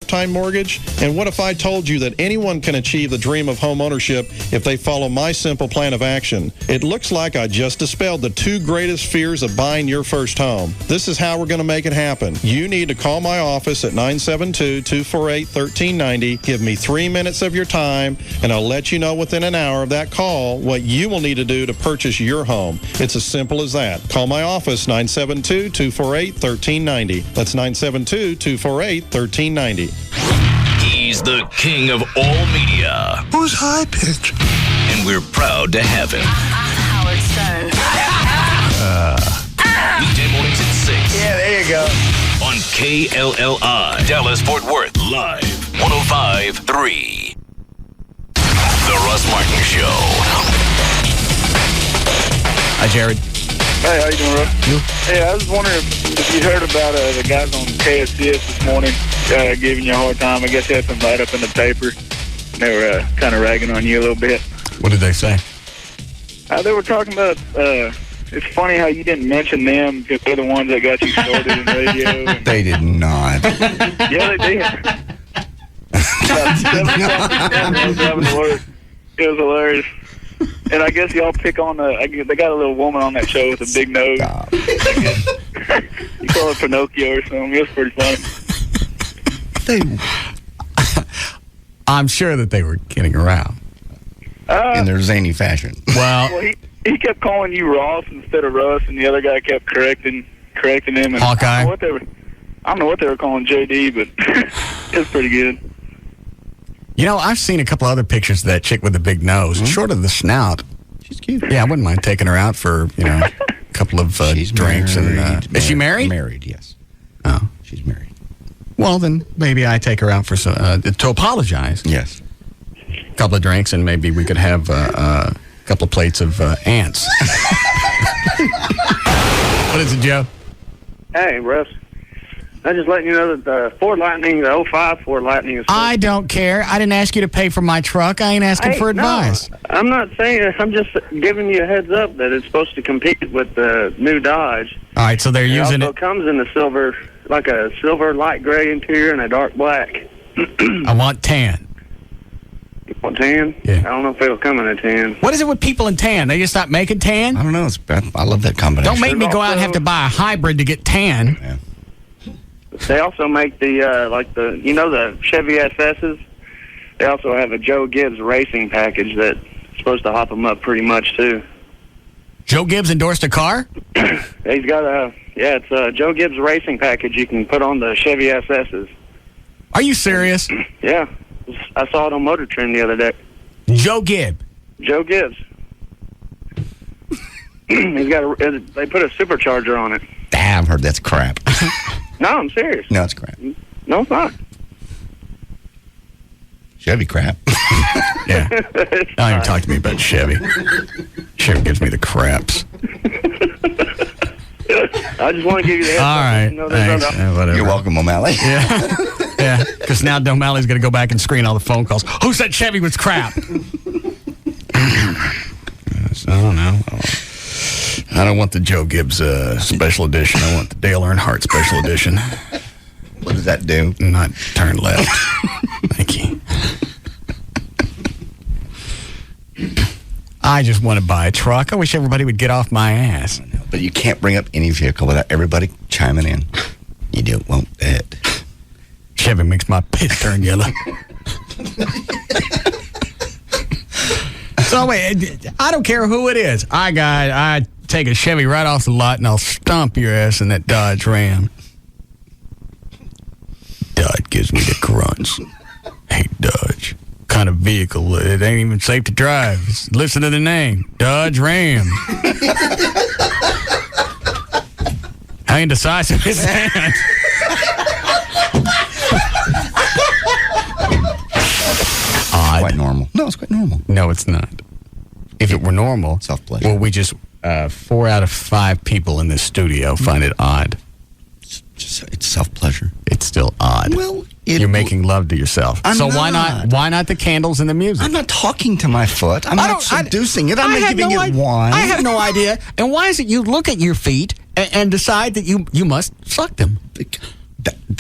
lifetime mortgage? And what if I told you that anyone can achieve the dream of home ownership if they follow my simple plan of action? It looks like I just dispelled the two greatest fears of buying your first home. This is how we're going to make it happen. You need to call my office at 972-248-1390. Give me 3 minutes of your time, and I'll let you know within an hour of that call what you will need to do to purchase your home. It's as simple as that. Call my office, 972-248-1390. That's 972-248-1390. He's the king of all media. Who's high pitch? And we're proud to have him. Howard Stern. Weekday mornings at 6. Yeah, there you go. On KLLI, Dallas-Fort Worth, live, 105.3. The Russ Martin Show. Hi, Jared. Hey, how you doing, Russ? You? Hey, I was wondering if you heard about the guys on KSCS this morning giving you a hard time. I guess they had some write-up in the paper. They were kind of ragging on you a little bit. What did they say? They were talking about, it's funny how you didn't mention them because they're the ones that got you started in radio. And, They did not. yeah, they did. It was hilarious. And I guess y'all pick on they got a little woman on that show with a big nose. You call it Pinocchio or something. It was pretty funny. I'm sure that they were kidding around. In their zany fashion. Well, he kept calling you Ross instead of Russ, and the other guy kept correcting him. And Hawkeye? I don't know what they were calling JD, but it was pretty good. You know, I've seen a couple other pictures of that chick with the big nose. Short of the snout. She's cute. Yeah, I wouldn't mind taking her out for, a couple of drinks. Is she married? Married, yes. Oh. She's married. Well, then maybe I take her out for to apologize. Yes. A couple of drinks, and maybe we could have a couple of plates of ants. What is it, Joe? Hey, Russ. I'm just letting you know that the Ford Lightning, the 05 Ford Lightning is... I don't care. I didn't ask you to pay for my truck. I ain't asking for advice. No, I'm not saying... I'm just giving you a heads up that it's supposed to compete with the new Dodge. All right, so they're using it. It comes in the silver, like a silver light gray interior and a dark black. I want tan. You want tan? Yeah. I don't know if it'll come in a tan. What is it with people in tan? They just stop making tan? I don't know. I love that combination. Don't make me go out and have to buy a hybrid to get tan. Yeah. They also make the the Chevy SS's. They also have a Joe Gibbs racing package that's supposed to hop them up pretty much too. Joe Gibbs endorsed a car? He's got it's a Joe Gibbs racing package you can put on the Chevy SS's. Are you serious? Yeah. I saw it on Motor Trend the other day. Joe Gibbs. Joe Gibbs. He's got they put a supercharger on it. I've heard that's crap. No, I'm serious. No, it's crap. No, it's not. Chevy crap. Yeah. Don't even talk to me about Chevy. Chevy gives me the craps. I just want to give you the heads up. All right. Thanks. Whatever. You're welcome, O'Malley. Yeah. Yeah. Because now O'Malley's going to go back and screen all the phone calls. Who said Chevy was crap? I don't know. I don't want the Joe Gibbs special edition. I want the Dale Earnhardt special edition. What does that do? Not turn left. Thank you. I just want to buy a truck. I wish everybody would get off my ass. But you can't bring up any vehicle without everybody chiming in. You don't want that. Chevy makes my piss turn yellow. So wait, I don't care who it is. I take a Chevy right off the lot and I'll stomp your ass in that Dodge Ram. Dodge gives me the grunts. Hey, Dodge. Kind of vehicle. It ain't even safe to drive. Listen to the name. Dodge Ram. How indecisive is that? Odd. Quite normal. No, it's quite normal. No, it's not. If it were normal, Self-pleasure. well, we just 4 out of 5 people in this studio find it odd. It's self-pleasure. It's still odd. Well, you're making love to yourself. Why not the candles and the music? I'm not talking to my foot. I'm not seducing it. I'm not giving it wine. I have no idea. And why is it you look at your feet and decide that you must suck them?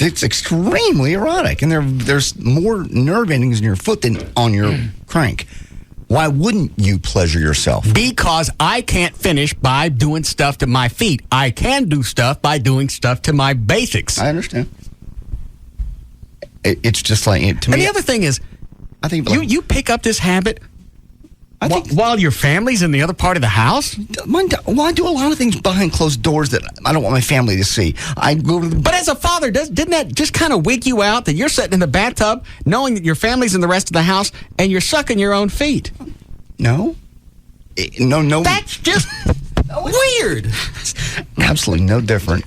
It's extremely erotic, and there's more nerve endings in your foot than on your crank. Why wouldn't you pleasure yourself? Because I can't finish by doing stuff to my feet. I can do stuff by doing stuff to my basics. I understand. It's just like, to me. And the other thing is, I think you pick up this habit while your family's in the other part of the house? Well, I do a lot of things behind closed doors that I don't want my family to see. I go to But as a father, didn't that just kind of wig you out that you're sitting in the bathtub knowing that your family's in the rest of the house and you're sucking your own feet? No. No. That's just weird. Absolutely no different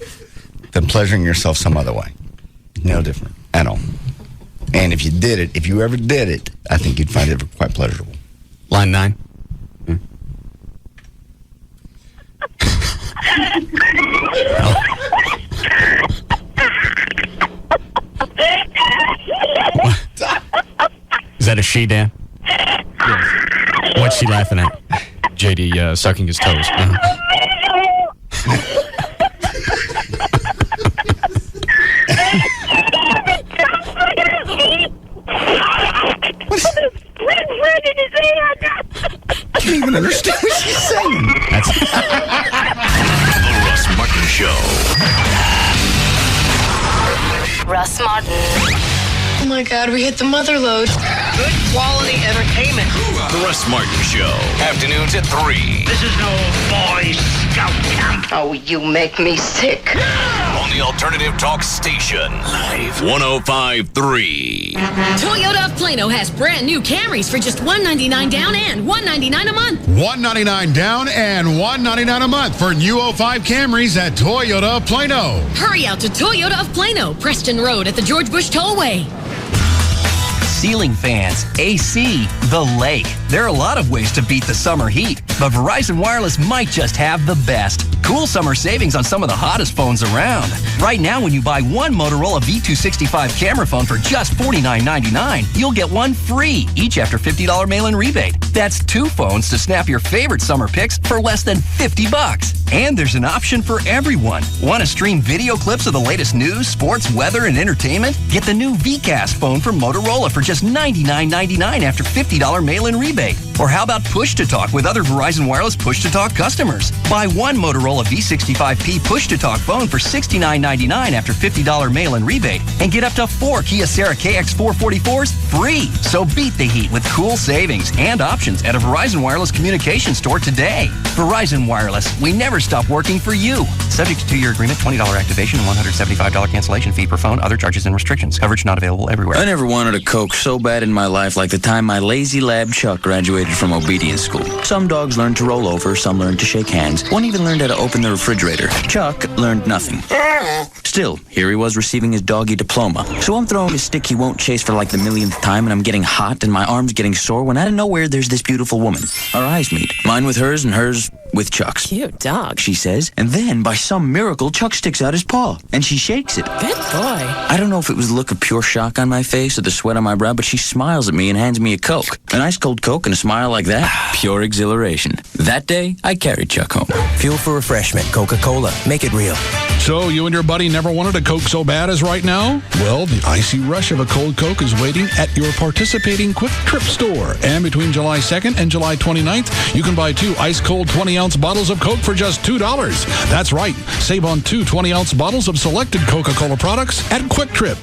than pleasuring yourself some other way. No different at all. And if you ever did it, I think you'd find it quite pleasurable. Line 9. Is that a she, Dan? Yes. What's she laughing at? JD sucking his toes. I can't even understand what she's saying. The Russ Martin Show. Russ Martin. Oh my God, we hit the mother lode. Good quality entertainment. The Russ Martin Show. Afternoons at 3. This is no Boy Scout camp. Oh, you make me sick. On the Alternative Talk Station. Live 105.3. Toyota of Plano has brand new Camrys for just $199 down and $199 a month. $199 down and $199 a month for new 05 Camrys at Toyota of Plano. Hurry out to Toyota of Plano, Preston Road at the George Bush Tollway. Ceiling fans, AC, the lake. There are a lot of ways to beat the summer heat, but Verizon Wireless might just have the best. Cool summer savings on some of the hottest phones around. Right now, when you buy one Motorola V265 camera phone for just $49.99, you'll get one free, each after $50 mail-in rebate. That's 2 phones to snap your favorite summer pics for less than $50. And there's an option for everyone. Want to stream video clips of the latest news, sports, weather, and entertainment? Get the new VCast phone from Motorola for just $99.99 after $50 mail-in rebate. Or how about push-to-talk with other Verizon Wireless push-to-talk customers? Buy one Motorola V65P push-to-talk phone for $69.99 after $50 mail-in rebate and get up to 4 Kia Sera KX444s free. So beat the heat with cool savings and options at a Verizon Wireless communication store today. Verizon Wireless, we never stop working for you. Subject to 2-year agreement, $20 activation, and $175 cancellation fee per phone, other charges and restrictions. Coverage not available everywhere. I never wanted a Coke so bad in my life like the time my lazy lab Chuck graduated from obedience school. Some dogs learned to roll over, some learned to shake hands, one even learned how to open the refrigerator. Chuck learned nothing. Still, here he was receiving his doggy diploma. So I'm throwing a stick he won't chase for like the millionth time, and I'm getting hot and my arm's getting sore when out of nowhere there's this beautiful woman. Our eyes meet. Mine with hers and hers with Chuck's. Cute dog, she says, and then by some miracle Chuck sticks out his paw and she shakes it. Good boy. I don't know if it was the look of pure shock on my face or the sweat on my brow, but she smiles at me and hands me a Coke. An ice cold Coke and a smile like that, pure exhilaration. That day I carried Chuck home. Fuel for refreshment, Coca-Cola. Make it real. So you and your buddy never wanted a Coke so bad as right now? Well, the icy rush of a cold Coke is waiting at your participating Quick Trip store. And between July 2nd and July 29th, you can buy 2 ice-cold 20-ounce bottles of Coke for just $2. That's right. Save on 2 20-ounce bottles of selected Coca-Cola products at Quick Trip.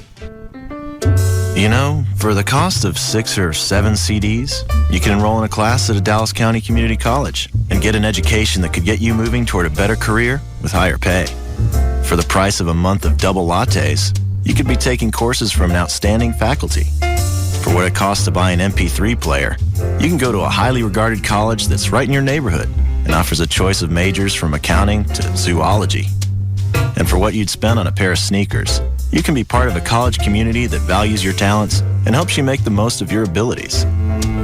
You know, for the cost of 6 or 7 CDs, you can enroll in a class at a Dallas County Community College and get an education that could get you moving toward a better career with higher pay. For the price of a month of double lattes, you could be taking courses from an outstanding faculty. For what it costs to buy an MP3 player, you can go to a highly regarded college that's right in your neighborhood and offers a choice of majors from accounting to zoology. And for what you'd spend on a pair of sneakers, you can be part of a college community that values your talents and helps you make the most of your abilities.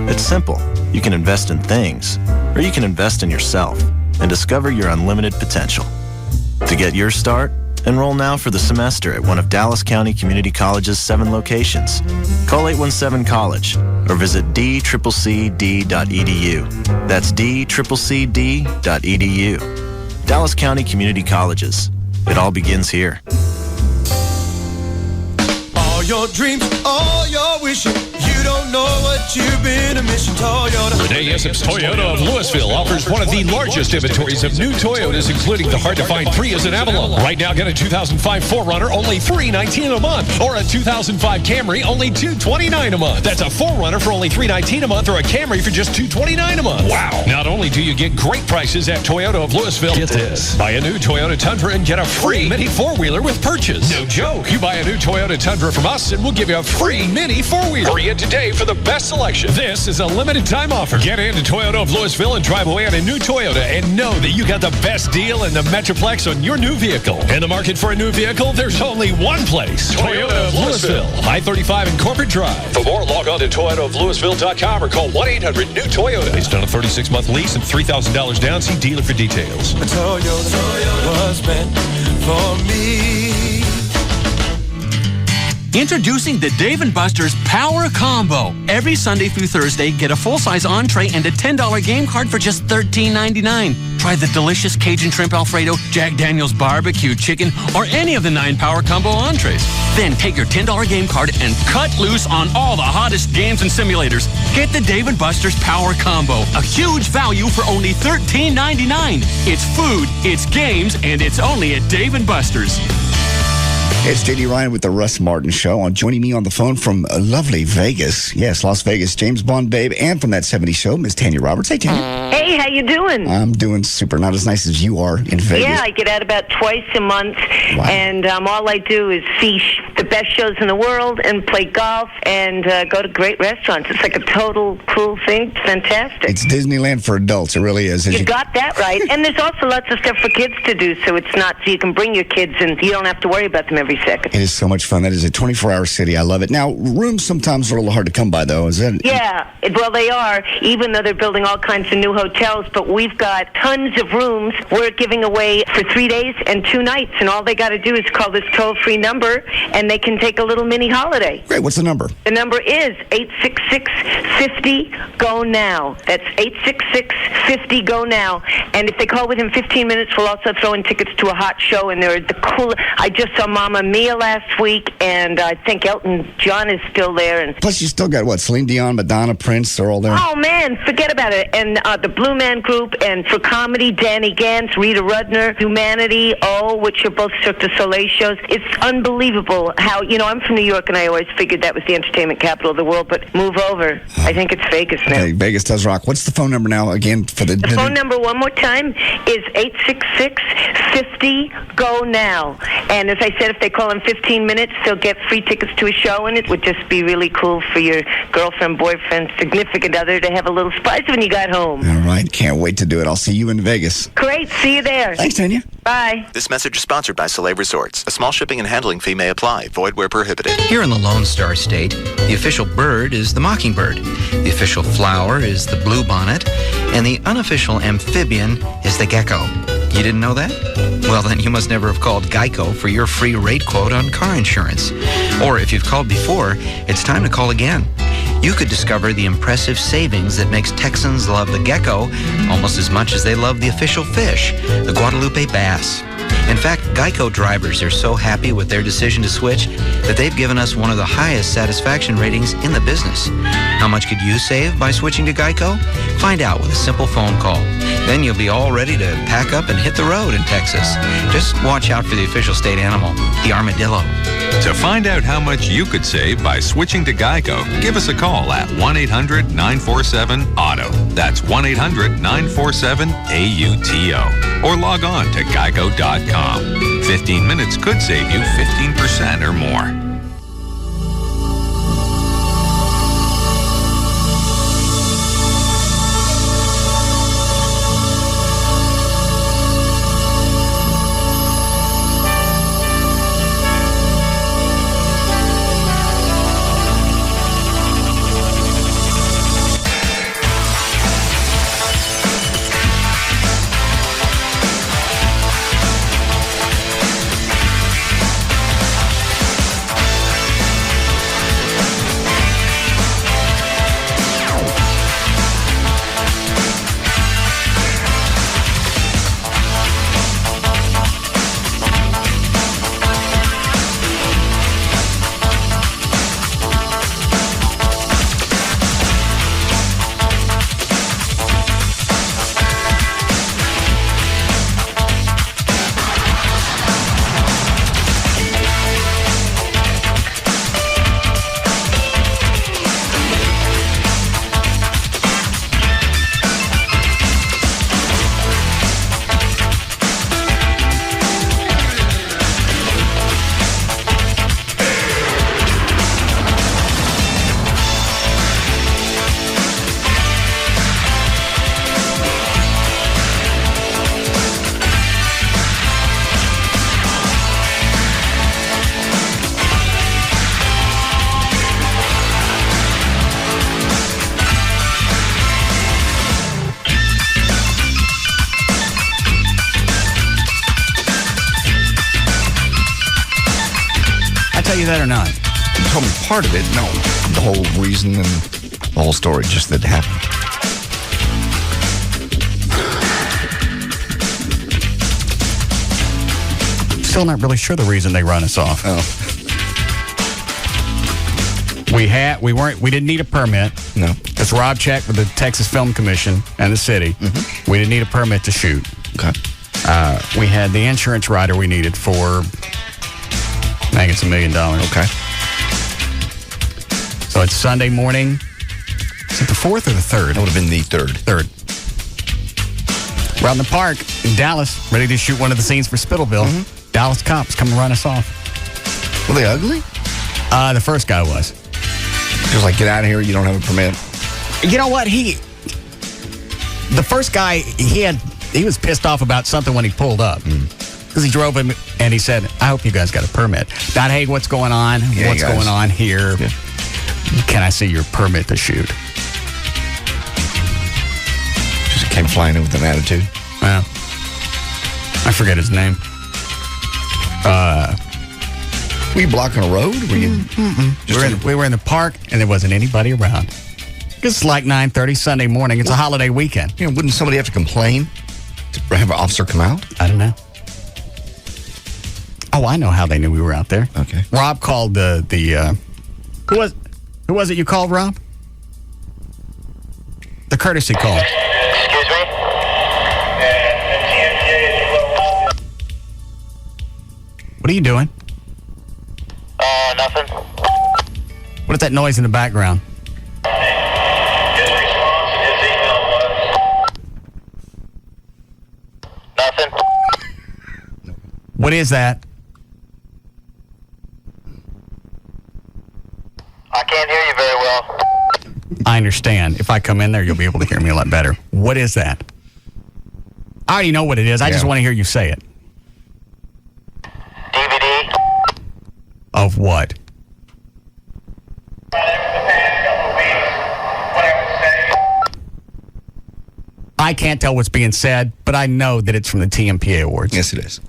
It's simple. You can invest in things, or you can invest in yourself and discover your unlimited potential. To get your start, enroll now for the semester at one of Dallas County Community College's 7 locations. Call 817-COLLEGE or visit dccd.edu. That's dccd.edu. Dallas County Community Colleges. It all begins here. your dreams, all your wishing. You don't know what you've been missing, Toyota. Renee Essop's Toyota of Louisville offers one of the largest inventories of new Toyotas, including the hard-to-find Prius and Avalon. Right now, get a 2005 4Runner, only $319 a month, or a 2005 Camry, only $229 a month. That's a 4Runner for only $319 a month, or a Camry for just $229 a month. Wow! Not only do you get great prices at Toyota of Louisville, get this: buy a new Toyota Tundra and get a free mini four-wheeler with purchase. No joke. You buy a new Toyota Tundra from us, and we'll give you a free mini four-wheeler. Hurry in today for the best selection. This is a limited time offer. Get into Toyota of Louisville and drive away on a new Toyota and know that you got the best deal in the Metroplex on your new vehicle. In the market for a new vehicle, there's only one place: Toyota of Louisville. I-35 and Corporate Drive. For more, log on to ToyotaofLouisville.com or call 1-800-NEW-TOYOTA. Based on a 36-month lease and $3,000 down. See dealer for details. A Toyota was meant for me. Introducing the Dave & Buster's Power Combo. Every Sunday through Thursday, get a full-size entree and a $10 game card for just $13.99. Try the delicious Cajun Shrimp Alfredo, Jack Daniel's Barbecue Chicken, or any of the 9 Power Combo entrees. Then take your $10 game card and cut loose on all the hottest games and simulators. Get the Dave & Buster's Power Combo, a huge value for only $13.99. It's food, it's games, and it's only at Dave & Buster's. It's J.D. Ryan with the Russ Martin Show. Joining me on the phone from lovely Vegas. Yes, Las Vegas, James Bond babe, and from that 70s show, Miss Tanya Roberts. Hey, Tanya. Hey, how you doing? I'm doing super. Not as nice as you are in Vegas. Yeah, I get out about twice a month, Wow. and all I do is see the best shows in the world and play golf and go to great restaurants. It's like a total cool thing. Fantastic. It's Disneyland for adults. It really is. You got that right. And there's also lots of stuff for kids to do, so it's not, so you can bring your kids and you don't have to worry about them every second. It is so much fun. That is a 24-hour city. I love it. Now, rooms sometimes are a little hard to come by, though. Is that? Yeah, well, they are, even though they're building all kinds of new hotels, but we've got tons of rooms we're giving away for 3 days and 2 nights, and all they got to do is call this toll-free number, and they can take a little mini holiday. Great. What's the number? The number is 866-50-GO-NOW. That's 866-50-GO-NOW. And if they call within 15 minutes, we'll also throw in tickets to a hot show, and they're the coolest. I just saw Mamma Mia last week, and I think Elton John is still there. And plus, you still got, what, Celine Dion, Madonna, Prince, they're all there? Oh, man, forget about it. And the Blue Man Group, and for comedy, Danny Gantz, Rita Rudner, Humanity, which are both Cirque du Soleil shows. It's unbelievable how, I'm from New York, and I always figured that was the entertainment capital of the world, but move over. I think it's Vegas now. Hey, Vegas does rock. What's the phone number now, again, for the phone number, one more time, is 866-50-GO-NOW. And as I said, if they call in 15 minutes, they'll get free tickets to a show, and it would just be really cool for your girlfriend, boyfriend, significant other to have a little surprise when you got home. All right. Can't wait to do it. I'll see you in Vegas. Great. See you there. Thanks, Tanya. Bye. This message is sponsored by Soleil Resorts. A small shipping and handling fee may apply. Void where prohibited. Here in the Lone Star State, the official bird is the mockingbird. The official flower is the bluebonnet. And the unofficial amphibian is the gecko. You didn't know that? Well, then you must never have called Geico for your free rate quote on car insurance. Or if you've called before, it's time to call again. You could discover the impressive savings that makes Texans love the gecko almost as much as they love the official fish, the Guadalupe bass. In fact, Geico drivers are so happy with their decision to switch that they've given us one of the highest satisfaction ratings in the business. How much could you save by switching to Geico? Find out with a simple phone call. Then you'll be all ready to pack up and hit the road in Texas. Just watch out for the official state animal, the armadillo. To find out how much you could save by switching to Geico, give us a call at 1-800-947-AUTO. That's 1-800-947-AUTO. Or log on to geico.com. 15 minutes could save you 15% or more. you that or not? You told me part of it. No, the whole reason and the whole story, just that it happened. Still not really sure the reason they run us off. Oh. We didn't need a permit. No. Because Rob checked with the Texas Film Commission and the city. Mm-hmm. We didn't need a permit to shoot. Okay. We had the insurance rider we needed for, I think it's $1 million. Okay. So it's Sunday morning. Is it the 4th or the 3rd? That would have been the 3rd. 3rd. We're out in the park in Dallas, ready to shoot one of the scenes for Spittleville. Mm-hmm. Dallas cops come and run us off. Were they ugly? The first guy was. Just like, get out of here, you don't have a permit. You know what? The first guy, he was pissed off about something when he pulled up. Because he drove him and he said, I hope you guys got a permit. Not, hey, what's going on? Yeah, what's going on here? Yeah. Can I see your permit to shoot? Just came flying in with an attitude. Yeah. I forget his name. Were you blocking a road? Were you? We were in the park, and there wasn't anybody around. It's like 9:30 Sunday morning. It's a holiday weekend. Yeah, wouldn't somebody have to complain to have an officer come out? I don't know. Oh, I know how they knew we were out there. Okay. Rob called the who was it you called, Rob? The courtesy call. Excuse me? What are you doing? Nothing. What is that noise in the background? His response to his email was nothing. What is that? I can't hear you very well. I understand. If I come in there, you'll be able to hear me a lot better. What is that? I already know what it is. I just want to hear you say it. DVD. Of what? I can't tell what's being said, but I know that it's from the TMPA Awards. Yes, it is.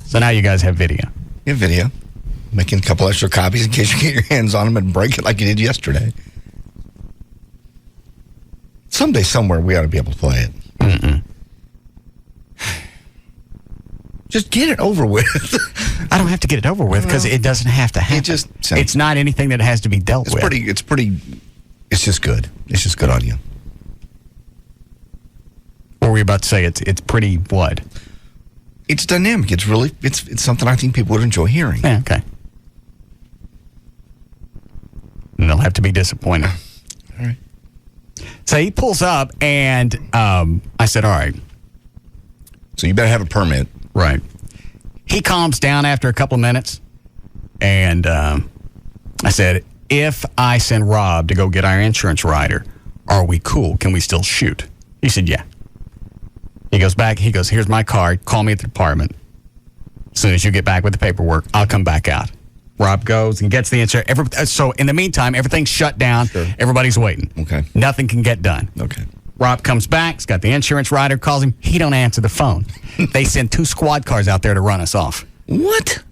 So now you guys have video. You have video. Making a couple extra copies in case you get your hands on them and break it like you did yesterday. Someday, somewhere, we ought to be able to play it. Mm-mm. Just get it over with. I don't have to get it over with because it doesn't have to happen. It's not anything that has to be dealt with. It's just good. It's just good on you. Or were you about to say it's pretty what? It's dynamic. It's something I think people would enjoy hearing. Yeah, okay. And they'll have to be disappointed. All right. So he pulls up and I said, all right. So you better have a permit. Right. He calms down after a couple of minutes, and I said, if I send Rob to go get our insurance rider, are we cool? Can we still shoot? He said, yeah. He goes back. He goes, here's my card. Call me at the department. As soon as you get back with the paperwork, I'll come back out. Rob goes and gets the insurance. So in the meantime, everything's shut down. Sure. Everybody's waiting. Okay. Nothing can get done. Okay. Rob comes back. He's got the insurance rider. Calls him. He don't answer the phone. They send 2 squad cars out there to run us off. What?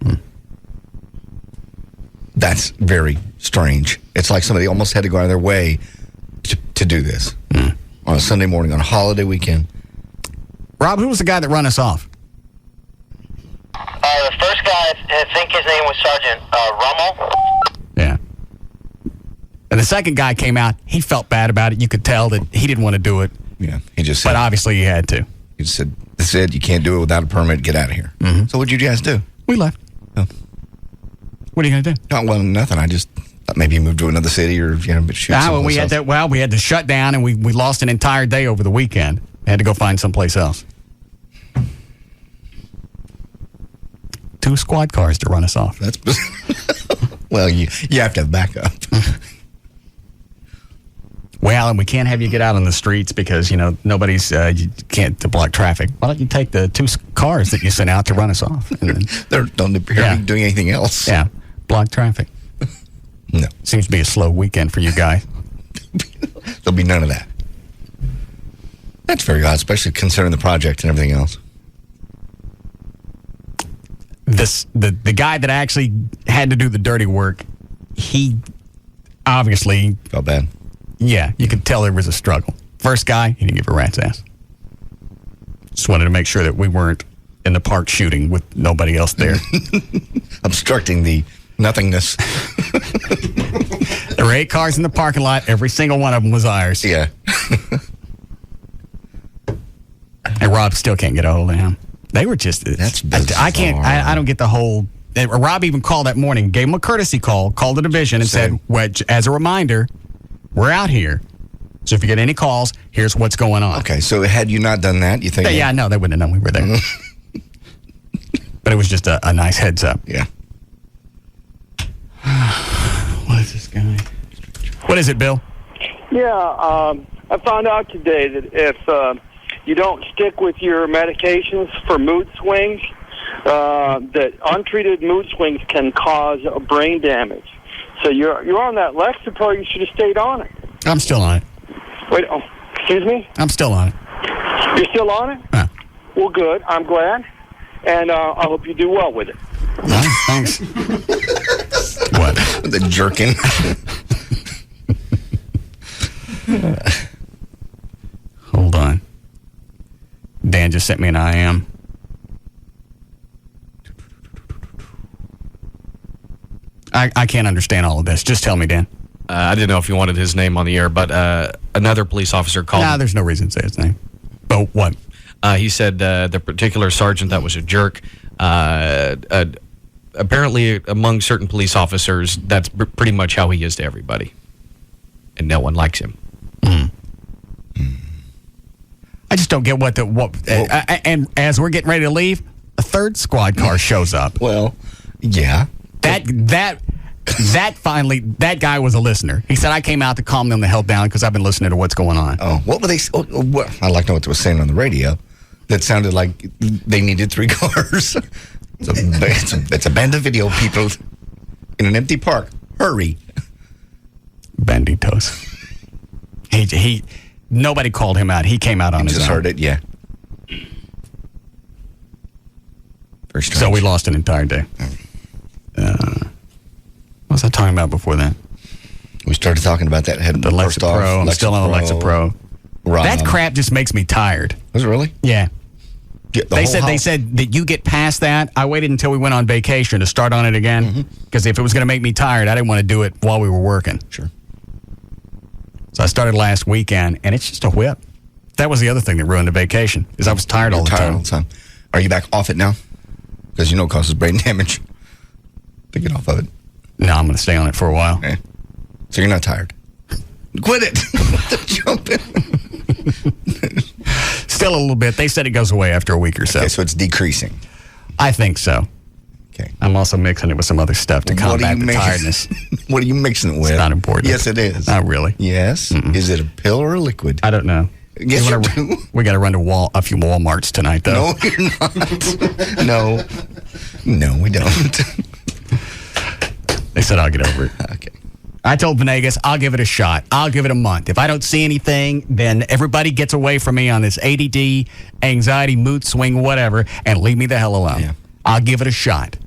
That's very strange. It's like somebody almost had to go out of their way to do this on a Sunday morning, on a holiday weekend. Rob, who was the guy that ran us off? The first guy, I think his name was Sergeant Rummel. Yeah. And the second guy came out. He felt bad about it. You could tell that he didn't want to do it. Yeah, he just said. But obviously he had to. He just said, you can't do it without a permit. Get out of here. Mm-hmm. So what'd you guys do? We left. Oh. What are you going to do? Oh, well, nothing. I just thought maybe you moved to another city or, shoot we had to, we had to shut down, and we lost an entire day over the weekend. We had to go find someplace else. 2 squad cars to run us off. That's well, you have to have backup. Well, and we can't have you get out on the streets because, nobody's, you can't to block traffic. Why don't you take the 2 cars that you sent out to run us off? And then, they don't appear to be doing anything else. Yeah, block traffic. No. Seems to be a slow weekend for you guys. There'll be none of that. That's very odd, especially considering the project and everything else. the guy that actually had to do the dirty work, he obviously felt bad. Yeah, you could tell there was a struggle. First guy, he didn't give a rat's ass. Just wanted to make sure that we weren't in the park shooting with nobody else there. Obstructing the nothingness. There were 8 cars in the parking lot. Every single one of them was ours. Yeah. And Rob still can't get a hold of him. They were just... That's bizarre. I don't get the whole... Rob even called that morning, gave him a courtesy call, called the division and said, well, as a reminder, we're out here. So if you get any calls, here's what's going on. Okay, so had you not done that, you think... Yeah, no, they wouldn't have known we were there. But it was just a nice heads up. Yeah. What is this guy? What is it, Bill? Yeah, I found out today that if you don't stick with your medications for mood swings, that untreated mood swings can cause brain damage. So you're on that Lexapro. You should have stayed on it. I'm still on it. Wait, excuse me? I'm still on it. You're still on it? Yeah. Well, good. I'm glad. And I hope you do well with it. Thanks. What? The jerking. Hold on. Dan just sent me an IM. I can't understand all of this. Just tell me, Dan. I didn't know if you wanted his name on the air, but another police officer called. Nah, there's no reason to say his name. But what? He said the particular sergeant that was a jerk. Apparently, among certain police officers, that's pretty much how he is to everybody, and no one likes him. I just don't get what. And as we're getting ready to leave, a third squad car shows up. Well, yeah. That finally, that guy was a listener. He said, I came out to calm them the hell down because I've been listening to what's going on. Oh, what were they? I'd like to know what they were saying on the radio. That sounded like they needed 3 cars. It's a band of video people in an empty park. Hurry. Banditos. He nobody called him out. He came out on his own. Just heard it, yeah. Very strange. So we lost an entire day. What was I talking about before that? We started talking about that. The Lexapro. I'm still on the Lexapro. That crap just makes me tired. Was it really? Yeah. They said that you get past that. I waited until we went on vacation to start on it again because if it was going to make me tired, I didn't want to do it while we were working. Sure. So I started last weekend, and it's just a whip. That was the other thing that ruined the vacation is I was tired all the time. Are you back off it now? Because you know it causes brain damage to get off of it. No, I'm going to stay on it for a while. Okay. So you're not tired? Quit it. Jump in. Still a little bit. They said it goes away after a week or so. Okay, so it's decreasing. I think so. Okay. I'm also mixing it with some other stuff to combat the tiredness. What are you mixing it with? It's not important. Yes, it is. Not really. Yes? Mm-mm. Is it a pill or a liquid? I don't know. Yes, you do. We got to run to a few Walmarts tonight, though. No, you're not. No, we don't. They said I'll get over it. Okay. I told Venegas I'll give it a shot. I'll give it a month. If I don't see anything, then everybody gets away from me on this ADD, anxiety, mood swing, whatever, and leave me the hell alone. Yeah. I'll give it a shot.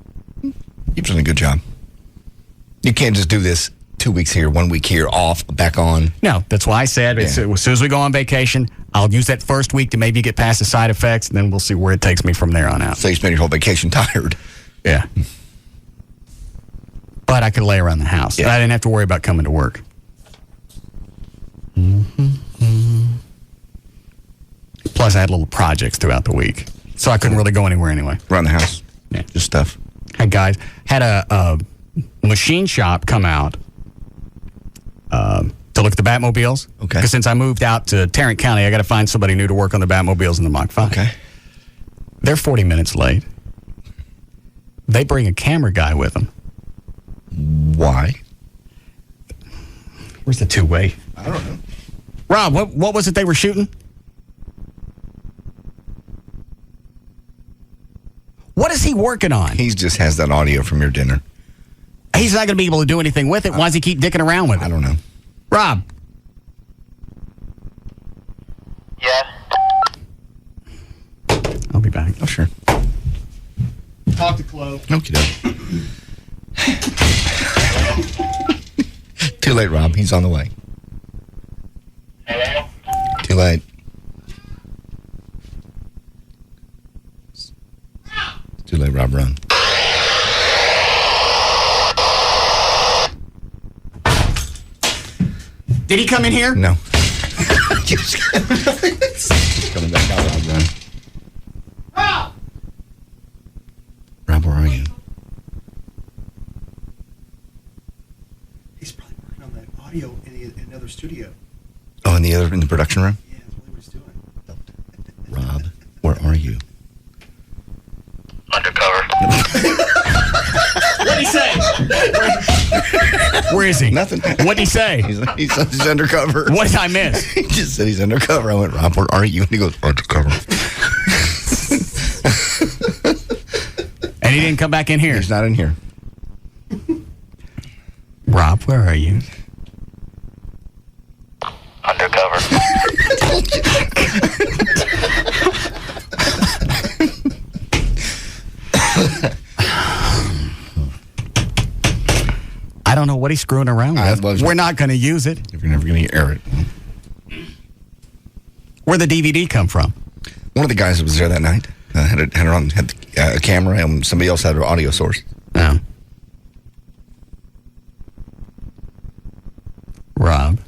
You've done a good job. You can't just do this 2 weeks here, 1 week here, off, back on. No, that's why I said as soon as we go on vacation, I'll use that first week to maybe get past the side effects, and then we'll see where it takes me from there on out. So you spend your whole vacation tired. Yeah. But I could lay around the house. Yeah. I didn't have to worry about coming to work. Plus, I had little projects throughout the week. So I couldn't really go anywhere anyway. Around the house? Yeah. Just stuff. Hey, guys, had a machine shop come out to look at the Batmobiles. Okay. Because since I moved out to Tarrant County, I got to find somebody new to work on the Batmobiles and the Mach 5. Okay. They're 40 minutes late. They bring a camera guy with them. Why? Where's the two-way? I don't know. Rob, what was it they were shooting? What is he working on? He just has that audio from your dinner. He's not going to be able to do anything with it. Why does he keep dicking around with it? I don't know. Rob. Yeah? I'll be back. Oh, sure. Talk to Chloe. Okay. Too late, Rob. He's on the way. Hello? Too late. Too late, Rob. Run. Did he come in here? No. He's coming back out, Rob. Run. Rob, where are you? He's probably working on the audio in another studio. Oh, in the production room? Yeah, that's what he's doing. Rob, where are you? Undercover. What'd he say? Where is he? Nothing. What'd he say? He's undercover. What did I miss? He just said he's undercover. I went, Rob, where are you? And he goes, undercover. And he didn't come back in here? He's not in here. Rob, where are you? Undercover. I don't know what he's screwing around with. We're not going to use it. You're never going to air it. Where'd the DVD come from? One of the guys that was there that night had a camera, and somebody else had an audio source. No. Rob.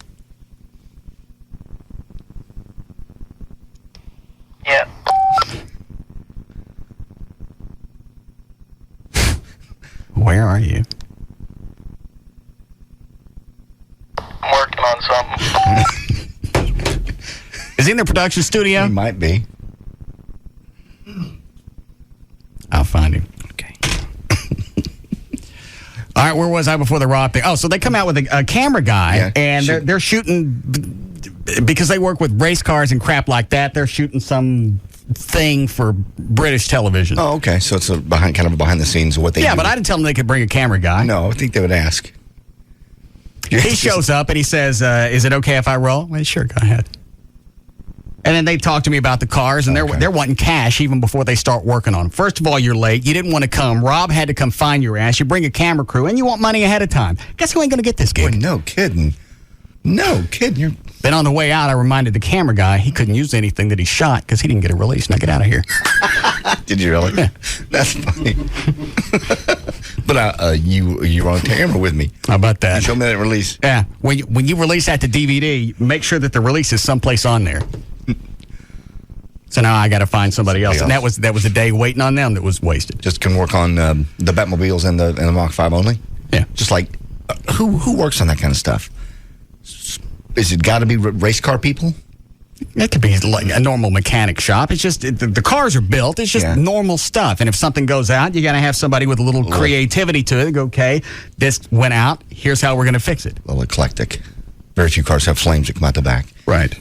Yeah. Where are you? I'm working on something. Is he in the production studio? He might be. I'll find him. Okay. All right, where was I before the Rob thing? Oh, so they come out with a camera guy, and they're shooting, because they work with race cars and crap like that, they're shooting some thing for British television. Oh, okay. So it's kind of behind the scenes of what they do. Yeah, but I didn't tell them they could bring a camera guy. No, I think they would ask. He shows up and he says, is it okay if I roll? Well, sure, go ahead. And then they talk to me about the cars, and they're wanting cash even before they start working on them. First of all, you're late. You didn't want to come. Rob had to come find your ass. You bring a camera crew, and you want money ahead of time. Guess who ain't going to get this gig? Boy, no kidding. No kidding. Then on the way out, I reminded the camera guy he couldn't use anything that he shot because he didn't get a release. Now get out of here. Did you really? Yeah. That's funny. But you were on camera with me. How about that? You showed me that release. Yeah. When you release that to DVD, make sure that the release is someplace on there. So now I got to find somebody else. And that was a day waiting on them that was wasted. Just can work on the Batmobiles and the Mach 5 only? Yeah. Just like, who works on that kind of stuff? Is it got to be race car people? It could be like a normal mechanic shop. It's just, the cars are built. It's just normal stuff. And if something goes out, you got to have somebody with a little creativity to it. Go, okay, this went out. Here's how we're going to fix it. A little eclectic. Very few cars have flames that come out the back. Right.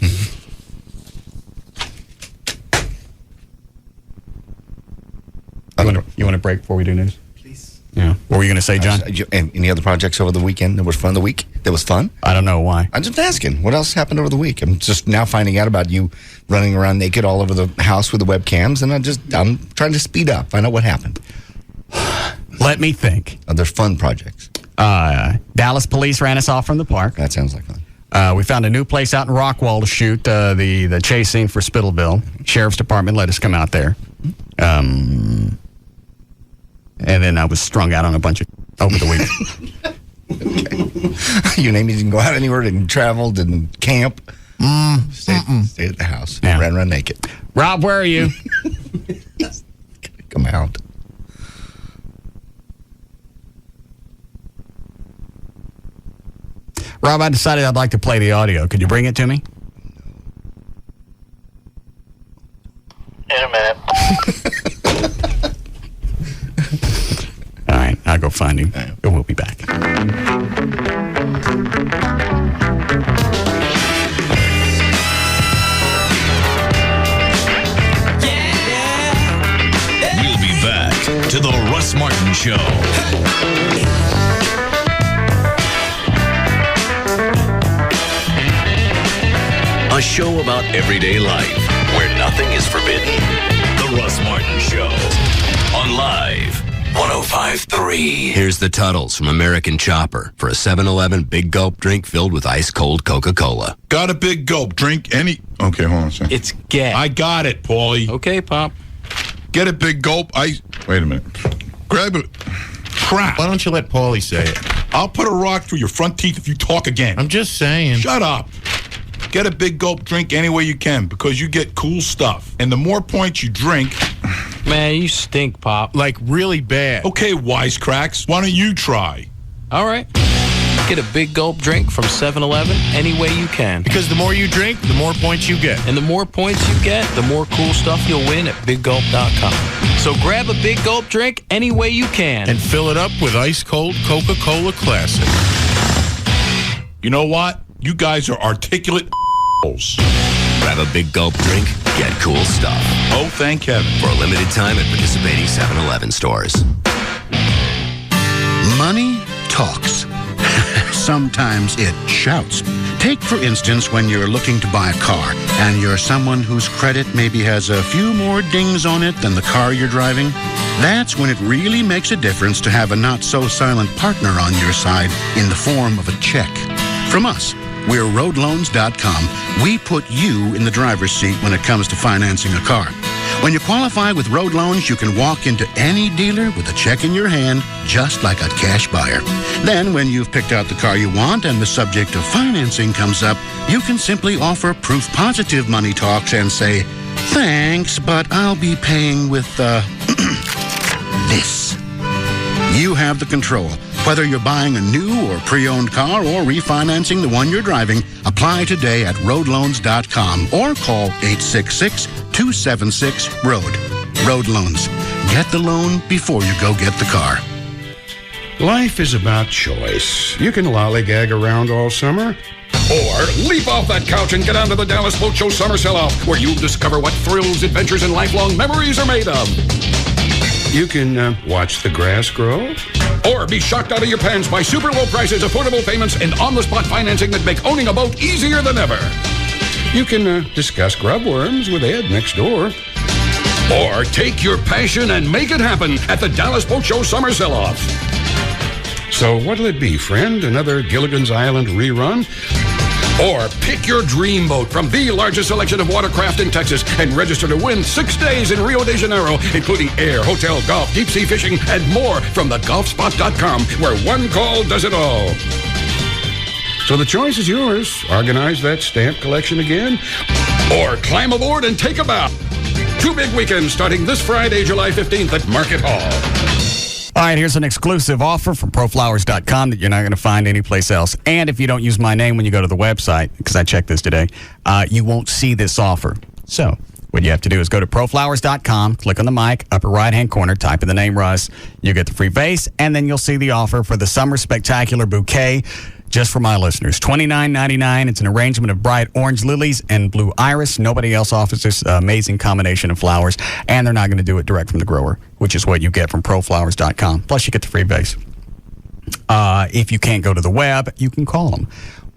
You want a break before we do news? Please. Yeah. What were you going to say, John? Any other projects over the weekend that was fun? That was fun? I don't know why. I'm just asking. What else happened over the week? I'm just now finding out about you running around naked all over the house with the webcams, and I'm trying to speed up. Find out what happened. Let me think. They're fun projects. Dallas police ran us off from the park. That sounds like fun. We found a new place out in Rockwall to shoot the chase scene for Spittleville. Sheriff's Department let us come out there. And then I was strung out on a bunch of over the week. Okay. You name it, you can go out anywhere, didn't travel, didn't camp. Stayed at the house. Yeah. Ran around naked. Rob, where are you? Come out. Rob, I decided I'd like to play the audio. Could you bring it to me? In a minute. All right, I'll go find him. And we'll be back. We'll be back to the Russ Martin Show. A show about everyday life where nothing is forbidden. The Russ Martin Show on Live. 105.3. Here's the Tuttles from American Chopper for a 7-Eleven Big Gulp drink filled with ice-cold Coca-Cola. Got a big gulp. Drink any... Okay, hold on a second. It's gay. I got it, Paulie. Okay, Pop. Get a big gulp. Wait a minute. Grab it. Crap. Why don't you let Paulie say it? I'll put a rock through your front teeth if you talk again. I'm just saying. Shut up. Get a big gulp drink any way you can because you get cool stuff. And the more points you drink... Man, you stink, Pop. Like, really bad. Okay, wisecracks. Why don't you try? All right. Get a big gulp drink from 7-Eleven any way you can. Because the more you drink, the more points you get. And the more points you get, the more cool stuff you'll win at BigGulp.com. So grab a big gulp drink any way you can. And fill it up with ice-cold Coca-Cola Classic. You know what? You guys are articulate holes. Grab a Big Gulp drink, get cool stuff. Oh, thank heaven. For a limited time at participating 7-Eleven stores. Money talks. Sometimes it shouts. Take, for instance, when you're looking to buy a car and you're someone whose credit maybe has a few more dings on it than the car you're driving. That's when it really makes a difference to have a not-so-silent partner on your side in the form of a check. From us, we're roadloans.com. We put you in the driver's seat when it comes to financing a car. When you qualify with Road Loans, you can walk into any dealer with a check in your hand, just like a cash buyer. Then, when you've picked out the car you want and the subject of financing comes up, you can simply offer proof positive money talks and say, thanks, but I'll be paying with, this. You have the control. Whether you're buying a new or pre-owned car or refinancing the one you're driving, apply today at roadloans.com or call 866-276-ROAD. Road Loans. Get the loan before you go get the car. Life is about choice. You can lollygag around all summer, or leap off that couch and get onto the Dallas Boat Show Summer Sell-Off, where you'll discover what thrills, adventures, and lifelong memories are made of. You can watch the grass grow, or be shocked out of your pants by super low prices, affordable payments, and on-the-spot financing that make owning a boat easier than ever. You can discuss grub worms with Ed next door, or take your passion and make it happen at the Dallas Boat Show Summer Sell-Off. So what'll it be, friend? Another Gilligan's Island rerun? Or pick your dream boat from the largest selection of watercraft in Texas and register to win 6 days in Rio de Janeiro, including air, hotel, golf, deep sea fishing, and more from thegolfspot.com, where one call does it all. So the choice is yours. Organize that stamp collection again, or climb aboard and take a bow. 2 big weekends starting this Friday, July 15th at Market Hall. All right, here's an exclusive offer from proflowers.com that you're not going to find anyplace else. And if you don't use my name when you go to the website, because I checked this today, you won't see this offer. So what you have to do is go to proflowers.com, click on the mic, upper right-hand corner, type in the name Russ. You get the free vase, and then you'll see the offer for the Summer Spectacular Bouquet. Just for my listeners, $29.99. It's an arrangement of bright orange lilies and blue iris. Nobody else offers this amazing combination of flowers, and they're not going to do it direct from the grower, which is what you get from proflowers.com. Plus, you get the free vase. If you can't go to the web, you can call them.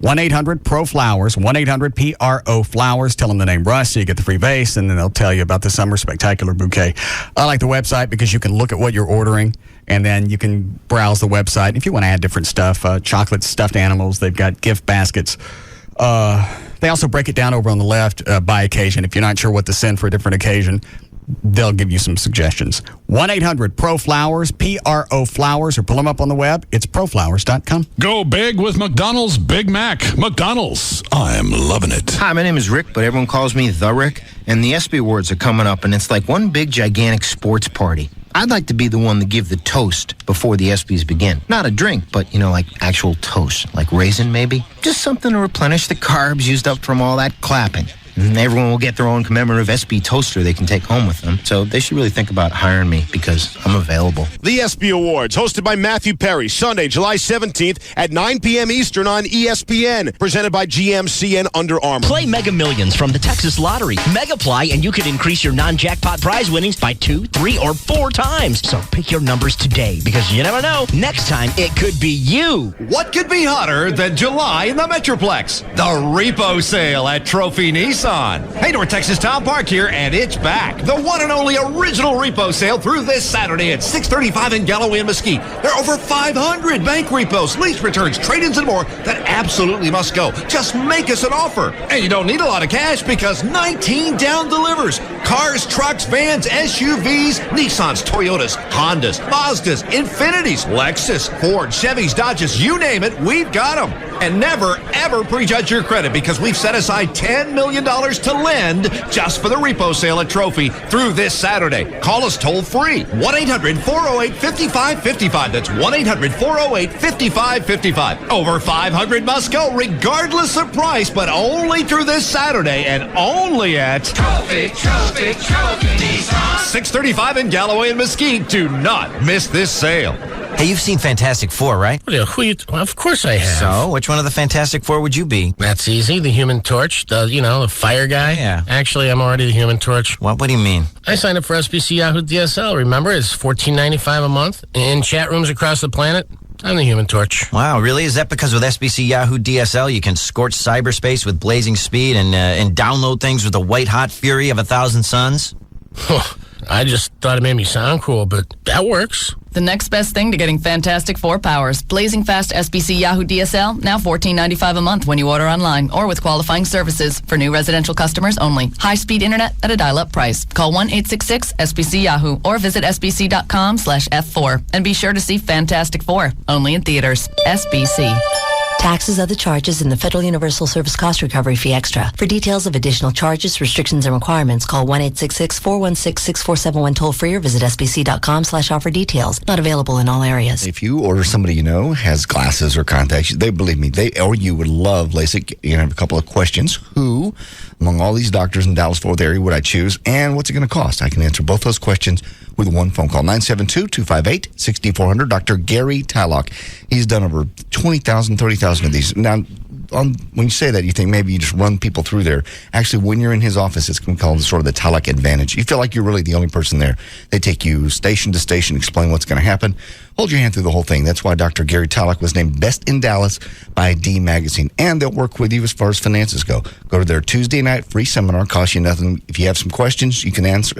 1-800-PRO-FLOWERS, 1-800-PRO-FLOWERS. Tell them the name Russ so you get the free vase, and then they'll tell you about the Summer Spectacular Bouquet. I like the website because you can look at what you're ordering, and then you can browse the website. If you want to add different stuff, chocolates, stuffed animals, they've got gift baskets. They also break it down over on the left by occasion. If you're not sure what to send for a different occasion, they'll give you some suggestions. 1-800-PRO-FLOWERS, P-R-O Flowers, or pull them up on the web. It's proflowers.com. Go big with McDonald's Big Mac. McDonald's, I'm loving it. Hi, my name is Rick, but everyone calls me The Rick. And the ESPY Awards are coming up, and it's like one big, gigantic sports party. I'd like to be the one to give the toast before the ESPYs begin. Not a drink, but, like actual toast. Like raisin, maybe? Just something to replenish the carbs used up from all that clapping. And everyone will get their own commemorative ESPY toaster they can take home with them. So they should really think about hiring me because I'm available. The ESPY Awards, hosted by Matthew Perry, Sunday, July 17th at 9 p.m. Eastern on ESPN. Presented by GMC and Under Armour. Play Mega Millions from the Texas Lottery. Megaply, and you could increase your non-jackpot prize winnings by 2, 3, or 4 times. So pick your numbers today because you never know. Next time, it could be you. What could be hotter than July in the Metroplex? The repo sale at Trophy Nissan. Nissan. Hey, North Texas Town Park here, and it's back. The one and only original repo sale through this Saturday at 635 in Galloway and Mesquite. There are over 500 bank repos, lease returns, trade-ins, and more that absolutely must go. Just make us an offer. And you don't need a lot of cash because 19 down delivers. Cars, trucks, vans, SUVs, Nissans, Toyotas, Hondas, Mazdas, Infinitis, Lexus, Ford, Chevys, Dodges, you name it, we've got them. And never, ever prejudge your credit because we've set aside $10 million to lend just for the repo sale at Trophy through this Saturday. Call us toll free. 1-800-408-5555. That's 1-800-408-5555. Over 500 must go regardless of price, but only through this Saturday and only at Trophy Nissan. 635 in Galloway and Mesquite. Do not miss this sale. Hey, you've seen Fantastic Four, right? Of course I have. So, which one of the Fantastic Four would you be? That's easy. The Human Torch, the fire guy. Yeah. Actually, I'm already the Human Torch. What do you mean? I signed up for SBC Yahoo DSL, remember? It's $14.95 a month. In chat rooms across the planet, I'm the Human Torch. Wow, really? Is that because with SBC Yahoo DSL, you can scorch cyberspace with blazing speed and download things with the white-hot fury of 1,000 suns? I just thought it made me sound cool, but that works. The next best thing to getting Fantastic Four powers. Blazing fast SBC Yahoo DSL, now $14.95 a month when you order online or with qualifying services for new residential customers only. High-speed internet at a dial-up price. Call 1-866-SBC-YAHOO or visit sbc.com/F4. And be sure to see Fantastic Four, only in theaters. SBC. Taxes, other charges, and the Federal Universal Service Cost Recovery Fee Extra. For details of additional charges, restrictions, and requirements, call 1-866-416-6471 toll-free or visit sbc.com/offer details. Not available in all areas. If you or somebody you know has glasses or contacts, they believe me, they or you would love LASIK. You have a couple of questions. Who, among all these doctors in Dallas-Fort area, would I choose? And what's it going to cost? I can answer both those questions with one phone call. 972-258-6400. Dr. Gary Tylock. He's done over 20,000, 30,000 of these. Now, when you say that, you think maybe you just run people through there. Actually, when you're in his office, it's called sort of the Tylock advantage. You feel like you're really the only person there. They take you station to station, explain what's going to happen. Hold your hand through the whole thing. That's why Dr. Gary Tylock was named Best in Dallas by D Magazine. And they'll work with you as far as finances go. Go to their Tuesday night free seminar. Costs you nothing. If you have some questions, you can ask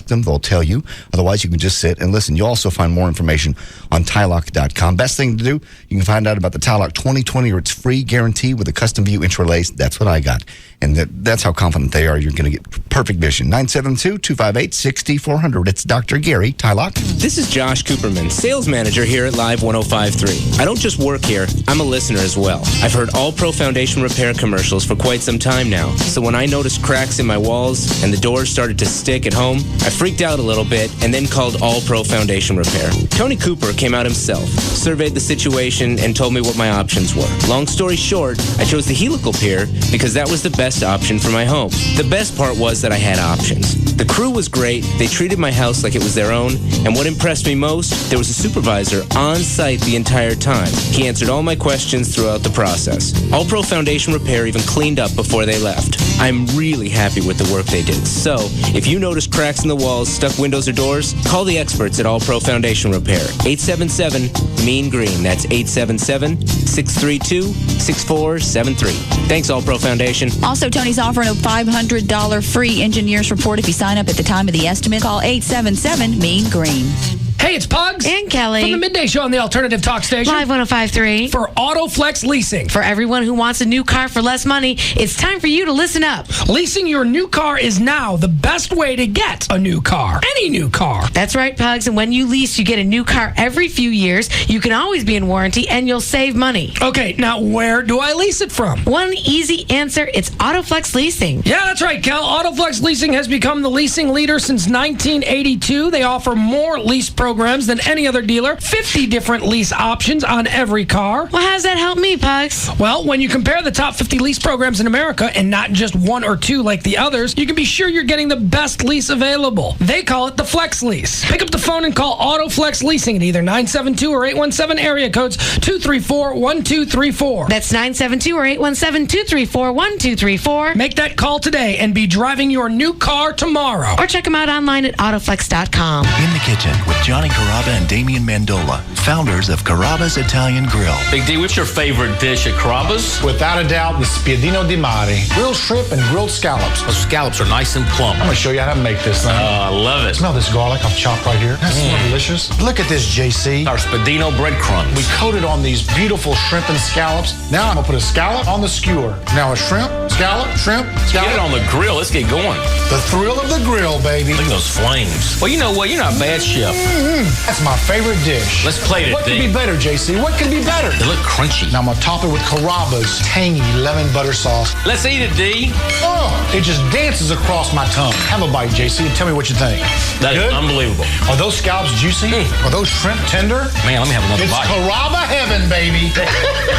them. They'll tell you. Otherwise, you can just sit and listen. You'll also find more information on Tylock.com. Best thing to do, you can find out about the Tylock 2020 or its free guarantee with a custom view interlace. That's what I got. And that's how confident they are you're going to get perfect vision. 972-258-6400. It's Dr. Gary Tylock. This is Josh Cooperman, sales manager here at Live 105.3. I don't just work here, I'm a listener as well. I've heard All Pro Foundation repair commercials for quite some time now. So when I noticed cracks in my walls and the doors started to stick at home, I freaked out a little bit and then called All Pro Foundation Repair. Tony Cooper came out himself, surveyed the situation, and told me what my options were. Long story short, I chose the helical pier because that was the best option for my home. The best part was that I had options. The crew was great, they treated my house like it was their own, and what impressed me most, there was a supervisor on site the entire time. He answered all my questions throughout the process. All Pro Foundation Repair even cleaned up before they left. I'm really happy with the work they did. So, if you notice cracks in the walls, stuck windows or doors, call the experts at All Pro Foundation Repair. 877-MEAN-GREEN. That's 877-632-6473. Thanks, All Pro Foundation. Also, Tony's offering a $500 free engineer's report if you sign up at the time of the estimate. Call 877-MEAN-GREEN. Hey, it's Pugs. And Kelly. From the Midday Show on the Alternative Talk Station. Live 105.3. For AutoFlex Leasing. For everyone who wants a new car for less money, it's time for you to listen up. Leasing your new car is now the best way to get a new car. Any new car. That's right, Pugs. And when you lease, you get a new car every few years. You can always be in warranty, and you'll save money. Okay, now where do I lease it from? One easy answer. It's AutoFlex Leasing. Yeah, that's right, Kel. AutoFlex Leasing has become the leasing leader since 1982. They offer more lease programs than any other dealer. 50 different lease options on every car. Well, how does that help me, Pugs? Well, when you compare the top 50 lease programs in America and not just one or two like the others, you can be sure you're getting the best lease available. They call it the Flex Lease. Pick up the phone and call AutoFlex Leasing at either 972 or 817 area codes 234-1234. That's 972 or 817-234-1234. Make that call today and be driving your new car tomorrow. Or check them out online at autoflex.com. In the kitchen with John Johnny Carrabba and Damian Mandola, founders of Carrabba's Italian Grill. Big D, what's your favorite dish at Carrabba's? Without a doubt, the Spiedino di Mare. Grilled shrimp and grilled scallops. Those scallops are nice and plump. I'm going to show you how to make this thing. I love it. Smell this garlic I've chopped right here. That smells delicious. Look at this, JC. Our Spiedino breadcrumbs. We coated on these beautiful shrimp and scallops. Now I'm going to put a scallop on the skewer. Now a shrimp, scallop, shrimp, scallop. Get it on the grill. Let's get going. The thrill of the grill, baby. Look at those flames. Well, you know what? You're not a bad chef. That's my favorite dish. Let's plate it, What could D. be better, JC? What could be better? They look crunchy. Now I'm going to top it with Carrabba's tangy lemon butter sauce. Let's eat it, D. Oh, it just dances across my tongue. Have a bite, JC, and tell me what you think. That is unbelievable. Are those scallops juicy? Are those shrimp tender? Man, let me have another It's bite. Carrabba heaven, baby.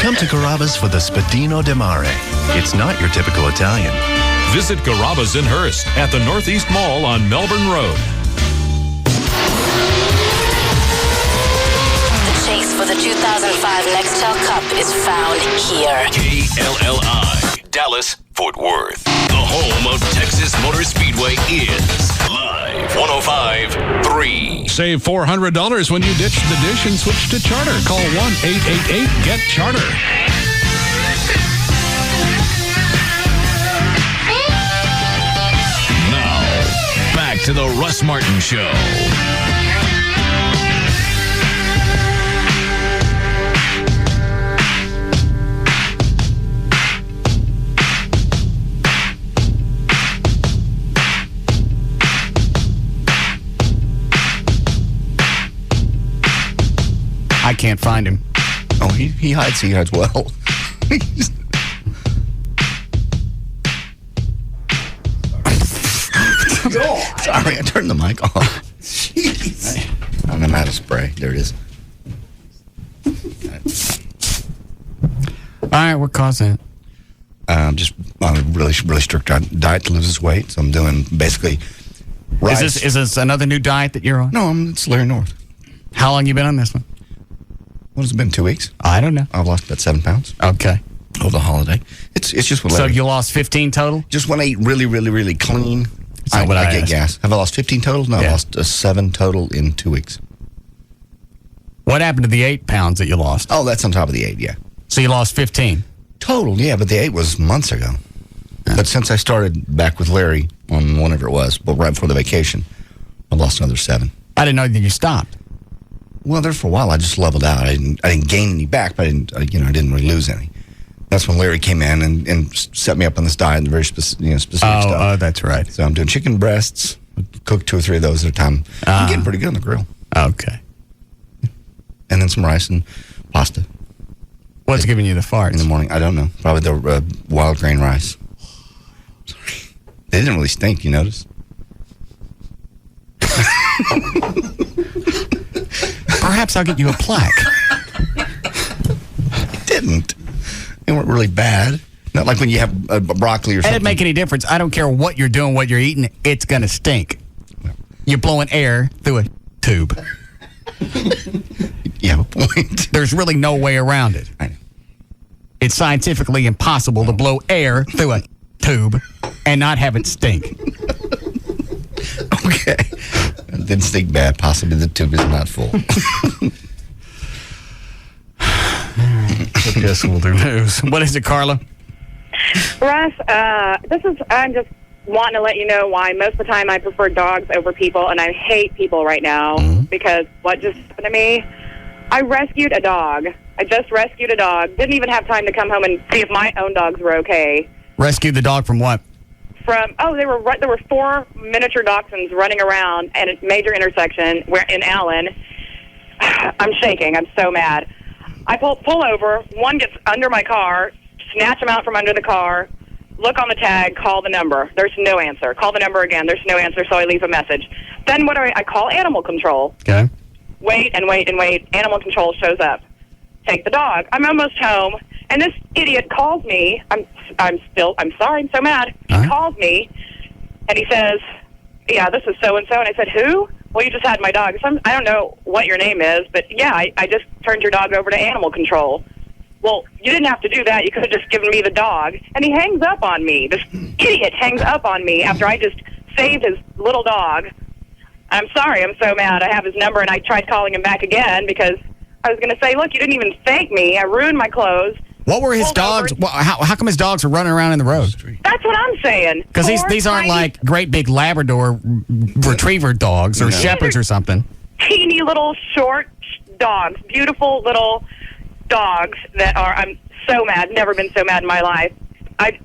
Come to Carrabba's for the Spiedino di Mare. It's not your typical Italian. Visit Carrabba's in Hearst at the Northeast Mall on Melbourne Road. The chase for the 2005 Nextel Cup is found here. KLLI, Dallas, Fort Worth. The home of Texas Motor Speedway is Live 105.3. Save $400 when you ditch the dish and switch to Charter. Call 1-888-GET-CHARTER. Back to the Russ Martin Show. I can't find him. Oh, he hides well. Sorry, I turned the mic off. Jeez. I'm out of spray. There it is. All right, what caused that? Just on a really strict diet to lose this weight. So I'm doing basically rice. Is this another new diet that you're on? No, it's Larry North. How long you been on this one? What has it been, 2 weeks? I don't know. I've lost about 7 pounds. Okay. Over the holiday. It's just what So Larry. you lost 15 total? Just when I eat really, really, really clean, I get asked. gas. Have I lost 15 total? No, I lost 7 total in 2 weeks. What happened to the 8 pounds that you lost? Oh, that's on top of the 8, yeah. So you lost 15? Total, yeah, but the 8 was months ago. But since I started back with Larry on whenever it was, but right before the vacation, I've lost another 7. I didn't know that you stopped. Well, there for a while, I just leveled out. I didn't gain any back, but I didn't really lose any. That's when Larry came in and set me up on this diet and very specific stuff. Oh, that's right. So I'm doing chicken breasts, cook 2 or 3 of those at a time. I'm getting pretty good on the grill. Okay. And then some rice and pasta. What's giving you the farts? In the morning, I don't know. Probably the wild grain rice. Sorry. They didn't really stink, you notice? Perhaps I'll get you a plaque. It didn't. They weren't really bad. Not like when you have a broccoli or It something. doesn't make any difference. I don't care what you're doing, what you're eating. It's going to stink. You're blowing air through a tube. You have a point. There's really no way around it. I know. It's scientifically impossible to blow air through a tube and not have it stink. Okay. It didn't stink bad. Possibly the tube is not full. I guess we'll do news. What is it, Carla? Russ, I'm just wanting to let you know why most of the time I prefer dogs over people, and I hate people right now because what just happened to me, I rescued a dog. I just rescued a dog. Didn't even have time to come home and see if my own dogs were okay. Rescued the dog from what? There were 4 miniature dachshunds running around at a major intersection in Allen. I'm shaking. I'm so mad. I pull over. One gets under my car, snatch him out from under the car, look on the tag, call the number. There's no answer. Call the number again. There's no answer, so I leave a message. Then what do I call animal control. Okay. Wait and wait and wait. Animal control shows up. Take the dog. I'm almost home, and this idiot calls me. I'm sorry. I'm so mad. He calls me, and he says, "Yeah, this is so-and-so." And I said, "Who?" "Well, you just had my dog." I don't know what your name is, but yeah, I just turned your dog over to animal control. Well, you didn't have to do that. You could have just given me the dog. And he hangs up on me. This idiot hangs up on me after I just saved his little dog. I'm sorry. I'm so mad. I have his number, and I tried calling him back again because I was going to say, look, you didn't even thank me. I ruined my clothes. What were his dogs? How come his dogs were running around in the road? That's what I'm saying. Because these aren't like great big Labrador retriever dogs or shepherds or something. Teeny little short dogs. Beautiful little dogs that are, I'm so mad. Never been so mad in my life. I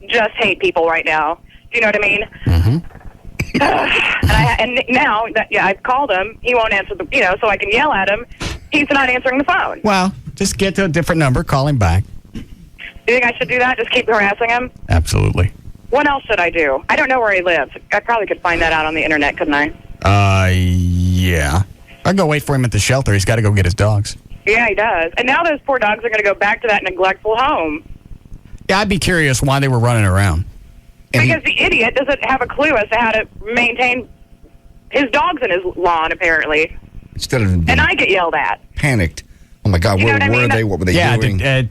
just hate people right now. Do you know what I mean? And now that I've called him, he won't answer the, so I can yell at him. He's not answering the phone. Well, just get to a different number, call him back. Do you think I should do that? Just keep harassing him? Absolutely. What else should I do? I don't know where he lives. I probably could find that out on the internet, couldn't I? Yeah. I'd go wait for him at the shelter. He's got to go get his dogs. Yeah, he does. And now those poor dogs are going to go back to that neglectful home. Yeah, I'd be curious why they were running around. Because the idiot doesn't have a clue as to how to maintain his dogs in his lawn, apparently. Instead of and I get yelled at. Panicked. Oh, my God, where were they? What were they doing? To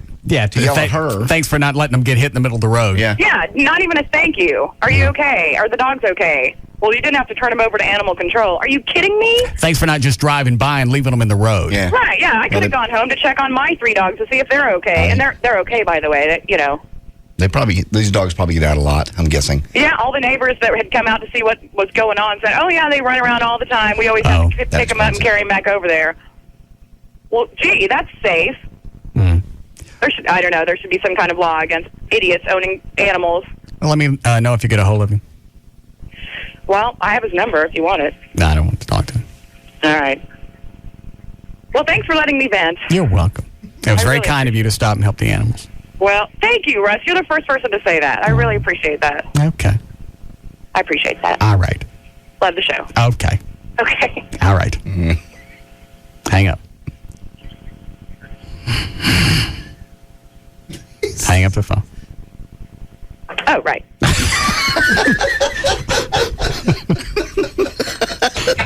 yell at her. Thanks for not letting them get hit in the middle of the road. Yeah, not even a thank you. Are you okay? Are the dogs okay? Well, you didn't have to turn them over to animal control. Are you kidding me? Thanks for not just driving by and leaving them in the road. Yeah. Right, I could have gone home to check on my 3 dogs to see if they're okay. And they're okay, by the way, These dogs probably get out a lot, I'm guessing. Yeah, all the neighbors that had come out to see what was going on said, oh, yeah, they run around all the time. We always have to pick them up and carry them back over there. Well, gee, that's safe. I don't know, there should be some kind of law against idiots owning animals. Well, let me know if you get a hold of him. Well, I have his number if you want it. No, I don't want to talk to him. All right. Well, thanks for letting me vent. You're welcome. It was very kind of you to stop and help the animals. Well, thank you, Russ. You're the first person to say that. I really appreciate that. Okay. I appreciate that. All right. Love the show. Okay. Okay. All right. Hang up. Hang up the phone. Oh, right.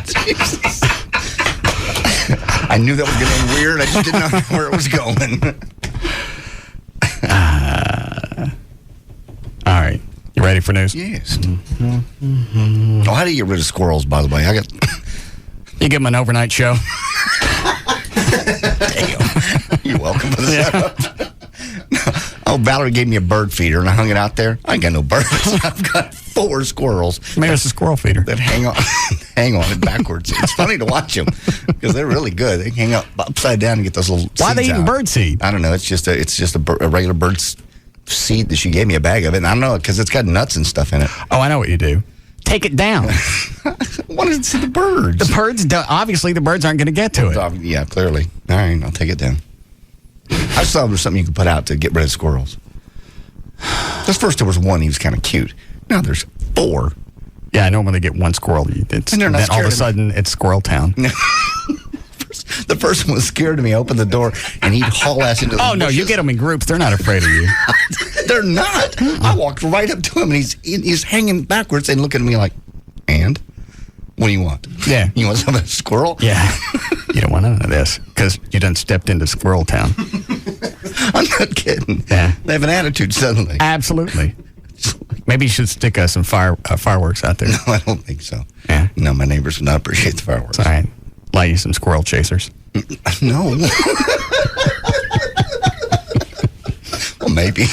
Jesus. I knew that was going to end weird. I just didn't know where it was going. All right. You ready for news? Yes. Oh, how do you get rid of squirrels, by the way? You give them an overnight show. Damn. You're welcome for the setup. Oh, Valerie gave me a bird feeder, and I hung it out there. I ain't got no birds. I've got 4 squirrels. Maybe it's a squirrel feeder. That hang on it backwards. It's funny to watch them because they're really good. They hang up upside down and get those little Why are they seeds eating out. bird seed? I don't know. It's just a regular bird seed that she gave me a bag of it. And I don't know because it's got nuts and stuff in it. Oh, I know what you do. Take it down. What is it? The birds. The birds, obviously the birds aren't going to get to it. Yeah, clearly. All right, I'll take it down. I just thought there was something you could put out to get rid of squirrels. Just first there was 1, he was kind of cute. Now there's 4. Yeah, I know when they get 1 squirrel, then all of a sudden it's Squirrel Town. The first one was scared of me. I opened the door and he'd haul ass into the Oh, no, you get them in groups. They're not afraid of you. They're not. I walked right up to him and he's hanging backwards and looking at me like, and? What do you want? Yeah. You want some of the squirrel? Yeah. You don't want none of this because you done stepped into Squirrel Town. I'm not kidding. Yeah. They have an attitude suddenly. Absolutely. Maybe you should stick some fireworks out there. No, I don't think so. Yeah. No, my neighbors would not appreciate the fireworks. All right. Light you some squirrel chasers. No. Well, maybe.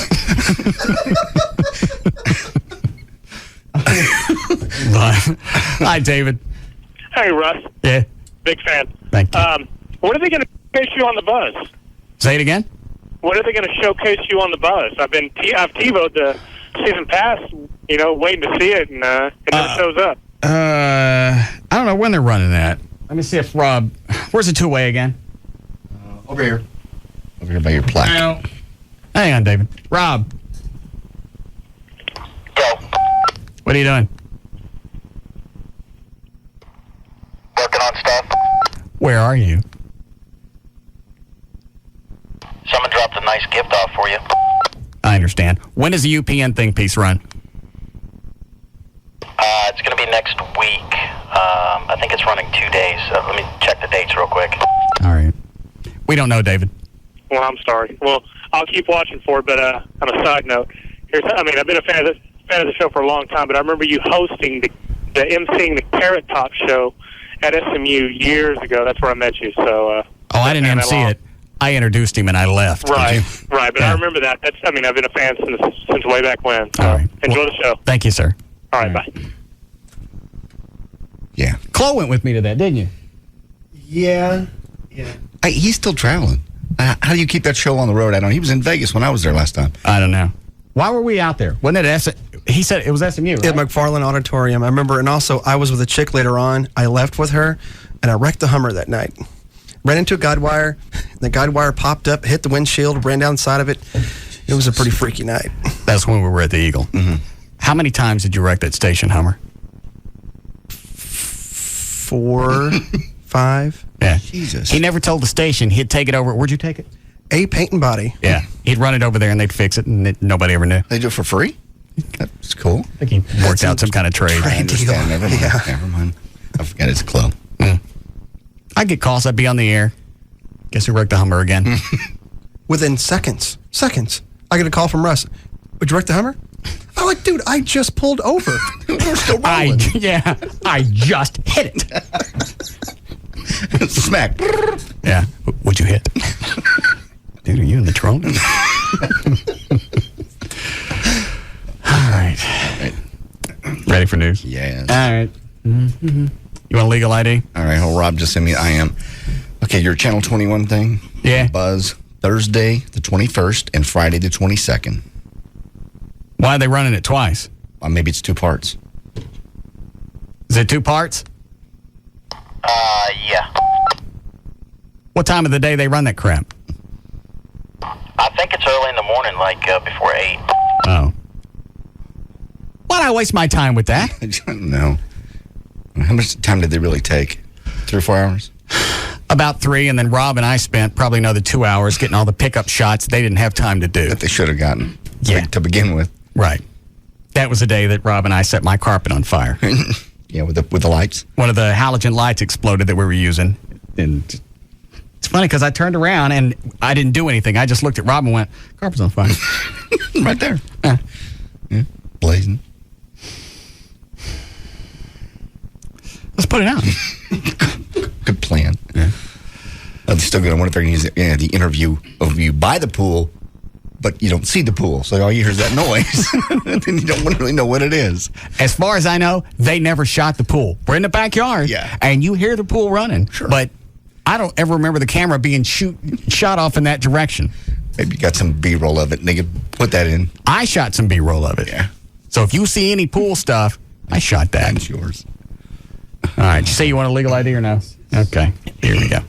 Hi, David. Hey, Russ. Yeah. Big fan. Thank you. When are they going to showcase you on the buzz? Say it again? When are they going to showcase you on the buzz? I've TiVo'd the season pass, waiting to see it, and it never shows up. I don't know when they're running that. Let me see if Rob... Where's the two-way again? Over here. Over here by your plaque. Hang on, David. Rob. Go. What are you doing? Working on stuff. Where are you? Someone dropped a nice gift off for you. I understand. When does the UPN thing piece run? It's going to be next week. I think it's running 2 days. Let me check the dates real quick. All right. We don't know, David. Well, I'm sorry. Well, I'll keep watching for it, but on a side note, I've been a fan of the show for a long time, but I remember you hosting emceeing the Carrot Top show at SMU years ago. That's where I met you. So. I didn't MC it. I introduced him and I left. Right. But I remember that. I've been a fan since way back when. So all right. Enjoy the show. Thank you, sir. All right. Bye. Yeah. Chloe went with me to that, didn't you? Yeah. He's still traveling. How do you keep that show on the road? I don't know. He was in Vegas when I was there last time. I don't know. Why were we out there? Wasn't it he said it was SMU, right? At McFarland Auditorium. I remember, and also I was with a chick later on. I left with her, and I wrecked the Hummer that night. Ran into a guide wire. The guide wire popped up, hit the windshield, ran down the side of it. It was a pretty freaky night. That's when we were at the Eagle. Mm-hmm. How many times did you wreck that station Hummer? 4, 5. Yeah. Jesus. He never told the station he'd take it over. Where'd you take it? A Paint and Body. Yeah. He'd run it over there and they'd fix it, and nobody ever knew. They do it for free? That's cool. I think he worked out some kind of trade. I understand. Never mind. I forgot it's a club. I'd get calls. I'd be on the air. Guess who wrecked the Hummer again? Within seconds. I get a call from Russ. Would you wreck the Hummer? I'm like, dude, I just pulled over. We're still rolling. I just hit it. Smack. Yeah. What'd you hit? Dude, are you in the trunk? All right. Ready for news? Yes. All right. Mm-hmm. You want a legal ID? All right. Oh, Rob just sent me. I am. Okay, your Channel 21 thing. Yeah. Buzz Thursday the 21st and Friday the 22nd. Why are they running it twice? Maybe it's 2 parts. Is it 2 parts? Yeah. What time of the day they run that crap? I think it's early in the morning, like before 8. Oh. Why'd I waste my time with that? I don't know. How much time did they really take? 3 or 4 hours? About 3, and then Rob and I spent probably another 2 hours getting all the pickup shots they didn't have time to do. That they should have gotten. Yeah. To begin with. Right. That was the day that Rob and I set my carpet on fire. Yeah, with the lights. One of the halogen lights exploded that we were using. And it's funny because I turned around and I didn't do anything. I just looked at Rob and went, carpet's on fire. Right there. Yeah. Blazing. Let's put it out. Good plan. Yeah. I'm still going to wonder if they're going to use the interview of you by the pool, but you don't see the pool. So all you hear is that noise. And then you don't really know what it is. As far as I know, they never shot the pool. We're in the backyard. Yeah. And you hear the pool running. Sure. But I don't ever remember the camera being shot off in that direction. Maybe you got some B-roll of it and they could put that in. I shot some B-roll of it. Yeah. So if you see any pool stuff, I shot that. That's yours. All right. You say you want a legal ID or no? Okay. Here we go.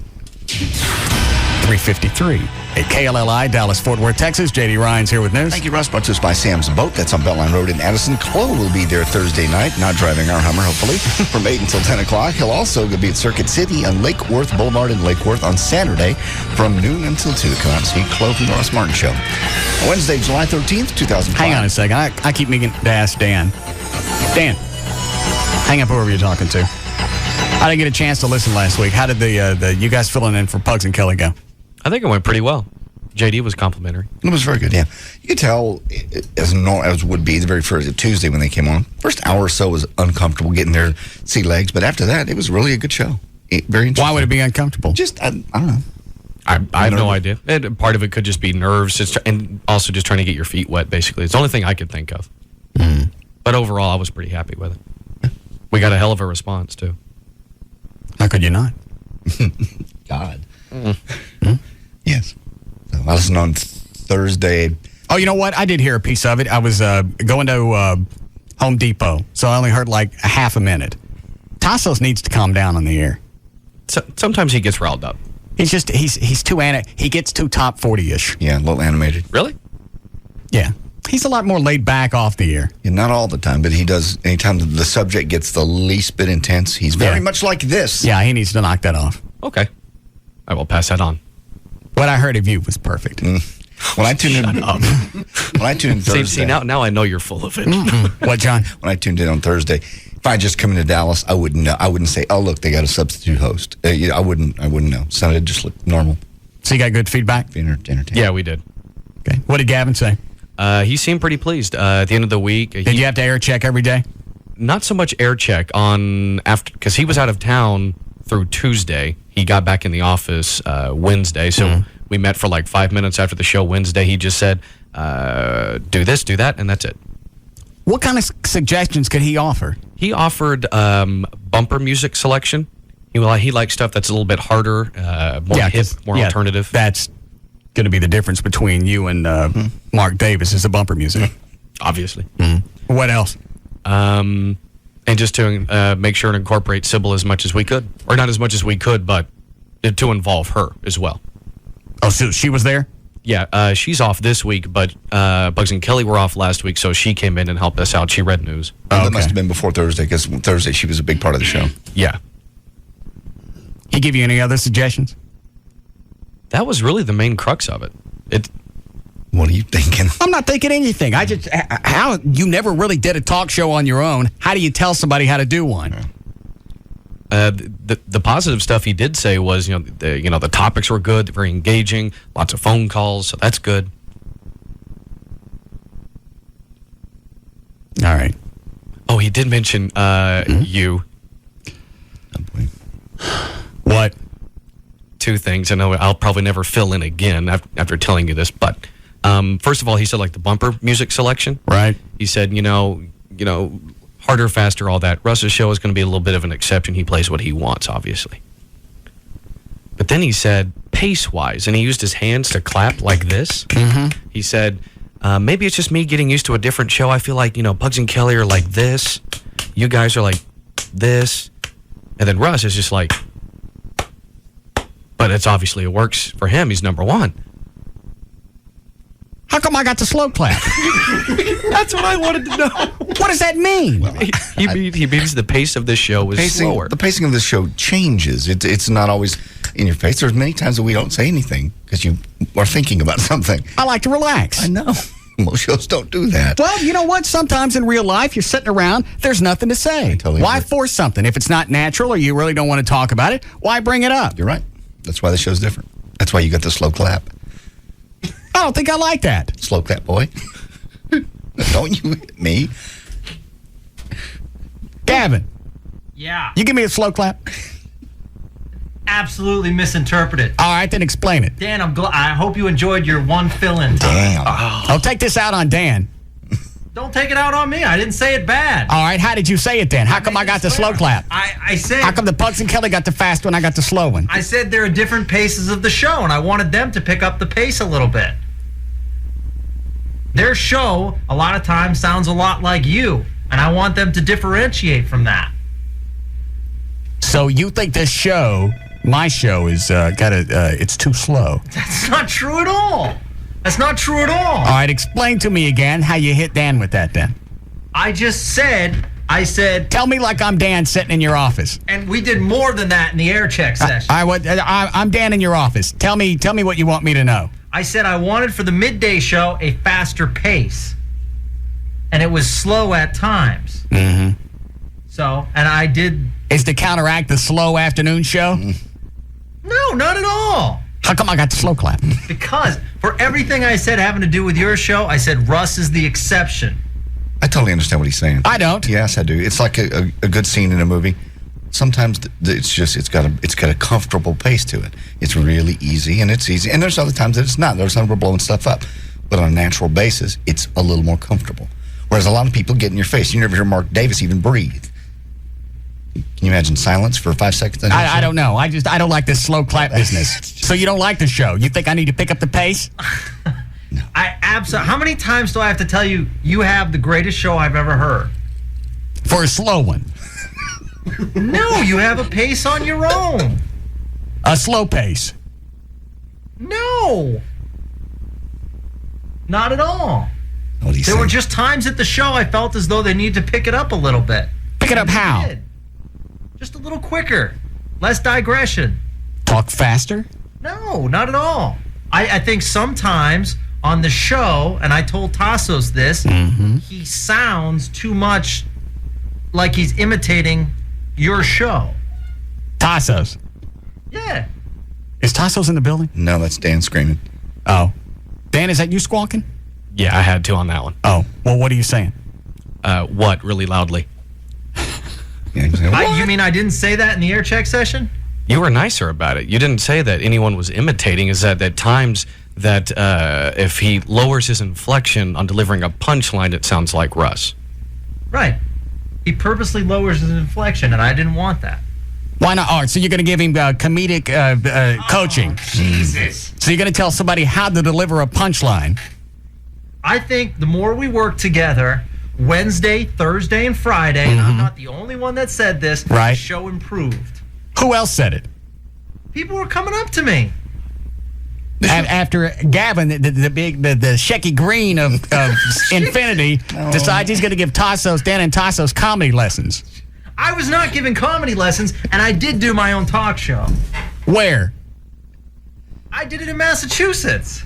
3:53 at KLLI, Dallas, Fort Worth, Texas. J.D. Ryan's here with news. Thank you, Russ. Brought to us by Sam's Boat. That's on Beltline Road in Addison. Chloe will be there Thursday night, not driving our Hummer, hopefully, from 8 until 10 o'clock. He'll also be at Circuit City on Lake Worth Boulevard in Lake Worth on Saturday from noon until 2. Come out and see Chloe from the Russ Martin Show. Wednesday, July 13th, 2005. Hang on a second. I keep meaning to ask Dan. Dan, hang up whoever you're talking to. I didn't get a chance to listen last week. How did the you guys filling in for Pugs and Kelly go? I think it went pretty well. JD was complimentary. It was very good, yeah. You could tell, as would be the very first Tuesday when they came on, first hour or so was uncomfortable getting their sea legs, but after that, it was really a good show. Very interesting. Why would it be uncomfortable? Just, I don't know. I have no idea. Part of it could just be nerves, and also just trying to get your feet wet, basically. It's the only thing I could think of. But overall, I was pretty happy with it. We got a hell of a response, too. How could you not? God. Yes. So I listened on Thursday. Oh, you know what? I did hear a piece of it. I was going to Home Depot, so I only heard like a half a minute. Tassos needs to calm down on the air. Sometimes he gets riled up. He's too he gets too top 40-ish. Yeah, a little animated. Really? Yeah. He's a lot more laid back off the air. Yeah, not all the time, but he does. Anytime the subject gets the least bit intense, he's very much like this. Yeah, he needs to knock that off. Okay. I will pass that on. What I heard of you was perfect. When I tuned in Thursday. See, now I know you're full of it. What, John? When I tuned in on Thursday, if I just come into Dallas, I wouldn't know. I wouldn't say, "Oh, look, they got a substitute host." I wouldn't know. Sounded just looked normal. So you got good feedback? Entertaining. Yeah, we did. Okay. What did Gavin say? He seemed pretty pleased. At the end of the week, did you have to air check every day? Not so much air check on after, because he was out of town through Tuesday. He got back in the office Wednesday, so we met for like 5 minutes after the show Wednesday. He just said, do this, do that, and that's it. What kind of suggestions could he offer? He offered bumper music selection. He likes stuff that's a little bit harder, more hip, more alternative. That's going to be the difference between you and Mark Davis is the bumper music. Obviously. What else? And just to make sure and incorporate Sybil as much as we could. Or not as much as we could, but to involve her as well. Oh, so she was there? Yeah, she's off this week, but Bugs and Kelly were off last week, so she came in and helped us out. She read news. That must have been before Thursday, because Thursday she was a big part of the show. Yeah. He give you any other suggestions? That was really the main crux of it. What are you thinking? I'm not thinking anything. How you never really did a talk show on your own. How do you tell somebody how to do one? The positive stuff he did say was, the topics were good, very engaging, lots of phone calls, so that's good. All right. Oh, he did mention you. What? Two things. I know I'll probably never fill in again after telling you this, but first of all, he said like the bumper music selection. Right. He said, harder, faster, all that. Russ's show is going to be a little bit of an exception. He plays what he wants, obviously. But then he said pace-wise, and he used his hands to clap like this. He said, maybe it's just me getting used to a different show. I feel like, Bugs and Kelly are like this. You guys are like this. And then Russ is just like, but it works for him. He's number one. How come I got the slow clap? That's what I wanted to know. What does that mean? Well, he means the pace of this show is slower. The pacing of this show changes. It's not always in your face. There's many times that we don't say anything because you are thinking about something. I like to relax. I know. Most shows don't do that. Well, you know what? Sometimes in real life, you're sitting around, there's nothing to say. Why force something? If it's not natural or you really don't want to talk about it, why bring it up? You're right. That's why the show's different. That's why you got the slow clap. I don't think I like that. Slow clap, boy. Don't you hit me. Gavin. Yeah. You give me a slow clap? Absolutely misinterpreted. All right, then explain it. Dan, I hope you enjoyed your one fill-in. Damn. I'll take this out on Dan. Don't take it out on me. I didn't say it bad. All right, how did you say it then? How come I got the slow clap? I said... How come the Bugs and Kelly got the fast one, I got the slow one? I said there are different paces of the show, and I wanted them to pick up the pace a little bit. Their show, a lot of times, sounds a lot like you, and I want them to differentiate from that. So you think this show, my show, is it's too slow? That's not true at all. That's not true at all. All right, explain to me again how you hit Dan with that then. I said... Tell me like I'm Dan sitting in your office. And we did more than that in the air check session. I'm Dan in your office. Tell me what you want me to know. I said I wanted for the midday show a faster pace. And it was slow at times. Mm-hmm. So, and I did... Is to counteract the slow afternoon show? No, not at all. How come I got the slow clap? Because for everything I said having to do with your show, I said Russ is the exception. I totally understand what he's saying. I don't. Yes, I do. It's like a good scene in a movie. Sometimes it's got a comfortable pace to it. It's really easy, and it's easy. And there's other times that it's not. There's times we're blowing stuff up. But on a natural basis, it's a little more comfortable. Whereas a lot of people get in your face. You never hear Mark Davis even breathe. Can you imagine silence for 5 seconds? I don't know. I don't like this slow clap business. So you don't like the show? You think I need to pick up the pace? No. How many times do I have to tell you you have the greatest show I've ever heard? For a slow one. No, you have a pace on your own. A slow pace. No. Not at all. There were just times at the show I felt as though they needed to pick it up a little bit. Pick it up how? Just a little quicker. Less digression. Talk faster? No, not at all. I think sometimes on the show, and I told Tassos this, he sounds too much like he's imitating your show. Tassos? Yeah. Is Tassos in the building? No, that's Dan screaming. Oh. Dan, is that you squawking? Yeah, I had to on that one. Oh. Well, what are you saying? What? Really loudly. You mean I didn't say that in the air check session? You were nicer about it. You didn't say that anyone was imitating. Is that at times that if he lowers his inflection on delivering a punchline, it sounds like Russ. Right. He purposely lowers his inflection, and I didn't want that. Why not? All right, so you're going to give him comedic coaching. Jesus. So you're going to tell somebody how to deliver a punchline. I think the more we work together, Wednesday, Thursday, and Friday, and I'm not the only one that said this, Right. the show improved. Who else said it? People were coming up to me. After Gavin, the Shecky Green of Infinity, decides he's going to give Dan and Tassos comedy lessons. I was not giving comedy lessons, and I did do my own talk show. Where? I did it in Massachusetts.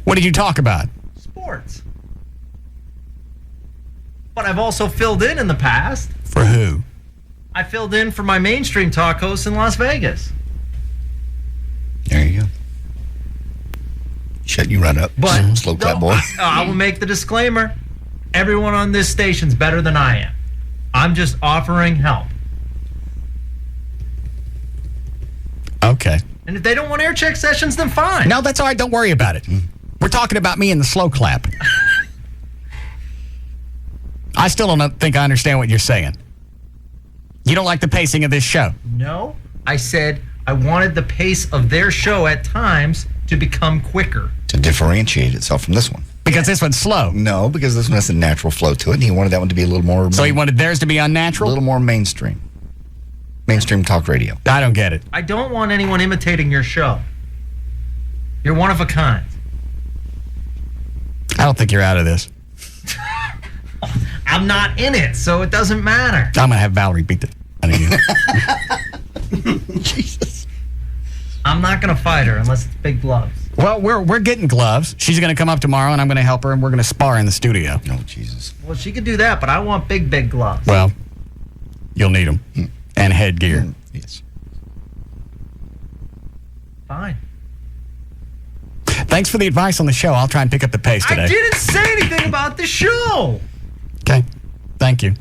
What did you talk about? Sports. But I've also filled in the past. For who? I filled in for my mainstream talk hosts in Las Vegas. There you go. Shut you right up, But slow clap boy. I will make the disclaimer. Everyone on this station's better than I am. I'm just offering help. Okay. And if they don't want air check sessions, then fine. No, that's all right. Don't worry about it. We're talking about me and the slow clap. I still don't think I understand what you're saying. You don't like the pacing of this show? No, I said I wanted the pace of their show at times to become quicker. To differentiate itself from this one. Because this one's slow. No, because this one has a natural flow to it, and he wanted that one to be a little more... So he wanted theirs to be unnatural? A little more mainstream. Mainstream talk radio. I don't get it. I don't want anyone imitating your show. You're one of a kind. I don't think you're out of this. I'm not in it, so it doesn't matter. I'm going to have Valerie beat the out of you. Jesus. I'm not going to fight her unless it's big gloves. Well, we're getting gloves. She's going to come up tomorrow, and I'm going to help her, and we're going to spar in the studio. Oh, Jesus. Well, she could do that, but I want big gloves. Well, you'll need them. And headgear. Yes. Fine. Thanks for the advice on the show. I'll try and pick up the pace today. I didn't say anything about the show. Okay. Thank you.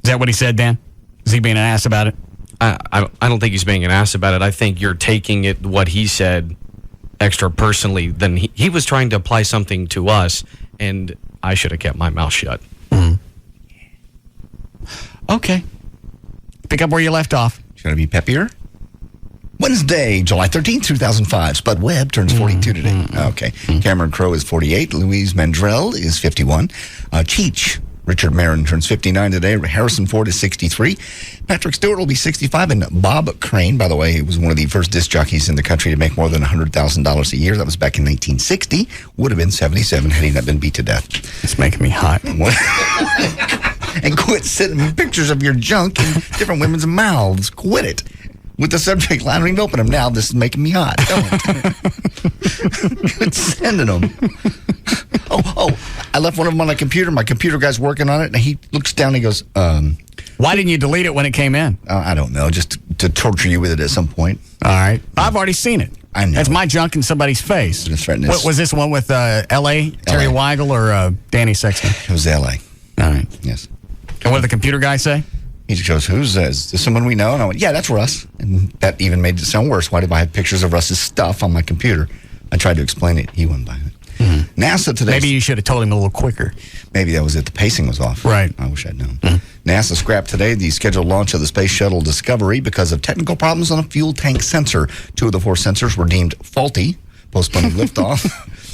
Is that what he said, Dan? Is he being an ass about it? I don't think he's being an ass about it. I think you're taking it, what he said, extra personally. Than he was trying to apply something to us, and I should have kept my mouth shut. Okay. Pick up where you left off. It's going to be peppier. Wednesday, July 13th, 2005. Spud Webb turns 42 today. Okay. Cameron Crowe is 48. Louise Mandrell is 51. Cheech, Richard Marin, turns 59 today. Harrison Ford is 63. Patrick Stewart will be 65. And Bob Crane, by the way, he was one of the first disc jockeys in the country to make more than $100,000 a year. That was back in 1960. Would have been 77 had he not been beat to death. It's making me hot. And quit sending pictures of your junk in different women's mouths. Quit it. With the subject line, I don't even open them now. This is making me hot. Don't. Quit sending them. Oh, I left one of them on my computer. My computer guy's working on it, and he looks down and he goes, Why didn't you delete it when it came in? I don't know, just to torture you with it at some point. All right. I've already seen it. I know. That's my junk in somebody's face. What was this one with L.A., Terry Weigel, or Danny Sexton? It was L.A. All right. Yes. And what did the computer guy say? He just goes, is this someone we know? And I went, yeah, that's Russ. And that even made it sound worse. Why did I have pictures of Russ's stuff on my computer? I tried to explain it. He wouldn't buy it. NASA today. Maybe you should have told him a little quicker. Maybe that was it. The pacing was off. Right. I wish I'd known. NASA scrapped today the scheduled launch of the Space Shuttle Discovery because of technical problems on a fuel tank sensor. 2 of the 4 sensors were deemed faulty, postponing liftoff.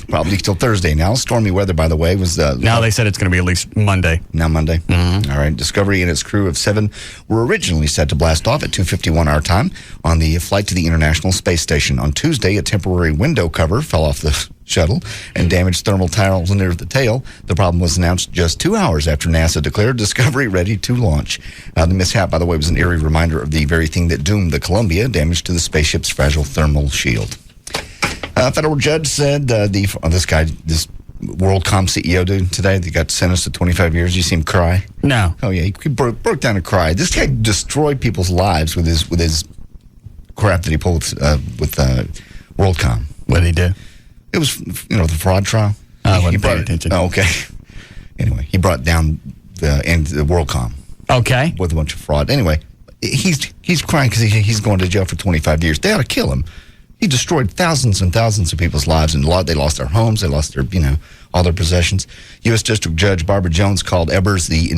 Probably till Thursday now. Stormy weather, by the way, was... now they said it's going to be at least Monday. Now Monday. All right. Discovery and its crew of 7 were originally set to blast off at 2:51 our time on the flight to the International Space Station. On Tuesday, a temporary window cover fell off the shuttle and damaged thermal tiles near the tail. The problem was announced just 2 hours after NASA declared Discovery ready to launch. The mishap, by the way, was an eerie reminder of the very thing that doomed the Columbia, damage to the spaceship's fragile thermal shield. Federal judge said this WorldCom CEO dude today, they got sentenced to 25 years. You see him cry? No. Oh, yeah. He broke down and cried. This guy destroyed people's lives with his crap that he pulled with WorldCom. What did he do? It was, the fraud trial. I wasn't paying attention. Oh, okay. Anyway, he brought down the WorldCom. Okay. With a bunch of fraud. Anyway, he's crying because he's going to jail for 25 years. They ought to kill him. He destroyed thousands and thousands of people's lives, and they lost their homes, they lost their, all their possessions. U.S. District Judge Barbara Jones called Ebers the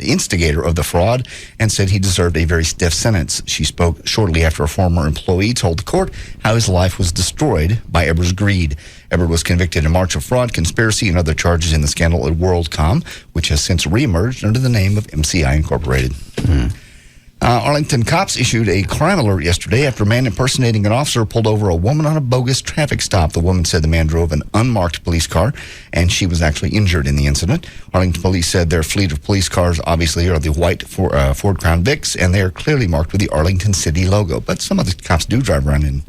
instigator of the fraud and said he deserved a very stiff sentence. She spoke shortly after a former employee told the court how his life was destroyed by Ebers' greed. Ebers was convicted in March of fraud, conspiracy, and other charges in the scandal at WorldCom, which has since reemerged under the name of MCI Incorporated. Arlington cops issued a crime alert yesterday after a man impersonating an officer pulled over a woman on a bogus traffic stop. The woman said the man drove an unmarked police car, and she was actually injured in the incident. Arlington police said their fleet of police cars obviously are the white Ford Crown Vics, and they are clearly marked with the Arlington City logo. But some of the cops do drive around in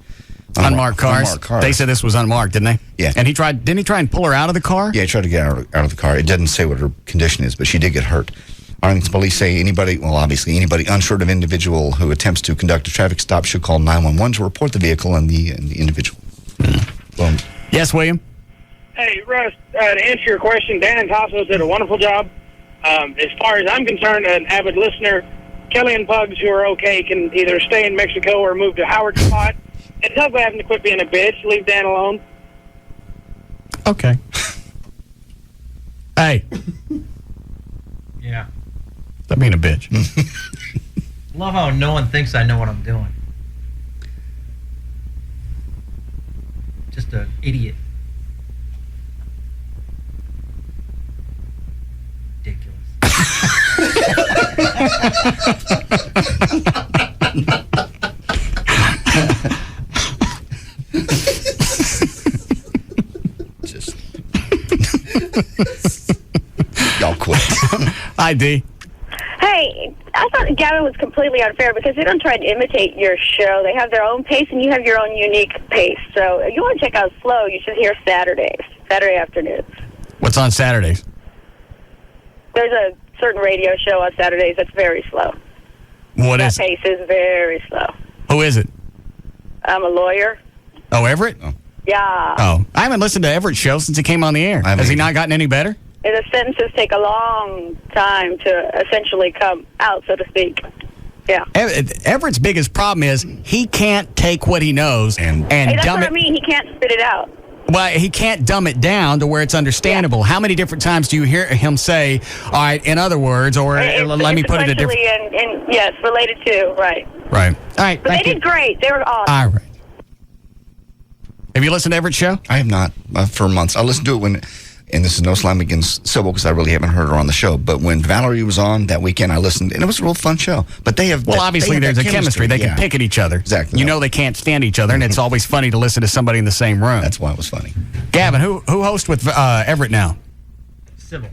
unmarked cars. They said this was unmarked, didn't they? Yeah. And didn't he try and pull her out of the car? Yeah, he tried to get out of the car. It doesn't say what her condition is, but she did get hurt. Arlington police say anybody unsure of an individual who attempts to conduct a traffic stop should call 911 to report the vehicle and the individual. Well, yes, William? Hey, Russ, to answer your question, Dan and Tassos did a wonderful job. As far as I'm concerned, an avid listener, Kelly and Pugs, who are okay, can either stay in Mexico or move to Howard's spot. And tell having to quit being a bitch. Leave Dan alone. Okay. Hey. Yeah. Stop being a bitch. Love how no one thinks I know what I'm doing. Just an idiot. Y'all quit. ID. Hey, I thought Gavin was completely unfair because they don't try to imitate your show. They have their own pace, and you have your own unique pace. So if you want to check out Slow, you should hear Saturday afternoons. What's on Saturdays? There's a certain radio show on Saturdays that's very slow. What that is it? pace is very slow. Who is it? I'm a lawyer. Oh, Everett? Yeah. Oh, I haven't listened to Everett's show since he came on the air. Has he not gotten any better? And the sentences take a long time to essentially come out, so to speak. Yeah. Everett's biggest problem is he can't take what he knows and Hey, that's dumb what it. I mean. He can't spit it out. Well, he can't dumb it down to where it's understandable. How many different times do you hear him say, all right, in other words, or let me put it a different... And yes, related to, right. Right. All right. But they did great. They were awesome. All right. Have you listened to Everett's show? I have not for months. I listened to it when, and this is no slam against Sybil because I really haven't heard her on the show, but when Valerie was on that weekend, I listened, and it was a real fun show. But they have... Well, obviously, there's a chemistry. They can pick at each other. Exactly. You know they can't stand each other, and it's always funny to listen to somebody in the same room. That's why it was funny. Gavin, who hosts with Everett now? Sybil.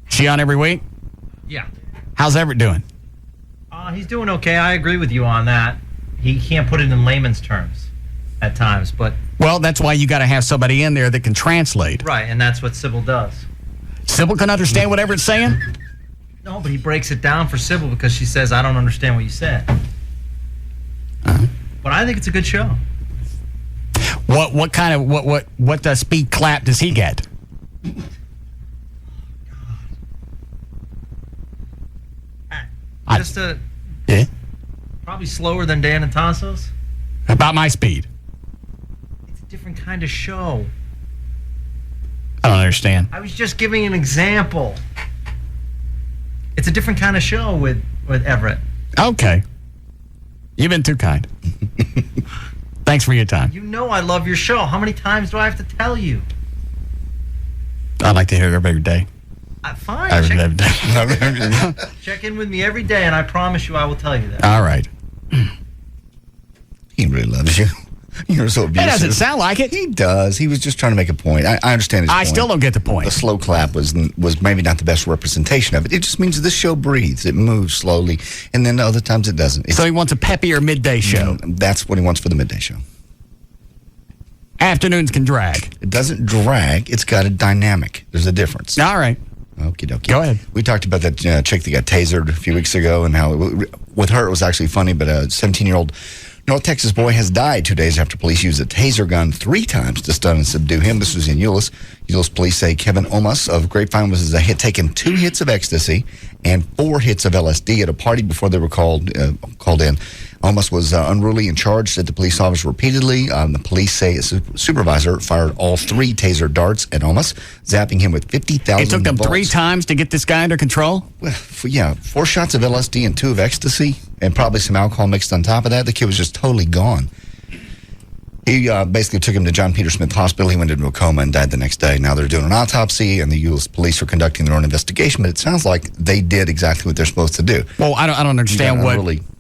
She on every week? Yeah. How's Everett doing? He's doing okay. I agree with you on that. He can't put it in layman's terms at times, but... Well, that's why you got to have somebody in there that can translate. Right, and that's what Sybil does. Sybil can understand what Everett's saying? No, but he breaks it down for Sybil because she says, I don't understand what you said. But I think it's a good show. What kind of what speed clap does he get? Just probably slower than Dan and Tassos. About my speed. It's a different kind of show. I don't understand. I was just giving an example. It's a different kind of show with Everett. Okay. You've been too kind. Thanks for your time. You know I love your show. How many times do I have to tell you? I'd like to hear it every day. Fine. Every day. Check in with me every day, and I promise you I will tell you that. All right. He really loves you. You're so abusive. It doesn't sound like it. He does. He was just trying to make a point. I understand his point. I still don't get the point. The slow clap was maybe not the best representation of it. It just means this show breathes. It moves slowly, and then other times it doesn't. So he wants a peppier midday show. That's what he wants for the midday show. Afternoons can drag. It doesn't drag. It's got a dynamic. There's a difference. All right. Okie dokie. Go ahead. We talked about that chick that got tasered a few weeks ago, and how with her it was actually funny, but a 17-year-old North Texas boy has died 2 days after police used a taser gun 3 times to stun and subdue him. This was in Euless. Euless police say Kevin Omas of Grapevine was taken 2 hits of ecstasy and 4 hits of LSD at a party before they were called in. Omas was unruly and charged at the police officer repeatedly. The police say a supervisor fired all 3 taser darts at Omas, zapping him with 50,000 It took them volts. 3 times to get this guy under control? Well, 4 shots of LSD and 2 of ecstasy, and probably some alcohol mixed on top of that. The kid was just totally gone. He basically took him to John Peter Smith Hospital. He went into a coma and died the next day. Now they're doing an autopsy, and the U.S. police are conducting their own investigation, but it sounds like they did exactly what they're supposed to do. Well, I don't understand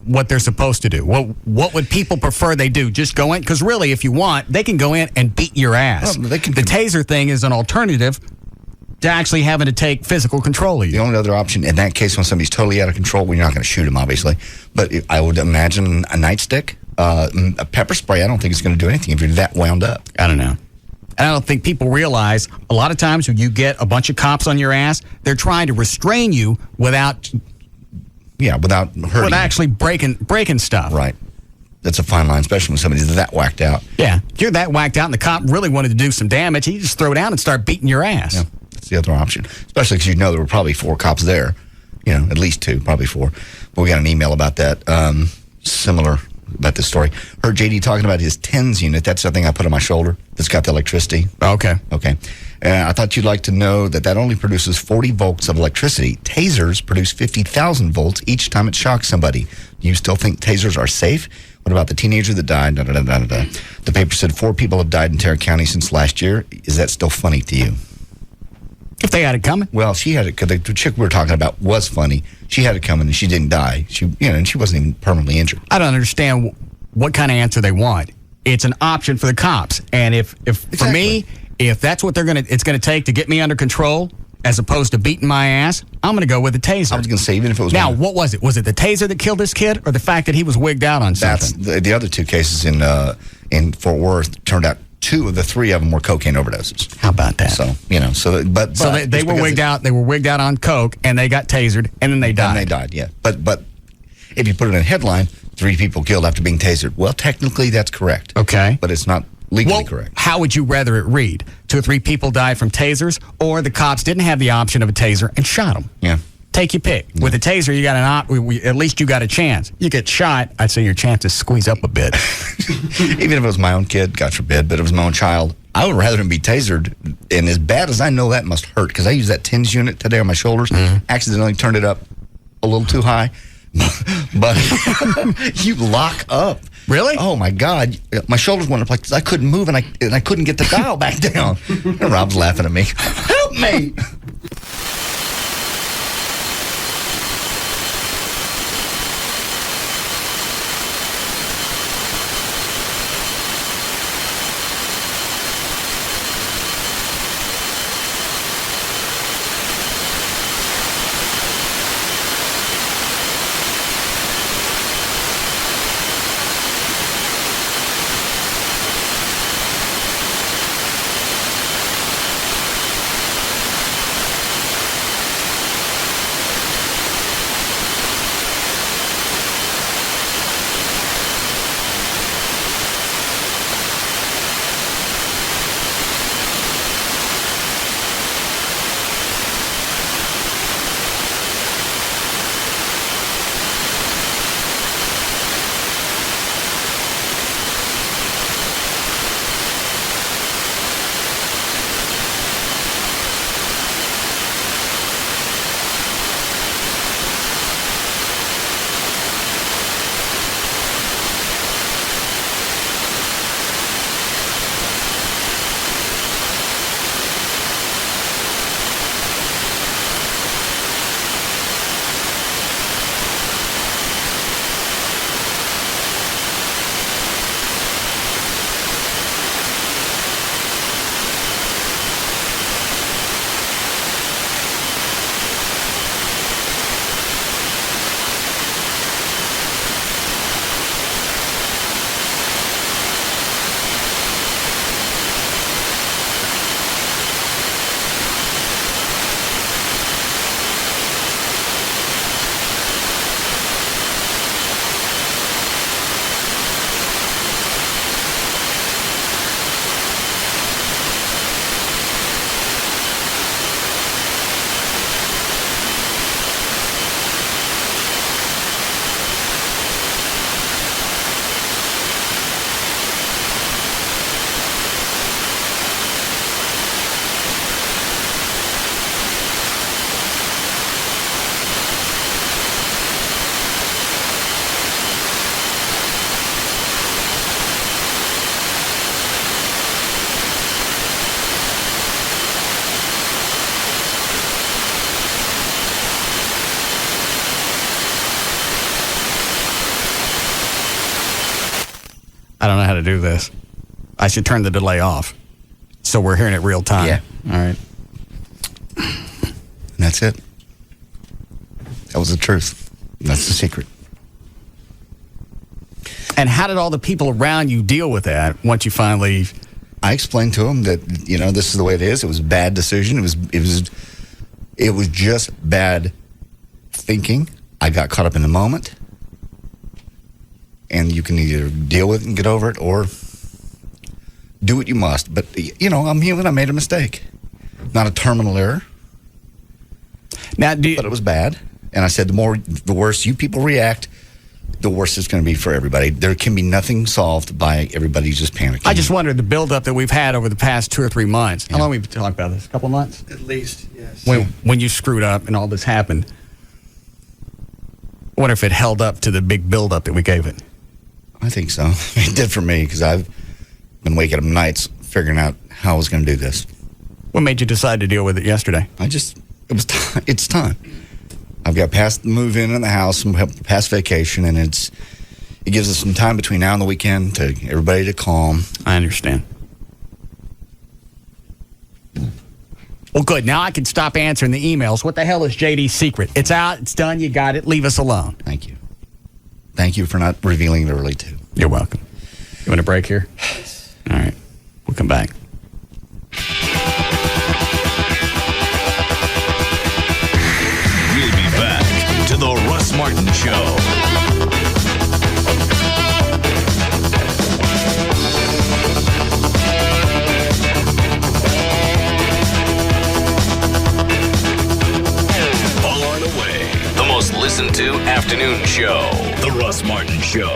what they're supposed to do. What would people prefer they do? Just go in? Because really, if you want, they can go in and beat your ass. Well, the taser thing is an alternative to actually having to take physical control of you. The only other option in that case, when somebody's totally out of control, well, you're not going to shoot him, obviously. But I would imagine a nightstick, a pepper spray. I don't think it's going to do anything if you're that wound up. I don't know. And I don't think people realize a lot of times when you get a bunch of cops on your ass, they're trying to restrain you without hurting. Without actually breaking stuff. Right. That's a fine line, especially when somebody's that whacked out. Yeah. If you're that whacked out and the cop really wanted to do some damage, he just throw down and start beating your ass. Yeah. That's the other option. Especially because there were probably 4 cops there. At least 2, probably 4. But we got an email about that, similar about this story. Heard JD talking about his TENS unit. That's the thing I put on my shoulder that's got the electricity. Okay. I thought you'd like to know that only produces 40 volts of electricity. Tasers produce 50,000 volts each time it shocks somebody. Do you still think tasers are safe? What about the teenager that died? The paper said 4 people have died in Tarrant County since last year. Is that still funny to you? If they had it coming. Well, she had it, because the chick we were talking about was funny. She had it coming and she didn't die. And she wasn't even permanently injured. I don't understand what kind of answer they want. It's an option for the cops. And if for me, if that's what it's gonna take to get me under control, as opposed to beating my ass, I'm gonna go with the taser. I was gonna say, even if it was what was it? Was it the taser that killed this kid, or the fact that he was wigged out on something? That's the other 2 cases in Fort Worth. Turned out 2 of the 3 of them were cocaine overdoses. How about that? So they were wigged out. They were wigged out on coke, and they got tasered, and then they died. Yeah. But if you put it in a headline, 3 people killed after being tasered. Well, technically that's correct. Okay, but it's not legally correct. How would you rather it read? 2 or 3 people died from tasers, or the cops didn't have the option of a taser and shot them? Yeah. Take your pick. With a taser, you got at least you got a chance. You get shot, I'd say your chances squeeze up a bit. Even if it was my own kid, God forbid, but it was my own child, I would rather him be tasered. And as bad as I know that must hurt, because I used that TENS unit today on my shoulders, accidentally turned it up a little too high. But you lock up. Really? Oh my God! My shoulders went up like this. I couldn't move, and I couldn't get the dial back down. And Rob's laughing at me. Help me! don't know how to do this. I should turn the delay off. So we're hearing it real time. Yeah. All right. And that's it. That was the truth. That's the secret. And how did all the people around you deal with that once you finally... I explained to them that, this is the way it is. It was a bad decision. It was just bad thinking. I got caught up in the moment. And you can either deal with it and get over it or do what you must. But, I'm human. I made a mistake. Not a terminal error. Now, but it was bad. And I said, the worse you people react, the worse it's going to be for everybody. There can be nothing solved by everybody just panicking. I just wondered the buildup that we've had over the past 2 or 3 months. How long have we been talking about this? A couple months? At least, yes. When you screwed up and all this happened, I wonder if it held up to the big buildup that we gave it. I think so. It did for me because I've been waking up nights figuring out how I was going to do this. What made you decide to deal with it yesterday? It's time. I've got past the move in the house, past vacation, and it gives us some time between now and the weekend to everybody to calm. I understand. Well, good. Now I can stop answering the emails. What the hell is JD's secret? It's out. It's done. You got it. Leave us alone. Thank you. Thank you for not revealing it early, too. You're welcome. You want a break here? All right. We'll come back. We'll be back to the Russ Martin Show. Listen to afternoon show, The Russ Martin Show.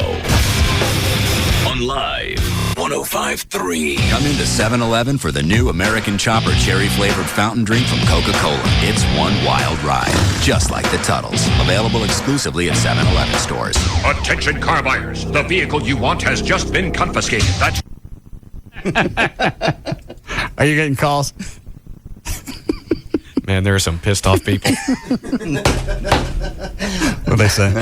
On Live 105.3. Come into 7-Eleven for the new American Chopper cherry-flavored fountain drink from Coca-Cola. It's one wild ride, just like the Tuttles. Available exclusively at 7-Eleven stores. Attention car buyers. The vehicle you want has just been confiscated. That's... Are you getting calls? Man, there are some pissed off people. What'd they say?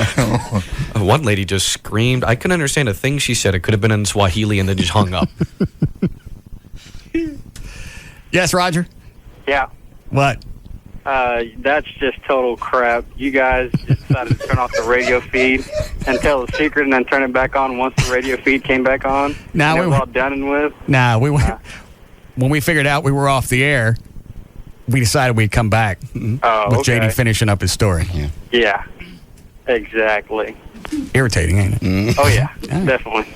One lady just screamed. I couldn't understand a thing she said. It could have been in Swahili and then just hung up. Yes, Roger? Yeah. What? That's just total crap. You guys just decided to turn off the radio feed and tell the secret and then turn it back on once the radio feed came back on. Nah, we were all done and with. Nah, when we figured out we were off the air, we decided we'd come back with JD finishing up his story. Yeah, exactly. Irritating, ain't it? Oh, yeah, definitely.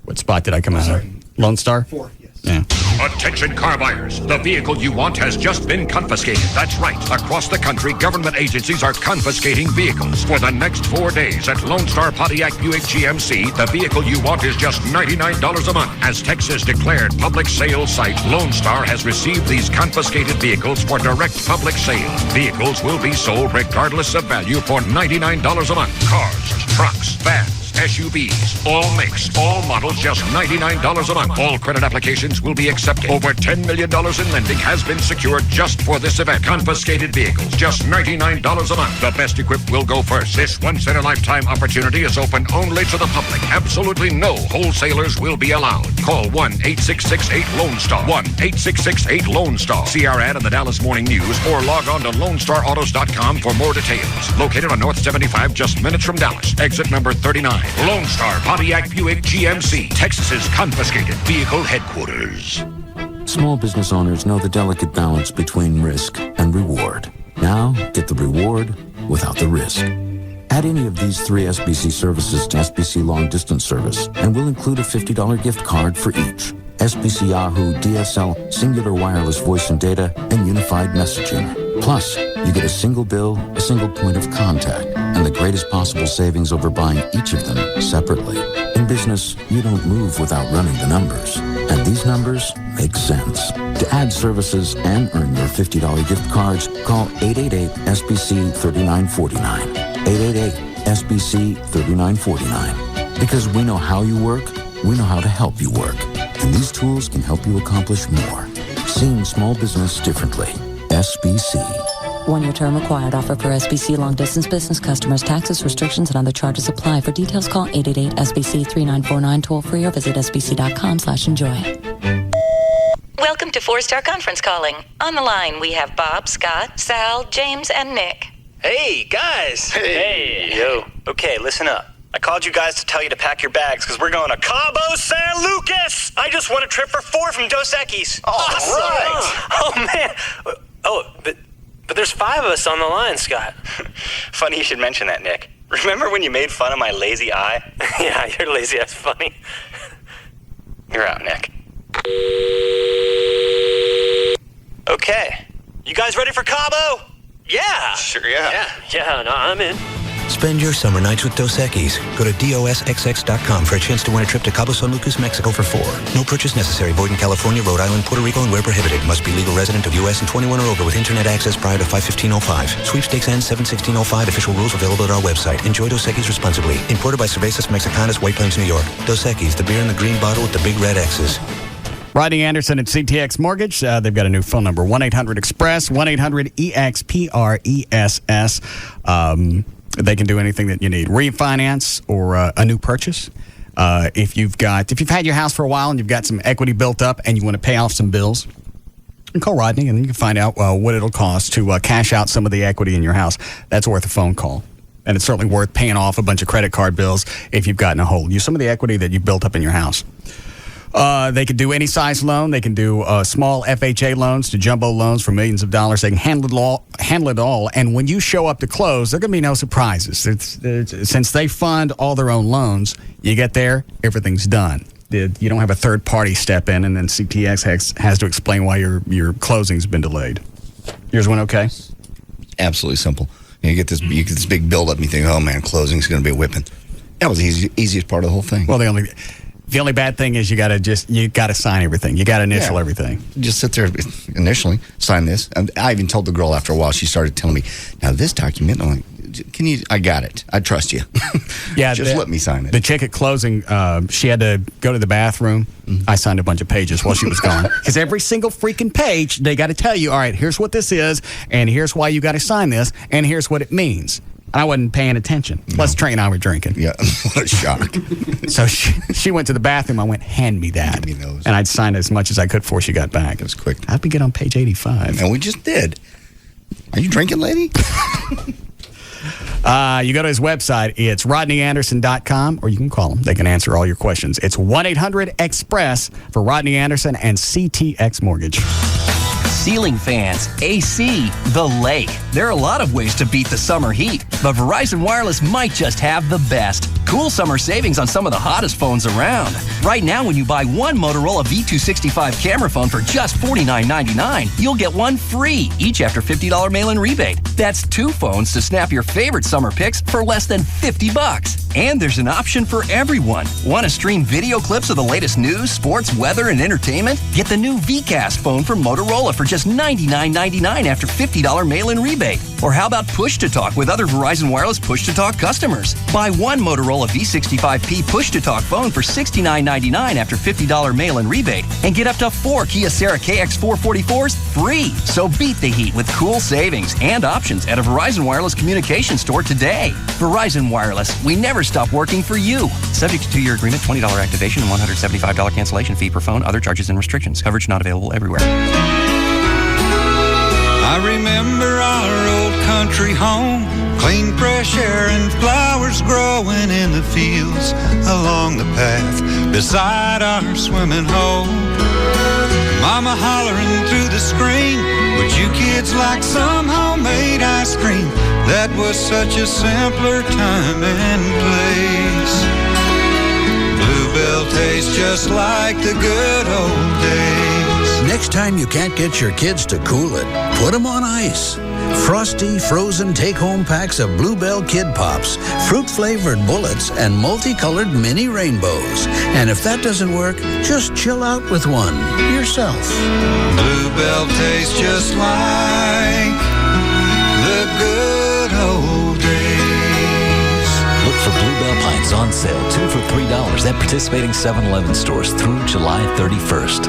What spot did I come out of? Lone Star? 4, yes. Yeah. Attention car buyers. The vehicle you want has just been confiscated. That's right. Across the country, government agencies are confiscating vehicles. For the next 4 days at Lone Star Pontiac Buick GMC, the vehicle you want is just $99 a month. As Texas declared public sales site, Lone Star has received these confiscated vehicles for direct public sale. Vehicles will be sold regardless of value for $99 a month. Cars, trucks, vans, SUVs, all makes, all models, just $99 a month. All credit applications will be accepted. Over $10 million in lending has been secured just for this event. Confiscated vehicles, just $99 a month. The best equipped will go first. This once-in-a-lifetime opportunity is open only to the public. Absolutely no wholesalers will be allowed. Call 1-866-8-LONE-STAR. 1-866-8-LONE-STAR. See our ad in the Dallas Morning News or log on to LoneStarAutos.com for more details. Located on North 75, just minutes from Dallas. Exit number 39. Lone Star Pontiac Buick GMC, Texas's confiscated vehicle headquarters. Small business owners know the delicate balance between risk and reward. Now, get the reward without the risk. Add any of these 3 SBC services to SBC Long Distance Service, and we'll include a $50 gift card for each. SBC Yahoo, DSL, singular wireless voice and data, and unified messaging. Plus, you get a single bill, a single point of contact, and the greatest possible savings over buying each of them separately. In business, you don't move without running the numbers, and these numbers make sense. To add services and earn your $50 gift cards, call 888-SBC-3949. 888-SBC-3949. Because we know how you work, we know how to help you work. And these tools can help you accomplish more. Seeing small business differently. SBC. 1-year term required. Offer for SBC long-distance business customers. Taxes, restrictions, and other charges apply. For details, call 888-SBC-3949 toll-free or visit sbc.com/enjoy. Welcome to 4-Star Conference Calling. On the line, we have Bob, Scott, Sal, James, and Nick. Hey, guys. Hey. Yo. Okay, listen up. I called you guys to tell you to pack your bags because we're going to Cabo San Lucas. I just won a trip for 4 from Dos Equis. Awesome. Right. Oh, man. Oh, but there's 5 of us on the line, Scott. Funny you should mention that, Nick. Remember when you made fun of my lazy eye? Yeah, your lazy eye's funny. You're out, Nick. Okay. You guys ready for Cabo? Yeah. Sure, yeah. Yeah, no, I'm in. Spend your summer nights with Dos Equis. Go to DOSXX.com for a chance to win a trip to Cabo San Lucas, Mexico for 4. No purchase necessary. Void in California, Rhode Island, Puerto Rico, and where prohibited. Must be legal resident of U.S. and 21 or over with internet access prior to 5/15/05. Sweepstakes ends 7/16/05. Official rules available at our website. Enjoy Dos Equis responsibly. Imported by Cervezas Mexicanas, White Plains, New York. Dos Equis, the beer in the green bottle with the big red X's. Rodney Anderson at CTX Mortgage. They've got a new phone number, 1-800-EXPRESS, 1-800-EXPRESS. They can do anything that you need. Refinance or a new purchase. If you've had your house for a while and you've got some equity built up and you want to pay off some bills, you call Rodney and you can find out what it'll cost to cash out some of the equity in your house. That's worth a phone call. And it's certainly worth paying off a bunch of credit card bills if you've gotten a hole. Use some of the equity that you've built up in your house. They can do any size loan. They can do small FHA loans to jumbo loans for millions of dollars. They can handle it all. And when you show up to close, there are going to be no surprises. Since they fund all their own loans, you get there, everything's done. You don't have a third party step in, and then CTX has to explain why your closing's been delayed. Yours went okay? Absolutely simple. You get this big buildup, and you think, oh man, closing's going to be a whipping. That was the easiest part of the whole thing. Well, the only bad thing is you got to sign everything. You got to initial everything. Just sit there initially, sign this. And I even told the girl after a while, she started telling me, now this document, I'm like, I got it. I trust you. Yeah, just let me sign it. The chick at closing, she had to go to the bathroom. I signed a bunch of pages while she was gone. Because every single freaking page, they got to tell you, all right, here's what this is, and here's why you got to sign this, and here's what it means. I wasn't paying attention. Plus, Trey and I were drinking. Yeah, what a shock. So she went to the bathroom. I went, hand me that. Give me those. And I'd signed as much as I could before she got back. It was quick. How'd we get on page 85? And we just did. Are you drinking, lady? You go to his website. It's rodneyanderson.com, or you can call him. They can answer all your questions. It's 1-800-EXPRESS for Rodney Anderson and CTX Mortgage. Ceiling fans, AC, the lake. There are a lot of ways to beat the summer heat, but Verizon Wireless might just have the best. Cool summer savings on some of the hottest phones around. Right now, when you buy one Motorola V265 camera phone for just $49.99, you'll get one free, each after $50 mail-in rebate. That's 2 phones to snap your favorite summer pics for less than $50. And there's an option for everyone. Want to stream video clips of the latest news, sports, weather, and entertainment? Get the new VCast phone from Motorola for just $99.99 after $50 mail-in rebate. Or how about push-to-talk with other Verizon Wireless push-to-talk customers? Buy one Motorola V65P push-to-talk phone for $69.99 after $50 mail-in rebate and get up to 4 Kia Sera KX444s free. So beat the heat with cool savings and options at a Verizon Wireless communication store today. Verizon Wireless, we never stop working for you. Subject to 2-year agreement, $20 activation, and $175 cancellation fee per phone. Other charges and restrictions. Coverage not available everywhere. I remember our old country home, clean fresh air and flowers growing in the fields along the path beside our swimming hole. Mama hollering through the screen, would you kids like some homemade ice cream? That was such a simpler time and place. Bluebell tastes just like the good old days. Next time you can't get your kids to cool it, put them on ice. Frosty, frozen take-home packs of Bluebell Kid Pops, fruit-flavored bullets, and multicolored mini rainbows. And if that doesn't work, just chill out with one yourself. Bluebell tastes just like the good old days. Look for Bluebell Pints on sale, 2 for $3 at participating 7-Eleven stores through July 31st.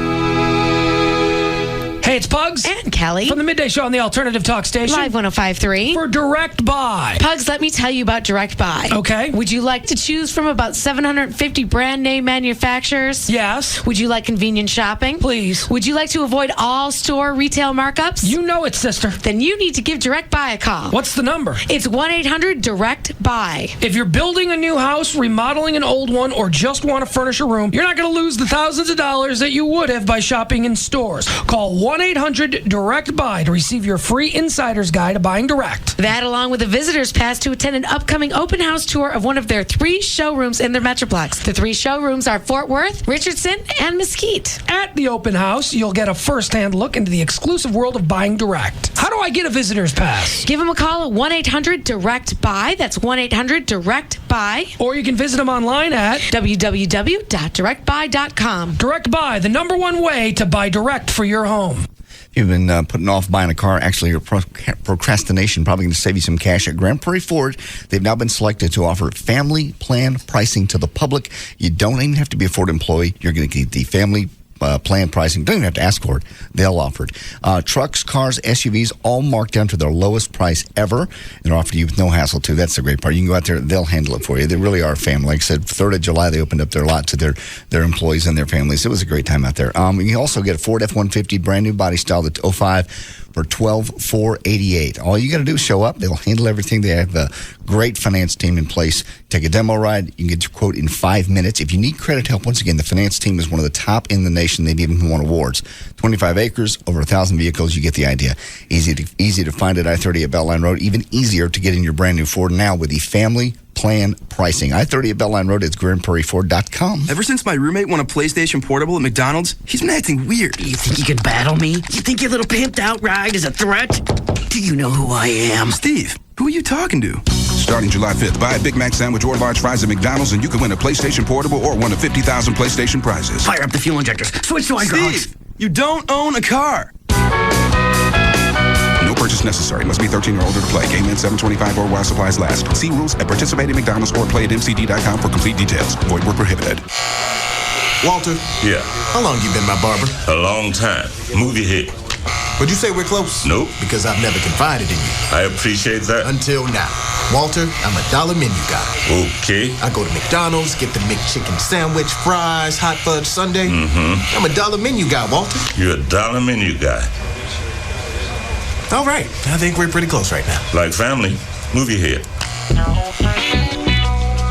Hey, Hey, it's Pugs. And Kelly. From the Midday Show on the Alternative Talk Station. Live 105.3. For Direct Buy. Pugs, let me tell you about Direct Buy. Okay. Would you like to choose from about 750 brand name manufacturers? Yes. Would you like convenient shopping? Please. Would you like to avoid all store retail markups? You know it, sister. Then you need to give Direct Buy a call. What's the number? It's 1-800-DIRECT-BUY. If you're building a new house, remodeling an old one, or just want to furnish a room, you're not going to lose the thousands of dollars that you would have by shopping in stores. Call 1-800-DIRECT-BUY to receive your free insider's guide to buying direct. That, along with a visitor's pass to attend an upcoming open house tour of one of their 3 showrooms in their Metroplex. The 3 showrooms are Fort Worth, Richardson, and Mesquite. At the open house, you'll get a first-hand look into the exclusive world of buying direct. How do I get a visitor's pass? Give them a call at 1-800-DIRECT-BUY. That's 1-800-DIRECT-BUY. Or you can visit them online at www.directbuy.com. Direct Buy, the #1 way to buy direct for your home. You've been putting off buying a car. Actually, your procrastination probably going to save you some cash. At Grand Prairie Ford, they've now been selected to offer family plan pricing to the public. You don't even have to be a Ford employee. You're going to get the family plan pricing. Don't even have to ask for it. They'll offer it. Trucks, cars, SUVs, all marked down to their lowest price ever. And they're offered you with no hassle, too. That's the great part. You can go out there. They'll handle it for you. They really are a family. Like I said, 3rd of July, they opened up their lot to their employees and their families. It was a great time out there. You can also get a Ford F-150, brand new body style, the 05, for $12,488. All you got to do is show up. They'll handle everything. They have a great finance team in place. Take a demo ride. You can get your quote in 5 minutes. If you need credit help, once again, the finance team is one of the top in the nation. They've even won awards. 25 acres, over 1,000 vehicles. You get the idea. Easy to find at I-30 at Beltline Road. Even easier to get in your brand new Ford now with the family plan pricing. I-30 at Beltline Road. It's GrandPrairieFord.com. Ever since my roommate won a PlayStation Portable at McDonald's, he's been acting weird. You think you can battle me? You think your little pimped out ride is a threat? Do you know who I am? Steve, who are you talking to? Starting July 5th, buy a Big Mac sandwich or large fries at McDonald's and you can win a PlayStation Portable or one of 50,000 PlayStation prizes. Fire up the fuel injectors. Switch to hydraulics. Steve, you don't own a car. No purchase necessary. Must be 13 or older to play. Game in 725 or while supplies last. See rules at participating McDonald's or play at mcd.com for complete details. Void where prohibited. Walter. Yeah. How long you been my barber? A long time. Movie hit. Would you say we're close? Nope. Because I've never confided in you. I appreciate that. Until now. Walter, I'm a dollar menu guy. Okay. I go to McDonald's, get the McChicken sandwich, fries, hot fudge sundae. I'm a dollar menu guy, Walter. You're a dollar menu guy. All right. I think we're pretty close right now. Like family. Movie hit.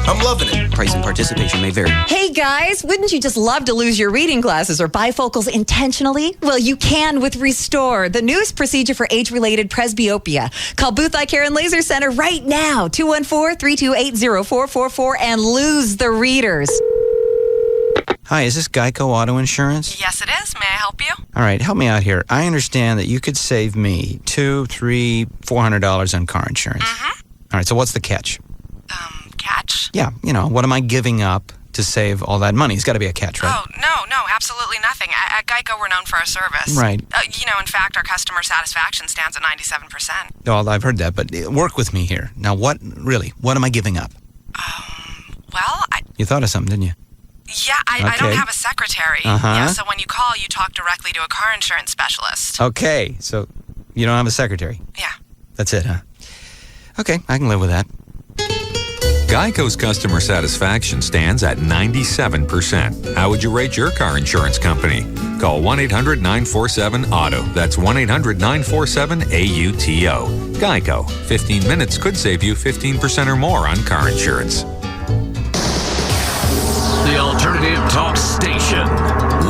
I'm loving it. Price and participation may vary. Hey guys, wouldn't you just love to lose your reading glasses or bifocals intentionally? Well, you can with Restore, the newest procedure for age-related presbyopia. Call Booth Eye Care and Laser Center right now, 214-328-0444, and lose the readers. Hi, is this Geico Auto Insurance? Yes, it is. May I help you? All right, help me out here. I understand that you could save me $200, $300, $400 on car insurance. All right, so what's the catch? Catch? Yeah, what am I giving up to save all that money? It's got to be a catch, right? Oh, no, absolutely nothing. At Geico, we're known for our service. Right. In fact, our customer satisfaction stands at 97%. Well, I've heard that, but work with me here. Now, what am I giving up? You thought of something, didn't you? Yeah, I don't have a secretary. Uh-huh. Yeah, so when you call, you talk directly to a car insurance specialist. Okay, so you don't have a secretary? Yeah. That's it, huh? Okay, I can live with that. Geico's customer satisfaction stands at 97%. How would you rate your car insurance company? Call 1-800-947-AUTO. That's 1-800-947-AUTO. Geico. 15 minutes could save you 15% or more on car insurance. The Alternative Talk Station.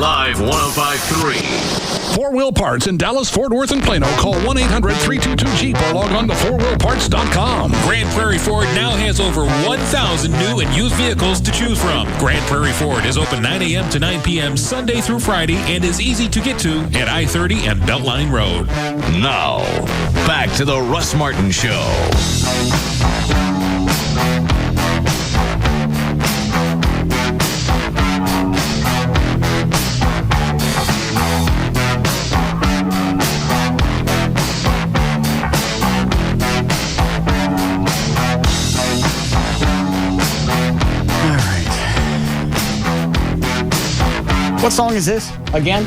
Live 105.3. Four-Wheel Parts in Dallas, Fort Worth, and Plano. Call 1-800-322-JEEP or log on to fourwheelparts.com. Grand Prairie Ford now has over 1,000 new and used vehicles to choose from. Grand Prairie Ford is open 9 a.m. to 9 p.m. Sunday through Friday and is easy to get to at I-30 and Beltline Road. Now, back to the Russ Martin Show. What song is this again?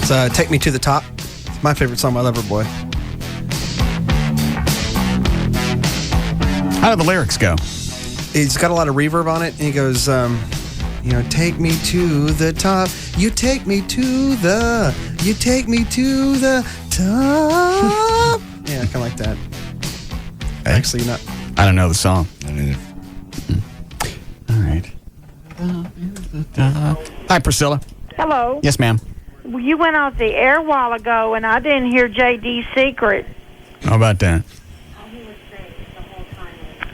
That's Take Me to the Top. It's my favorite song by Loverboy. How do the lyrics go? It's got a lot of reverb on it, and he goes, take me to the top. You take me to the top. Yeah, kind of like that. Actually, not. I don't know the song. I don't either. All right. Hi, Priscilla. Hello. Yes, ma'am. You went off the air a while ago, and I didn't hear JD's secret. How about that?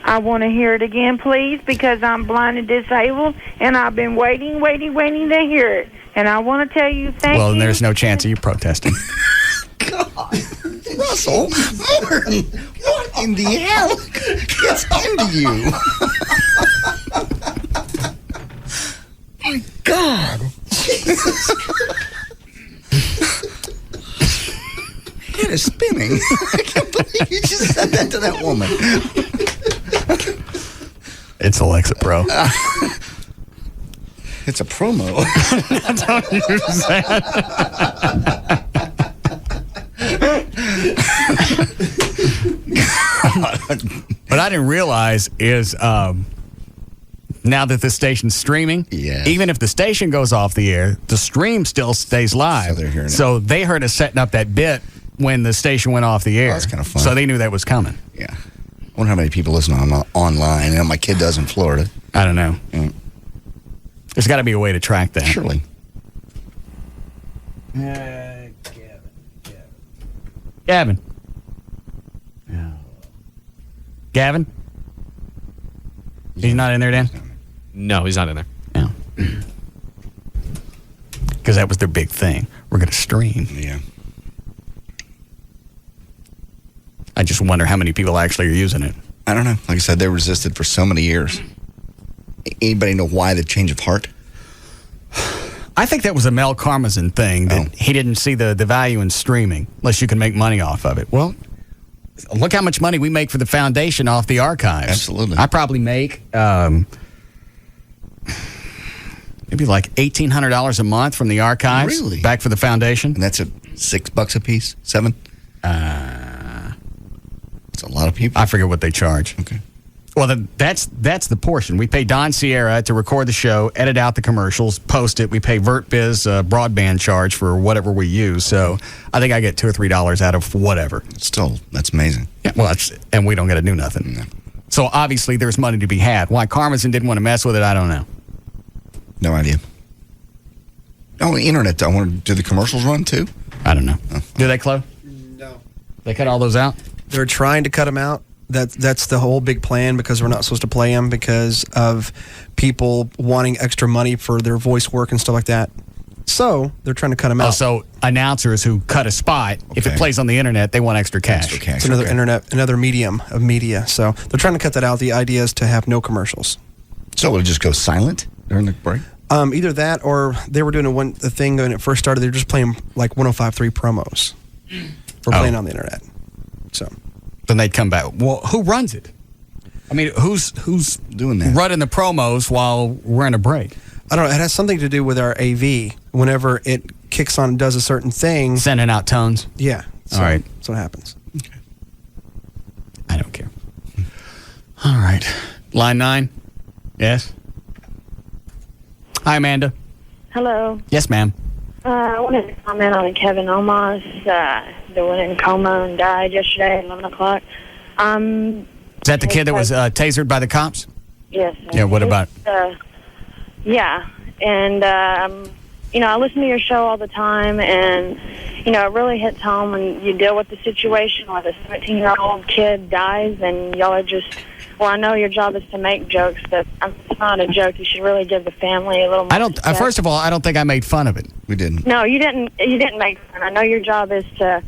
I want to hear it again, please, because I'm blind and disabled, and I've been waiting to hear it. And I want to tell you thank you. Well, then there's no chance of you protesting. Russell, Martin, what in the hell gets into you? My God. Jesus. Head is spinning. I can't believe you just said that to that woman. It's Alexa Pro. It's a promo. Don't use that. What I didn't realize is now that the station's streaming, even if the station goes off the air, the stream still stays live. So they heard us setting up that bit when the station went off the air. That's kind of fun. So they knew that was coming. Yeah. I wonder how many people listen online. You know, my kid does in Florida. I don't know. There's got to be a way to track that. Surely. Gavin. Gavin? He's not in there, Dan? No, he's not in there. No. Because that was their big thing. We're going to stream. Yeah. I just wonder how many people actually are using it. I don't know. Like I said, they resisted for so many years. Anybody know why the change of heart? I think that was a Mel Karmazin thing, that he didn't see the value in streaming unless you can make money off of it. Well, look how much money we make for the foundation off the archives. Absolutely. I probably make maybe like $1,800 a month from the archives. Really? Back for the foundation. And that's at $6 a piece? $7? It's a lot of people. I forget what they charge. Okay. Well, that's the portion. We pay Don Sierra to record the show, edit out the commercials, post it. We pay VertBiz broadband charge for whatever we use. So I think I get $2 or $3 out of whatever. Still, that's amazing. Yeah, well, and we don't get to do nothing. No. So obviously there's money to be had. Why Karmazin didn't want to mess with it, I don't know. No idea. Oh, the internet. I want to do the commercials run too? I don't know. Oh. Do they, Chloe? No. They cut all those out? They're trying to cut them out. That's the whole big plan, because we're not supposed to play them because of people wanting extra money for their voice work and stuff like that. So they're trying to cut them out. Oh, so announcers who cut a spot, if it plays on the internet, they want extra cash. It's another medium of media. So they're trying to cut that out. The idea is to have no commercials. So it'll just go silent during the break? Either that, or they were doing the thing when it first started. They were just playing like 105.3 promos for playing on the internet. So then they'd come back. Well, who runs it? I mean, who's doing that? Running the promos while we're in a break? I don't know. It has something to do with our AV. Whenever it kicks on and does a certain thing, sending out tones. Yeah. All right. That's what happens. Okay. I don't care. All right. Line 9. Yes. Hi, Amanda. Hello. Yes, ma'am. I wanted to comment on Kevin Omas, the one in coma and died yesterday at 11 o'clock. Is that the kid that was tasered by the cops? Yes. Yeah, what about? Yeah, and, I listen to your show all the time, and, it really hits home when you deal with the situation where the 17-year-old kid dies, and y'all are just... Well, I know your job is to make jokes, but it's not a joke. You should really give the family a little more respect. First of all, I don't think I made fun of it. We didn't. No, you didn't. You didn't make fun. I know your job is to,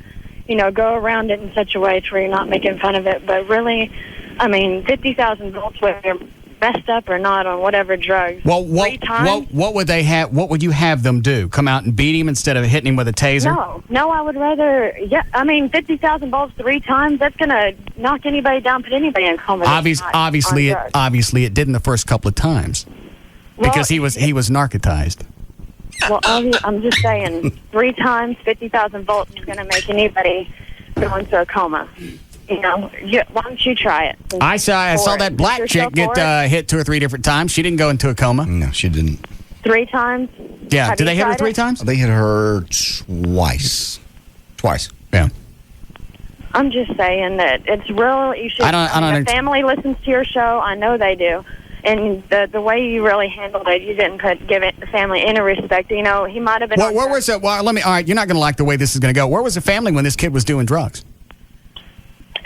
go around it in such a way to where you're not making fun of it. But really, 50,000 volts, whether they're messed up or not on whatever drugs. Well, what would they have? What would you have them do? Come out and beat him instead of hitting him with a taser? No, I would rather. Yeah, 50,000 volts 3 times. That's gonna knock anybody down, put anybody in coma. Obviously, it did in the first couple of times because he was narcotized. Well, I'm just saying, 3 times 50,000 volts is going to make anybody go into a coma. You know, why don't you try it? I saw that black chick get hit 2 or 3 different times. She didn't go into a coma. No, she didn't. 3 times? Yeah. Did they hit her 3 times? They hit her twice. Yeah. I'm just saying that it's real. You should. The family listens to your show. I know they do. And the way you really handled it, you didn't give the family any respect. You know, he might have been. Where was it? Well, all right, you're not going to like the way this is going to go. Where was the family when this kid was doing drugs?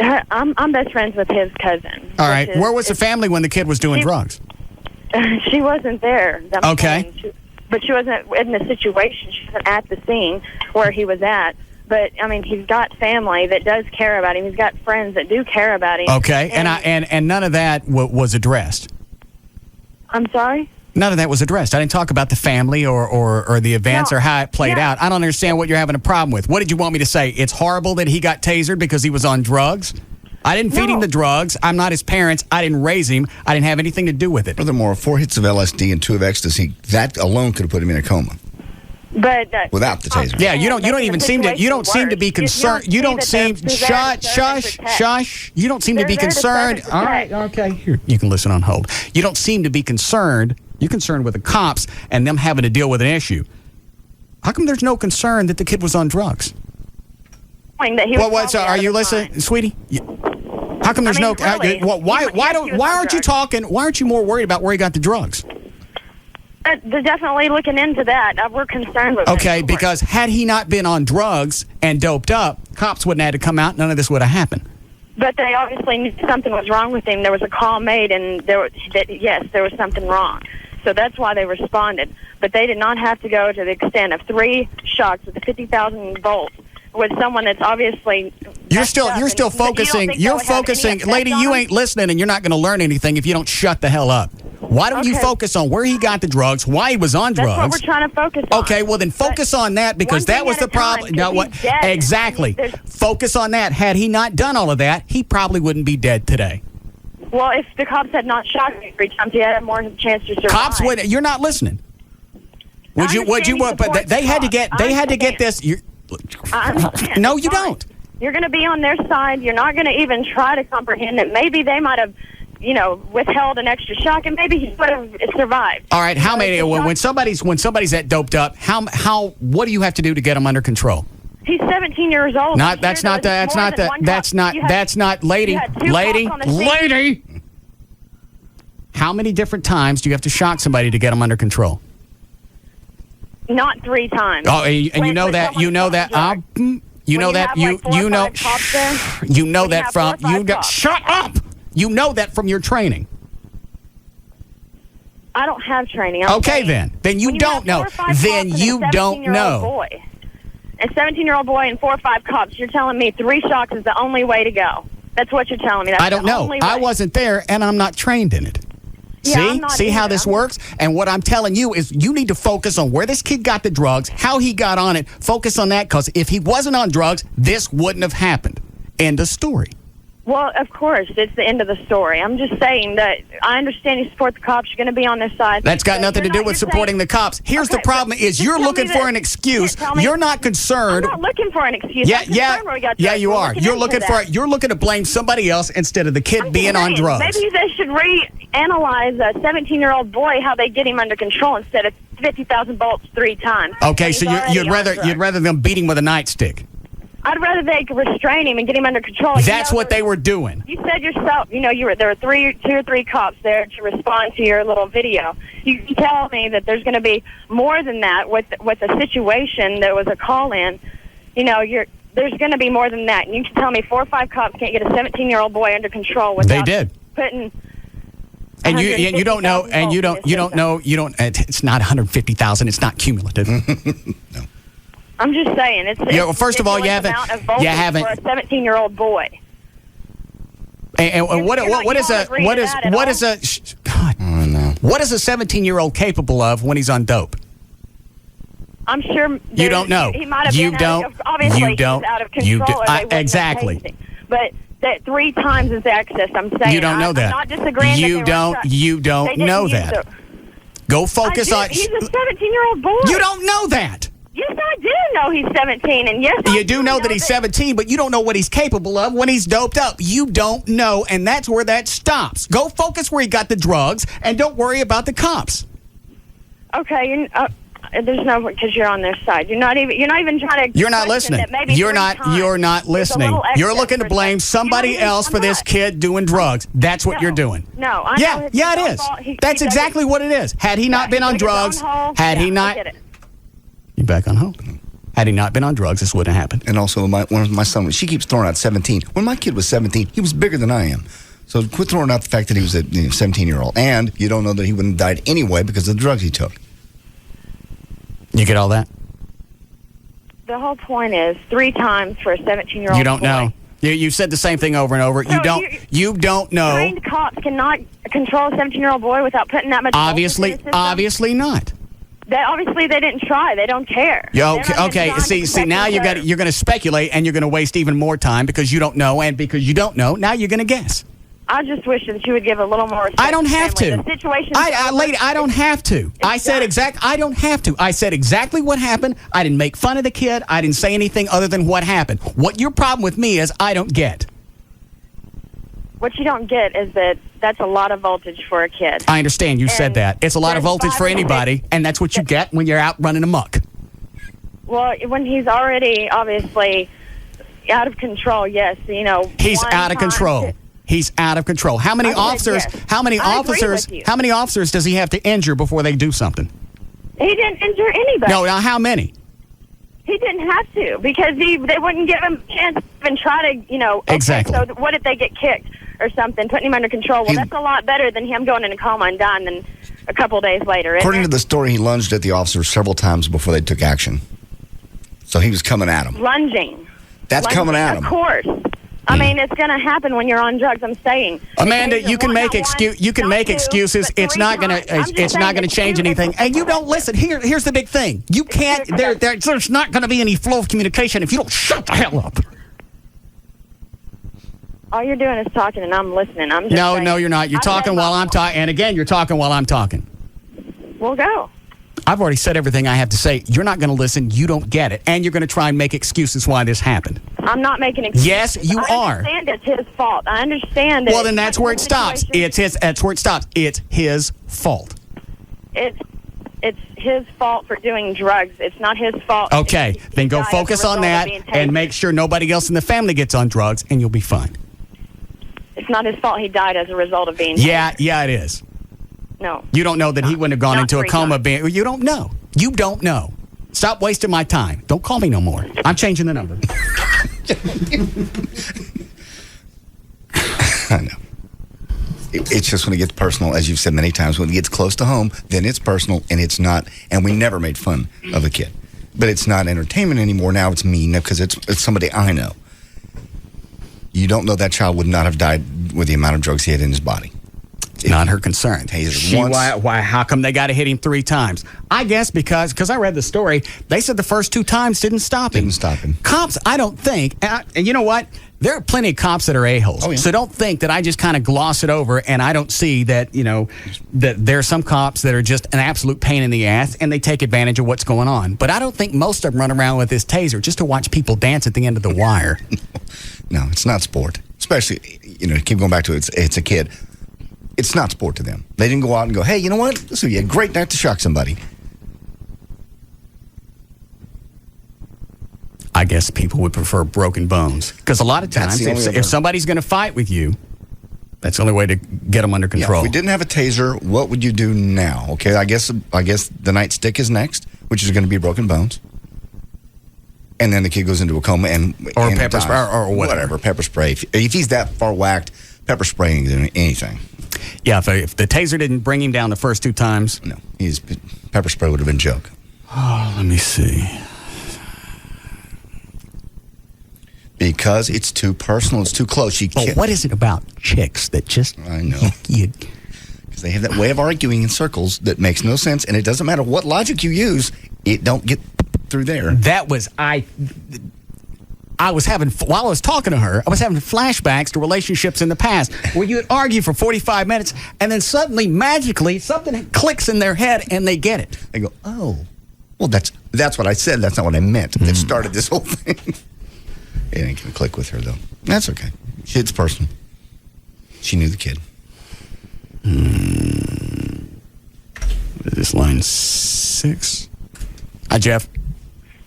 I'm best friends with his cousin. All right. Where was the family when the kid was doing drugs? She wasn't there. Okay. But she wasn't in the situation. She wasn't at the scene where he was at. But, I mean, he's got family that does care about him. He's got friends that do care about him. Okay. And none of that was addressed. I'm sorry? None of that was addressed. I didn't talk about the family or the events or how it played out. I don't understand what you're having a problem with. What did you want me to say? It's horrible that he got tasered because he was on drugs? I didn't feed him the drugs. I'm not his parents. I didn't raise him. I didn't have anything to do with it. Furthermore, 4 hits of LSD and 2 of ecstasy, that alone could have put him in a coma. But without the taser. Yeah, you don't even seem to. You don't seem to be concerned. You don't seem. Shush. You don't seem to be concerned. All right. Okay. Here, you can listen on hold. You don't seem to be concerned. You're concerned with the cops and them having to deal with an issue. How come there's no concern that the kid was on drugs? Are you listening, sweetie? How come there's no? Really, why aren't you talking? Why aren't you more worried about where he got the drugs? They're definitely looking into that. We're concerned with Okay, because had he not been on drugs and doped up, cops wouldn't have had to come out. None of this would have happened. But they obviously knew something was wrong with him. There was a call made, and there was something wrong. So that's why they responded. But they did not have to go to the extent of 3 shocks with the 50,000 volts with someone that's obviously. You're still focusing. You're focusing, lady. You ain't listening, and you're not going to learn anything if you don't shut the hell up. Why don't you focus on where he got the drugs, why he was on drugs? That's what we're trying to focus on. Okay, well then focus on that because that was the problem. No, what? Exactly. Focus on that. Had he not done all of that, he probably wouldn't be dead today. Well, if the cops had not shot him 3 times, he had more chance to survive. Cops would. You're not listening. Would you? But they had to get. They had to get this. No, you don't. You're going to be on their side. You're not going to even try to comprehend that maybe they might have, withheld an extra shock, and maybe he would have survived. All right, how many? When somebody's that doped up, what do you have to do to get them under control? He's 17 years old. That's not, lady. How many different times do you have to shock somebody to get them under control? Not 3 times. Oh, and you know that. Shut up. You know that from your training. I don't have training. Okay, then you don't know. Then you don't know. A 17-year-old boy and 4 or 5 cops. You're telling me 3 shocks is the only way to go. That's what you're telling me. That's I don't know. I wasn't there, and I'm not trained in it. Yeah, See how this works? And what I'm telling you is you need to focus on where this kid got the drugs, how he got on it. Focus on that, because if he wasn't on drugs, this wouldn't have happened. End of story. Well, of course, it's the end of the story. I'm just saying that I understand you support the cops. You're going to be on their side. That's got nothing to do with supporting the cops. Here's the problem is you're looking for an excuse. You're not concerned. I'm not looking for an excuse. Yeah, you are. You're looking to blame somebody else instead of the kid being on drugs. Maybe they should reanalyze a 17-year-old boy, how they get him under control instead of 50,000 volts 3 times. Okay, so you'd rather them beat him with a nightstick. I'd rather they restrain him and get him under control. That's what they were doing. You said yourself, there were 2 or 3 cops there to respond to your little video. You can tell me that there's going to be more than that with a situation that was a call-in. There's going to be more than that. And you can tell me 4 or 5 cops can't get a 17-year-old boy under control without putting. And you don't know. It's not 150,000. It's not cumulative. No. I'm just saying, it's first of all, you haven't for a 17-year-old boy. And what is a 17-year-old capable of when he's on dope? I'm sure you don't know. He might have been out of control. Exactly. But that 3 times is excess. I'm saying you don't know that. I'm not disagreeing. You don't know that. Go focus on. He's a 17-year-old boy. You don't know that. Yes, I do know he's 17, and yes, You do know that he's 17, but you don't know what he's capable of when he's doped up. You don't know, and that's where that stops. Go focus where he got the drugs, and don't worry about the cops. Okay, there's no, because you're on their side. You're not even trying to. You're not listening. You're not listening. You're looking to blame somebody else for this kid doing drugs. That's what you're doing. No, I know yeah, it is. That's exactly what it is. Had he not been on drugs, had he not. You back on hold. Had he not been on drugs, this wouldn't have happened. And also, my son, she keeps throwing out 17. When my kid was 17, he was bigger than I am. So quit throwing out the fact that he was a 17-year-old. And you don't know that he wouldn't have died anyway because of the drugs he took. You get all that? The whole point is 3 times for a 17-year-old. You don't know. You said the same thing over and over. So you don't know. Trained cops cannot control a 17-year-old boy without putting that much. Obviously not. Obviously, they didn't try. They don't care. Okay. See. Now you're going to speculate, and you're going to waste even more time because you don't know, and because you don't know, now you're going to guess. I just wish that you would give a little more respect. I don't have to. The situation. Lady, I don't have to. I don't have to. I said exactly what happened. I didn't make fun of the kid. I didn't say anything other than what happened. What your problem with me is, I don't get. What you don't get is that that's a lot of voltage for a kid. I understand. You said that. It's a lot of voltage for anybody, and that's what you get when you're out running amok. Well, when he's already obviously out of control, yes, He's out of control. He's out of control. How many officers? How many officers does he have to injure before they do something? He didn't injure anybody. No. Now, how many? He didn't have to because they wouldn't give him a chance to even try to, Exactly. So what if they get kicked or something, putting him under control? Well, that's a lot better than him going in a coma and dying than a couple days later. According to the story, he lunged at the officers several times before they took action. So he was coming at him. Lunging. Coming at him. Of course. I mean, it's going to happen when you're on drugs. I'm saying, Amanda, you can make excuses. It's not going to change anything. And you don't listen. Here's the big thing. You can't. There's not going to be any flow of communication if you don't shut the hell up. All you're doing is talking, and I'm listening. I'm just saying, No, you're not. You're talking while I'm talking. And again, you're talking while I'm talking. We'll go. I've already said everything I have to say. You're not going to listen. You don't get it. And you're going to try and make excuses why this happened. I'm not making excuses. Yes, you are. I understand it's his fault. I understand it. Well, then that's where it stops. That's where it stops. It's his fault. It's his fault for doing drugs. It's not his fault. Okay, then go focus on that and make sure nobody else in the family gets on drugs, and you'll be fine. It's not his fault he died as a result of being Yeah, it is. No. You don't know that he wouldn't have gone into a coma. You don't know. You don't know. Stop wasting my time. Don't call me no more. I'm changing the number. I know. It's just when it gets personal, as you've said many times, when it gets close to home, then it's personal, and it's not. And we never made fun of a kid. But it's not entertainment anymore. Now it's me, because it's somebody I know. You don't know that child would not have died with the amount of drugs he had in his body. Not her concern. Why? How come they got to hit him 3 times? I guess because I read the story. They said the first 2 times didn't stop him. Cops, I don't think. And you know what? There are plenty of cops that are a-holes. Oh, yeah. So don't think that I just kind of gloss it over and I don't see that, that there are some cops that are just an absolute pain in the ass and they take advantage of what's going on. But I don't think most of them run around with this taser just to watch people dance at the end of the wire. No, it's not sport. Especially, keep going back to it. It's a kid. It's not sport to them. They didn't go out and go, hey, you know what? This would be a great night to shock somebody. I guess people would prefer broken bones. Because a lot of times, if somebody's going to fight with you, that's the only way to get them under control. Yeah, if we didn't have a taser, what would you do now? Okay, I guess the nightstick is next, which is going to be broken bones. And then the kid goes into a coma or pepper spray or whatever. Pepper spray. If he's that far whacked, pepper spraying isn't doing anything. Yeah, if the taser didn't bring him down the first 2 times. No, pepper spray would have been a joke. Oh, let me see. Because it's too personal, it's too close. What is it about chicks that just... I know. Because they have that way of arguing in circles that makes no sense, and it doesn't matter what logic you use, it don't get through there. That was... while I was talking to her, I was having flashbacks to relationships in the past where you would argue for 45 minutes and then suddenly, magically, something clicks in their head and they get it. They go, oh, well, that's what I said. That's not what I meant. That started this whole thing. It ain't going to click with her, though. That's okay. It's personal. She knew the kid. What is this, line 6? Hi, Jeff.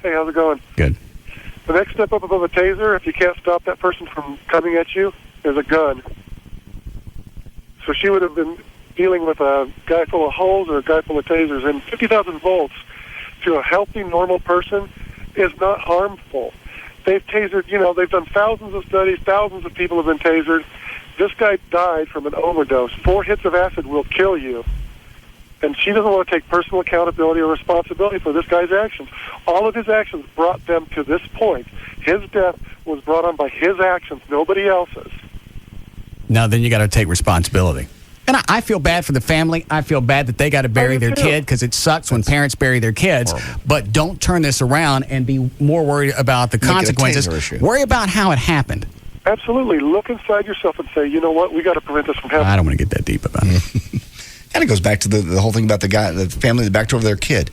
Hey, how's it going? Good. The next step up above a taser, if you can't stop that person from coming at you, is a gun. So she would have been dealing with a guy full of holes or a guy full of tasers. And 50,000 volts to a healthy, normal person is not harmful. They've tasered, they've done thousands of studies, thousands of people have been tasered. This guy died from an overdose. 4 hits of acid will kill you. And she doesn't want to take personal accountability or responsibility for this guy's actions. All of his actions brought them to this point. His death was brought on by his actions, nobody else's. Now, then you got to take responsibility. And I feel bad for the family. I feel bad that they got to bury their kid because it sucks when parents bury their kids. Horrible. But don't turn this around and be more worried about the consequences. Worry about how it happened. Absolutely. Look inside yourself and say, you know what, we got to prevent this from happening. I don't want to get that deep about it. Kind of goes back to the whole thing about the family that backed over their kid.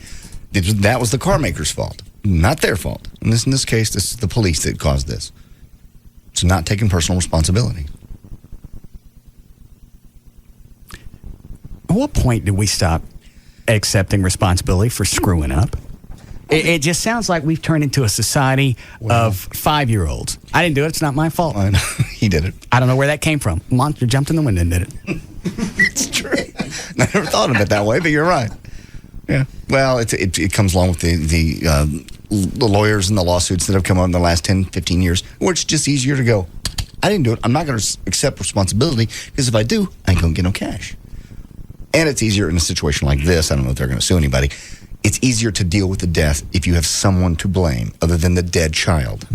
That was the car maker's fault, not their fault. In this case, this is the police that caused this. So not taking personal responsibility. At what point do we stop accepting responsibility for screwing up? It just sounds like we've turned into a society of 5-year-olds. I didn't do it. It's not my fault. I know. He did it. I don't know where that came from. Monster jumped in the window and did it. It's true. I never thought of it that way, but you're right. Yeah. Well, it comes along with the lawyers and the lawsuits that have come up in the last 10, 15 years, where it's just easier to go, I didn't do it. I'm not going to accept responsibility because if I do, I ain't going to get no cash. And it's easier in a situation like this. I don't know if they're going to sue anybody. It's easier to deal with the death if you have someone to blame other than the dead child.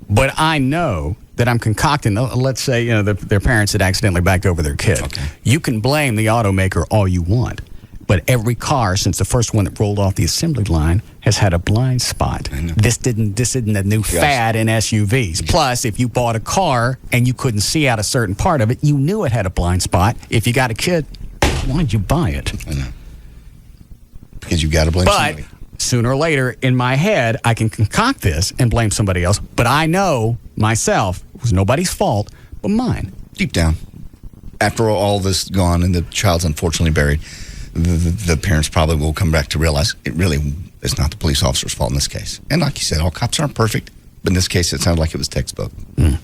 But I know that I'm concocting, let's say, their parents had accidentally backed over their kid. Okay. You can blame the automaker all you want, but every car since the first one that rolled off the assembly line has had a blind spot. This isn't a new fad in SUVs. Plus, if you bought a car and you couldn't see out a certain part of it, you knew it had a blind spot. If you got a kid, why'd you buy it? I know. Because you've got to blame somebody. But sooner or later, in my head, I can concoct this and blame somebody else. But I know myself it was nobody's fault but mine. Deep down, after all this gone and the child's unfortunately buried, the parents probably will come back to realize it really is not the police officer's fault in this case. And like you said, all cops aren't perfect. But in this case, it sounded like it was textbook. Let's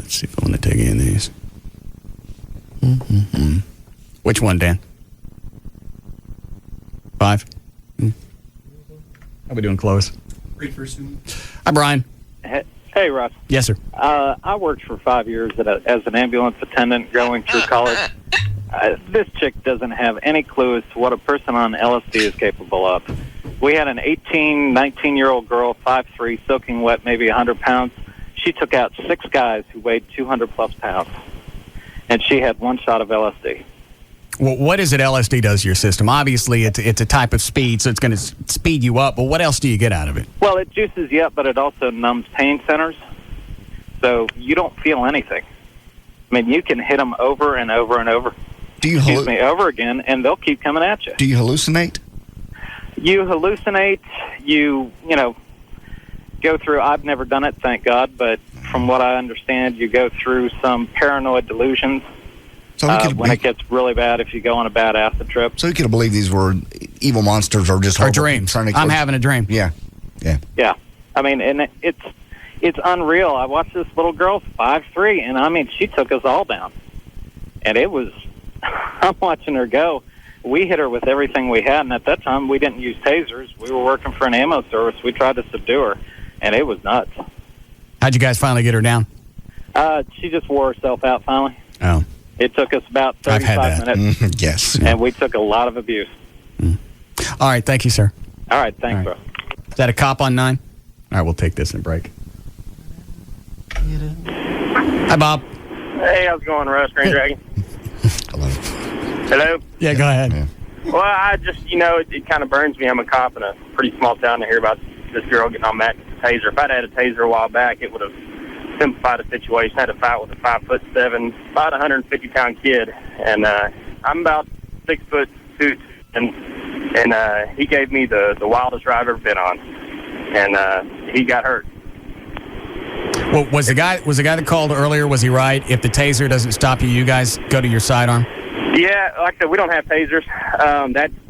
see if I want to take any of these. Which one, Dan? 5? How we doing, Close? Hi, Brian. Hey, Russ. Yes, sir. I worked for 5 years as an ambulance attendant going through college. This chick doesn't have any clue as to what a person on LSD is capable of. We had an 18, 19-year-old girl, 5'3", soaking wet, maybe 100 pounds. She took out 6 guys who weighed 200-plus pounds, and she had 1 shot of LSD. Well, what is it LSD does to your system? Obviously, it's a type of speed, so it's going to speed you up. But what else do you get out of it? Well, it juices you up, but it also numbs pain centers, so you don't feel anything. I mean, you can hit them over and over and over. Over again, and they'll keep coming at you. Do you hallucinate? You hallucinate. You go through. I've never done it, thank God, but from what I understand, you go through some paranoid delusions. So when it gets really bad, if you go on a bad acid trip. So you could believe these were evil monsters or just dreams. I'm having a dream. Yeah. I mean, and it's unreal. I watched this little girl, 5'3", and I mean, she took us all down. And it was, I'm watching her go. We hit her with everything we had, and at that time, we didn't use tasers. We were working for an ammo service. We tried to subdue her, and it was nuts. How'd you guys finally get her down? She just wore herself out finally. Oh. It took us about 35 minutes. Yes. And we took a lot of abuse. All right. Thank you, sir. All right. Thanks, bro. Is that a cop on 9? All right. We'll take this in a break. Hi, Bob. Hey, how's it going, Russ? Green Dragon? Hello? Yeah, go ahead. Yeah. Well, I just, it kind of burns me. I'm a cop in a pretty small town to hear about this girl getting on Matt with the taser. If I'd had a taser a while back, it would have simplified the situation. I had a fight with a 5'7", about 150-pound kid, and I'm about 6'2", and he gave me the wildest ride I've ever been on, and he got hurt. Well, was the guy that called earlier, was he right? If the taser doesn't stop you, you guys go to your sidearm? Yeah, like I said, we don't have tasers.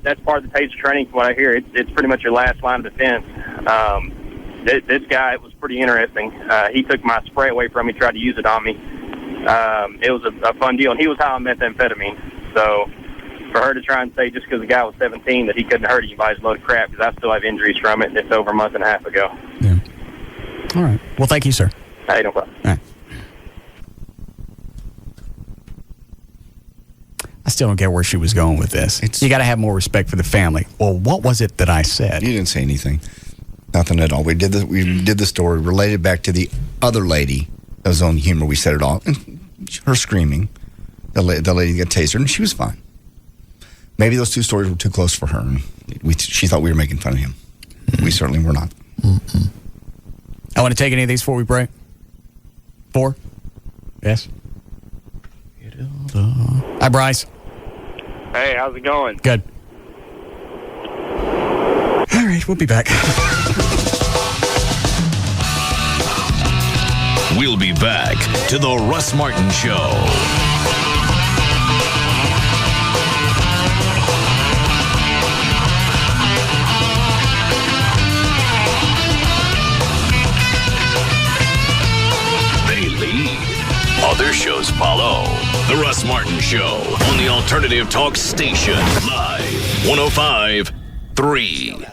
That's part of the taser training, from what I hear. It's pretty much your last line of defense. This guy, it was pretty interesting. He took my spray away from me, tried to use it on me. It was a fun deal, and he was high on methamphetamine. So for her to try and say just because the guy was 17 that he couldn't hurt anybody's a load of crap, because I still have injuries from it, and it's over a month and a half ago. Yeah. All right. Well, thank you, sir. Hey, no problem. All right. I still don't get where she was going with this. You got to have more respect for the family. Well, what was it that I said? You didn't say anything. Nothing at all. We did the story related back to the other lady that was on humor. We said it all. And her screaming. The lady got tasered, and she was fine. Maybe those two stories were too close for her. And she thought we were making fun of him. We certainly were not. I want to take any of these before we break. 4? Yes. Hi, Bryce. Hey, how's it going? Good. All right, we'll be back. We'll be back to the Russ Martin Show. They lead. Other shows follow. The Russ Martin Show on the Alternative Talk Station. Live 105.3.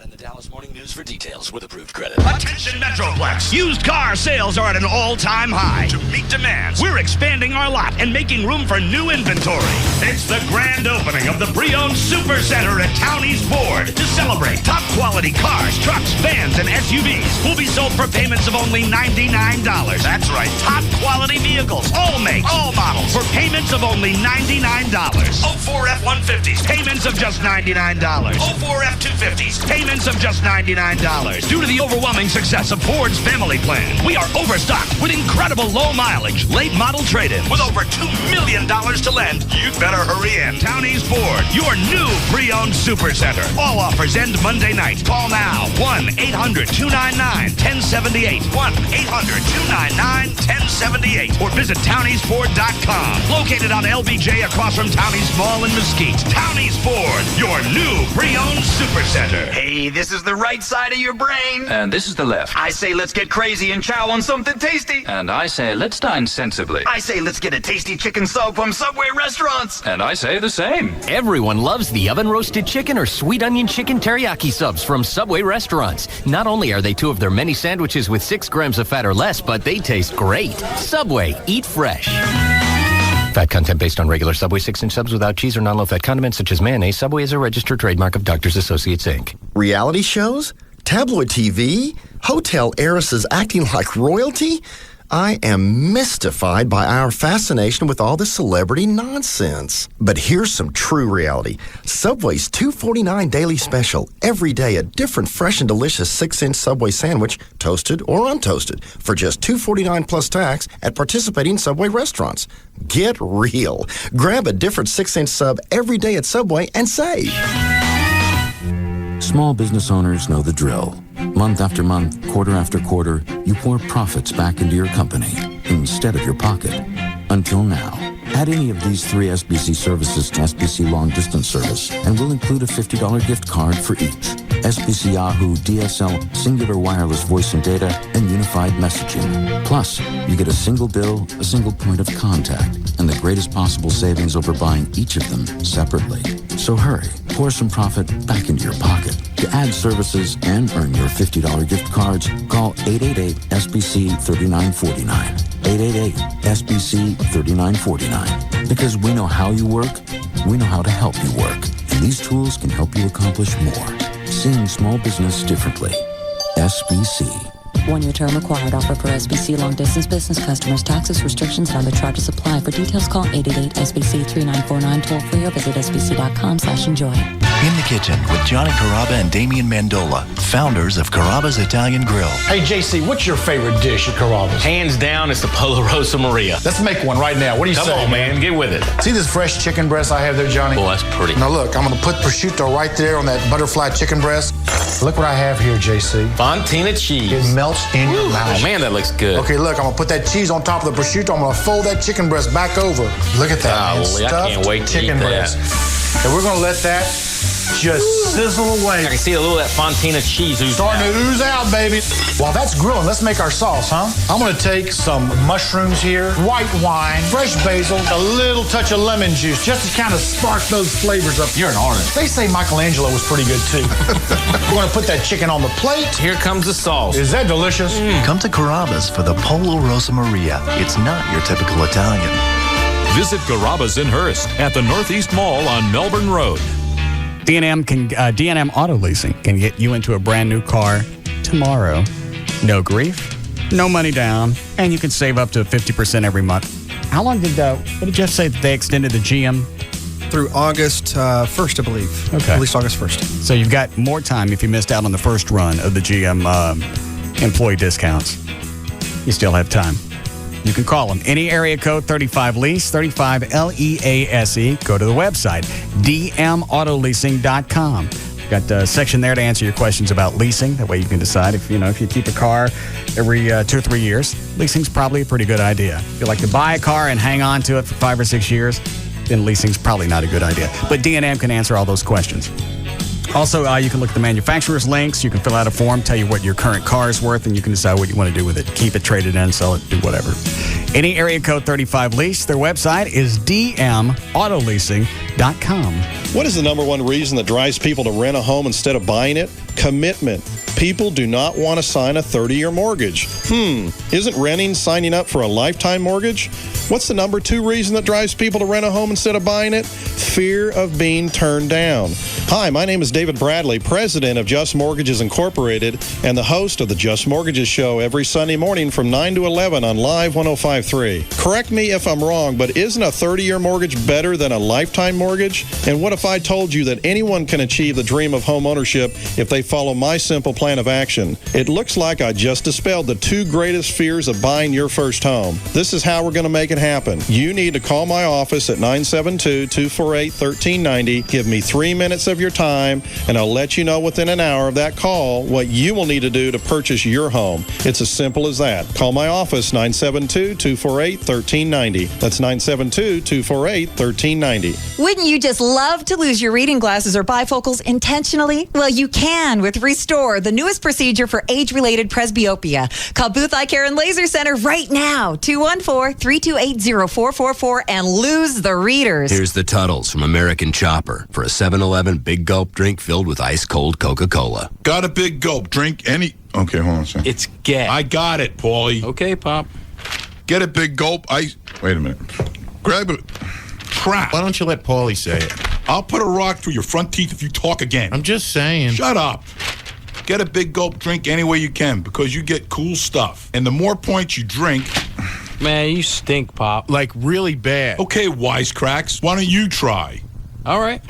For details with approved credit. Attention Metroplex. Used car sales are at an all-time high. To meet demands, we're expanding our lot and making room for new inventory. It's the grand opening of the pre-owned Super Center at Townie's Ford. To celebrate, top quality cars, trucks, vans, and SUVs will be sold for payments of only $99. That's right, top quality vehicles, all makes, all models, for payments of only $99. 04 F-150s, payments of just $99. 04 F-250s, payments of just $99. Due to the overwhelming success of Ford's family plan, we are overstocked with incredible low mileage, late model trade-ins. With over $2 million to lend, you'd better hurry in. Townie's Ford, your new pre-owned Super Center. All offers end Monday night. Call now. 1-800-299-1078. 1-800-299-1078. Or visit towniesford.com. Located on LBJ across from Townie's Mall in Mesquite. Townie's Ford, your new pre-owned Super Center. Hey, this is the right side of your brain. And this is the left. I say let's get crazy and chow on something tasty. And I say let's dine sensibly. I say let's get a tasty chicken sub from Subway restaurants. And I say the same. Everyone loves the oven-roasted chicken or sweet onion chicken teriyaki subs from Subway restaurants. Not only are they 2 of their many sandwiches with 6 grams of fat or less, but they taste great. Subway, eat fresh. Fat content based on regular Subway 6-inch subs without cheese or non-low-fat condiments such as mayonnaise. Subway is a registered trademark of Doctors Associates, Inc. Reality shows? Tabloid TV? Hotel heiresses acting like royalty? I am mystified by our fascination with all this celebrity nonsense. But here's some true reality. Subway's $2.49 daily special. Every day a different fresh and delicious 6-inch Subway sandwich, toasted or untoasted, for just $2.49 plus tax at participating Subway restaurants. Get real. Grab a different 6-inch sub every day at Subway and save. Small business owners know the drill. Month after month, quarter after quarter, you pour profits back into your company instead of your pocket. Until now. Add any of these 3 SBC services to SBC Long Distance Service, and we'll include a $50 gift card for each. SBC Yahoo, DSL, singular wireless voice and data, and unified messaging. Plus, you get a single bill, a single point of contact, and the greatest possible savings over buying each of them separately. So hurry, pour some profit back into your pocket. To add services and earn your $50 gift cards, call 888-SBC-3949. 888-SBC-3949. Because we know how you work, we know how to help you work. And these tools can help you accomplish more. Seeing small business differently. SBC. 1-year term required. Offer for SBC long distance business customers. Taxes, restrictions, and other charges apply. For details, call 888-SBC-3949 toll free or visit sbc.com/enjoy. In the Kitchen with Johnny Carrabba and Damian Mandola, founders of Carrabba's Italian Grill. Hey, JC, what's your favorite dish at Carrabba's? Hands down, it's the Polo Rosa Maria. Let's make one right now. What do you say? Come on, man. Get with it. See this fresh chicken breast I have there, Johnny? Oh, that's pretty. Now, look, I'm going to put prosciutto right there on that butterfly chicken breast. Look what I have here, JC. Fontina cheese. It melts in your mouth. Oh, man, that looks good. Okay, look, I'm going to put that cheese on top of the prosciutto. I'm going to fold that chicken breast back over. Look at that, man. I can't wait to chicken eat breast. that. And we're going to let that just sizzle away. I can see a little of that Fontina cheese oozing Starting to ooze out, baby. While that's grilling, let's make our sauce, huh? I'm going to take some mushrooms here, white wine, fresh basil, a little touch of lemon juice, just to kind of spark those flavors up. You're an artist. They say Michelangelo was pretty good, too. We're going to put that chicken on the plate. Here comes the sauce. Is that delicious? Come to Carrabba's for the Polo Rosa Maria. It's not your typical Italian. Visit Carrabba's in Hearst at the Northeast Mall on Melbourne Road. DNM Auto Leasing can get you into a brand new car tomorrow. No grief, no money down, and you can save up to 50% every month. How long did, what did Jeff say that they extended the GM? Through August 1st, I believe. Okay. At least August 1st. So you've got more time if you missed out on the first run of the GM employee discounts. You still have time. You can call them. Any area code 35LEASE, 35LEASE. Go to the website, dmautoleasing.com. Got a section there to answer your questions about leasing. That way you can decide if you keep a car every 2 or 3 years, leasing's probably a pretty good idea. If you like to buy a car and hang on to it for 5 or 6 years, then leasing's probably not a good idea. But DNM can answer all those questions. Also, you can look at the manufacturer's links. You can fill out a form, tell you what your current car is worth, and you can decide what you want to do with it. Keep it, trade it in, sell it, do whatever. Any area code 35LEASE. Their website is dmautoleasing.com. What is the number one reason that drives people to rent a home instead of buying it? Commitment. People do not want to sign a 30-year mortgage. Isn't renting signing up for a lifetime mortgage? What's the number 2 reason that drives people to rent a home instead of buying it? Fear of being turned down. Hi, my name is David Bradley, president of Just Mortgages Incorporated and the host of the Just Mortgages Show every Sunday morning from 9 to 11 on Live 105.3. Correct me if I'm wrong, but isn't a 30-year mortgage better than a lifetime mortgage? And what if I told you that anyone can achieve the dream of home ownership if they follow my simple plan of action? It looks like I just dispelled the 2 greatest fears of buying your first home. This is how we're going to make it happen. You need to call my office at 972-248-1390. Give me 3 minutes of your time, and I'll let you know within an hour of that call what you will need to do to purchase your home. It's as simple as that. Call my office, 972-248-1390. That's 972-248-1390. Wouldn't you just love to lose your reading glasses or bifocals intentionally? Well, you can with Restore, the newest procedure for age-related presbyopia. Call Booth Eye Care and Laser Center right now, 214-328-0444, and lose the readers. Here's the Tuttles from American Chopper for a 7-Eleven Big Gulp drink filled with ice-cold Coca-Cola. Got a big gulp drink any... Okay, hold on a second. It's gay. I got it, Paulie. Okay, Pop. Get a big gulp ice... Wait a minute. Grab it. Crap. Why don't you let Paulie say it? I'll put a rock through your front teeth if you talk again. I'm just saying. Shut up. Get a big gulp drink any way you can because you get cool stuff. And the more points you drink... Man, you stink, Pop. Like really bad. Okay, wisecracks. Why don't you try? All right.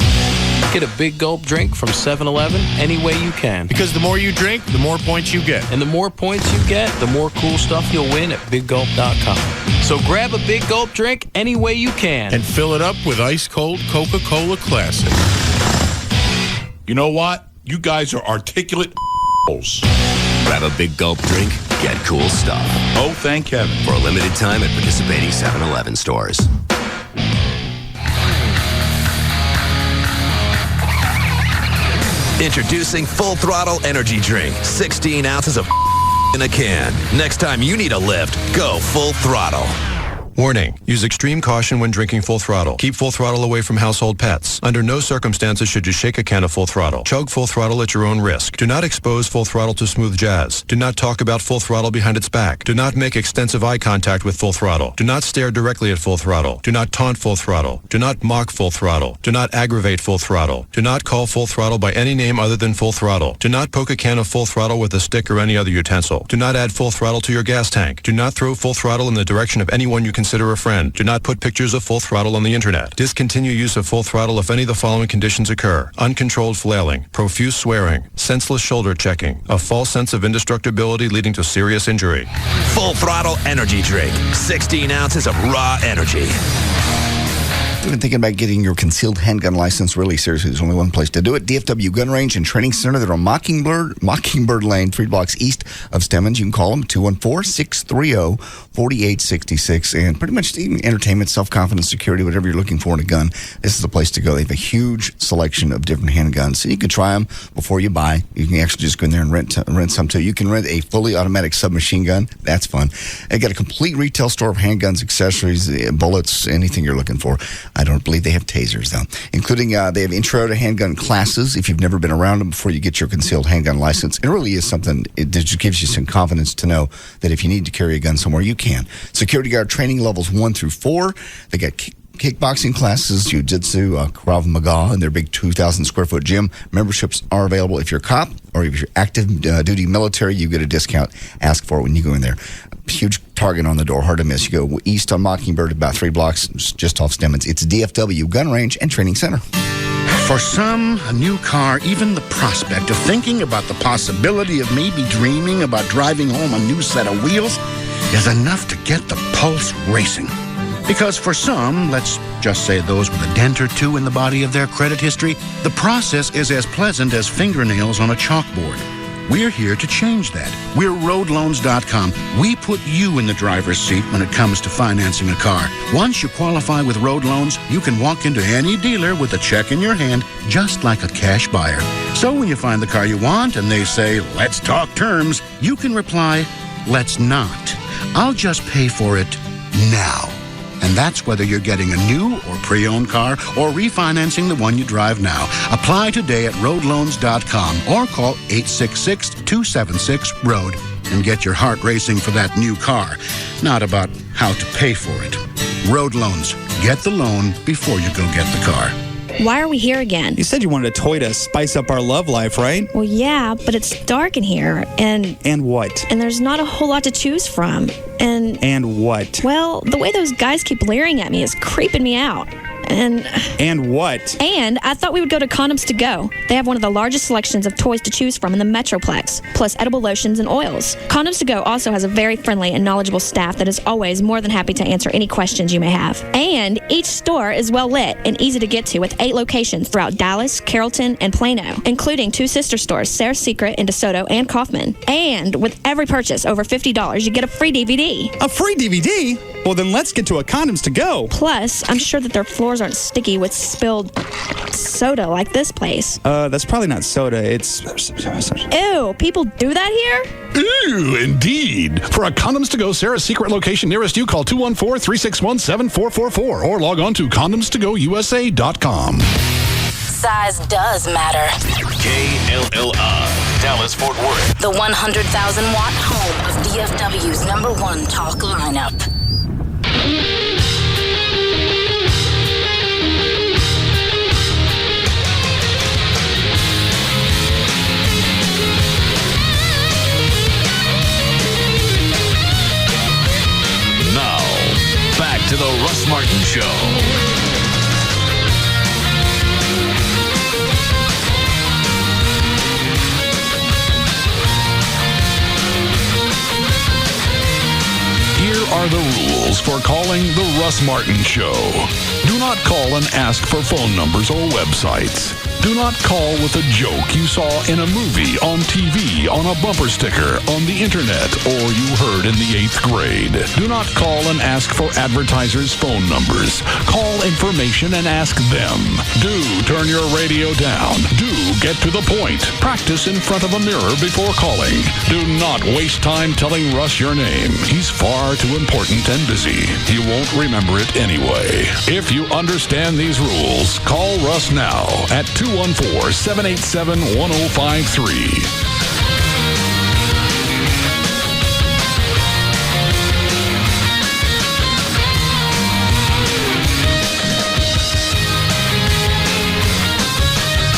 Get a big gulp drink from 7-Eleven any way you can. Because the more you drink, the more points you get. And the more points you get, the more cool stuff you'll win at biggulp.com. So grab a big gulp drink any way you can. And fill it up with ice-cold Coca-Cola Classic. You know what? You guys are articulate holes. Grab a big gulp drink, get cool stuff. Oh, thank heaven. For a limited time at participating 7-Eleven stores. Introducing Full Throttle Energy Drink. 16 ounces of in a can. Next time you need a lift, go Full Throttle. Warning. Use extreme caution when drinking Full Throttle. Keep Full Throttle away from household pets. Under no circumstances should you shake a can of Full Throttle. Chug Full Throttle at your own risk. Do not expose Full Throttle to smooth jazz. Do not talk about Full Throttle behind its back. Do not make extensive eye contact with Full Throttle. Do not stare directly at Full Throttle. Do not taunt Full Throttle. Do not mock Full Throttle. Do not aggravate Full Throttle. Do not call Full Throttle by any name other than Full Throttle. Do not poke a can of Full Throttle with a stick or any other utensil. Do not add Full Throttle to your gas tank. Do not throw Full Throttle in the direction of anyone you can consider a friend. Do not put pictures of Full Throttle on the internet. Discontinue use of Full Throttle if any of the following conditions occur: uncontrolled flailing, profuse swearing, senseless shoulder checking, a false sense of indestructibility leading to serious injury. Full Throttle Energy Drink. 16 ounces of raw energy. You've been thinking about getting your concealed handgun license really seriously. There's only one place to do it. DFW Gun Range and Training Center. They're on Mockingbird Lane, 3 blocks east of Stemmons. You can call them 214-630-4866. And pretty much entertainment, self-confidence, security, whatever you're looking for in a gun, this is the place to go. They have a huge selection of different handguns. So you can try them before you buy. You can actually just go in there and rent some too. You can rent a fully automatic submachine gun. That's fun. They got a complete retail store of handguns, accessories, bullets, anything you're looking for. I don't believe they have tasers, though, including they have intro to handgun classes if you've never been around them before you get your concealed handgun license. It really is something that just gives you some confidence to know that if you need to carry a gun somewhere, you can. Security guard training levels 1 through 4. They got kickboxing classes, jiu-jitsu, Krav Maga, and their big 2,000-square-foot gym. Memberships are available if you're a cop or if you're active duty military. You get a discount. Ask for it when you go in there. Huge target on the door, hard to miss. You go east on Mockingbird, about 3 blocks, just off Stemmons. It's DFW Gun Range and Training Center. For some, a new car, even the prospect of thinking about the possibility of maybe dreaming about driving home a new set of wheels is enough to get the pulse racing. Because for some, let's just say those with a dent or two in the body of their credit history, the process is as pleasant as fingernails on a chalkboard. We're here to change that. We're roadloans.com. We put you in the driver's seat when it comes to financing a car. Once you qualify with Road Loans, you can walk into any dealer with a check in your hand, just like a cash buyer. So when you find the car you want and they say, let's talk terms, you can reply, let's not. I'll just pay for it now. And that's whether you're getting a new or pre-owned car or refinancing the one you drive now. Apply today at roadloans.com or call 866-276-ROAD and get your heart racing for that new car. Not about how to pay for it. Road Loans. Get the loan before you go get the car. Why are we here again? You said you wanted a toy to spice up our love life, right? Well, yeah, but it's dark in here, and what? And there's not a whole lot to choose from, and what? Well, the way those guys keep leering at me is creeping me out. And what? And I thought we would go to Condoms to Go. They have one of the largest selections of toys to choose from in the Metroplex, plus edible lotions and oils. Condoms to Go also has a very friendly and knowledgeable staff that is always more than happy to answer any questions you may have. And each store is well lit and easy to get to with 8 locations throughout Dallas, Carrollton, and Plano, including 2 sister stores, Sarah's Secret in DeSoto and Kaufman. And with every purchase over $50, you get a free DVD. A free DVD? Well, then let's get to a Condoms to Go. Plus, I'm sure that their floors aren't sticky with spilled soda like this place. That's probably not soda. It's... Ew, people do that here? Ew, indeed. For a Condoms to Go Sarah's Secret location nearest you, call 214-361-7444 or log on to condomstogousa.com. Size does matter. KLLI, Dallas Fort Worth. The 100,000-watt home of DFW's #1 talk lineup. Now, back to the Russ Martin Show. Here are the rules for calling the Russ Martin Show. Do not call and ask for phone numbers or websites. Do not call with a joke you saw in a movie, on TV, on a bumper sticker, on the internet, or you heard in the 8th grade. Do not call and ask for advertisers' phone numbers. Call information and ask them. Do turn your radio down. Do get to the point. Practice in front of a mirror before calling. Do not waste time telling Russ your name. He's far too important and busy. He won't remember it anyway. If you understand these rules, call Russ now at 214-787-1053.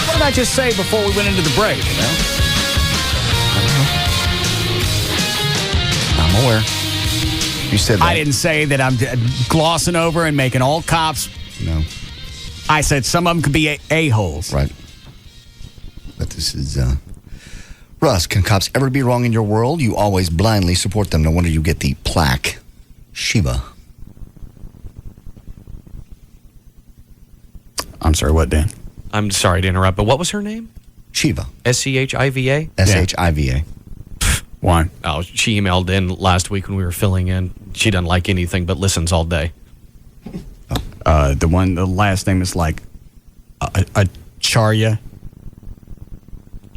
What did I just say before we went into the break? You know? I'm aware. You said that. I didn't say that I'm glossing over and making all cops. No. I said some of them could be a-holes. Right. But this is, Russ, can cops ever be wrong in your world? You always blindly support them. No wonder you get the plaque. Shiva. I'm sorry, what, Dan? I'm sorry to interrupt, but what was her name? Shiva. S-C-H-I-V-A? S-H-I-V-A. Why? Oh, she emailed in last week when we were filling in. She doesn't like anything but listens all day. The last name is like Acharya.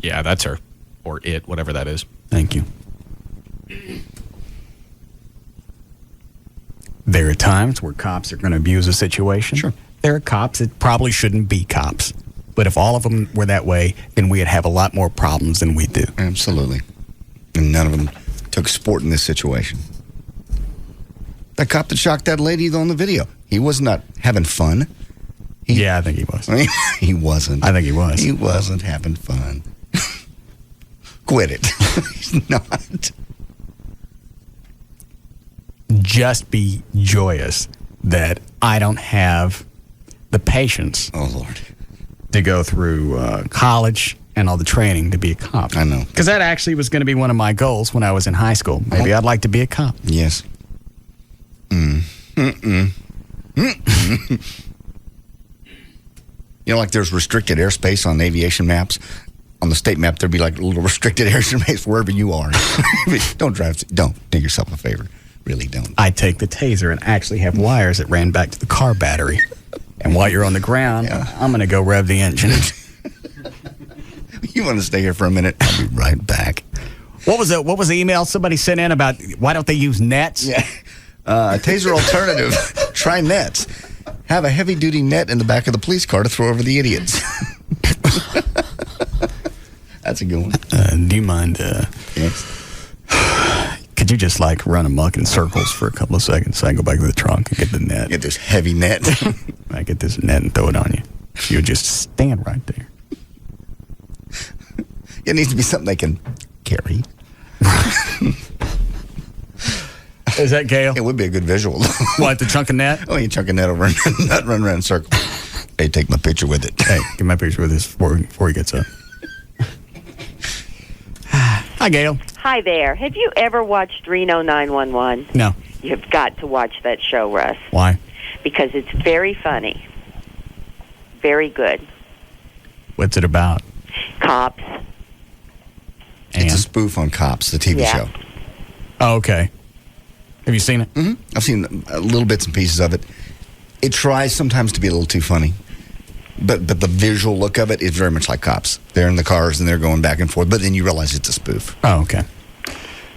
Yeah, that's her. Or it, whatever that is. Thank you. There are times where cops are going to abuse a situation. Sure. There are cops that probably shouldn't be cops. But if all of them were that way, then we'd have a lot more problems than we do. Absolutely. And none of them took sport in this situation. That cop that shocked that lady on the video, he was not having fun. Yeah, I think he was. He wasn't. I think he was. He wasn't having fun. Quit it. He's not. Just be joyous that I don't have the patience. Oh, Lord. To go through college and all the training to be a cop. I know. Because that actually was going to be one of my goals when I was in high school. Maybe I'd like to be a cop. Yes. You know, like there's restricted airspace on aviation maps. On the state map, there'd be like a little restricted airspace wherever you are. Don't do yourself a favor. Really don't. I take the taser and actually have wires that ran back to the car battery. And while you're on the ground, I'm going to go rev the engine. You want to stay here for a minute? I'll be right back. What was the email somebody sent in about why don't they use nets? Yeah. Taser alternative. Try nets. Have a heavy-duty net in the back of the police car to throw over the idiots. That's a good one. Do you mind? Yes. Could you just like run amok in circles for a couple of seconds so I can go back to the trunk and get the net? Get this heavy net. I get this net and throw it on you. You just stand right there. It needs to be something they can carry. Is that Gail? It would be a good visual. What, the chunk of net? Oh, you chunk a net over and not run around in circles. Hey, take my picture with it. Hey, get my picture with this before he gets up. Hi, Gail. Hi there. Have you ever watched Reno 911? No. You've got to watch that show, Russ. Why? Because it's very funny. Very good. What's it about? Cops. It's a spoof on Cops, the TV show. Oh, okay. Have you seen it? Mm-hmm. I've seen little bits and pieces of it. It tries sometimes to be a little too funny. But the visual look of it is very much like Cops. They're in the cars and they're going back and forth, but then you realize it's a spoof. Oh, okay.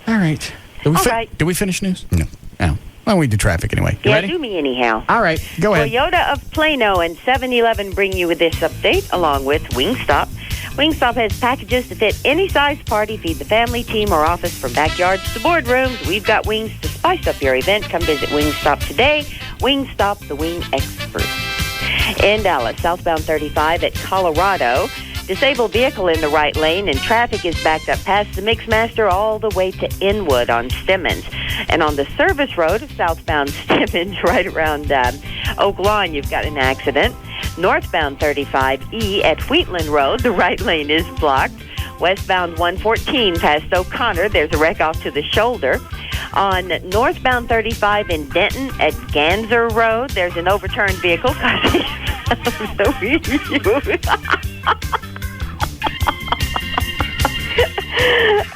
All right. Did we finish news? No. Oh. Well, we do traffic anyway. You Yeah, ready? do me anyhow. All right. Go ahead. Toyota of Plano and 7-Eleven bring you this update along with Wingstop. Wingstop has packages to fit any size party, feed the family, team, or office from backyards to boardrooms. We've got wings to spice up your event. Come visit Wingstop today. Wingstop, the wing expert. In Dallas, southbound 35 at Colorado, disabled vehicle in the right lane and traffic is backed up past the Mixmaster all the way to Inwood on Stemmons. And on the service road of southbound Stemmons right around Oak Lawn, you've got an accident. Northbound 35E at Wheatland Road, the right lane is blocked. Westbound 114 past O'Connor, there's a wreck off to the shoulder. On northbound 35 in Denton at Ganser Road, there's an overturned vehicle causing the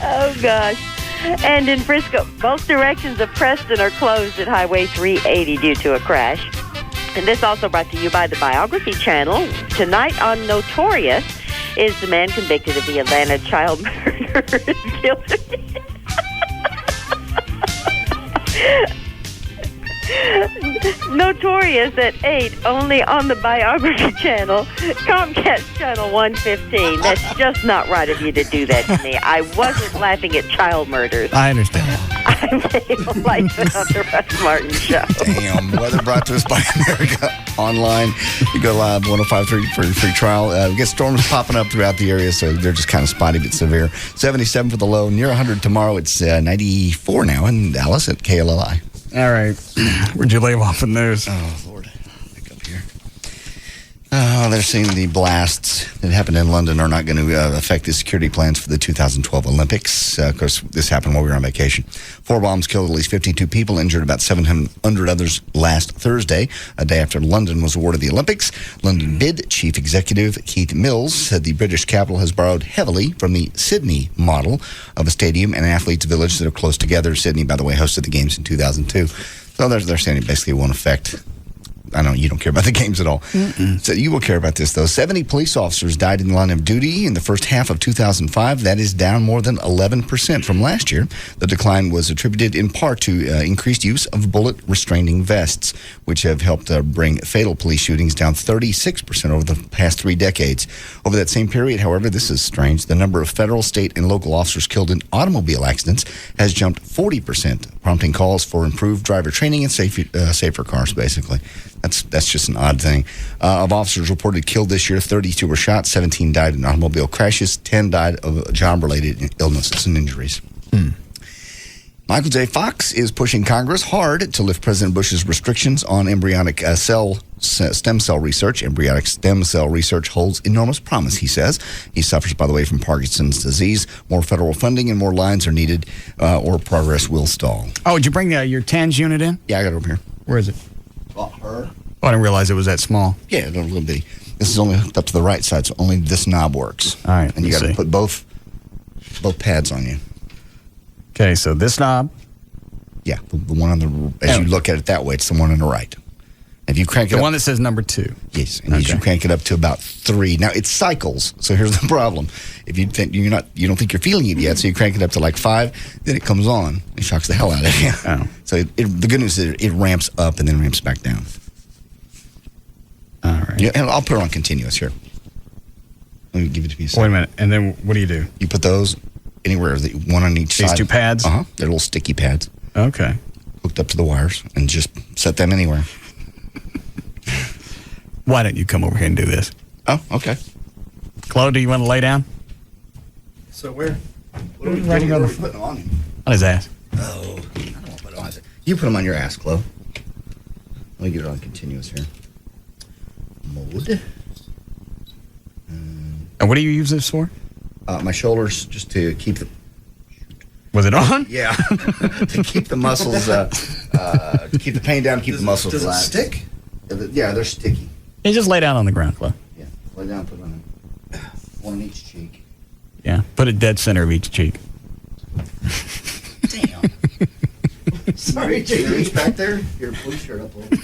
Oh, gosh. And in Frisco, both directions of Preston are closed at Highway 380 due to a crash. And this also brought to you by the Biography Channel. Tonight on Notorious is the man convicted of the Atlanta child murder is guilty. Notorious at 8, only on the Biography Channel, Comcast Channel 115. That's just not right of you to do that to me. I wasn't laughing at child murders. I understand. I'm Dale Lightfoot on the Russ Martin Show. Damn. Weather brought to us by America Online. You go live 105.3 for your free trial. We get storms popping up throughout the area, so they're just kind of spotty but severe. 77 for the low, near 100 tomorrow. It's 94 now in Dallas at KLLI. All right. Where'd you leave off the news? Oh, Lord. Back up here. Oh, they're saying the blasts that happened in London are not going to affect the security plans for the 2012 Olympics. Of course, this happened while we were on vacation. 4 bombs killed at least 52 people, injured about 700 others last Thursday, a day after London was awarded the Olympics. London BID Chief Executive Keith Mills said the British capital has borrowed heavily from the Sydney model of a stadium and athletes' village that are close together. Sydney, by the way, hosted the games in 2002. So they're saying it basically won't affect. I know you don't care about the games at all. So you will care about this, though. 70 police officers died in the line of duty in the first half of 2005. That is down more than 11% from last year. The decline was attributed in part to increased use of bullet-restraining vests, which have helped bring fatal police shootings down 36% over the past 3 decades. Over that same period, however, this is strange, the number of federal, state, and local officers killed in automobile accidents has jumped 40%, prompting calls for improved driver training and safer cars, basically. That's just an odd thing. Of officers reported killed this year, 32 were shot, 17 died in automobile crashes, 10 died of job-related illnesses and injuries. Michael J. Fox is pushing Congress hard to lift President Bush's restrictions on embryonic stem cell research. Embryonic stem cell research holds enormous promise, he says. He suffers, by the way, from Parkinson's disease. More federal funding and more lines are needed, or progress will stall. Oh, did you bring your TANS unit in? Yeah, I got it over here. Where is it? Her. Oh, I didn't realize it was that small. Yeah, a little bitty. This is only hooked up to the right side, so only this knob works. All right, and you got to put both pads on you. Okay, so this knob. Yeah, the one on the. As you look at it that way, it's the one on the right. If you crank it, the up, one that says number 2. Yes, and as you crank it up to about 3. Now it cycles. So here's the problem: if you think you don't think you're feeling it yet, so you crank it up to like 5, then it comes on. It shocks the hell out of you. Oh. So the good news is it ramps up and then ramps back down. All right. Yeah, and I'll put it on continuous here. Let me give it to you. Wait a minute, and then what do you do? You put those anywhere, one on each side. These 2 pads? Uh-huh. They're little sticky pads. Okay. Hooked up to the wires, and just set them anywhere. Why don't you come over here and do this? Oh, okay. Chloe, do you want to lay down? So where? What are we putting them on him? On his ass. Oh, I don't want to put it on his ass. You put them on your ass, Chloe. Let me get it on continuous here. Mode. And what do you use this for? My shoulders, just to keep the... Was it on? Yeah. To keep the muscles, to keep the pain down, keep the muscles does relaxed. Does it stick? Yeah, they're sticky. You just lay down on the ground, Chloe. Yeah, lay down, put it on one on each cheek. Yeah, put it dead center of each cheek. Damn. Sorry, Jake. Reach back there. Here, pull your shirt up a little.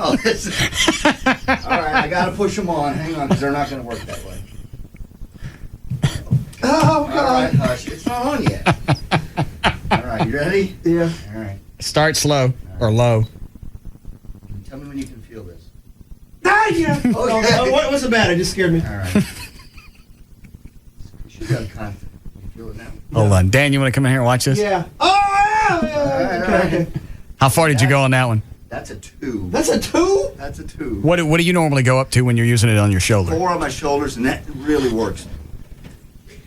Oh, this is... All right, I got to push them on. Hang on, because they're not going to work that way. Oh, God. All right, hush. It's not on yet. All right, you ready? Yeah. All right. Start slow or low. Tell me when you can feel this. Ah, yeah. Okay. What was it bad? It just scared me. All right. You should have confidence. You feel it now? Hold on. Dan, you want to come in here and watch this? Yeah. Oh, yeah. Okay. How far did you go on that one? That's a 2. That's a 2? That's a 2. What do you normally go up to when you're using it on your shoulder? 4 on my shoulders, and that really works.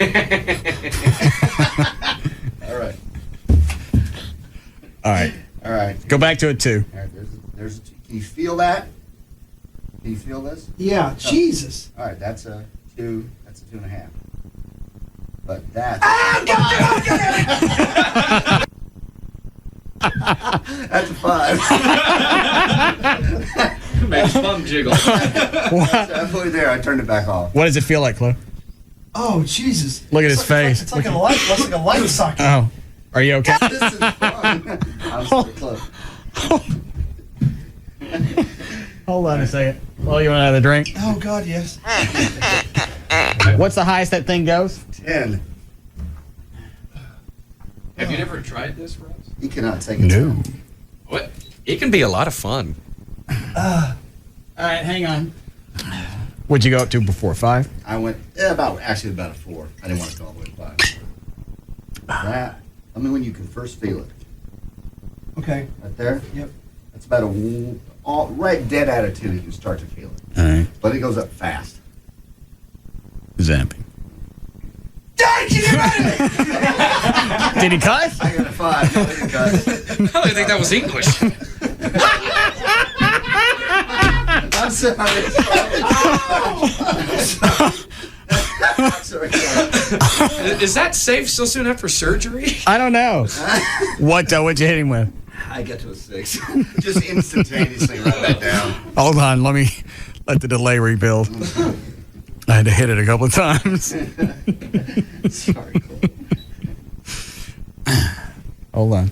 All right. All right. All right. Go back to a 2. All right, there's a 2. Can you feel that? Can you feel this? Yeah. Jesus. All right, that's a 2. That's a 2.5. But that's... That's a 5. Makes thumb jiggle. Halfway there, I turned it back off. What does it feel like, Chloe? Oh, Jesus. Look at his face. It's like a light. It's like a light socket. Oh. Are you okay? This is fun. I'm so close. Hold on a second. Oh, you want another drink? Oh, God, yes. What's the highest that thing goes? 10. Have you never tried this, Russ? You cannot take it. No. What? It can be a lot of fun. All right, hang on. What'd you go up to before, 5? I went about a 4. I didn't want to go all the way to 5. That. I mean, when you can first feel it. Okay. Right there. Yep. That's about right dead at a 2. You can start to feel it. All right. But it goes up fast. Zapping. Dad, get Did he cuss? I got a 5. No, he didn't cuss. don't think that was English. I'm sorry. Is that safe so soon after surgery? I don't know. What'd you hit him with? I got to a 6. Just instantaneously right back down. Hold on, let the delay rebuild. I had to hit it a couple of times. Sorry. Hold on.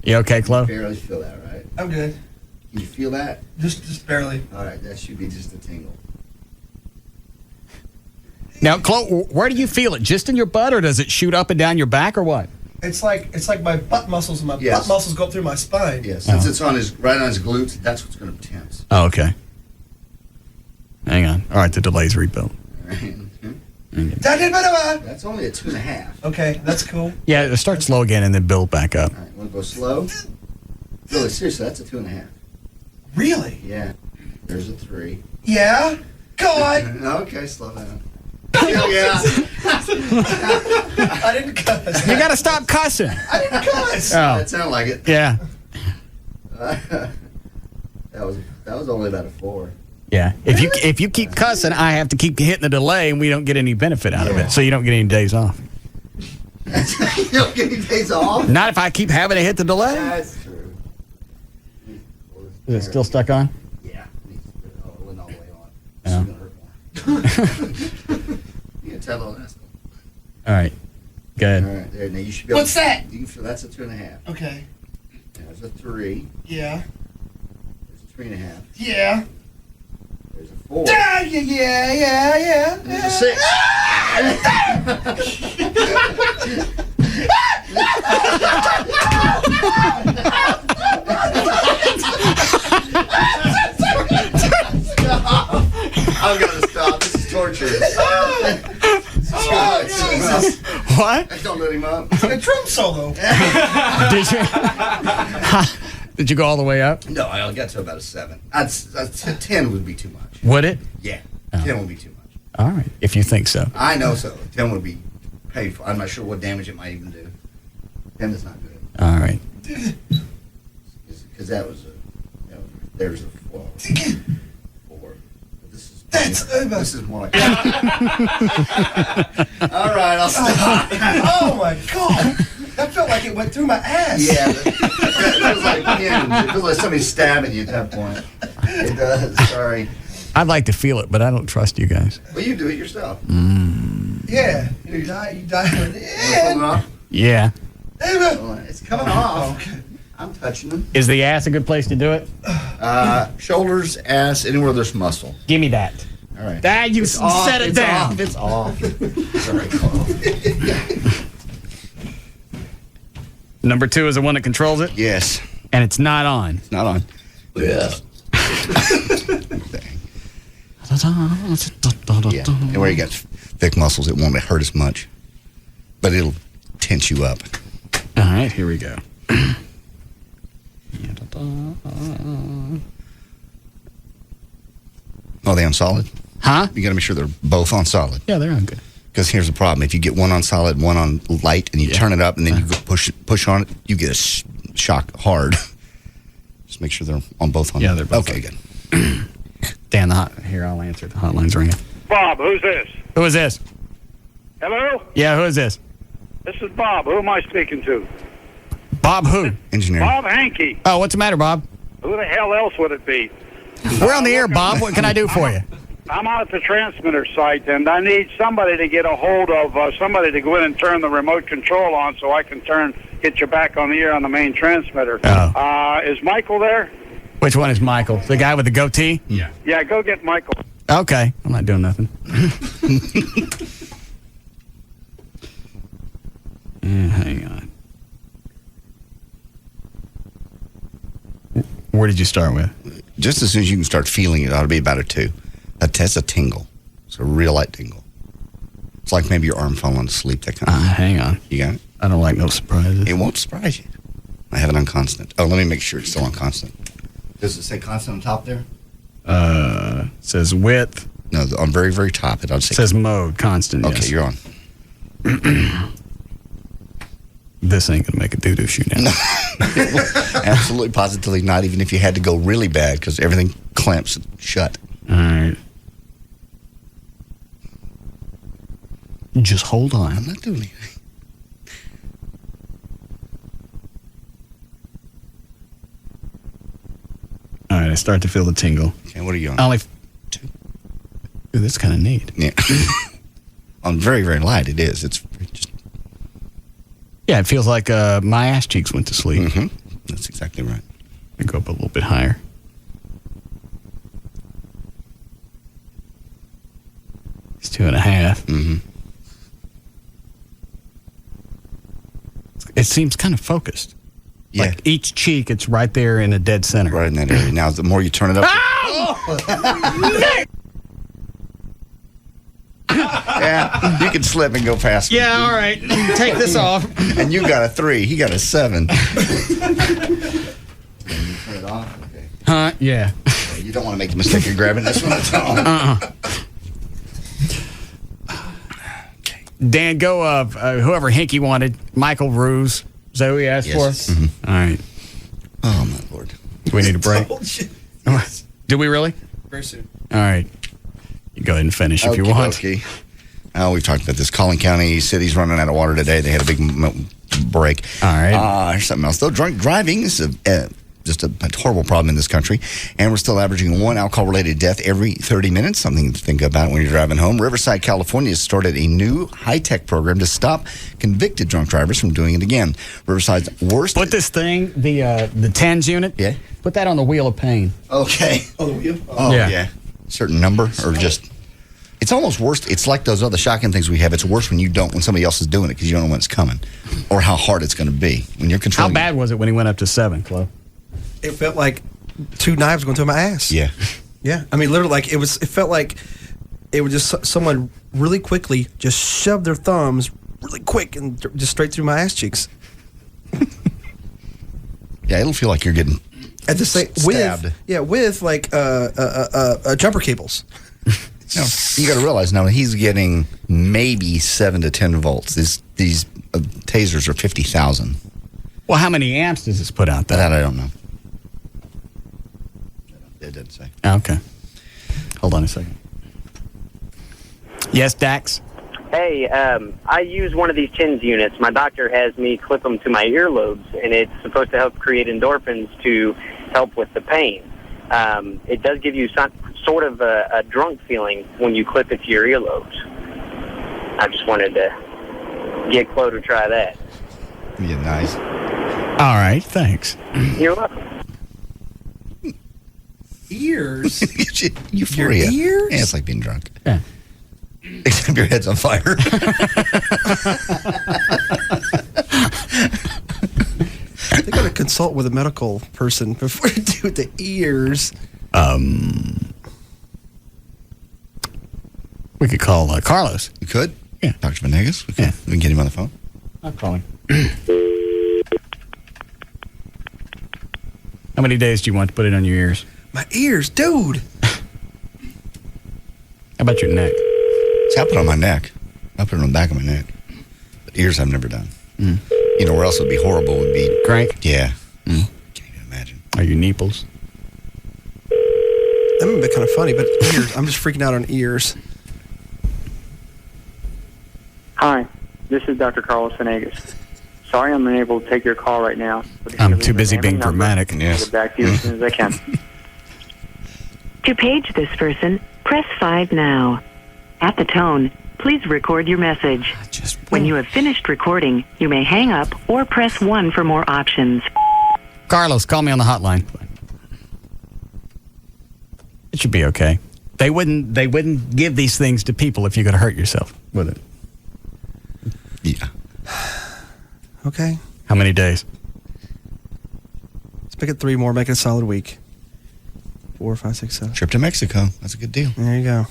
You okay, Chloe? You barely feel that, right? I'm good. Can you feel that? Just barely. All right, that should be just a tingle. Now, Chloe, where do you feel it? Just in your butt, or does it shoot up and down your back, or what? It's like my butt muscles and my butt muscles go up through my spine. Yes, since it's right on his glutes, that's what's going to tense. Oh, okay. Hang on. All right, the delay's rebuilt. That's only a 2.5. Okay, that's cool. Yeah, start slow again and then build back up. All right, want to go slow? Really, seriously, that's a 2.5. Really? Yeah. There's a 3. Yeah? Go on. Okay, slow down. Yeah. I didn't cuss. You got to stop cussing. I didn't cuss. Oh. That sounded like it. Yeah. That was only about a 4. Yeah. If you keep cussing, I have to keep hitting the delay, and we don't get any benefit out of it. So you don't get any days off. You don't get any days off? Not if I keep having to hit the delay. That's true. Is it still stuck on? Yeah. It went all the way on. Yeah. It's going to hurt more. You can tell on this one. All right. Good. All right, there. Now you should be able What's that? You can feel that's a 2.5. Okay. There's a 3. Yeah. There's a 3.5. Yeah. There's a 4. Yeah. There's a 6. I'm gonna stop. This is torture. Oh, Jesus. What? Don't let him up. A drum solo. Did you? Did you go all the way up? No, I got to about a 7. 10 would be too much. Would it? Yeah, Oh. 10 would be too much. All right. If you think so. I know so. 10 would be painful. I'm not sure what damage it might even do. 10 is not good. All right. Because there's a 4. This is more like. All right, I'll stop. Oh my God. That felt like it went through my ass. Yeah, it feels like pins. It feels like somebody's stabbing you at that point. It does. Sorry. I'd like to feel it, but I don't trust you guys. Well, you do it yourself. Yeah. You die. Yeah. Yeah. It's coming off. Okay. I'm touching them. Is the ass a good place to do it? Shoulders, ass, anywhere there's muscle. Give me that. All right. You set it down. It's off. Sorry, Carl. Number 2 is the one that controls it? Yes. And it's not on. It's not on. Yeah. Yeah. And where you got thick muscles, it won't hurt as much. But it'll tense you up. All right, here we go. Are they on solid? Huh? You got to make sure they're both on solid. Yeah, they're on good. Because here's the problem: if you get one on solid, one on light, and you turn it up, and then you go push on it, you get a shock hard. Just make sure they're on both. Yeah, they're both. Okay, good. Dan, here, I'll answer. The hotline's ringing. Bob, who's this? Who is this? Hello? Yeah, who is this? This is Bob. Who am I speaking to? Bob who? Engineer. Bob Hankey. Oh, what's the matter, Bob? Who the hell else would it be? We're on the air, Bob. What can I do for you? I'm out at the transmitter site, and I need somebody to get a hold of, somebody to go in and turn the remote control on so I can get you back on the air on the main transmitter. Oh. Is Michael there? Which one is Michael? The guy with the goatee? Yeah. Yeah, go get Michael. Okay. I'm not doing nothing. Hang on. Where did you start with? Just as soon as you can start feeling it, it ought to be about a 2. That's a tingle. It's a real light tingle. It's like maybe your arm falling asleep, that kind of thing. Hang on. You got it? I don't like no surprises. It won't surprise you. I have it on constant. Oh, let me make sure it's still on constant. Does it say constant on top there? It says width. No, on very, very top. It ought to say says mode, constant. Okay, yes. you're on. this ain't going to make a doo-doo shoe now. Absolutely, positively not, even if you had to go really bad, because everything clamps shut. All right. Just hold on. I'm not doing anything. All right, I start to feel the tingle. Okay, what are you on? Only 2. Ooh, that's kind of neat. Yeah. On very, very light, it is. It's just... Yeah, it feels like my ass cheeks went to sleep. Mm-hmm. That's exactly right. I go up a little bit higher. It's 2.5. Mm-hmm. It seems kind of focused. Yeah. Like each cheek, it's right there in a dead center. Right in that area. Now, the more you turn it up... Yeah, you can slip and go past me. Yeah, all right. Take this off. And you got a 3. He got a 7. Can you turn it off? Okay. Yeah. Okay, you don't want to make the mistake of grabbing this one. It's on. Dan, go whoever Hinky wanted. Michael Ruse. Is that who he asked for? Mm-hmm. All right. Oh, my Lord. Do we need a break? Do we really? Very soon. All right. You go ahead and finish if you want. Okay. Oh, we've talked about this. Collin County City's running out of water today. They had a big break. All right. Here's something else, though. Drunk driving is just a horrible problem in this country, and we're still averaging 1 alcohol-related death every 30 minutes, something to think about when you're driving home. Riverside, California has started a new high-tech program to stop convicted drunk drivers from doing it again. Riverside's worst... Put this thing, the TENS unit, yeah. Put that on the wheel of pain. Okay. Oh, the wheel? Oh, yeah. Certain number, or just... It's almost worse. It's like those other shotgun things we have. It's worse when somebody else is doing it because you don't know when it's coming or how hard it's going to be when you're controlling. How bad was it when he went up to 7, Chloe? It felt like 2 knives going through my ass. Yeah. Yeah. I mean, literally, like it felt like it would just someone really quickly just shove their thumbs really quick and just straight through my ass cheeks. Yeah, it'll feel like you're getting at the same stabbed. with like jumper cables. No, you got to realize now he's getting maybe 7 to 10 volts. These tasers are 50,000. Well, how many amps does this put out there? That I don't know. It didn't say. Okay. Hold on a second. Yes, Dax? Hey, I use one of these TENS units. My doctor has me clip them to my earlobes, and it's supposed to help create endorphins to help with the pain. It does give you sort of a drunk feeling when you clip it to your earlobes. I just wanted to get Chloe to try that. Yeah, nice. All right, thanks. You're welcome. Ears? Euphoria. Your ears? Yeah, it's like being drunk. Yeah. Except your head's on fire. They got to consult with a medical person before you do the ears. We could call Carlos. You could? Yeah. Dr. Venegas? We can get him on the phone. I'll call him. How many days do you want to put it on your ears? My ears, dude. How about your neck? See, I put it on my neck. I put it on the back of my neck. But ears I've never done. Mm. You know where else would be horrible would be... Crank? Yeah. Mm. Can't even imagine. Are your nipples? That would be kind of funny, but ears. I'm just freaking out on ears. Hi, this is Dr. Carlos Venegas. Sorry I'm unable to take your call right now. I'm too busy being dramatic. I'll get back to you as soon as I can. To page this person, press 5 now. At the tone, please record your message. When you have finished recording, you may hang up or press 1 for more options. Carlos, call me on the hotline. It should be okay. They wouldn't give these things to people if you're going to hurt yourself with it. Yeah. Okay. How many days? Let's make it 3 more. Make it a solid week. 4, 5, 6, 7. Trip to Mexico. That's a good deal. There you go.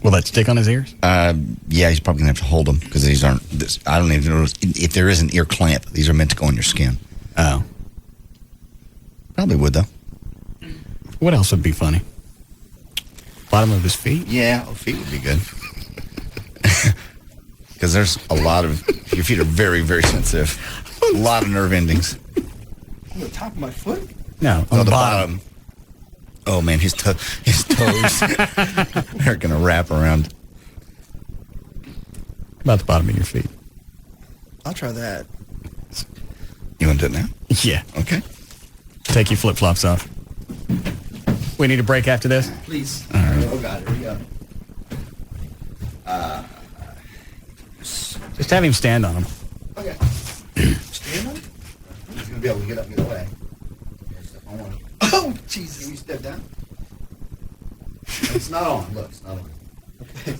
Will that stick on his ears? Yeah, he's probably going to have to hold them because these aren't... I don't even know if there is an ear clamp. These are meant to go on your skin. Oh. Probably would, though. What else would be funny? Bottom of his feet? Yeah, feet would be good. Because there's a lot of, your feet are very, very sensitive. A lot of nerve endings. On the top of my foot? No, on the bottom. Oh, man, his toes. They're going to wrap around. About the bottom of your feet. I'll try that. You want to do it now? Yeah. Okay. Take your flip-flops off. We need a break after this? Please. All right. Oh, God, here we go. Just have him stand on them. Okay. Stand on? He's going to be able to get up and get away. Oh, Jesus. Can you step down? It's not on. Look, it's not on. Okay.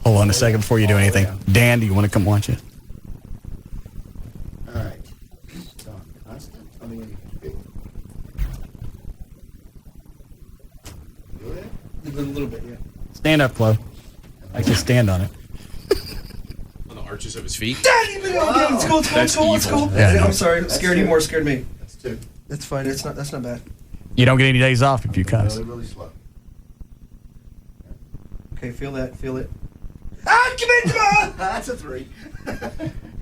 Hold on a second before you do anything. Dan, do you want to come watch it? All right. It's on. Constant. Tell me when you can feel it. A little bit, yeah. Stand up, Chloe. I can stand on it. On the arches of his feet? Daddy, let's go. That's evil. Yeah, I'm sorry. Scared you more, scared me. That's 2. That's fine. That's not bad. You don't get any days off if you cuss. Really, really slow. Okay, feel that. Feel it. Ah, come in, That's a 3.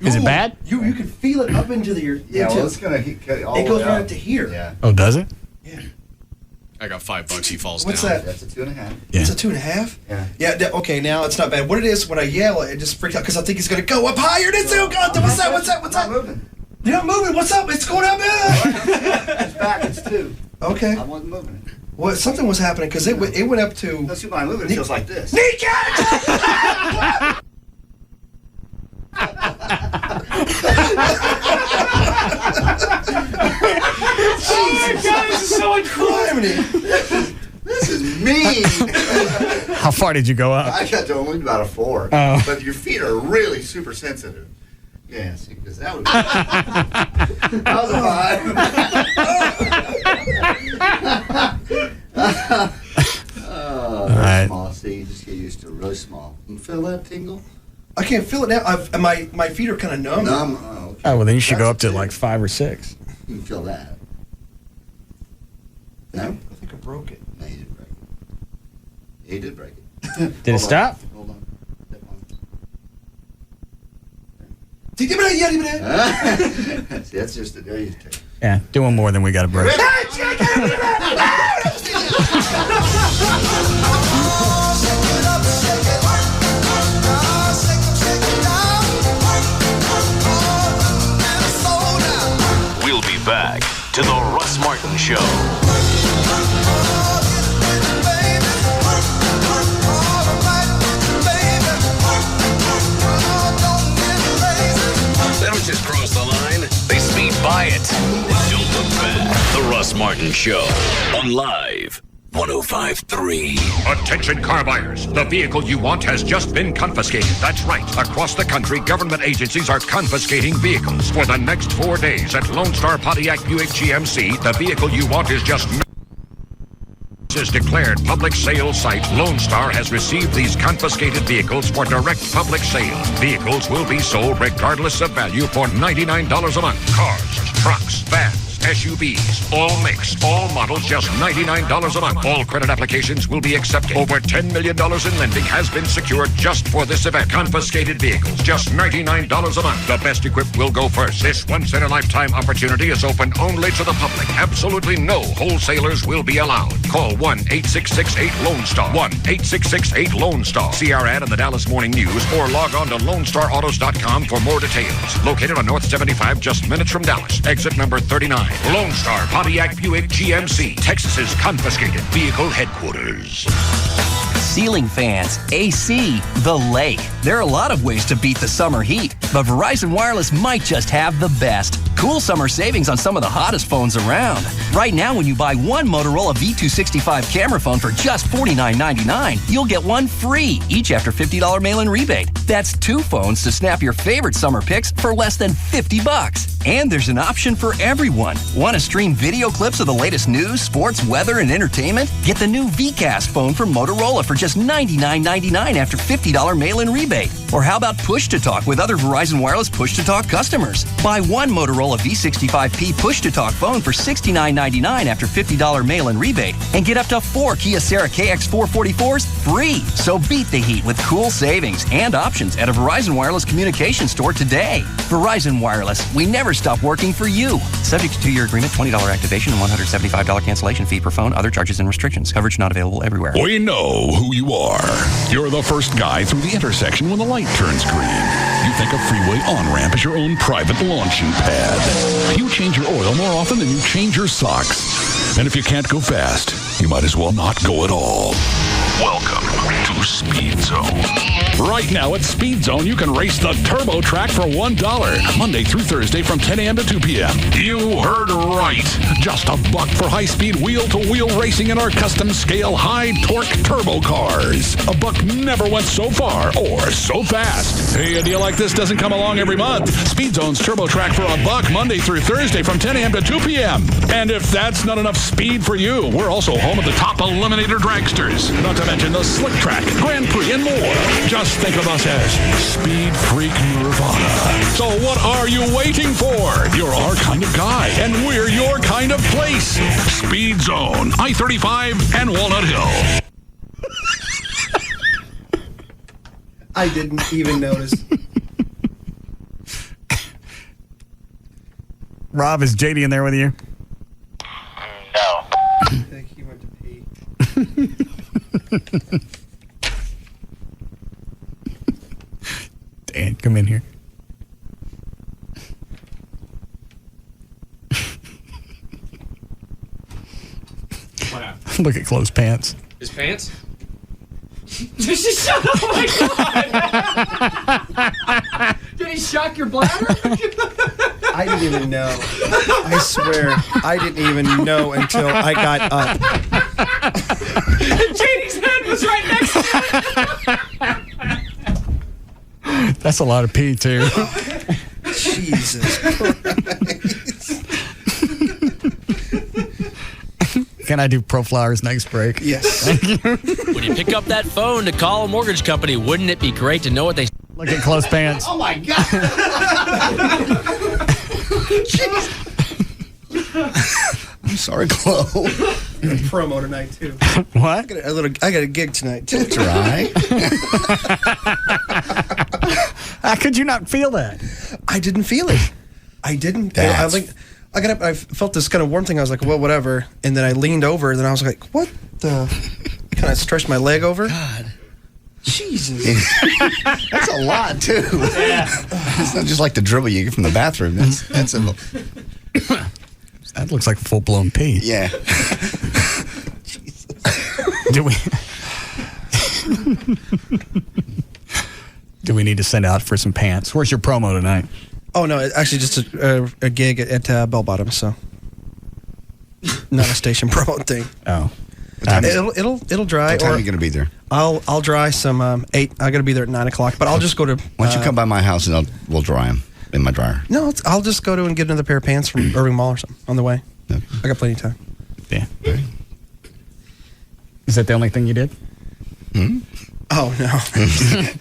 Is it bad? You can feel it up into your... Yeah, well, it's going to cut all the way It goes right up up to here. Yeah. Oh, does it? Yeah. I got $5. He falls What's down. that? That's a 2.5. Yeah. It's a 2.5? Yeah. Yeah, okay, now it's not bad. What it is, when I yell, it just freaks out because I think he's going to go up higher. It's oh, God, what's that? What's that? What's that? It's not moving. You're not moving. What's up? It's going up. It's back. It's 2. Okay. I wasn't moving it. Well, something was happening because it went up to... Let's see when I move it. It feels like this. Oh my God, this is so incredible. This is mean. How far did you go up? I got to only about a 4. Oh. But your feet are really super sensitive. Yeah, see, because that would be... That was a 5. All right. Small, see, you just get used to it. Really small. You feel that tingle? I can't feel it now. My feet are kind of numb. Numb? Oh, okay. Oh, well, then you should go up to like 5 or 6. You can feel that. No? I think I broke it. No, you didn't break it. Yeah, you did break it. Did it stop? Hold on. Step on. See, that's just the day you take. Yeah, doing more than we got to break. We'll be back to the Russ Martin Show. They don't just cross the line, they speed by it. Don't look back. The Russ Martin Show on Live 105.3. Attention car buyers. The vehicle you want has just been confiscated. That's right. Across the country, government agencies are confiscating vehicles. For the next 4 days at Lone Star Pontiac Buick GMC, the vehicle you want is just... is declared public sale site. Lone Star has received these confiscated vehicles for direct public sale. Vehicles will be sold regardless of value for $99 a month. Cars, trucks, vans, SUVs, all makes, all models, just $99 a month. All credit applications will be accepted. Over $10 million in lending has been secured just for this event. Confiscated vehicles, just $99 a month. The best equipped will go first. This once-in-a-lifetime opportunity is open only to the public. Absolutely no wholesalers will be allowed. Call 1-866-8-LONE-STAR. 1-866-8-LONE-STAR. See our ad in the Dallas Morning News or log on to LoneStarAutos.com for more details. Located on North 75, just minutes from Dallas. Exit number 39. Lone Star Pontiac Buick GMC, Texas's confiscated vehicle headquarters. Ceiling fans, AC, the lake. There are a lot of ways to beat the summer heat, but Verizon Wireless might just have the best. Cool summer savings on some of the hottest phones around. Right now, when you buy one Motorola V265 camera phone for just $49.99, you'll get one free, each after $50 mail-in rebate. That's 2 phones to snap your favorite summer pics for less than $50. And there's an option for everyone. Want to stream video clips of the latest news, sports, weather, and entertainment? Get the new VCast phone from Motorola for just $99.99 after $50 mail-in rebate. rebate. Or how about push-to-talk with other Verizon Wireless push-to-talk customers? Buy one Motorola V65P push-to-talk phone for $69.99 after $50 mail-in rebate and get up to 4 Kia Sierra KX444s free. So beat the heat with cool savings and options at a Verizon Wireless communication store today. Verizon Wireless, we never stop working for you. Subject to 2-year agreement, $20 activation and $175 cancellation fee per phone. Other charges and restrictions. Coverage not available everywhere. We know who you are. You're the first guy through the intersection when the light turns green. You think a freeway on-ramp is your own private launching pad. You change your oil more often than you change your socks. And if you can't go fast, you might as well not go at all. Welcome to Speed Zone. Right now at Speed Zone, you can race the Turbo Track for $1, Monday through Thursday from 10 a.m. to 2 p.m. You heard right. Just $1 for high-speed wheel-to-wheel racing in our custom-scale high-torque turbo cars. $1 never went so far or so fast. Hey, a deal like this doesn't come along every month. Speed Zone's Turbo Track for $1, Monday through Thursday from 10 a.m. to 2 p.m. And if that's not enough speed for you, we're also home of the top Eliminator dragsters. Not to mention the Slick Track, Grand Prix, and more. Just think of us as Speed Freak Nirvana. So what are you waiting for? You're our kind of guy, and we're your kind of place. Speed Zone, I-35 and Walnut Hill. I didn't even notice. Rob, is JD in there with you? No. I think he went to pee. Dan, come in here. What happened? Look at Chloe's pants. His pants? Shut up! Oh my God! Did he shock your bladder? I didn't even know. I swear, I didn't even know until I got up. JD's head was right next to it. That's a lot of pee, too. Jesus Christ. Can I do Pro Flowers next break? Yes. Thank you. When you pick up that phone to call a mortgage company, wouldn't it be great to know what they... Look at Chloe's pants. Oh, my God. I'm sorry, Chloe. Promo tonight, too. What? I got a gig tonight, too. That's right. How could you not feel that? I didn't feel it. I didn't. I got up. I felt this kind of warm thing. I was like, well, whatever. And then I leaned over, and then I was like, what the? Kind of stretched my leg over. God. Jesus. That's a lot, too. Yeah. It's not just like the dribble you get from the bathroom. That's a... That looks like full-blown pee. Yeah. Do we need to send out for some pants? Where's your promo tonight? Oh, no, it's actually just a gig at Bell Bottom, so not a station promo thing. Oh. It'll dry. What time are you going to be there? I'll dry some 8. I got to be there at 9 o'clock, but I'll just go to. Why don't you come by my house and we'll dry them in my dryer? No, I'll just go to and get another pair of pants from Irving Mall or something on the way. Okay. I got plenty of time. Yeah. Is that the only thing you did? Hmm? Oh no. I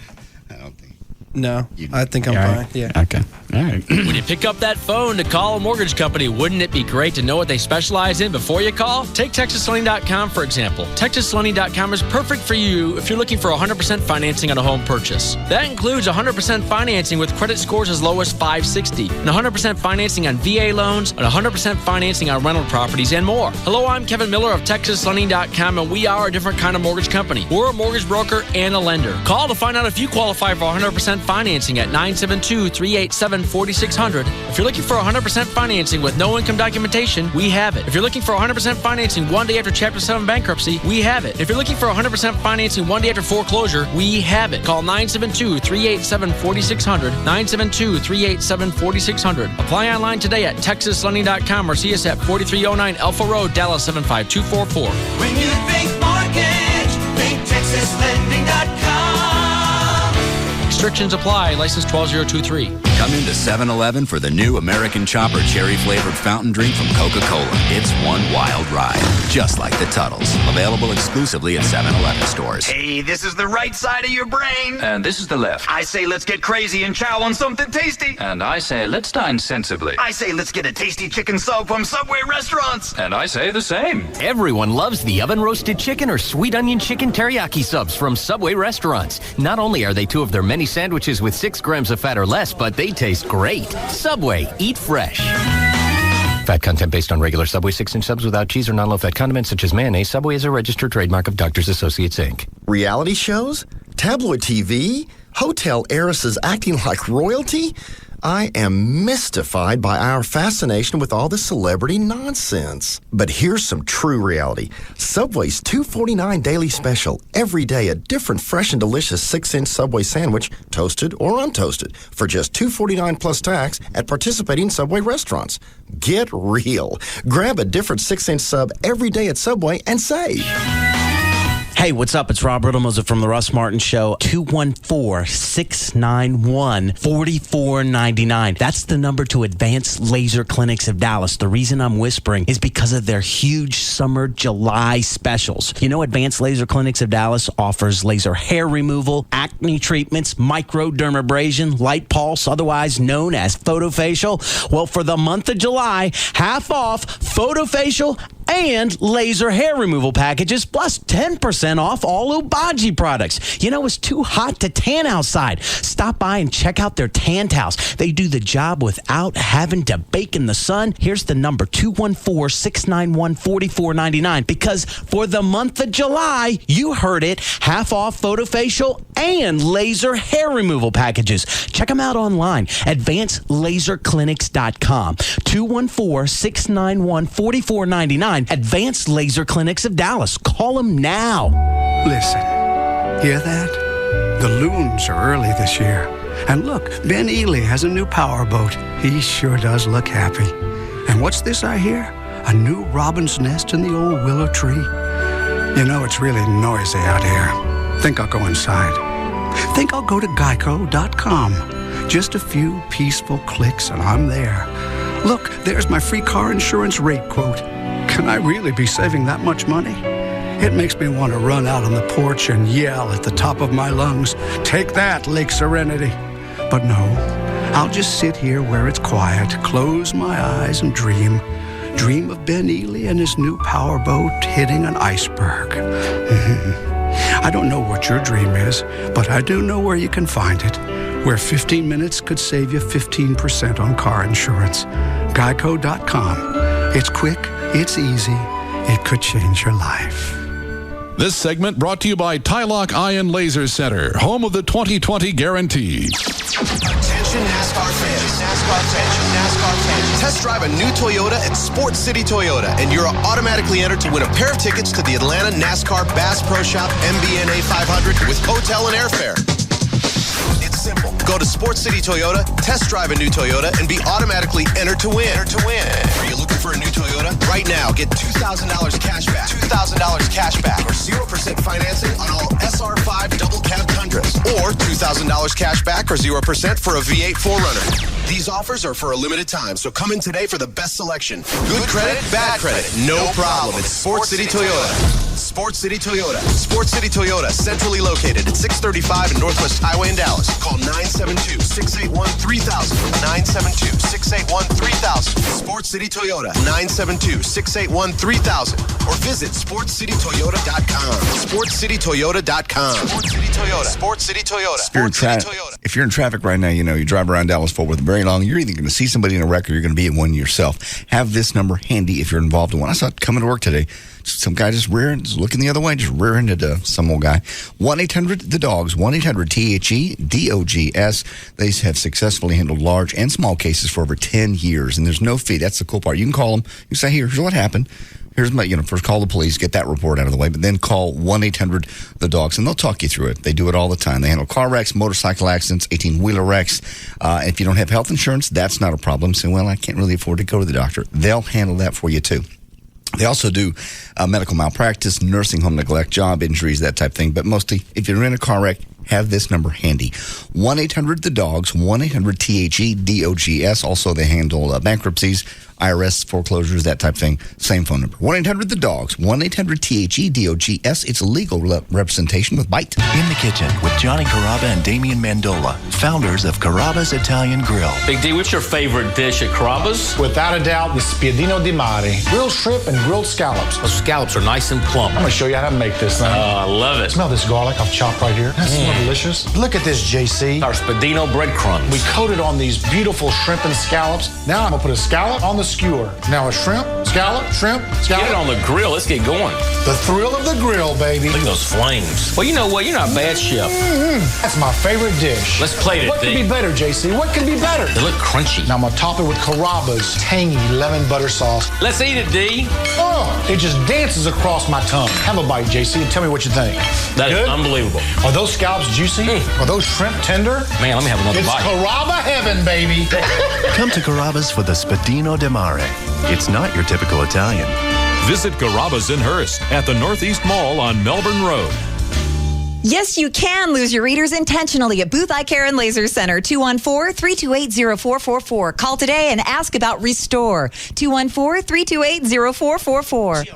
don't think. No, I think I'm All fine. right. Yeah. Okay. All right. When you pick up that phone to call a mortgage company, wouldn't it be great to know what they specialize in before you call? Take TexasLending.com, for example. TexasLending.com is perfect for you if you're looking for 100% financing on a home purchase. That includes 100% financing with credit scores as low as 560, and 100% financing on VA loans, and 100% financing on rental properties, and more. Hello, I'm Kevin Miller of TexasLending.com, and we are a different kind of mortgage company. We're a mortgage broker and a lender. Call to find out if you qualify for 100% financing at 972-387-4600. If you're looking for 100% financing with no income documentation, we have it. If you're looking for 100% financing one day after Chapter 7 bankruptcy, we have it. If you're looking for 100% financing one day after foreclosure, we have it. Call 972-387-4600, 972-387-4600. Apply online today at TexasLending.com or see us at 4309 Alpha Road, Dallas 75244. When you think mortgage, think TexasLending.com. Restrictions apply. License 12023. Come into 7-Eleven for the new American Chopper cherry-flavored fountain drink from Coca-Cola. It's one wild ride, just like the Tuttles. Available exclusively at 7-Eleven stores. Hey, this is the right side of your brain. And this is the left. I say let's get crazy and chow on something tasty. And I say let's dine sensibly. I say let's get a tasty chicken sub from Subway restaurants. And I say the same. Everyone loves the oven-roasted chicken or sweet onion chicken teriyaki subs from Subway restaurants. Not only are they two of their many sandwiches with 6 grams of fat or less, but they taste great. Subway, eat fresh. Fat content based on regular Subway 6-inch subs without cheese or non-low-fat condiments such as mayonnaise. Subway is a registered trademark of Doctors Associates, Inc. Reality shows? Tabloid TV? Hotel heiresses acting like royalty? I am mystified by our fascination with all this celebrity nonsense. But here's some true reality. Subway's $2.49 daily special. Every day a different fresh and delicious 6-inch Subway sandwich, toasted or untoasted, for just $2.49 plus tax at participating Subway restaurants. Get real. Grab a different 6-inch sub every day at Subway and save. Hey, what's up? It's Rob Riddlemoser from the Russ Martin Show. 214-691-4499. That's the number to Advanced Laser Clinics of Dallas. The reason I'm whispering is because of their huge summer July specials. You know, Advanced Laser Clinics of Dallas offers laser hair removal, acne treatments, microdermabrasion, light pulse, otherwise known as photofacial. Well, for the month of July, half off photofacial and laser hair removal packages, plus 10% off all Obagi products. You know, it's too hot to tan outside. Stop by and check out their tan towels. They do the job without having to bake in the sun. Here's the number, 214-691-4499. Because for the month of July, you heard it, half off photofacial and laser hair removal packages. Check them out online, advancedlaserclinics.com. 214-691-4499. Advanced Laser Clinics of Dallas. Call them now. Listen, hear that? The loons are early this year. And look, Ben Ely has a new powerboat. He sure does look happy. And what's this I hear? A new robin's nest in the old willow tree. You know, it's really noisy out here. Think I'll go inside. Think I'll go to Geico.com. Just a few peaceful clicks and I'm there. Look, there's my free car insurance rate quote. Can I really be saving that much money? It makes me want to run out on the porch and yell at the top of my lungs, "Take that, Lake Serenity." But no, I'll just sit here where it's quiet, close my eyes and dream. Dream of Ben Ely and his new powerboat hitting an iceberg. I don't know what your dream is, but I do know where you can find it. Where 15 minutes could save you 15% on car insurance. Geico.com. It's quick, it's easy, it could change your life. This segment brought to you by Tylock Eye and Laser Center, home of the 2020 guarantee. Attention NASCAR fans. NASCAR fans. Test drive a new Toyota at Sports City Toyota, and you're automatically entered to win a pair of tickets to the Atlanta NASCAR Bass Pro Shop MBNA 500 with hotel and airfare. It's simple. Go to Sports City Toyota, test drive a new Toyota, and be automatically entered to win. Are you looking for a new Toyota? Right now, get $2,000 cash back. Or 0% financing on all SR5 double cab Tundras. Or $2,000 cash back or 0% for a V8 4Runner. These offers are for a limited time, so come in today for the best selection. Good credit, bad credit, no problem. It's Sports City Toyota. Sports City Toyota. Sports City Toyota, centrally located at 635 and Northwest Highway in Dallas. Call 972-681-3000. 972-681-3000. Sports City Toyota. 972-681-3000. Or visit sportscitytoyota.com. Sportscitytoyota.com. Sports City Toyota. Sports City Toyota. If you're in traffic right now, you know, you drive around Dallas-Fort Worth very long, you're either going to see somebody in a wreck or you're going to be in one yourself. Have this number handy if you're involved in one. I saw it coming to work today. Some guy just looking the other way, just rear-ended some old guy. 1-800-THE-DOGS, 1-800-THE-DOGS. They have successfully handled large and small cases for over 10 years, and there's no fee. That's the cool part. You can call them. You say, here's what happened. Here's my, first call the police, get that report out of the way, but then call 1-800-THE-DOGS, and they'll talk you through it. They do it all the time. They handle car wrecks, motorcycle accidents, 18-wheeler wrecks. If you don't have health insurance, that's not a problem. Say, well, I can't really afford to go to the doctor. They'll handle that for you, too. They also do medical malpractice, nursing home neglect, job injuries, that type of thing. But mostly, if you're in a car wreck, have this number handy. 1-800-THE-DOGS, 1-800-THE-DOGS. Also, they handle bankruptcies, IRS, foreclosures, that type of thing. Same phone number. 1-800-THE-DOGS, 1-800-THE-DOGS. It's a legal representation with Bite. In the kitchen with Johnny Carrabba and Damian Mandola, founders of Carrabba's Italian Grill. Big D, what's your favorite dish at Carrabba's? Without a doubt, the spiedino di mare. Grilled shrimp and grilled scallops. Those scallops are nice and plump. I'm going to show you how to make this thing. I love it. Smell this garlic I've chopped right here. That smells delicious. Look at this, JC. Our spiedino breadcrumbs. We coated on these beautiful shrimp and scallops. Now I'm going to put a scallop on the skewer. Now a shrimp, scallop. Get it on the grill. Let's get going. The thrill of the grill, baby. Look at those flames. Well, you know what? You're not a bad chef. That's my favorite dish. Let's plate it, What could be better, JC? What could be better? They look crunchy. Now I'm going to top it with Carrabba's tangy lemon butter sauce. Let's eat it, D. Oh, it just dances across my tongue. Have a bite, JC, and tell me what you think. That Good? is unbelievable. Are those scallops juicy? Are those shrimp tender? Man, let me have another It's bite. Carrabba heaven, baby. Come to Carrabba's for the spiedino di mare. It's not your typical Italian. Visit Carrabba's in Hearst at the Northeast Mall on Melbourne Road. Yes, you can lose your readers intentionally at Booth Eye Care and Laser Center, 214-328-0444. Call today and ask about Restore, 214-328-0444.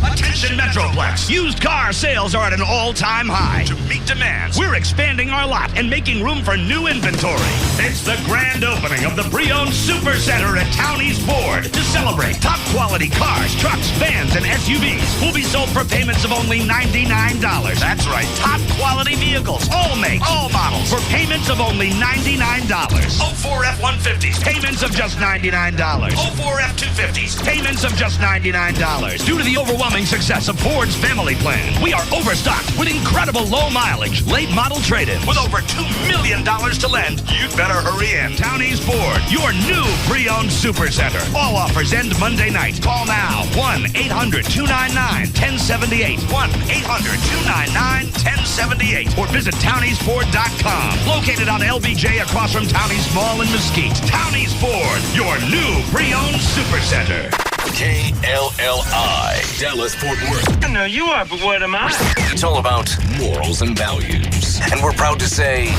Attention Metroplex. Used car sales are at an all-time high. To meet demand, we're expanding our lot and making room for new inventory. It's the grand opening of the pre-owned Super Center at Townies Ford. To celebrate, top-quality cars, trucks, vans, and SUVs will be sold for payments of only $99. That's right, top-quality vehicles, all makes, all models, for payments of only $99. 04 F-150s, payments of just $99. 04 F-250s, payments of just $99. Due to the overwhelming success of Ford's family plan, we are overstocked with incredible low mileage, late model trade-ins. With over $2 million to lend, you'd better hurry in. Townies Ford, your new pre-owned Super Center. All offers end Monday night. Call now, 1-800-299-1078. 1-800-299-1078. Or visit towniesford.com. Located on LBJ across from Townies Mall in Mesquite. Townies Ford, your new pre-owned Super Center. KLLI, Dallas, Fort Worth. I know you are, but what am I? It's all about morals and values. And we're proud to say,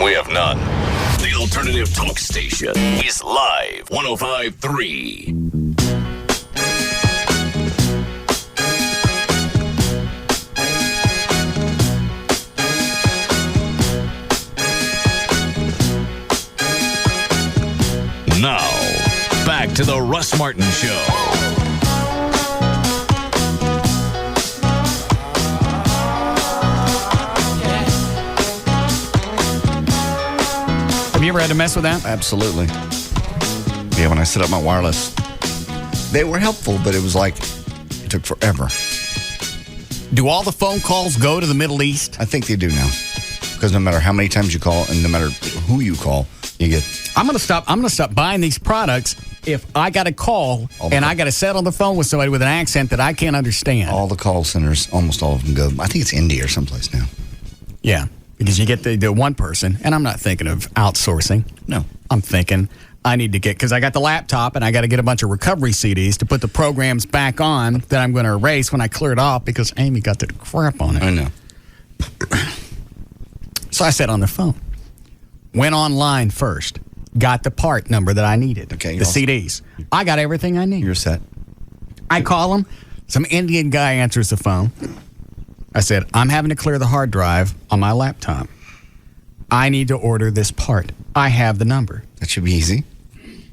we have none. The alternative talk station is live 105.3. Now, back to the Russ Martin Show. Have you ever had to mess with that? Absolutely. Yeah, when I set up my wireless, they were helpful, but it was like it took forever. Do all the phone calls go to the Middle East? I think they do now, because no matter how many times you call and no matter who you call, you get. I'm gonna stop buying these products if I got a call and I got to sit on the phone with somebody with an accent that I can't understand. All the call centers, almost all of them go. I think it's India or someplace now. Yeah, because you get the one person, and I'm not thinking of outsourcing. No, I'm thinking I need to get, because I got the laptop and I got to get a bunch of recovery CDs to put the programs back on that I'm going to erase when I clear it off because Amy got the crap on it. I know. So I sat on the phone, went online first, got the part number that I needed, the CDs. I got everything I need. You're set. I call him. Some Indian guy answers the phone. I said, I'm having to clear the hard drive on my laptop. I need to order this part. I have the number. That should be easy.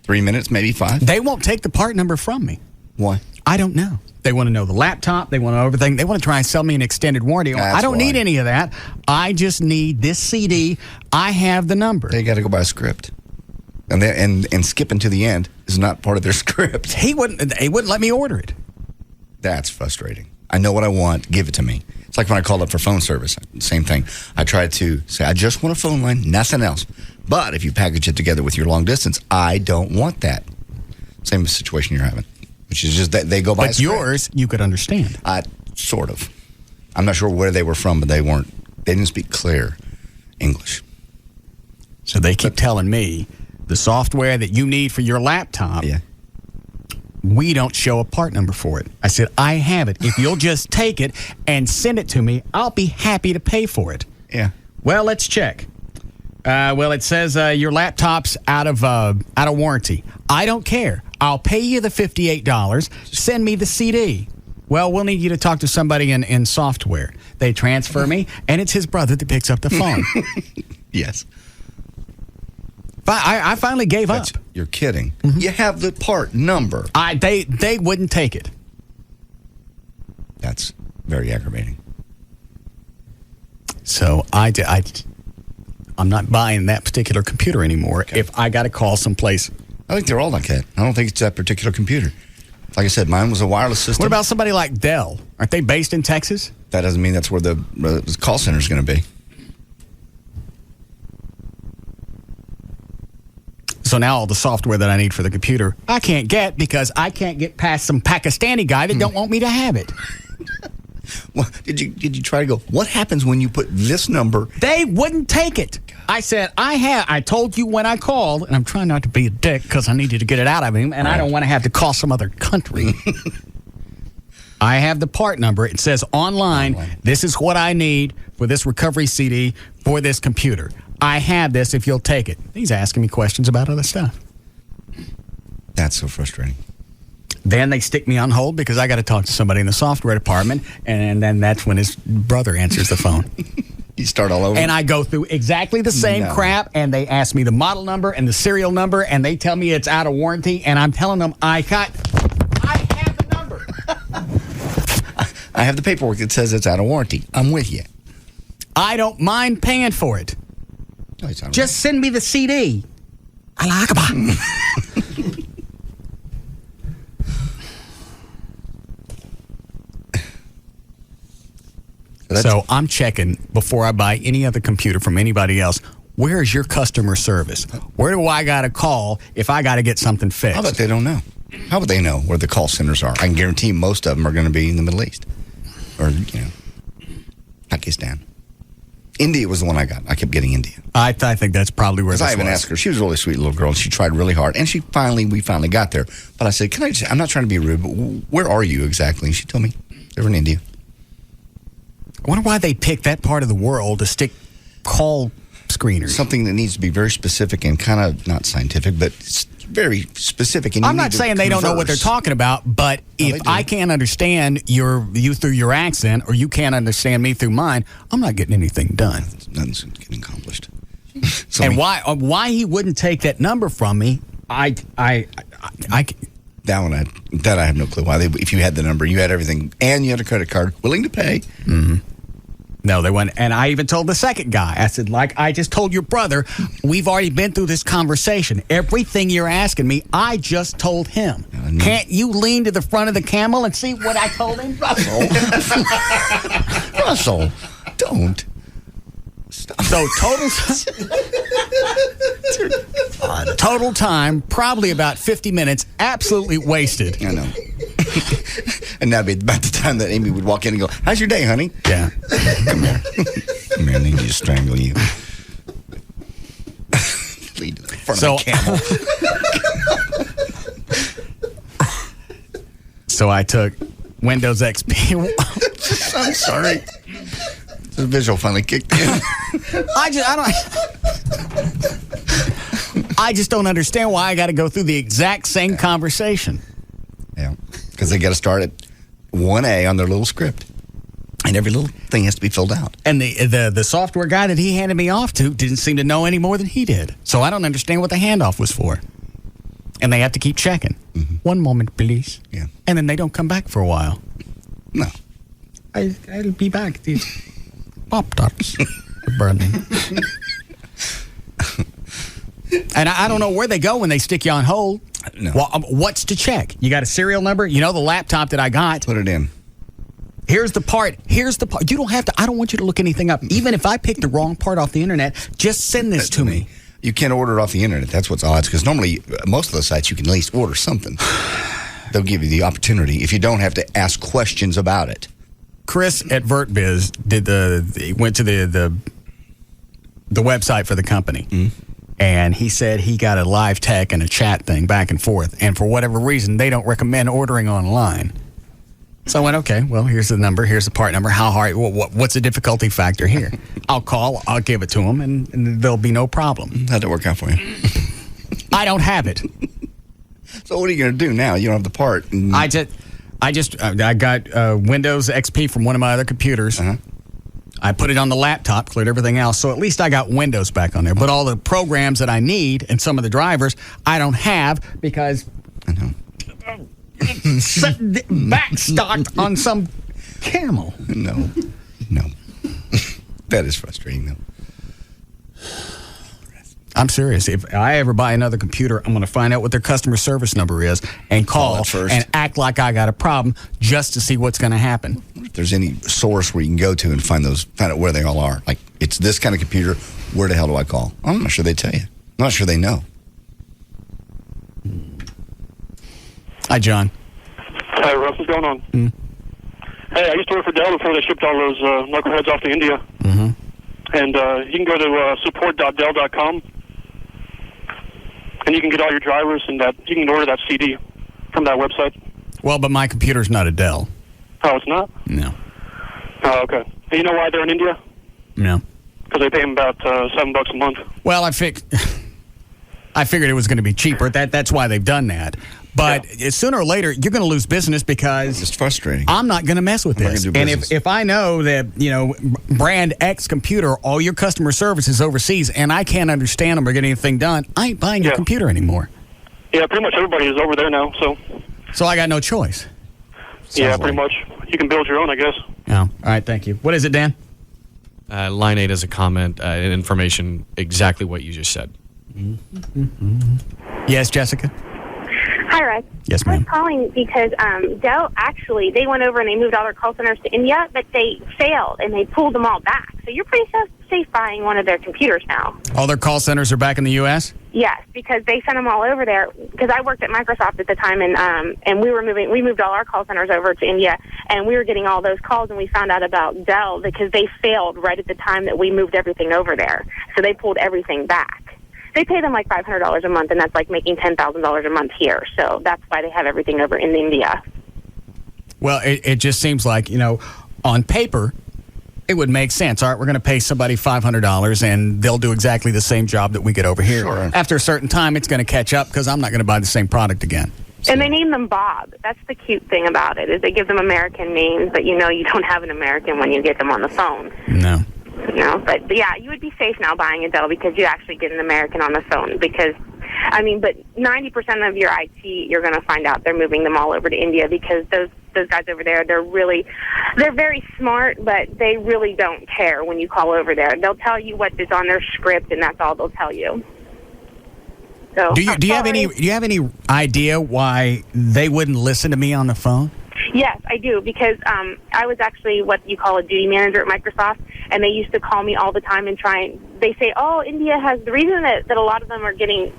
3 minutes, maybe 5. They won't take the part number from me. Why? I don't know. They want to know the laptop. They want to know everything. They want to try and sell me an extended warranty. I don't need any of that. I just need this CD. I have the number. They got to go by a script. And skipping to the end is not part of their script. He wouldn't let me order it. That's frustrating. I know what I want. Give it to me. It's like when I called up for phone service. Same thing. I tried to say, I just want a phone line, nothing else. But if you package it together with your long distance, I don't want that. Same situation you're having, which is just that they go by. But yours, you could understand. Sort of. I'm not sure where they were from, but they didn't speak clear English. So they keep telling me the software that you need for your laptop we don't show a part number for it. I said, I have it. If you'll just take it and send it to me, I'll be happy to pay for it. Yeah. Well, let's check. It says your laptop's out of warranty. I don't care. I'll pay you the $58. Send me the CD. Well, we'll need you to talk to somebody in software. They transfer me, and it's his brother that picks up the phone. Yes. I finally gave up. You're kidding. Mm-hmm. You have the part number. They wouldn't take it. That's very aggravating. So I'm not buying that particular computer anymore if I got to call someplace. I think they're all like that. I don't think it's that particular computer. Like I said, mine was a wireless system. What about somebody like Dell? Aren't they based in Texas? That doesn't mean that's where the call center is going to be. So now all the software that I need for the computer, I can't get because I can't get past some Pakistani guy that don't want me to have it. Well, did you try to go, what happens when you put this number? They wouldn't take it. I said, I told you when I called, and I'm trying not to be a dick because I need you to get it out of him, and I don't want to have to call some other country. I have the part number. It says online, this is what I need for this recovery CD for this computer. I have this if you'll take it. He's asking me questions about other stuff. That's so frustrating. Then they stick me on hold because I got to talk to somebody in the software department, and then that's when his brother answers the phone. You start all over. And I go through exactly the same crap, and they ask me the model number and the serial number, and they tell me it's out of warranty, and I'm telling them I have the number. I have the paperwork that says it's out of warranty. I'm with you. I don't mind paying for it. No, it's not Just send me the CD. So I'm checking before I buy any other computer from anybody else. Where is your customer service? Where do I got to call if I got to get something fixed? How about they don't know? How would they know where the call centers are? I can guarantee most of them are going to be in the Middle East. Or, Pakistan. India was the one I got. I kept getting India. I think that's probably where this was. I even asked her. She was a really sweet little girl, and she tried really hard. And we finally got there. But I said, I'm not trying to be rude, but where are you exactly? And she told me they were in India. I wonder why they picked that part of the world to stick call screeners. Something that needs to be very specific and kind of not scientific, but very specific. And I'm not saying they don't know what they're talking about, but if I can't understand you through your accent or you can't understand me through mine, I'm not getting anything done. Nothing's getting accomplished. Why he wouldn't take that number from me, that I have no clue why. If you had the number, you had everything, and you had a credit card, willing to pay. Mm-hmm. No, they went, and I even told the second guy, I said, like I just told your brother, we've already been through this conversation. Everything you're asking me, I just told him. Can't you lean to the front of the camel and see what I told him? Russell, don't. Stop. So total time, probably about 50 minutes, absolutely wasted. I know. And that'd be about the time that Amy would walk in and go, how's your day, honey? Yeah. Come here. Come here, I need to strangle you. Lead to the front of the camel. So I took Windows XP. I'm sorry. The visual finally kicked in. I just don't understand why I got to go through the exact same conversation. Yeah, because they got to start at 1A on their little script, and every little thing has to be filled out. And the software guy that he handed me off to didn't seem to know any more than he did. So I don't understand what the handoff was for. And they have to keep checking. Mm-hmm. 1 moment, please. Yeah. And then they don't come back for a while. No. I'll be back. These Pop-Tarts are burning. And I don't know where they go when they stick you on hold. No. Well, what's to check? You got a serial number? You know the laptop that I got? Put it in. Here's the part. You don't have to. I don't want you to look anything up. Even if I pick the wrong part off the internet, just send this to me. You can't order it off the internet. That's what's odd. Because normally, most of the sites, you can at least order something. They'll give you the opportunity if you don't have to ask questions about it. Chris at VertBiz went to the website for the company. And he said he got a live tech and a chat thing back and forth. And for whatever reason, they don't recommend ordering online. So I went, okay, well, here's the number. Here's the part number. How hard? What's the difficulty factor here? I'll call. I'll give it to them, and there'll be no problem. How'd it work out for you? I don't have it. So what are you going to do now? You don't have the part. I got Windows XP from one of my other computers. I put it on the laptop, cleared everything else. So at least I got Windows back on there. But all the programs that I need and some of the drivers, I don't have because it's backstocked on some camel. No. That is frustrating, though. I'm serious. If I ever buy another computer, I'm going to find out what their customer service number is and call first and act like I got a problem just to see what's going to happen. If there's any source where you can go to and find out where they all are. Like, it's this kind of computer, where the hell do I call? I'm not sure they tell you. I'm not sure they know. Hi, John. Hi, Russ. What's going on? Hey, I used to work for Dell before they shipped all those knuckleheads off to India. And you can go to support.dell.com, and you can get all your drivers, and you can order that CD from that website. Well, but my computer's not a Dell. Oh, it's not? No. Oh, okay. And you know why they're in India? No. Because they pay them about $7 a month. Well, I figured it was going to be cheaper. That's why they've done that. But sooner or later, you're going to lose business because it's frustrating. I'm not going to mess with this. And if I know that, brand X computer, all your customer service is overseas, and I can't understand them or get anything done, I ain't buying your computer anymore. Yeah, pretty much everybody is over there now, so. So I got no choice. Yeah, pretty much. You can build your own, I guess. Oh, all right, thank you. What is it, Dan? Line 8 is a comment and information exactly what you just said. Yes, Jessica? Hi, Russ. Yes, I ma'am. was calling because Dell actually, they went over and they moved all their call centers to India, but they failed and they pulled them all back. So you're pretty safe buying one of their computers now. All their call centers are back in the U.S.? Yes, because they sent them all over there. Because I worked at Microsoft at the time, and we moved all our call centers over to India, and we were getting all those calls, and we found out about Dell because they failed right at the time that we moved everything over there. So they pulled everything back. They pay them like $500 a month, and that's like making $10,000 a month here. So that's why they have everything over in India. Well, it just seems like, on paper, it would make sense. All right, we're going to pay somebody $500, and they'll do exactly the same job that we get over here. Sure. After a certain time, it's going to catch up because I'm not going to buy the same product again. And they name them Bob. That's the cute thing about it, is they give them American names, but you don't have an American when you get them on the phone. No. But yeah, you would be safe now buying a Dell because you actually get an American on the phone. Because, but 90% of your IT, you're going to find out they're moving them all over to India because those guys over there, they're very smart, but they really don't care when you call over there. They'll tell you what is on their script, and that's all they'll tell you. So, do you have any idea why they wouldn't listen to me on the phone? Yes, I do, because I was actually what you call a duty manager at Microsoft, and they used to call me all the time and they say, India has, the reason that a lot of them are getting,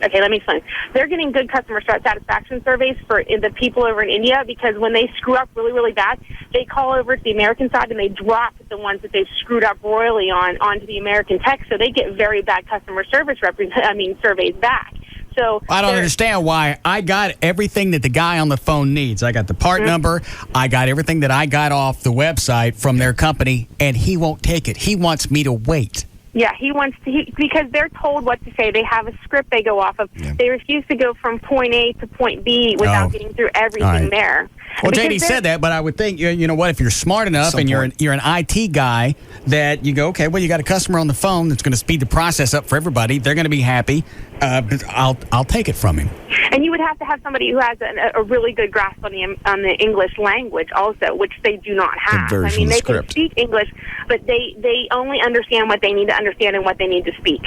okay, let me explain. They're getting good customer satisfaction surveys for the people over in India, because when they screw up really, really bad, they call over to the American side and they drop the ones that they've screwed up royally onto the American tech, so they get very bad customer service surveys back. So I don't understand why. I got everything that the guy on the phone needs. I got the part number. I got everything that I got off the website from their company, and he won't take it. He wants me to wait. Yeah, he wants to, because they're told what to say. They have a script they go off of. Yeah. They refuse to go from point A to point B without getting through everything there. Well, JD said that, but I would think, you know what, if you're smart enough and you're an IT guy, that you go, okay, well, you got a customer on the phone that's going to speed the process up for everybody. They're going to be happy. But I'll take it from him. And you would have to have somebody who has a really good grasp on the English language also, which they do not have. They can speak English, but they only understand what they need to understand and what they need to speak.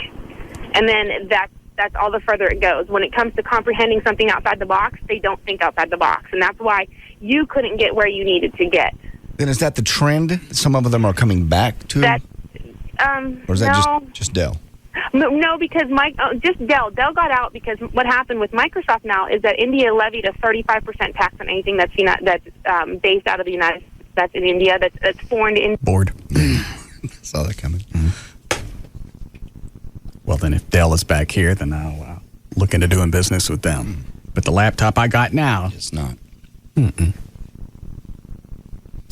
And then that's all the further it goes. When it comes to comprehending something outside the box, they don't think outside the box. And that's why you couldn't get where you needed to get. Then is that the trend? Some of them are coming back to? Or is that just Dell? No, because just Dell. Dell got out because what happened with Microsoft now is that India levied a 35% tax on anything that's based out of the United States, that's in India, that's foreign to India. Board. Saw that coming. Well, then if Dell is back here, then I'll look into doing business with them. But the laptop I got now... It's not. I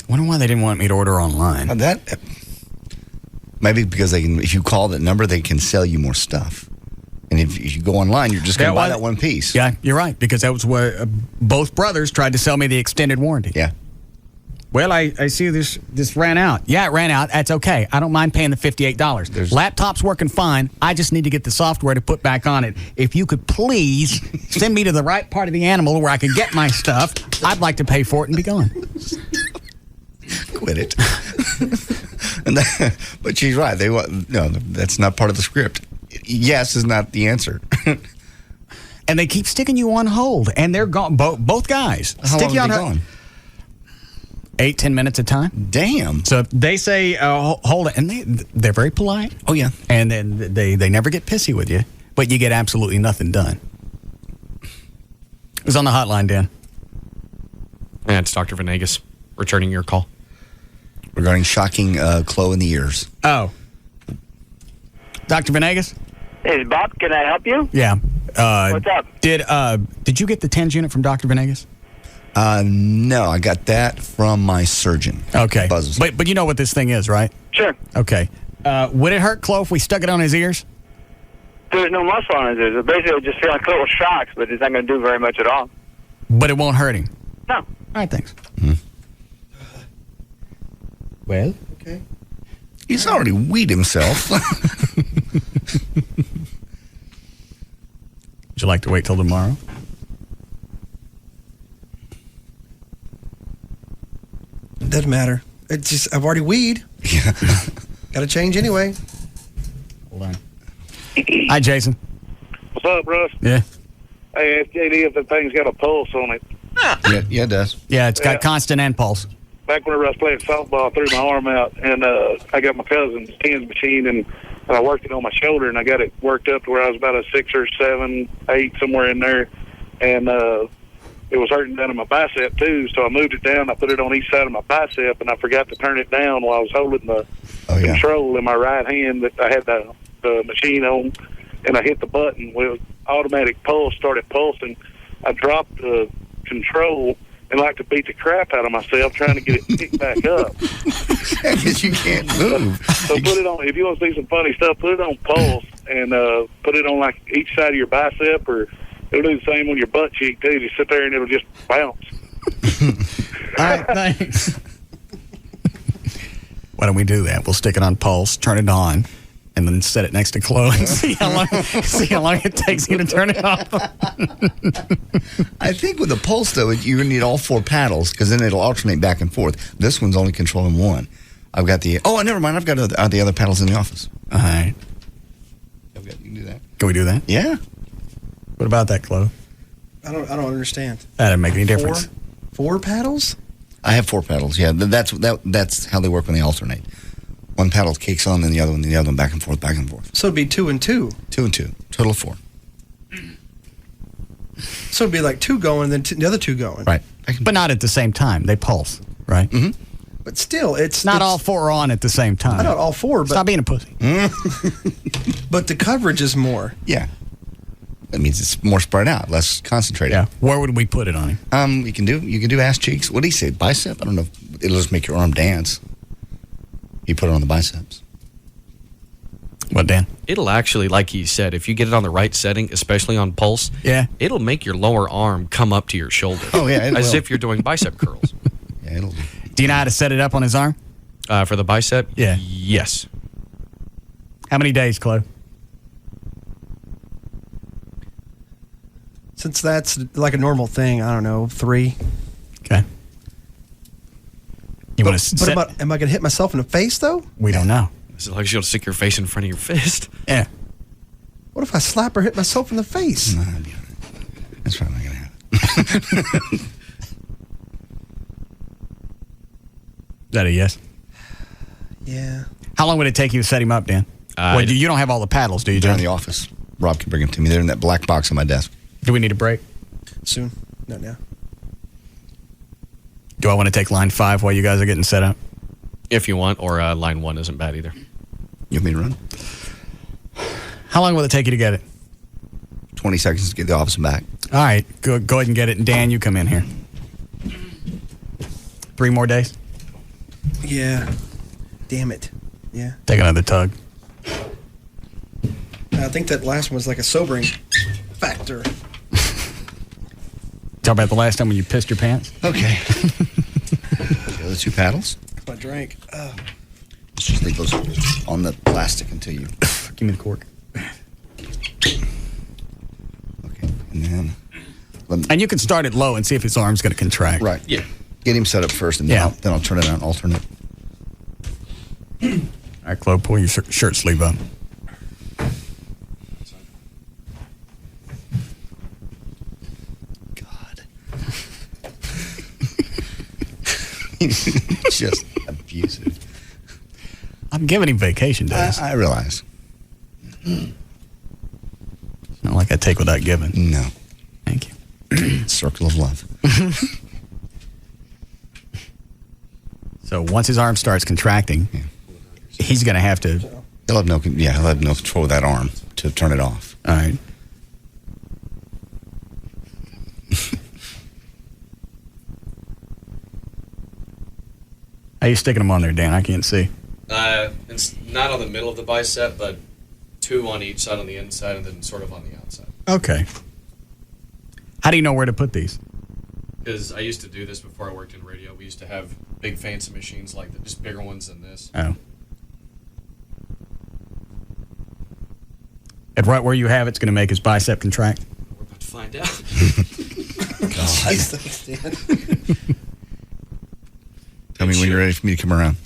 wonder why they didn't want me to order online. Maybe because if you call that number, they can sell you more stuff. And if you go online, you're just going to buy that one piece. Yeah, you're right, because that was where both brothers tried to sell me the extended warranty. Yeah. Well, I see this ran out. Yeah, it ran out. That's okay. I don't mind paying the $58. Laptop's working fine. I just need to get the software to put back on it. If you could please send me to the right part of the animal where I can get my stuff, I'd like to pay for it and be gone. Quit it. But she's right. No, that's not part of the script. Yes is not the answer. And they keep sticking you on hold, and they're gone. Both guys stick you on hold. 8-10 minutes a time. Damn. So they say hold it, and they're very polite. Oh yeah. And then they never get pissy with you, but you get absolutely nothing done. Who's on the hotline, Dan? Yeah, it's Dr. Venegas returning your call regarding shocking Chloe in the ears. Oh, Dr. Venegas. Hey, Bob, can I help you? Yeah. What's up? Did you get the TENS unit from Dr. Venegas? No, I got that from my surgeon. Okay. Buzzes. But you know what this thing is, right? Sure. Okay. Would it hurt Chloe if we stuck it on his ears? There's no muscle on his ears. Basically, it just feel like little shocks, but it's not going to do very much at all. But it won't hurt him? No. All right, thanks. Well? Okay. He's already weed himself. Would you like to wait till tomorrow? It doesn't matter. It's just, I've already weed. Yeah. Got to change anyway. Hold on. Hi, Jason. What's up, Russ? Yeah. Hey, ask JD if the thing's got a pulse on it. Yeah, it does. Yeah, it's got constant and pulse. Back whenever I was playing softball, I threw my arm out, and I got my cousin's TENS machine, and I worked it on my shoulder, and I got it worked up to where I was about a 6 or 7, 8, somewhere in there, and it was hurting down in my bicep, too, so I moved it down. I put it on each side of my bicep, and I forgot to turn it down while I was holding the control in my right hand that I had the machine on, and I hit the button. Well, automatic pulse started pulsing. I dropped the control and like to beat the crap out of myself trying to get it picked back up. Because you can't move. So put it on, if you want to see some funny stuff, put it on pulse and put it on like each side of your bicep, or it'll do the same on your butt cheek too. Just sit there and it'll just bounce. All right, thanks. Why don't we do that? We'll stick it on pulse, turn it on, and then set it next to Chloe and see how long it takes you to turn it off. I think with the pulse, though, you're going to need all 4 paddles because then it'll alternate back and forth. This one's only controlling one. I've got never mind. I've got the other paddles in the office. All right. You can do that. Can we do that? Yeah. What about that, Chloe? I don't understand. That didn't make any difference. 4 paddles? I have 4 paddles, yeah. That's how they work when they alternate. One paddle kicks on, then the other one, back and forth, back and forth. So it'd be 2 and 2. 2 and 2. Total of 4. So it'd be like 2 going, and then the other 2 going. Right. But not at the same time. They pulse, right? Mm-hmm. But still, it's not all 4 are on at the same time. Not all 4, but stop being a pussy. But the coverage is more. Yeah. That means it's more spread out, less concentrated. Yeah. Where would we put it on him? You can do ass cheeks. What did he say? Bicep? I don't know. It'll just make your arm dance. You put it on the biceps. What, Dan? It'll actually, like he said, if you get it on the right setting, especially on pulse, it'll make your lower arm come up to your shoulder. Oh, yeah. As if you're doing bicep curls. Yeah, it'll be. Do you know how to set it up on his arm? For the bicep? Yeah. Yes. How many days, Chloe? Since that's like a normal thing, I don't know, 3. Okay. You want to set... But am I going to hit myself in the face, though? We don't know. As long as you don't stick your face in front of your fist. Yeah. What if I slap or hit myself in the face? No, that's probably not going to happen. Is that a yes? Yeah. How long would it take you to set him up, Dan? You don't have all the paddles, do you, They're John? in the office. Rob can bring them to me. They're in that black box on my desk. Do we need a break? Soon. Not now. Do I want to take line 5 while you guys are getting set up? If you want, or line 1 isn't bad either. You want me to run? How long will it take you to get it? 20 seconds to get the office and back. All right, go ahead and get it. And Dan, you come in here. 3 more days? Yeah. Damn it. Yeah. Take another tug. I think that last one was like a sobering factor. Talk about the last time when you pissed your pants? Okay. The other 2 paddles. I drank. Let's just leave those on the plastic until you... Give me the cork. Okay, and then... And you can start it low and see if his arm's going to contract. Right. Yeah. Get him set up first, and then I'll turn it on alternate. All right, Chloe, pull your shirt sleeve up. God. Just abusive. I'm giving him vacation days. I realize. It's not like I take without giving. No. Thank you. Circle of love. So once his arm starts contracting, he's going to have to... He'll have no control of that arm to turn it off. All right. How you sticking them on there, Dan? I can't see. It's not on the middle of the bicep, but 2 on each side on the inside and then sort of on the outside. Okay. How do you know where to put these? Because I used to do this before I worked in radio. We used to have big fancy machines like that, just bigger ones than this. Oh. And right where you have it's going to make his bicep contract? We're about to find out. Tell me when you're ready for me to come around.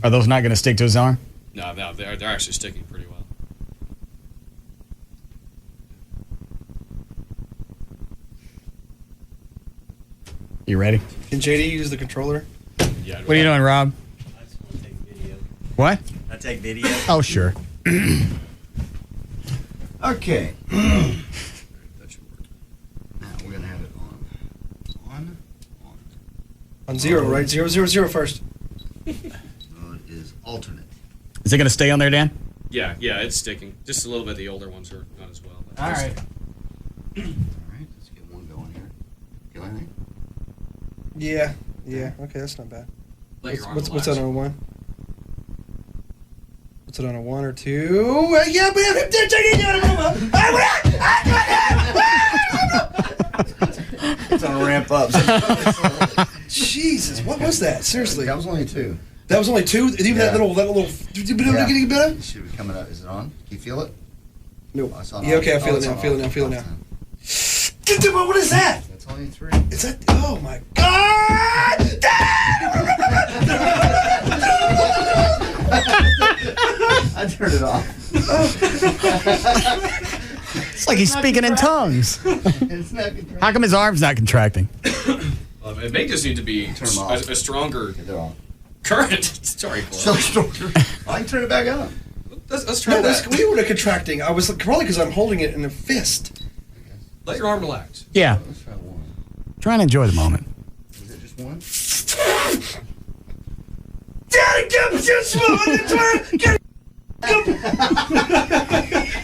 Are those not going to stick to his arm? No, they're actually sticking pretty well. You ready? Can JD use the controller? Yeah. What are you doing, Rob? I just want to take video. What? I take video. Oh, sure. Okay. Now we're going to have it on. On 0, right? 0, 0, 0 first. It is alternate. Is it going to stay on there, Dan? Yeah, it's sticking. Just a little bit. The older ones are not as well. All right. All right, let's get one going here. Feel anything? Yeah. Okay, that's not bad. What's that on a 1? What's it on a 1 or 2? Yeah, but It's on a ramp up. Jesus, what was that? Seriously, that was only 2. That was only 2. Even that little. Getting better. It should be coming up. Is it on? Do you feel it? No. Oh, Yeah. Okay, I feel it now. Feel it now. What is that? That's only 3. Is that? Oh my God! I turned it off. It's like he's speaking in tongues. How come his arm's not contracting? It may just need to be a stronger current. Sorry, So stronger. I can turn it back on. Let's try that. We were contracting. I was probably because I'm holding it in a fist. Let your arm relax. Yeah. Let's try 1. Try and enjoy the moment. Is it just 1? Daddy,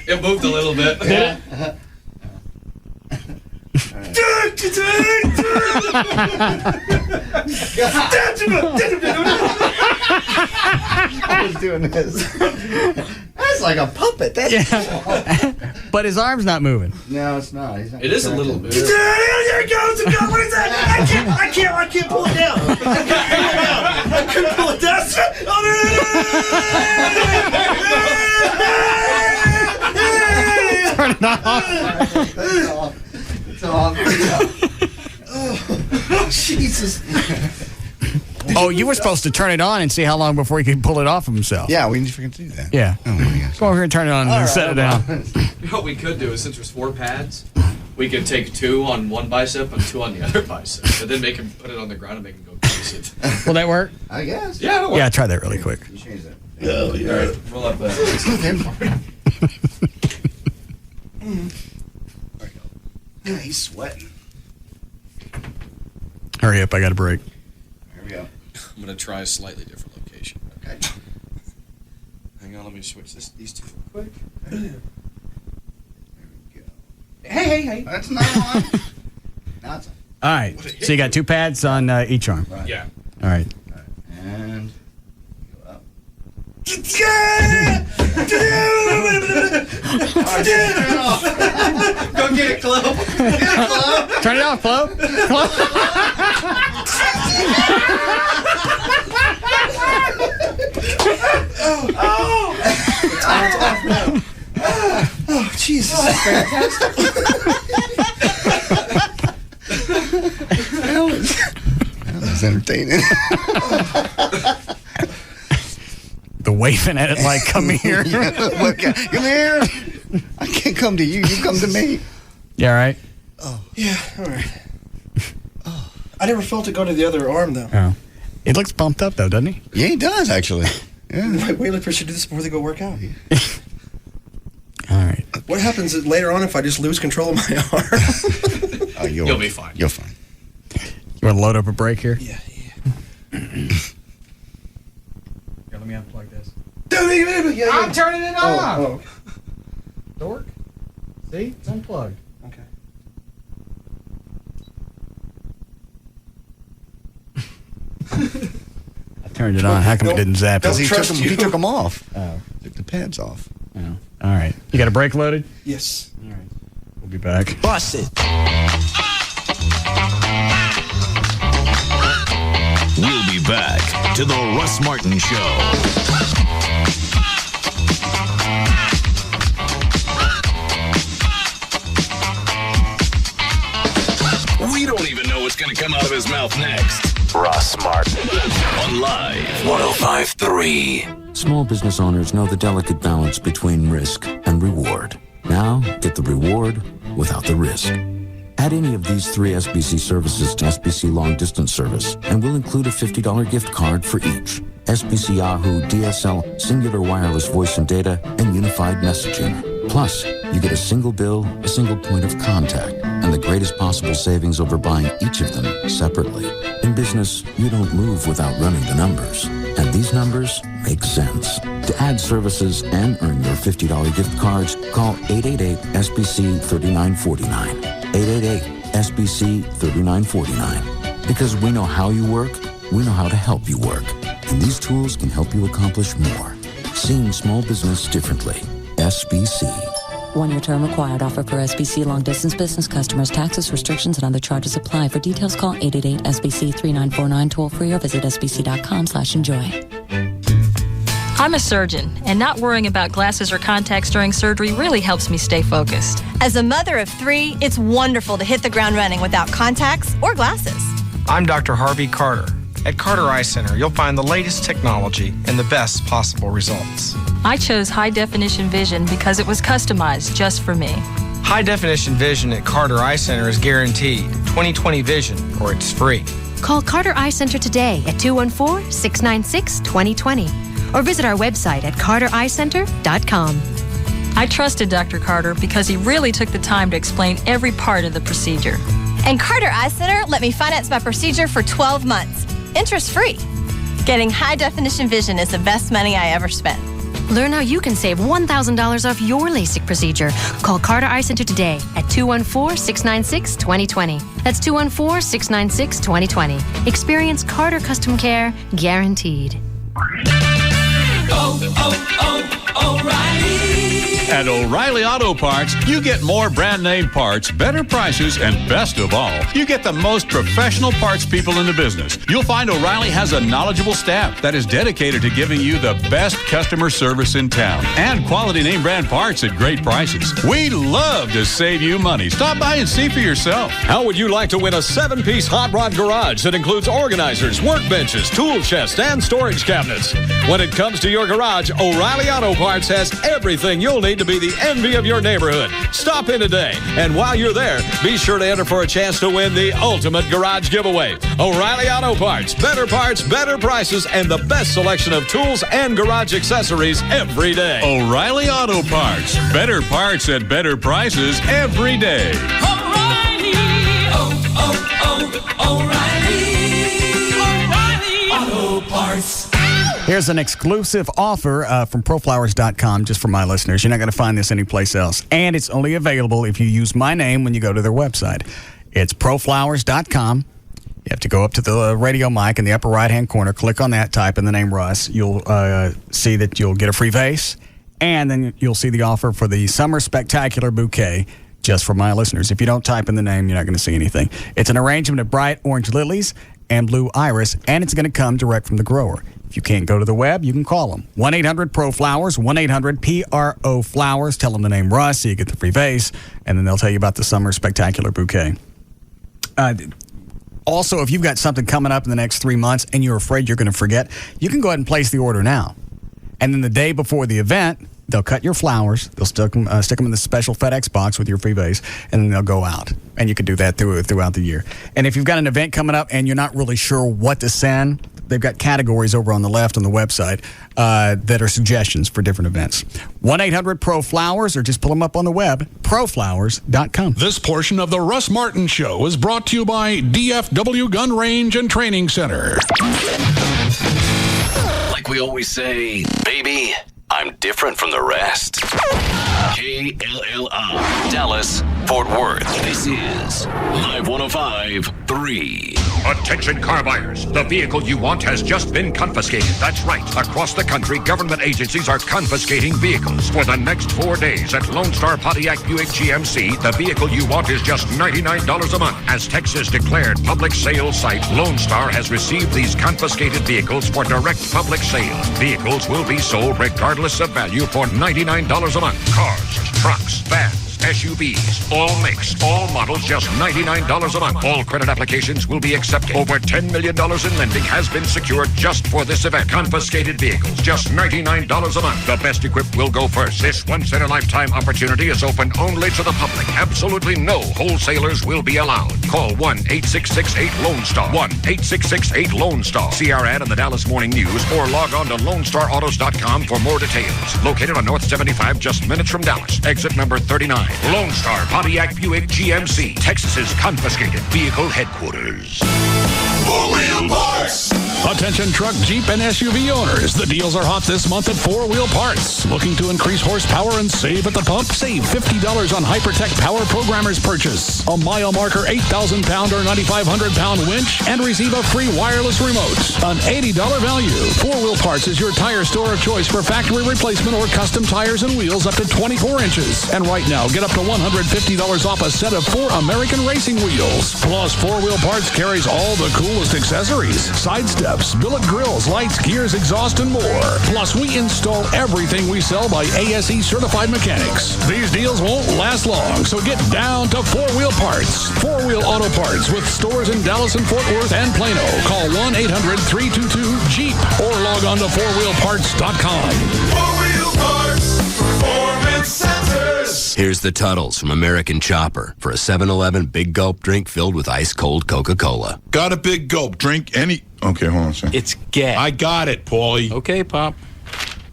It moved a little bit. Did I was doing this. That's like a puppet. But his arm's not moving. No, it's not. He's not It is a little bit. There it goes. What is that? I can't pull it down. I couldn't pull it down. Turn it off. It's off. Oh, Jesus. Oh, you were supposed to turn it on and see how long before he could pull it off of himself. Yeah, we need to do that. Yeah. Oh my gosh. Go over here and turn it on and set it down. What we could do is, since there's 4 pads, we could take 2 on one bicep and 2 on the other bicep, and then make him put it on the ground and make him go crazy. Will that work? I guess. Yeah, it'll work. Yeah, try that really quick. You change that. Oh, yeah. All right, roll up that. Yeah, he's sweating. Hurry up, I got a break. Here we go. I'm going to try a slightly different location. Okay. Hang Hang on, let me switch these two real quick. Hey. That's not on. Now it's on. All right. So you got 2 pads on each arm. Right. Yeah. All right. And go up. Go get it, Chloe. Turn it off, Flo. Oh, Jesus. That's fantastic. That was entertaining. The waving at it like, come here. Come here. I can't come to you. You come to me. You all right? Oh. Yeah, all right. Oh. I never felt it go to the other arm, though. Oh. He looks pumped up, though, doesn't he? Yeah, he does, actually. Yeah. My weightlifters should do this before they go work out. All right. What happens later on if I just lose control of my arm? You'll be fine. You're fine. You want to load up a break here? Yeah. Here, let me unplug this. Yeah. I'm turning it off. Oh. Dork. See? It's unplugged. Okay. I turned it on. How come it didn't zap it? Because he took them off. Oh. Took the pads off. Oh. All right. You got a brake loaded? Yes. All right. We'll be back. Bust it. We'll be back to the Russ Martin Show. We don't even know what's going to come out of his mouth next. Russ Martin on Live 105.3. Small business owners know the delicate balance between risk and reward. Now, get the reward without the risk. Add any of these 3 SBC services to SBC Long Distance Service, and we'll include a $50 gift card for each. SBC Yahoo, DSL, Singular Wireless Voice and Data, and Unified Messaging. Plus, you get a single bill, a single point of contact, and the greatest possible savings over buying each of them separately. In business, you don't move without running the numbers, and these numbers make sense. To add services and earn your $50 gift cards, call 888-SBC-3949. 888-SBC-3949. Because we know how you work, we know how to help you work. And these tools can help you accomplish more. Seeing small business differently. SBC. 1-year term required. Offer for SBC long distance business customers. Taxes, restrictions, and other charges apply. For details, call 888-SBC-3949 toll free or visit sbc.com/enjoy. I'm a surgeon, and not worrying about glasses or contacts during surgery really helps me stay focused. As a mother of 3, it's wonderful to hit the ground running without contacts or glasses. I'm Dr. Harvey Carter. At Carter Eye Center, you'll find the latest technology and the best possible results. I chose high-definition vision because it was customized just for me. High-definition vision at Carter Eye Center is guaranteed 20/20 vision, or it's free. Call Carter Eye Center today at 214-696-2020 or visit our website at cartereyecenter.com. I trusted Dr. Carter because he really took the time to explain every part of the procedure. And Carter Eye Center let me finance my procedure for 12 months, interest-free. Getting high-definition vision is the best money I ever spent. Learn how you can save $1,000 off your LASIK procedure. Call Carter Eye Center today at 214-696-2020. That's 214-696-2020. Experience Carter Custom Care, guaranteed. O'Reilly. At O'Reilly Auto Parts, you get more brand name parts, better prices, and best of all, you get the most professional parts people in the business. You'll find O'Reilly has a knowledgeable staff that is dedicated to giving you the best customer service in town and quality name brand parts at great prices. We love to save you money. Stop by and see for yourself. How would you like to win a 7-piece hot rod garage that includes organizers, workbenches, tool chests, and storage cabinets? When it comes to your garage, O'Reilly Auto Parts has everything you'll need to be the envy of your neighborhood. Stop in today, and while you're there, be sure to enter for a chance to win the ultimate garage giveaway. O'Reilly Auto Parts, better prices, and the best selection of tools and garage accessories every day. O'Reilly Auto Parts, better parts at better prices every day. O'Reilly O'Reilly Auto Parts. Here's an exclusive offer from proflowers.com just for my listeners. You're not going to find this anyplace else. And it's only available if you use my name when you go to their website. It's proflowers.com. You have to go up to the radio mic in the upper right-hand corner, click on that, type in the name Russ. You'll see that you'll get a free vase, and then you'll see the offer for the Summer Spectacular Bouquet just for my listeners. If you don't type in the name, you're not going to see anything. It's an arrangement of bright orange lilies and blue iris, and it's going to come direct from the grower. If you can't go to the web, you can call them. 1-800-PRO-FLOWERS, 1-800-PRO-FLOWERS. Tell them the name Russ so you get the free vase, and then they'll tell you about the Summer Spectacular Bouquet. Also, if you've got something coming up in the next 3 months and you're afraid you're going to forget, you can go ahead and place the order now. And then the day before the event, they'll cut your flowers. They'll stick them in the special FedEx box with your free vase, and then they'll go out. And you can do that throughout the year. And if you've got an event coming up and you're not really sure what to send, they've got categories over on the left on the website that are suggestions for different events. 1-800-PRO-FLOWERS, or just pull them up on the web, proflowers.com. This portion of the Russ Martin Show is brought to you by DFW Gun Range and Training Center. Like we always say, baby, I'm different from the rest. KLLI, Dallas, Fort Worth. This is Live 105.3. Attention car buyers. The vehicle you want has just been confiscated. That's right. Across the country, government agencies are confiscating vehicles. For the next 4 days at Lone Star Pontiac Buick GMC, the vehicle you want is just $99 a month. As Texas declared public sales site, Lone Star has received these confiscated vehicles for direct public sale. Vehicles will be sold regardless of value for $99 a month. Cars, trucks, vans, SUVs, all makes, all models, just $99 a month. All credit applications will be accepted. Over $10 million in lending has been secured just for this event. Confiscated vehicles, just $99 a month. The best equipped will go first. This once-in-a-lifetime opportunity is open only to the public. Absolutely no wholesalers will be allowed. Call 1-866-8-LONE-STAR. 1-866-8-LONE-STAR. See our ad in the Dallas Morning News or log on to LoneStarAutos.com for more details. Located on North 75, just minutes from Dallas. Exit number 39. Lone Star Pontiac Buick GMC, Texas's confiscated vehicle headquarters. 4-Wheel Parts! Attention truck, Jeep, and SUV owners. The deals are hot this month at 4-Wheel Parts. Looking to increase horsepower and save at the pump? Save $50 on Hypertech Power Programmer's purchase. A mile marker 8,000-pound or 9,500-pound winch and receive a free wireless remote. An $80 value. 4-Wheel Parts is your tire store of choice for factory replacement or custom tires and wheels up to 24 inches. And right now, get up to $150 off a set of 4 American racing wheels. Plus, 4-Wheel Parts carries all the coolest accessories, side steps, billet grills, lights, gears, exhaust, and more. Plus, we install everything we sell by ASE certified mechanics. These deals won't last long, so get down to 4-Wheel Parts. 4-Wheel Auto Parts with stores in Dallas and Fort Worth and Plano. Call 1-800-322-JEEP or log on to 4wheelparts.com. 4-Wheel Parts, Performance Centers. Here's the Tuttles from American Chopper for a 7-Eleven Big Gulp drink filled with ice-cold Coca-Cola. Got a big gulp drink any... Okay, hold on a second. It's gas. I got it, Paulie. Okay, Pop.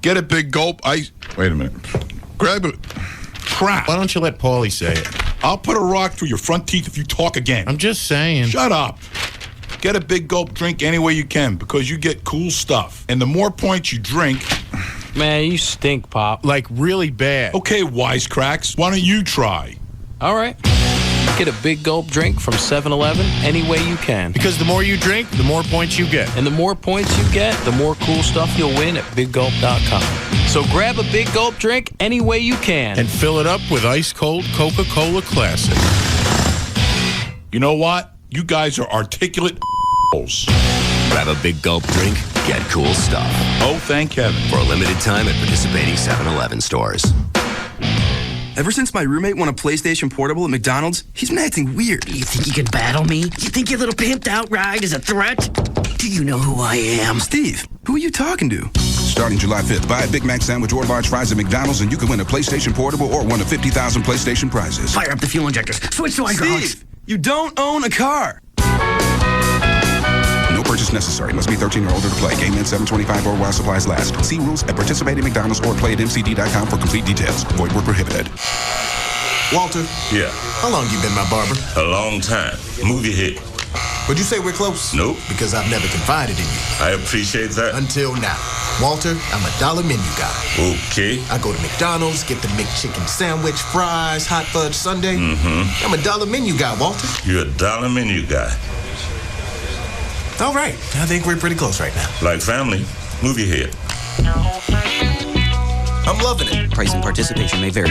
Get a big gulp ice... Wait a minute. Grab it. Crap. Why don't you let Paulie say it? I'll put a rock through your front teeth if you talk again. I'm just saying. Shut up. Get a big gulp drink any way you can because you get cool stuff. And the more points you drink... Man, you stink, Pop. Like, really bad. Okay, wisecracks. Why don't you try? All right. Get a big gulp drink from 7-Eleven any way you can. Because the more you drink, the more points you get. And the more points you get, the more cool stuff you'll win at BigGulp.com. So grab a big gulp drink any way you can. And fill it up with ice-cold Coca-Cola Classic. You know what? You guys are articulate holes. Grab a big gulp drink, get cool stuff. Oh, thank heaven. For a limited time at participating 7-Eleven stores. Ever since my roommate won a PlayStation Portable at McDonald's, he's been acting weird. You think you can battle me? You think your little pimped out ride is a threat? Do you know who I am? Steve, who are you talking to? Starting July 5th, buy a Big Mac sandwich or large fries at McDonald's and you can win a PlayStation Portable or one of 50,000 PlayStation prizes. Fire up the fuel injectors. Switch to hydraulics. Steve, you don't own a car. No purchase necessary. Must be 13 or older to play. Game in $7.25 or while supplies last. See rules at participating McDonald's or play at mcd.com for complete details. Void where prohibited. Walter? Yeah. How long you been my barber? A long time. Movie hit. Would you say we're close? Nope. Because I've never confided in you. I appreciate that. Until now. Walter, I'm a dollar menu guy. Okay. I go to McDonald's, get the McChicken sandwich, fries, hot fudge sundae. Mm-hmm. I'm a dollar menu guy, Walter. You're a dollar menu guy. All right. I think we're pretty close right now. Like family. Move your head. I'm loving it. Price and participation may vary.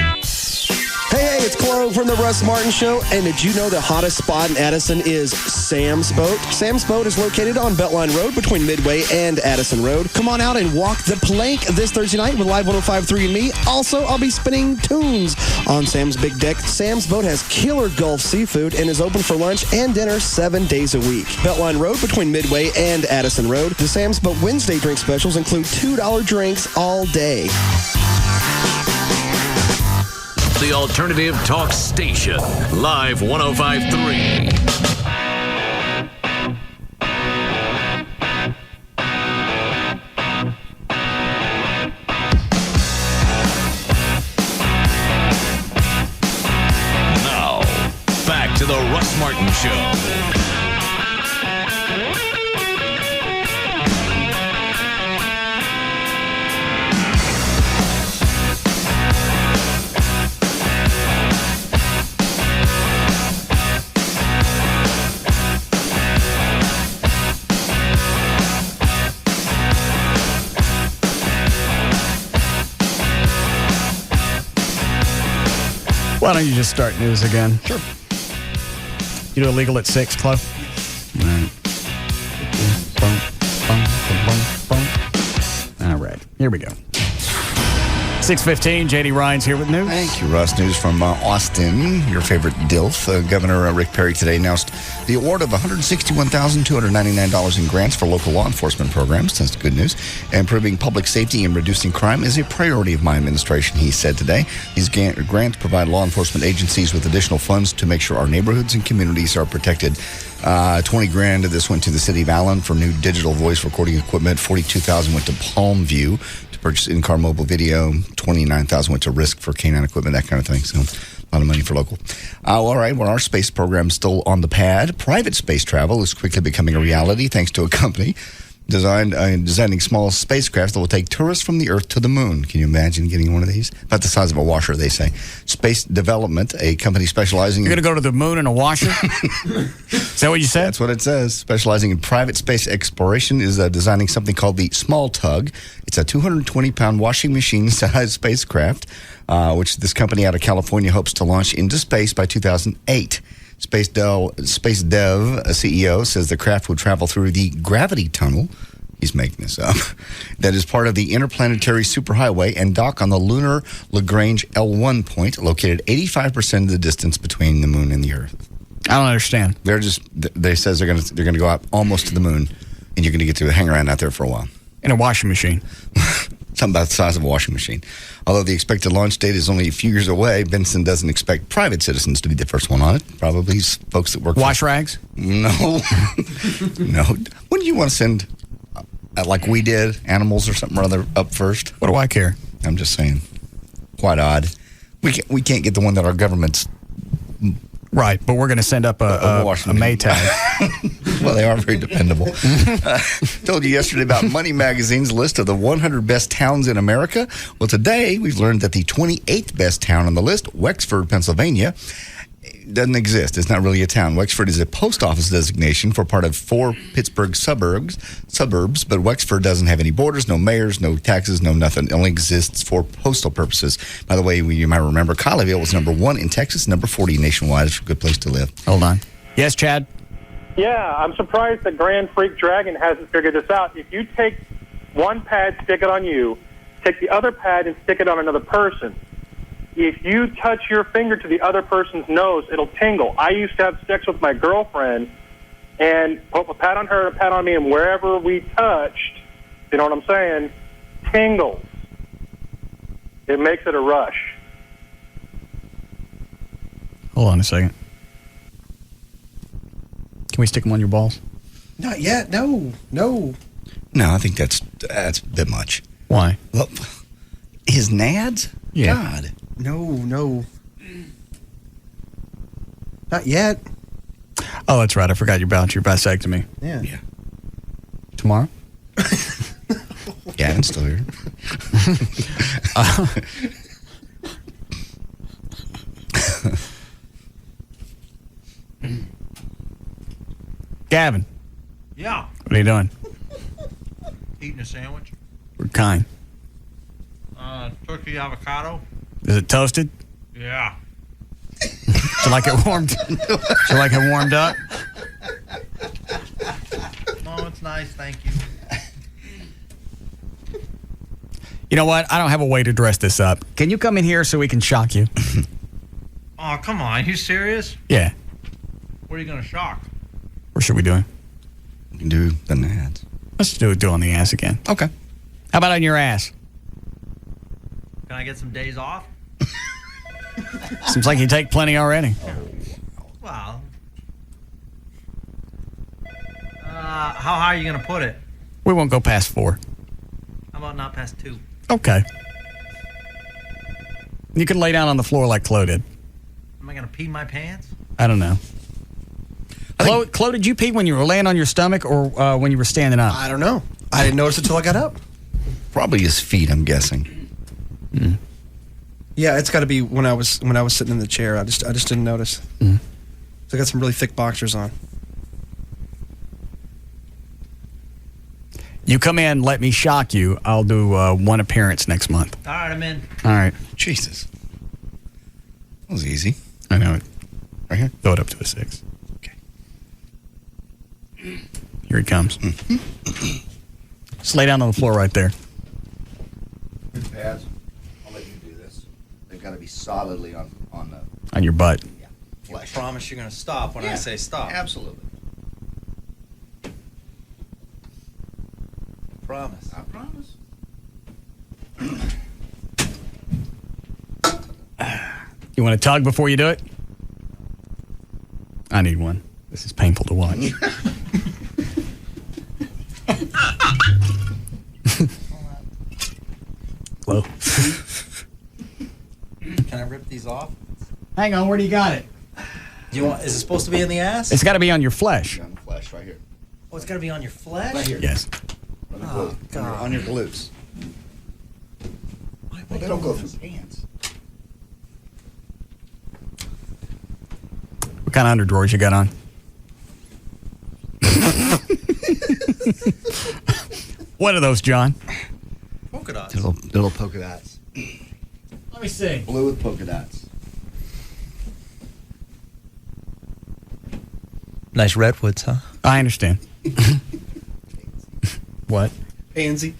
Hey, it's Chloe from the Russ Martin Show. And did you know the hottest spot in Addison is Sam's Boat? Sam's Boat is located on Beltline Road between Midway and Addison Road. Come on out and walk the plank this Thursday night with Live 105.3 and me. Also, I'll be spinning tunes on Sam's Big Deck. Sam's Boat has killer Gulf seafood and is open for lunch and dinner 7 days a week. Beltline Road between Midway and Addison Road. The Sam's Boat Wednesday drink specials include $2 drinks all day. The Alternative Talk Station, Live 105.3. Now, back to the Russ Martin Show. Why don't you just start news again? Sure. You do illegal at 6, Chloe? All right. Here we go. 6:15, J.D. Ryan's here with news. Thank you, Russ. News from Austin, your favorite DILF. Governor Rick Perry today announced the award of $161,299 in grants for local law enforcement programs. That's good news. Improving public safety and reducing crime is a priority of my administration, he said today. These grants provide law enforcement agencies with additional funds to make sure our neighborhoods and communities are protected. $20,000 of this went to the city of Allen for new digital voice recording equipment. $42,000 went to Palmview to purchase in-car mobile video. $29,000 went to Risk for canine equipment, that kind of thing. So a lot of money for local. All right, well, our space program is still on the pad. Private space travel is quickly becoming a reality thanks to a company designing small spacecraft that will take tourists from the Earth to the moon. Can you imagine getting one of these? About the size of a washer, they say. Space Development, a company specializing You're going to go to the moon in a washer? Is that what you said? That's what it says. Specializing in private space exploration is designing something called the Small Tug. It's a 220-pound washing machine-sized spacecraft, which this company out of California hopes to launch into space by 2008. Space Dev, a CEO, says the craft would travel through the gravity tunnel. He's making this up. That is part of the interplanetary superhighway and dock on the lunar Lagrange L1 point, located 85% of the distance between the moon and the Earth. I don't understand. They says they're gonna go out almost to the moon, and you're gonna get to hang around out there for a while in a washing machine. Something about the size of a washing machine. Although the expected launch date is only a few years away, Benson doesn't expect private citizens to be the first one on it. Probably folks that work wash rags? No. No. Wouldn't you want to send, like we did, animals or something or other up first? What do I care? I'm just saying. Quite odd. We can't get the one that our government's... Right, but we're going to send up a Maytag. Well, they are very dependable. Told you yesterday about Money Magazine's list of the 100 best towns in America. Well, today we've learned that the 28th best town on the list, Wexford, Pennsylvania, doesn't exist. It's not really a town. Wexford is a post office designation for part of 4 Pittsburgh suburbs, but Wexford doesn't have any borders, no mayors, no taxes, no nothing. It only exists for postal purposes. By the way, you might remember Colleyville was number 1 in Texas, number 40 nationwide. It's a good place to live. Hold on. Yes, Chad? Yeah, I'm surprised that Grand Freak Dragon hasn't figured this out. If you take one pad, stick it on you, take the other pad and stick it on another person. If you touch your finger to the other person's nose, it'll tingle. I used to have sex with my girlfriend and put a pat on her and a pat on me, and wherever we touched, you know what I'm saying, tingles. It makes it a rush. Hold on a second. Can we stick them on your balls? Not yet. No. No, I think that's a bit much. Why? Well, his nads? Yeah. God. No. Not yet. Oh, that's right. I forgot about your vasectomy. Yeah. Tomorrow? Gavin's still here. Gavin. Yeah. What are you doing? Eating a sandwich. What kind? Turkey avocado. Is it toasted? Yeah. So like it warmed. So like it warmed up. No, it's nice. Thank you. You know what? I don't have a way to dress this up. Can you come in here so we can shock you? Oh, come on. You serious? Yeah. What are you going to shock? Or should we do it? We can do the ads. Let's do it on the ass again. Okay. How about on your ass? Can I get some days off? Seems like you take plenty already. Well. How high are you going to put it? We won't go past 4. How about not past 2? Okay. You can lay down on the floor like Chloe did. Am I going to pee my pants? I don't know. Chloe, did you pee when you were laying on your stomach or when you were standing up? I don't know. I didn't notice it until I got up. Probably his feet, I'm guessing. Mm. Yeah, it's got to be when I was sitting in the chair. I just didn't notice. Mm. So I got some really thick boxers on. You come in, let me shock you. I'll do 1 appearance next month. All right, I'm in. All right. Jesus. That was easy. I know it. Right here? Throw it up to a 6. Okay. Here he comes. Just lay down on the floor right there. Good pads. I'll let you do this. They've got to be solidly on your butt. Yeah. You promise you're going to stop when I say stop. Absolutely. Promise. I promise. You want to tug before you do it? I need one. This is painful to watch. Hello. Can I rip these off? Hang on, where do you got it? Do you want? Is it supposed to be in the ass? It's got to be on your flesh. On the flesh, right here. Oh, it's got to be on your flesh. Right here. Yes. Oh, God. On your glutes. Well, they don't go through pants. What kind of underdrawers you got on? What are those, John? Polka dots. Little polka dots. Let me see. Blue with polka dots. Nice redwoods, huh? I understand. What? Pansy.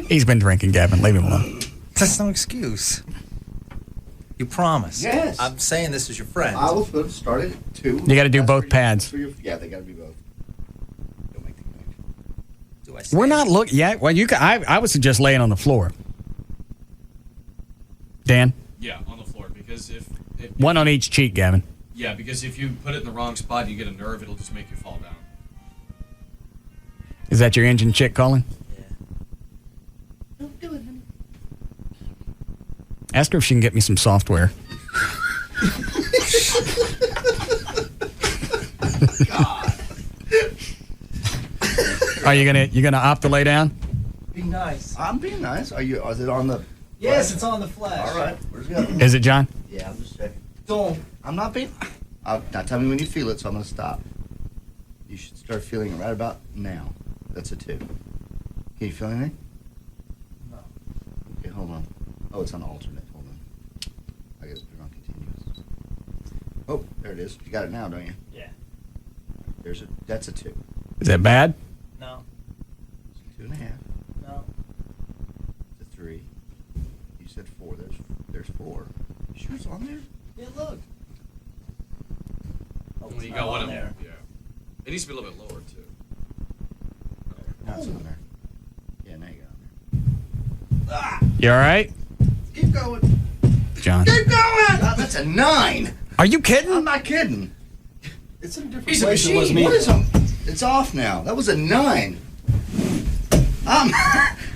He's been drinking, Gavin. Leave him alone. That's no excuse. You promise. Yes. I'm saying this is your friend. I will start it at 2. You got to do both pads. Yeah, they got to be both. Don't make the connection. Do I say We're not looking yet. Well, you. I would suggest laying on the floor. Dan? Yeah, on the floor, because if One on each cheek, Gavin. yeah, because if you put it in the wrong spot and you get a nerve, it'll just make you fall down. Is that your engine chick calling? Don't do it, honey. Ask her if she can get me some software. God. Are you gonna opt to lay down? Be nice. I'm being nice. Is it on the? Yes, it's on the flesh. All right. Where's the other? Is it, John? Yeah, I'm just checking. Don't. I'm not being. Now tell me when you feel it, so I'm gonna stop. You should start feeling it right about now. That's a 2. Can you feel anything? No. Okay, hold on. Oh, it's on alternate. Hold on. I guess put it on continuous. Oh, there it is. You got it now, don't you? Yeah. That's a 2. Is that bad? No. It's a 2.5. No. It's a 3. You said 4. There's 4. You sure it's on there? Yeah, look. Oh, Well, you got one there. Yeah. It needs to be a little bit lower, too. No, it's on there. Yeah, now you got it on there. You all right, Keep going. John? Keep going. That's a 9. Are you kidding? I'm not kidding. It's in a different He's a place than machine. it was me. What is him? It's off now. That was a 9.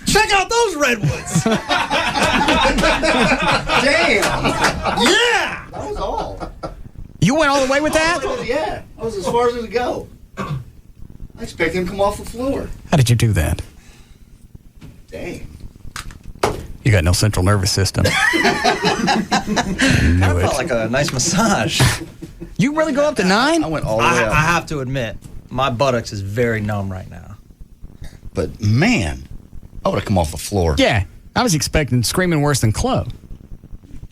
Check out those redwoods. Damn. Yeah. That was all. You went all the way with that? Yeah. That was as far as it would go. I expect him to come off the floor. How did you do that? Dang. You got no central nervous system. That felt like a nice massage. You really go up to 9? I went all the way up. I have to admit, my buttocks is very numb right now. But man, I would have come off the floor. Yeah, I was expecting screaming worse than Chloe.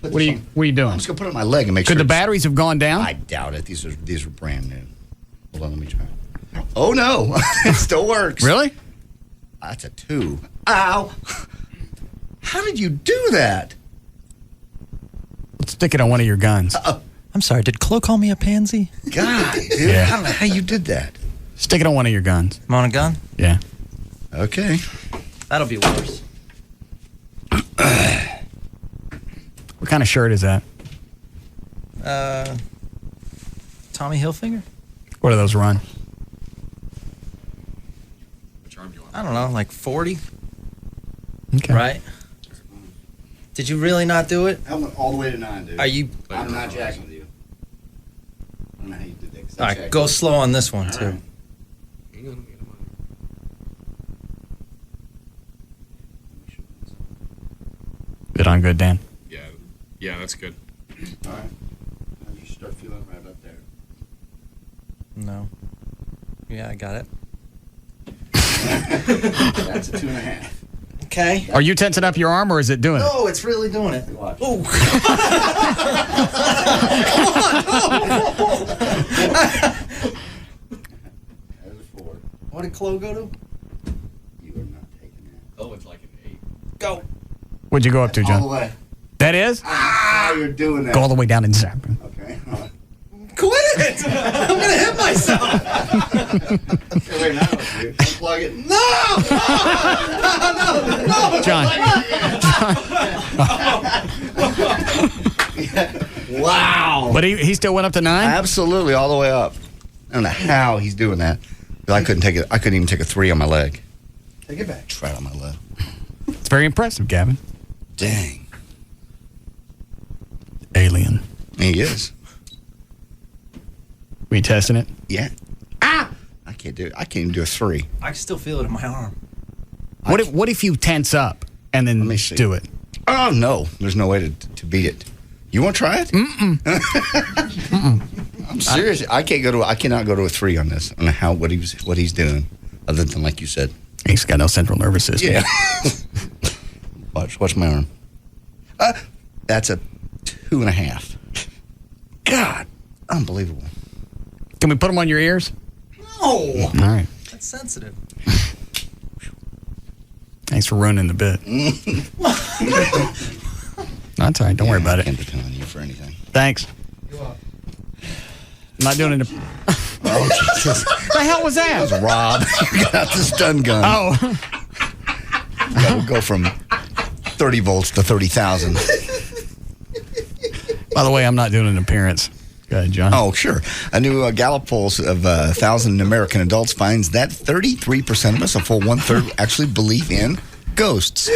What are you doing? I'm just gonna put it on my leg and make sure. Could the batteries have gone down? I doubt it. These are brand new. Hold on, let me try. Oh no, it still works. Really? That's a 2. Ow! How did you do that? Let's stick it on one of your guns. I'm sorry, did Chloe call me a pansy? God, dude, Yeah. I don't know how you did that. Stick it on one of your guns. I'm on a gun? Yeah. Okay. That'll be worse. What kind of shirt is that? Tommy Hilfiger? What do those run? I don't know, like 40? Okay. Right? Did you really not do it? I went all the way to 9, dude. Are you... I'm not jacking with you. I don't know how you did that. 'cause I All right, jacked go with slow on this one, too. right. Is it on good, Dan? Yeah, that's good. All right. You should start feeling right up there. No. Yeah, I got it. That's a 2.5. Okay. Are you tensing up your arm or is it doing it? No, it's really doing it. Oh. What did Chloe go to? You are not taking that. Oh, it's like an 8. Go. What'd you go up to, John? All the way. That is? Ah, you're doing that. Go all the way down and zap. Okay. Quit it! I'm gonna hit myself. Okay, wait, now dude. Unplug it. No! John. Wow. But he still went up to 9? Absolutely, all the way up. I don't know how he's doing that. But I couldn't take it. I couldn't even take a 3 on my leg. Take it back. Try it on my leg. It's very impressive, Gavin. Dang. Alien. He is. We testing it? Yeah. Ah! I can't do it. I can't even do a 3. I can still feel it in my arm. What if you tense up and then do it? Oh, no. There's no way to beat it. You want to try it? Mm-mm. I'm serious. I cannot go to a 3 on this. I don't know what he's doing, other than like you said. He's got no central nervous system. Yeah. Watch my arm. That's a 2.5. God, unbelievable. Can we put them on your ears? No. All right. That's sensitive. Thanks for ruining the bit. That's all right. Don't worry about it. I can't depend on you for anything. Thanks. I'm not doing it. Oh, Jesus. The hell was that? That was Rob. You got out the stun gun. Oh. That would go from 30 volts to 30,000. By the way, I'm not doing an appearance. Go ahead, John. Oh, sure. A new Gallup poll of 1,000 American adults finds that 33% of us, a full 1/3, actually believe in ghosts.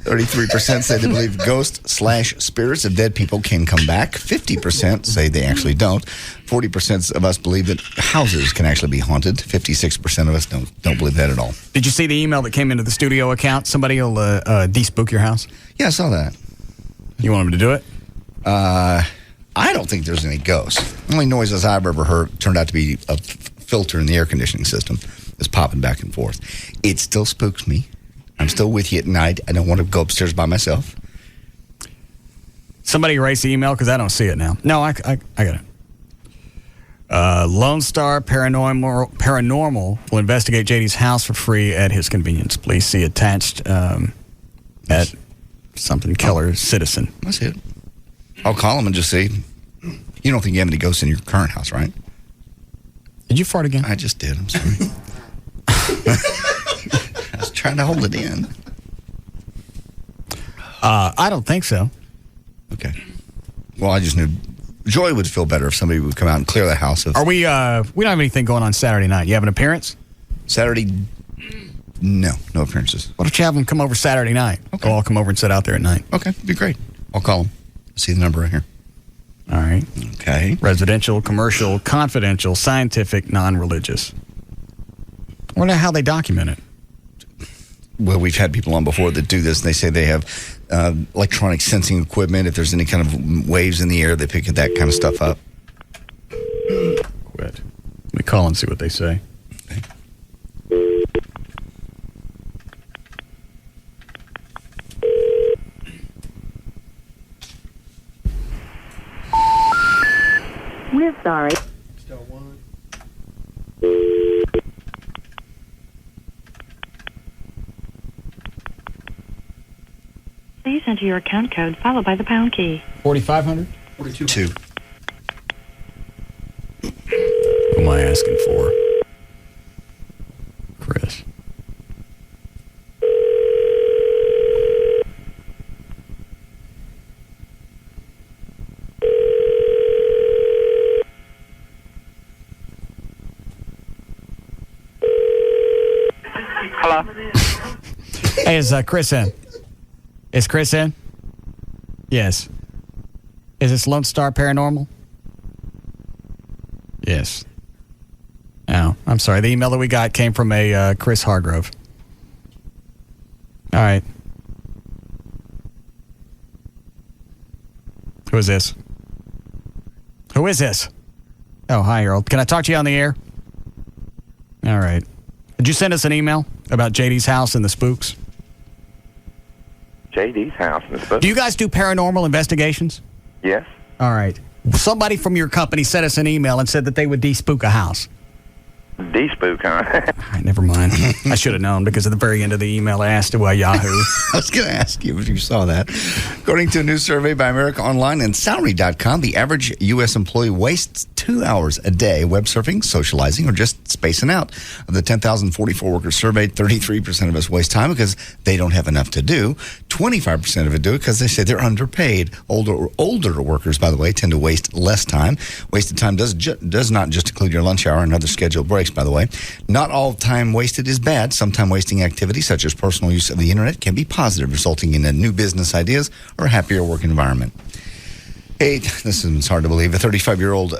33% say they believe ghosts/spirits of dead people can come back. 50% say they actually don't. 40% of us believe that houses can actually be haunted. 56% of us don't believe that at all. Did you see the email that came into the studio account? Somebody will de-spook your house? Yeah, I saw that. You want them to do it? I don't think there's any ghosts. The only noises I've ever heard turned out to be a filter in the air conditioning system that's popping back and forth. It still spooks me. I'm still with you at night. I don't want to go upstairs by myself. Somebody erase the email because I don't see it now. No, I got it. Lone Star Paranormal will investigate JD's house for free at his convenience. Please see attached at something Keller Citizen. I see it. I'll call him and just see. You don't think you have any ghosts in your current house, right? Did you fart again? I just did. I'm sorry. I was trying to hold it in. I don't think so. Okay. Well, I just knew Joy would feel better if somebody would come out and clear the house. Are we? We don't have anything going on Saturday night. You have an appearance? Saturday? No appearances. What if you have them come over Saturday night? Okay. We'll all come over and sit out there at night. Okay, it'd be great. I'll call them. See the number right here. All right. Okay. Residential, commercial, confidential, scientific, non-religious. I wonder how they document it. Well, we've had people on before that do this, and they say they have electronic sensing equipment. If there's any kind of waves in the air, they pick that kind of stuff up. Quit. Let me call and see what they say. Okay. We're sorry. Please enter your account code followed by the pound key. 4,500? 42. Who am I asking for? Chris. Hello. Hey, is Chris in? Is Chris in? Yes. Is this Lone Star Paranormal? Yes. Oh, I'm sorry. The email that we got came from a Chris Hargrove. All right. Who is this? Who is this? Oh, hi, Earl. Can I talk to you on the air? All right. Did you send us an email about JD's house and the spooks? JD's house and the spooks? Do you guys do paranormal investigations? Yes. All right. Somebody from your company sent us an email and said that they would de-spook a house. De-spook, huh? All right, never mind. I should have known because at the very end of the email I asked Yahoo. I was going to ask you if you saw that. According to a new survey by America Online and Salary.com, the average U.S. employee wastes 2 hours a day web surfing, socializing, or just spacing out. Of the 10,044 workers surveyed, 33% of us waste time because they don't have enough to do. 25% of it do it because they say they're underpaid. Older workers, by the way, tend to waste less time. Wasted time does not just include your lunch hour and other scheduled breaks, by the way. Not all time wasted is bad. Some time wasting activities, such as personal use of the internet, can be positive, resulting in new business ideas or a happier work environment. Hey, this is hard to believe. A 35-year-old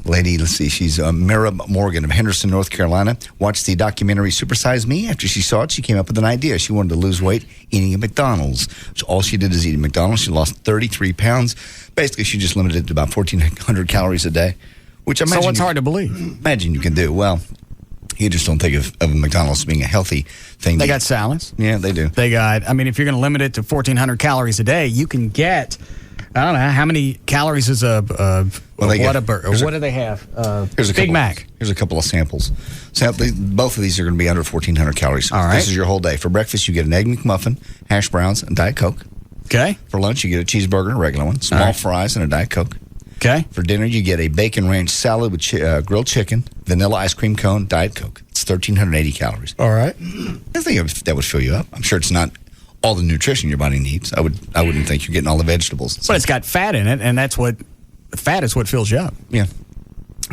lady, let's see, she's Mara Morgan of Henderson, North Carolina, watched the documentary Supersize Me. After she saw it, she came up with an idea. She wanted to lose weight eating at McDonald's. So all she did is eat at McDonald's. She lost 33 pounds. Basically, she just limited it to about 1,400 calories a day, which I imagine... So it's hard to believe. Imagine you can do. Well, you just don't think of McDonald's being a healthy thing. They got salads. Yeah, they do. They got, I mean, if you're going to limit it to 1,400 calories a day, you can get... I don't know how many calories is a Whataburger. What do they have? Here's a Big Mac. Here's a couple of samples. Both of these are going to be under 1,400 calories. All right. This is your whole day. For breakfast, you get an Egg McMuffin, hash browns, and Diet Coke. Okay. For lunch, you get a cheeseburger, a regular one, small fries, and a Diet Coke. Okay. For dinner, you get a bacon ranch salad with grilled chicken, vanilla ice cream cone, Diet Coke. It's 1,380 calories. All right. I think that would fill you up. I'm sure it's not all the nutrition your body needs. I wouldn't think you're getting all the vegetables. But it's got fat in it, and fat is what fills you up. Yeah.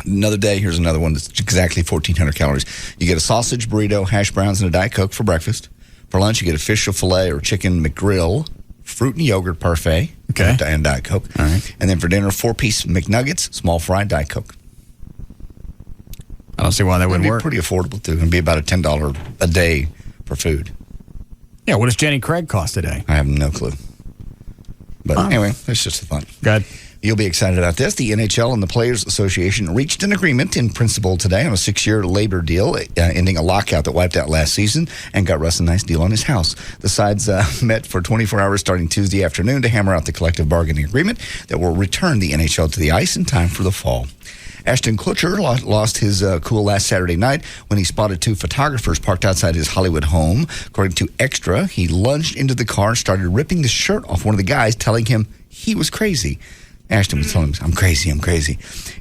Another day, here's another one that's exactly 1,400 calories. You get a sausage burrito, hash browns, and a Diet Coke for breakfast. For lunch, you get a fish or filet or chicken McGrill, fruit and yogurt parfait, and Diet Coke. All right. And then for dinner, 4-piece McNuggets, small fry, Diet Coke. I don't see why that wouldn't work. It'd be pretty affordable, too. It'd be about a $10 a day for food. Yeah, what does Jenny Craig cost today? I have no clue. But anyway, it's just fun. Good. You'll be excited about this. The NHL and the Players Association reached an agreement in principle today on a 6-year labor deal, ending a lockout that wiped out last season and got Russ a nice deal on his house. The sides met for 24 hours starting Tuesday afternoon to hammer out the collective bargaining agreement that will return the NHL to the ice in time for the fall. Ashton Kutcher lost his cool last Saturday night when he spotted 2 photographers parked outside his Hollywood home. According to Extra, he lunged into the car and started ripping the shirt off one of the guys, telling him he was crazy. Ashton was telling him, I'm crazy.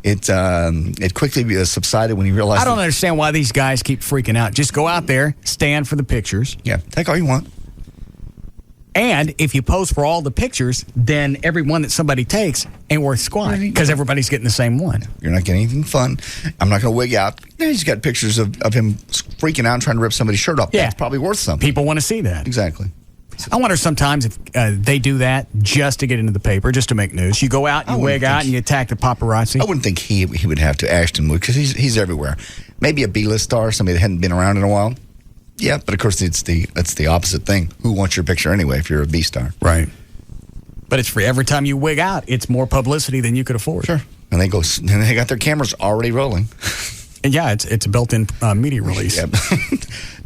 It quickly subsided when he realized... I don't understand why these guys keep freaking out. Just go out there, stand for the pictures. Yeah, take all you want. And if you pose for all the pictures, then every one that somebody takes ain't worth squat because everybody's getting the same one. You're not getting anything fun. I'm not going to wig out. He's got pictures of him freaking out and trying to rip somebody's shirt off. Yeah. That's probably worth something. People want to see that. Exactly. I wonder sometimes if they do that just to get into the paper, just to make news. You go out, you wig out, and you attack the paparazzi. I wouldn't think he would have to. Ashton would, because he's everywhere. Maybe a B-list star, somebody that hadn't been around in a while. Yeah, but of course it's the opposite thing. Who wants your picture anyway if you're a B star? Right. But it's free. Every time you wig out, it's more publicity than you could afford. Sure. And they got their cameras already rolling. And yeah, it's a built-in media release. Yep.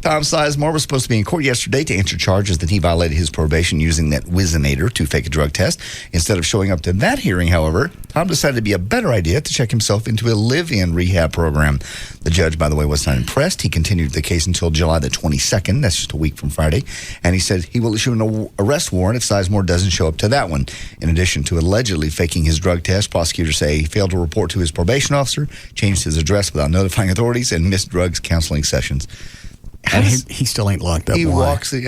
Tom Sizemore was supposed to be in court yesterday to answer charges that he violated his probation using that Whizzinator to fake a drug test. Instead of showing up to that hearing, however, Tom decided it'd be a better idea to check himself into a live-in rehab program. The judge, by the way, was not impressed. He continued the case until July the 22nd. That's just a week from Friday. And he said he will issue an arrest warrant if Sizemore doesn't show up to that one. In addition to allegedly faking his drug test, prosecutors say he failed to report to his probation officer, changed his address without notifying authorities, and missed drugs counseling sessions. And he still ain't locked up. He walks you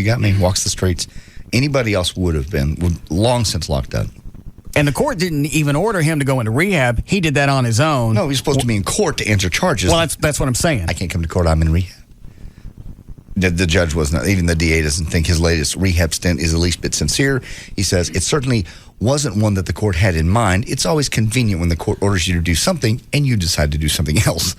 got me, walks the streets. Anybody else would have been long since locked up. And the court didn't even order him to go into rehab. He did that on his own. No, he's supposed to be in court to answer charges. Well, that's what I'm saying. I can't come to court. I'm in rehab. The judge was not, even the DA doesn't think his latest rehab stint is the least bit sincere. He says it certainly wasn't one that the court had in mind. It's always convenient when the court orders you to do something and you decide to do something else.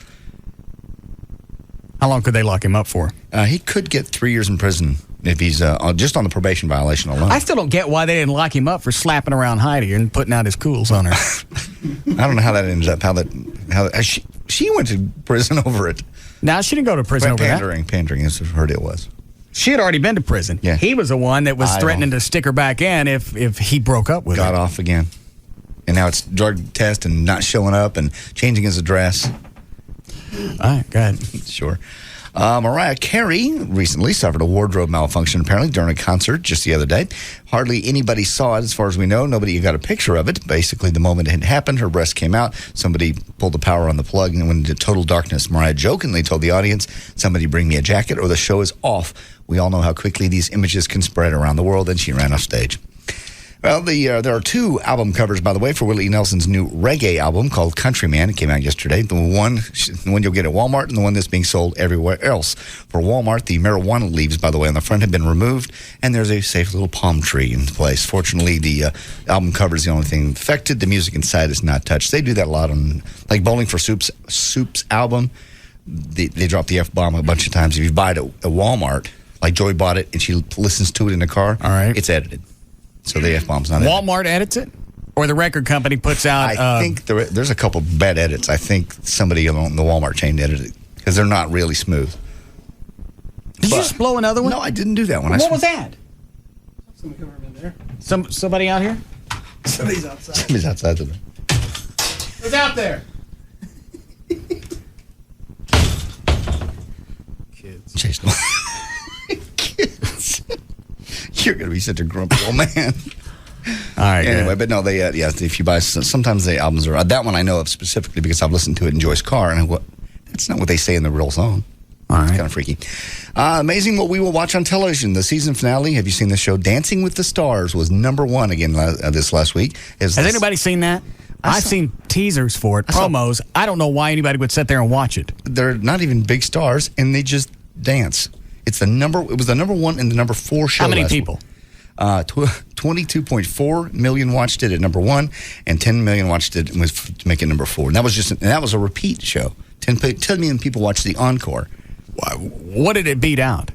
How long could they lock him up for? He could get 3 years in prison if he's just on the probation violation alone. I still don't get why they didn't lock him up for slapping around Heidi and putting out his cools on her. I don't know how that ended up. She went to prison over it. No, she didn't go to prison over that. Pandering is what her deal was. She had already been to prison. Yeah. He was the one that was threatening to stick her back in if he broke up with her. Got off again. And now it's drug test and not showing up and changing his address. All right, go ahead. Sure. Mariah Carey recently suffered a wardrobe malfunction, apparently, during a concert just the other day. Hardly anybody saw it, as far as we know. Nobody got a picture of it. Basically, the moment it had happened, her breast came out. Somebody pulled the power on the plug and went into total darkness. Mariah jokingly told the audience, "Somebody bring me a jacket or the show is off." We all know how quickly these images can spread around the world, and she ran off stage. Well, there are two album covers, by the way, for Willie Nelson's new reggae album called Countryman. It came out yesterday. The one you'll get at Walmart and the one that's being sold everywhere else. For Walmart, the marijuana leaves, by the way, on the front have been removed, and there's a safe little palm tree in place. Fortunately, the album cover is the only thing affected. The music inside is not touched. They do that a lot on, like, Bowling for Soup's album. They drop the F-bomb a bunch of times. If you buy it at Walmart, like Joy bought it, and she listens to it in the car, all right, it's edited. So the F-bomb's not edited. Walmart edits it? Or the record company puts out... I think there's a couple bad edits. I think somebody on the Walmart chain edited it because they're not really smooth. Did you just blow another one? No, I didn't do that one. What was that? Somebody come in there. Somebody out here? Somebody's outside. Somebody's outside today. Who's out there? Kids. Chase them. Kids. You're going to be such a grumpy old man. All right. Anyway, good. but no, if you buy, sometimes the albums are, that one I know of specifically because I've listened to it in Joy's car, and that's not what they say in the real song. All right. It's kind of freaky. Amazing what we will watch on television. The season finale, have you seen the show? Dancing with the Stars was #1 again this last week. Has anybody seen that? I've seen teasers for it, promos. I don't know why anybody would sit there and watch it. They're not even big stars, and they just dance. It was the #1 and the #4 show. How many people? 22.4 million watched it at #1, and 10 million watched it to make it #4. And that was a repeat show. 10 million people watched the encore. What did it beat out?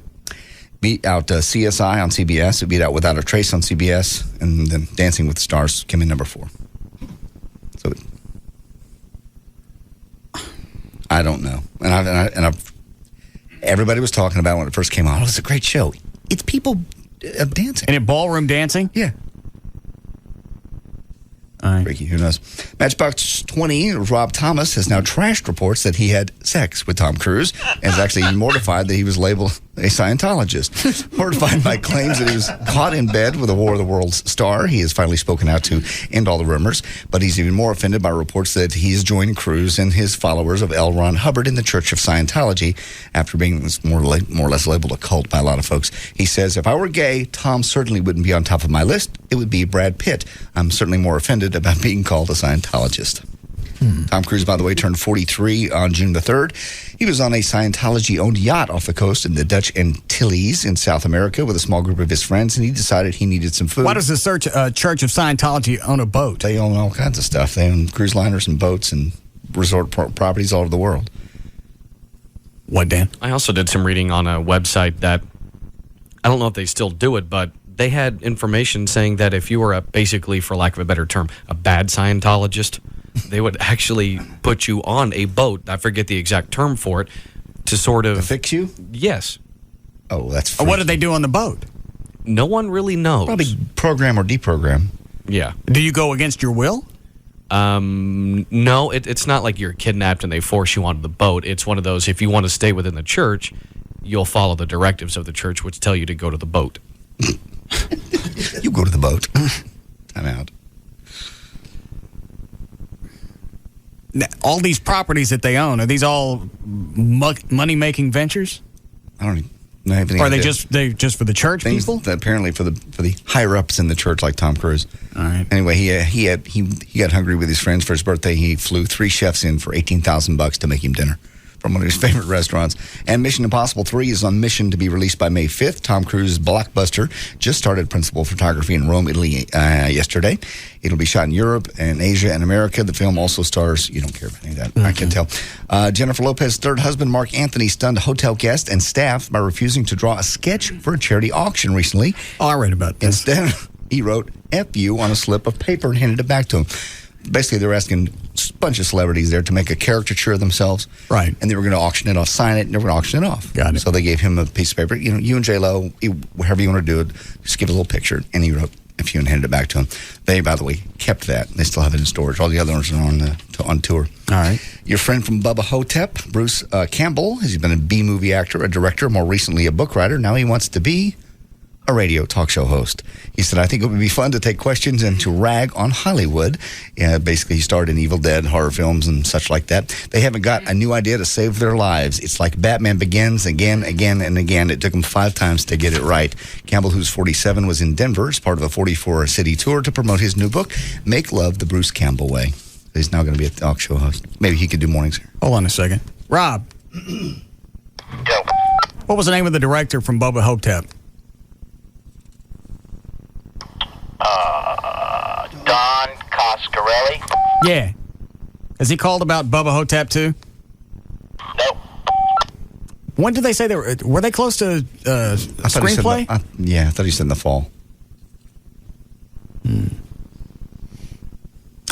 Beat out CSI on CBS. It beat out Without a Trace on CBS, and then Dancing with the Stars came in #4. So I don't know, and I've everybody was talking about it when it first came out. Oh, it's a great show. It's people dancing. And in ballroom dancing? Yeah. Freaky, who knows? Matchbox 20, Rob Thomas has now trashed reports that he had sex with Tom Cruise and is actually mortified that he was labeled a Scientologist. Mortified by claims that he was caught in bed with a War of the Worlds star, he has finally spoken out to end all the rumors, but he's even more offended by reports that he's joined Cruise and his followers of L. Ron Hubbard in the Church of Scientology after being more or less labeled a cult by a lot of folks. He says, if I were gay, Tom certainly wouldn't be on top of my list. It would be Brad Pitt. I'm certainly more offended about being called a Scientologist. Tom Cruise, by the way, turned 43 on June the 3rd. He was on a Scientology-owned yacht off the coast in the Dutch Antilles in South America with a small group of his friends, and he decided he needed some food. Why does the Church of Scientology own a boat? They own all kinds of stuff. They own cruise liners and boats and resort properties all over the world. What, Dan? I also did some reading on a website that, I don't know if they still do it, but they had information saying that if you were basically, for lack of a better term, a bad Scientologist, they would actually put you on a boat, I forget the exact term for it, to sort of... To fix you? Yes. Oh, that's What did they do on the boat? No one really knows. Probably program or deprogram. Yeah. Do you go against your will? No, it's not like you're kidnapped and they force you onto the boat. It's one of those, if you want to stay within the church, you'll follow the directives of the church, which tell you to go to the boat. You go to the boat. I'm out. All these properties that they own, are these all money-making ventures? I don't know. Have any Or are they idea. just for the church Things people? that apparently for the higher ups in the church, like Tom Cruise. All right. Anyway, he got hungry with his friends for his birthday. He flew 3 chefs in for $18,000 to make him dinner from one of his favorite restaurants. And Mission Impossible 3 is on mission to be released by May 5th. Tom Cruise's blockbuster just started principal photography in Rome, Italy yesterday. It'll be shot in Europe and Asia and America. The film also stars, you don't care about any of that, I can tell. Jennifer Lopez's third husband, Mark Anthony, stunned hotel guests and staff by refusing to draw a sketch for a charity auction recently. Oh, I read about this. Instead, he wrote F you on a slip of paper and handed it back to him. Basically, they're asking a bunch of celebrities there to make a caricature of themselves. Right. And they were going to auction it off, sign it, and they were going to auction it off. Got it. So they gave him a piece of paper. You know, you and J-Lo, however you want to do it, just give a little picture. And he wrote F you and handed it back to him. They, by the way, kept that. They still have it in storage. All the other ones are on tour. All right. Your friend from Bubba Hotep, Bruce Campbell, he's been a B-movie actor, a director, more recently a book writer. Now he wants to be a radio talk show host. He said, I think it would be fun to take questions and to rag on Hollywood. Basically, he starred in Evil Dead, horror films, and such like that. They haven't got a new idea to save their lives. It's like Batman Begins again, and again. It took him 5 times to get it right. Campbell, who's 47, was in Denver as part of a 44-city tour to promote his new book, Make Love the Bruce Campbell Way. He's now going to be a talk show host. Maybe he could do mornings here. Hold on a second. Rob. What was the name of the director from Bubba Hotep? Don Coscarelli. Yeah. Has he called about Bubba Hotep too? Nope. When did they say they were they close to screenplay? I thought he said in the fall.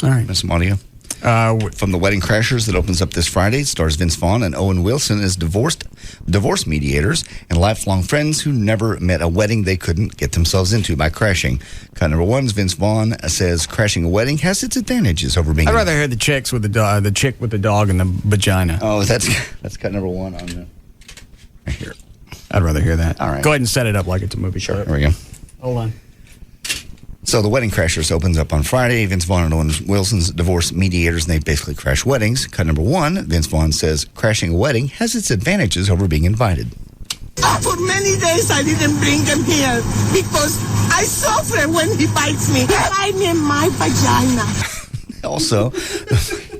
All right. There's some audio. From The Wedding Crashers that opens up this Friday. It stars Vince Vaughn and Owen Wilson as divorce mediators and lifelong friends who never met a wedding they couldn't get themselves into by crashing. Cut number 1 is Vince Vaughn says crashing a wedding has its advantages over being... I'd rather hear the chick with the dog and the vagina. Oh, that's cut number 1 on the... Right here. I'd rather hear that. All right. Go ahead and set it up like it's a movie show. There we go. Hold on. So The Wedding Crashers opens up on Friday. Vince Vaughn and Owen Wilson's divorce mediators, and they basically crash weddings. Cut number 1, Vince Vaughn says crashing a wedding has its advantages over being invited. For many days I didn't bring him here because I suffer when he bites me. He bites me in my vagina. Also,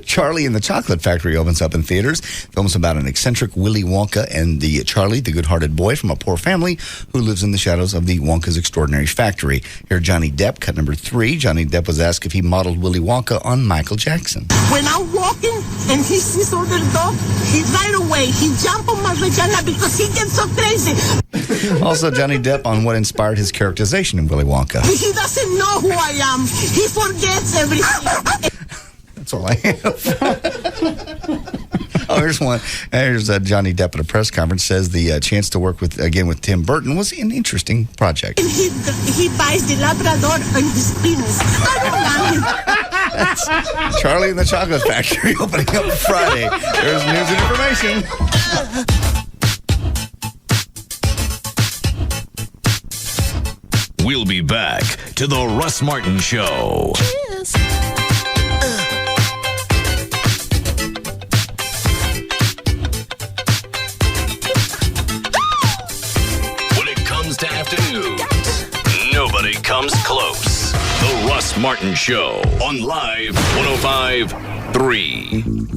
Charlie and the Chocolate Factory opens up in theaters. Films about an eccentric Willy Wonka and the Charlie, the good-hearted boy from a poor family who lives in the shadows of the Wonka's extraordinary factory. Here, Johnny Depp, cut number 3. Johnny Depp was asked if he modeled Willy Wonka on Michael Jackson. When I'm walking and he sees other dog, he right away, he jump on my vagina because he gets so crazy. Also, Johnny Depp on what inspired his characterization in Willy Wonka. He doesn't know who I am. He forgets everything. That's all I have. Oh, here's one. Here's Johnny Depp at a press conference says the chance to work with Tim Burton was an interesting project. And he buys the Labrador and his penis. That's Charlie and the Chocolate Factory opening up Friday. There's news and information. We'll be back to the Russ Martin Show. Cheers. When it comes to afternoons, nobody comes close. The Russ Martin Show on Live 105.3.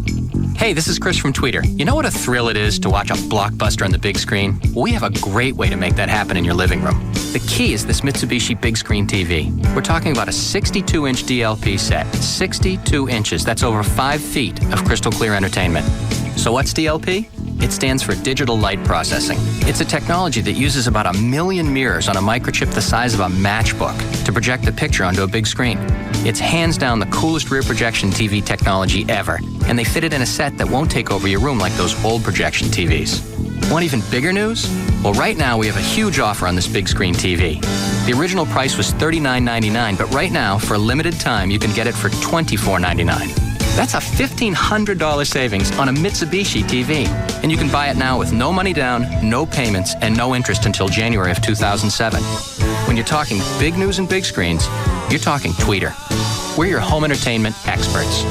Hey, this is Chris from Tweeter. You know what a thrill it is to watch a blockbuster on the big screen? Well, we have a great way to make that happen in your living room. The key is this Mitsubishi Big Screen TV. We're talking about a 62-inch DLP set. 62 inches. That's over 5 feet of crystal clear entertainment. So what's DLP? It stands for Digital Light Processing. It's a technology that uses about 1 million mirrors on a microchip the size of a matchbook to project the picture onto a big screen. It's hands down the coolest rear projection TV technology ever, and they fit it in a set that won't take over your room like those old projection TVs. Want even bigger news? Well, right now we have a huge offer on this big screen TV. The original price was $39.99, but right now, for a limited time, you can get it for $24.99. That's a $1,500 savings on a Mitsubishi TV. And you can buy it now with no money down, no payments, and no interest until January of 2007. When you're talking big news and big screens, you're talking Tweeter. We're your home entertainment experts.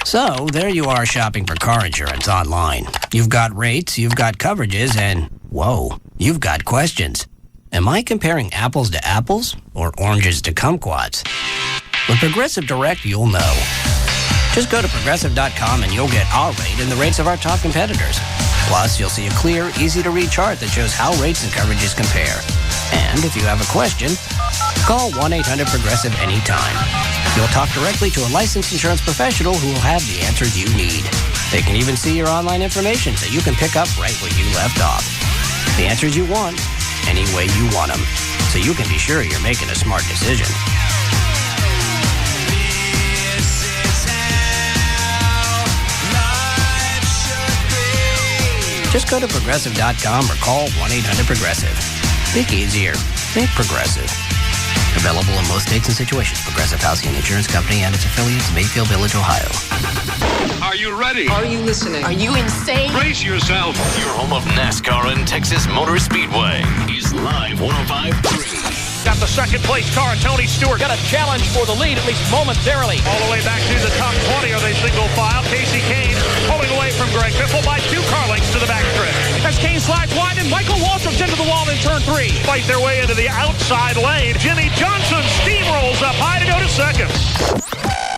So, there you are shopping for car insurance online. You've got rates, you've got coverages, and whoa, you've got questions. Am I comparing apples to apples or oranges to kumquats? With Progressive Direct, you'll know. Just go to Progressive.com and you'll get our rate and the rates of our top competitors. Plus, you'll see a clear, easy-to-read chart that shows how rates and coverages compare. And if you have a question, call 1-800-PROGRESSIVE anytime. You'll talk directly to a licensed insurance professional who will have the answers you need. They can even see your online information so you can pick up right where you left off. The answers you want, any way you want them, so you can be sure you're making a smart decision. Just go to Progressive.com or call 1-800-PROGRESSIVE. Think easier. Think Progressive. Available in most states and situations. Progressive Housing and Insurance Company and its affiliates, Mayfield Village, Ohio. Are you ready? Are you listening? Are you insane? Brace yourself. Your home of NASCAR and Texas Motor Speedway is Live 105.3. Got the second place car, Tony Stewart. Got a challenge for the lead, at least momentarily. All the way back to the top 20 are they single file. Casey Kane pulling away from Greg Biffle by 2 car lengths to the backstretch. As Kane slides wide and Michael Waltrip's into the wall in turn 3. Fight their way into the outside lane. Jimmy Johnson steamrolls up high to go to second.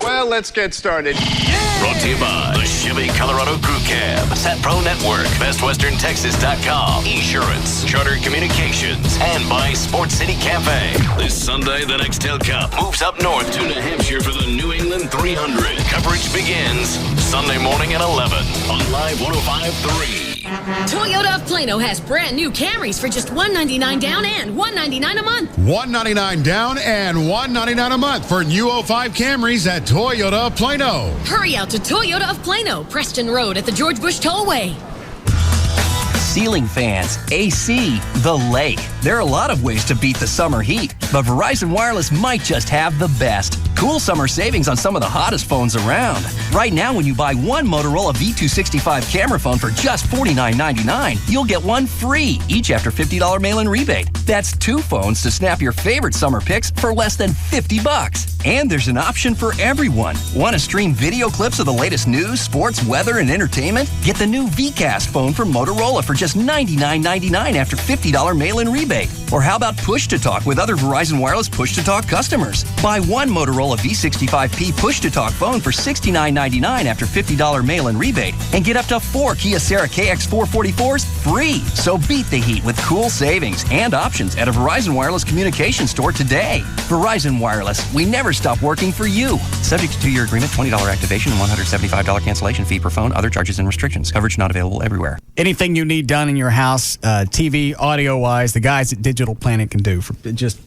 Well, let's get started. Brought to you by the Chevy Colorado Crew Cab, Sat Pro Network, BestWesternTexas.com, Insurance, Charter Communications, and by Sports City Cafe. This Sunday, the Nextel Cup moves up north to New Hampshire for the New England 300. Coverage begins Sunday morning at 11 on Live 105.3. Toyota of Plano has brand new Camrys for just $199 down and $199 a month. $199 down and $199 a month for new 05 Camrys at Toyota of Plano. Hurry out to Toyota of Plano, Preston Road at the George Bush Tollway. Ceiling fans, AC, the lake. There are a lot of ways to beat the summer heat, but Verizon Wireless might just have the best. Cool summer savings on some of the hottest phones around. Right now, when you buy one Motorola V265 camera phone for just $49.99, you'll get one free, each after $50 mail-in rebate. That's 2 phones to snap your favorite summer pics for less than $50. And there's an option for everyone. Want to stream video clips of the latest news, sports, weather, and entertainment? Get the new VCast phone from Motorola for just $99.99 after $50 mail-in rebate. Or how about push-to-talk with other Verizon Wireless push-to-talk customers? Buy one Motorola V65P push-to-talk phone for $69.99 after $50 mail-in rebate and get up to 4 Kyocera KX444s free. So beat the heat with cool savings and options at a Verizon Wireless communication store today. Verizon Wireless, we never stop working for you. Subject to 2-year agreement, $20 activation, and $175 cancellation fee per phone. Other charges and restrictions. Coverage not available everywhere. Anything you need done in your house, TV, audio-wise, the guys at Digital Planet can do. For just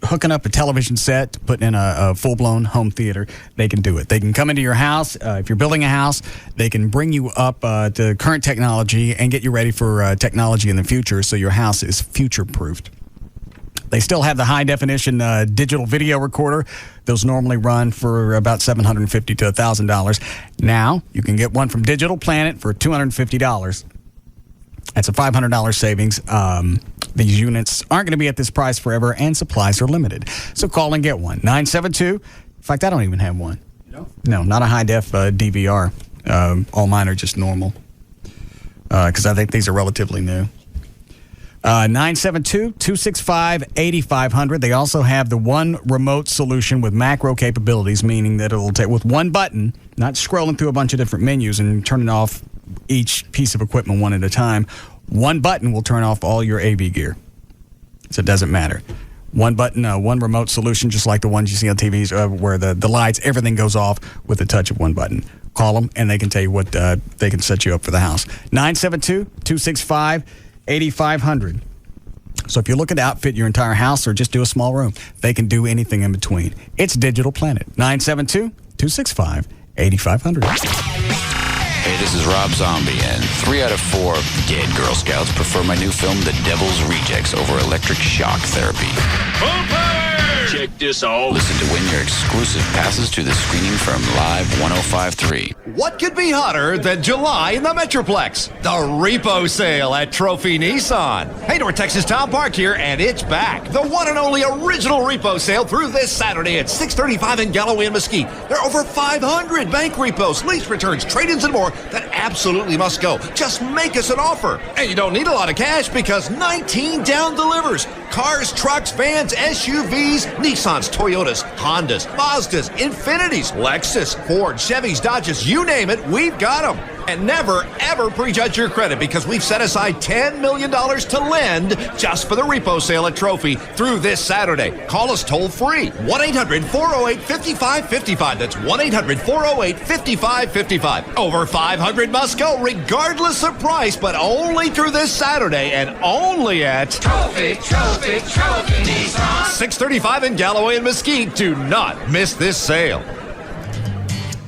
hooking up a television set, putting in a full-blown home theater, they can do it. They can come into your house. If you're building a house, they can bring you up to current technology and get you ready for technology in the future so your house is future-proofed. They still have the high-definition digital video recorder. Those normally run for about $750 to $1,000. Now, you can get one from Digital Planet for $250. That's a $500 savings. These units aren't going to be at this price forever, and supplies are limited. So call and get one. 972. In fact, I don't even have one. No, not a high-def DVR. All mine are just normal because I think these are relatively new. 972-265-8500. They also have the one remote solution with macro capabilities, meaning that it'll take with one button, not scrolling through a bunch of different menus and turning off each piece of equipment one at a time. One button will turn off all your AV gear. So it doesn't matter. One button, one remote solution, just like the ones you see on TVs, where the lights, everything goes off with the touch of one button. Call them, and they can tell you what they can set you up for the house. 972-265-8500. So if you're looking to outfit your entire house or just do a small room, they can do anything in between. It's Digital Planet. 972-265-8500. Hey, this is Rob Zombie, and 3 out of 4 dead Girl Scouts prefer my new film, The Devil's Rejects, over electric shock therapy. Full power! Check this out. Listen to win your exclusive passes to the screening from Live 105.3. What could be hotter than July in the Metroplex? The repo sale at Trophy Nissan. Hey, North Texas, Tom Park here, and it's back. The one and only original repo sale through this Saturday at 635 in Galloway and Mesquite. There are over 500 bank repos, lease returns, trade-ins, and more that absolutely must go. Just make us an offer. And you don't need a lot of cash because 19 down delivers. Cars, trucks, vans, SUVs, Nissans, Toyotas, Hondas, Mazdas, Infinitis, Lexus, Ford, Chevys, Dodges, you name it, we've got them. And never, ever prejudge your credit because we've set aside $10 million to lend just for the repo sale at Trophy through this Saturday. Call us toll free. 1-800-408-5555. That's 1-800-408-5555. Over 500 must go regardless of price, but only through this Saturday and only at Trophy Nissan. 635 in Galloway and Mesquite. Do not miss this sale.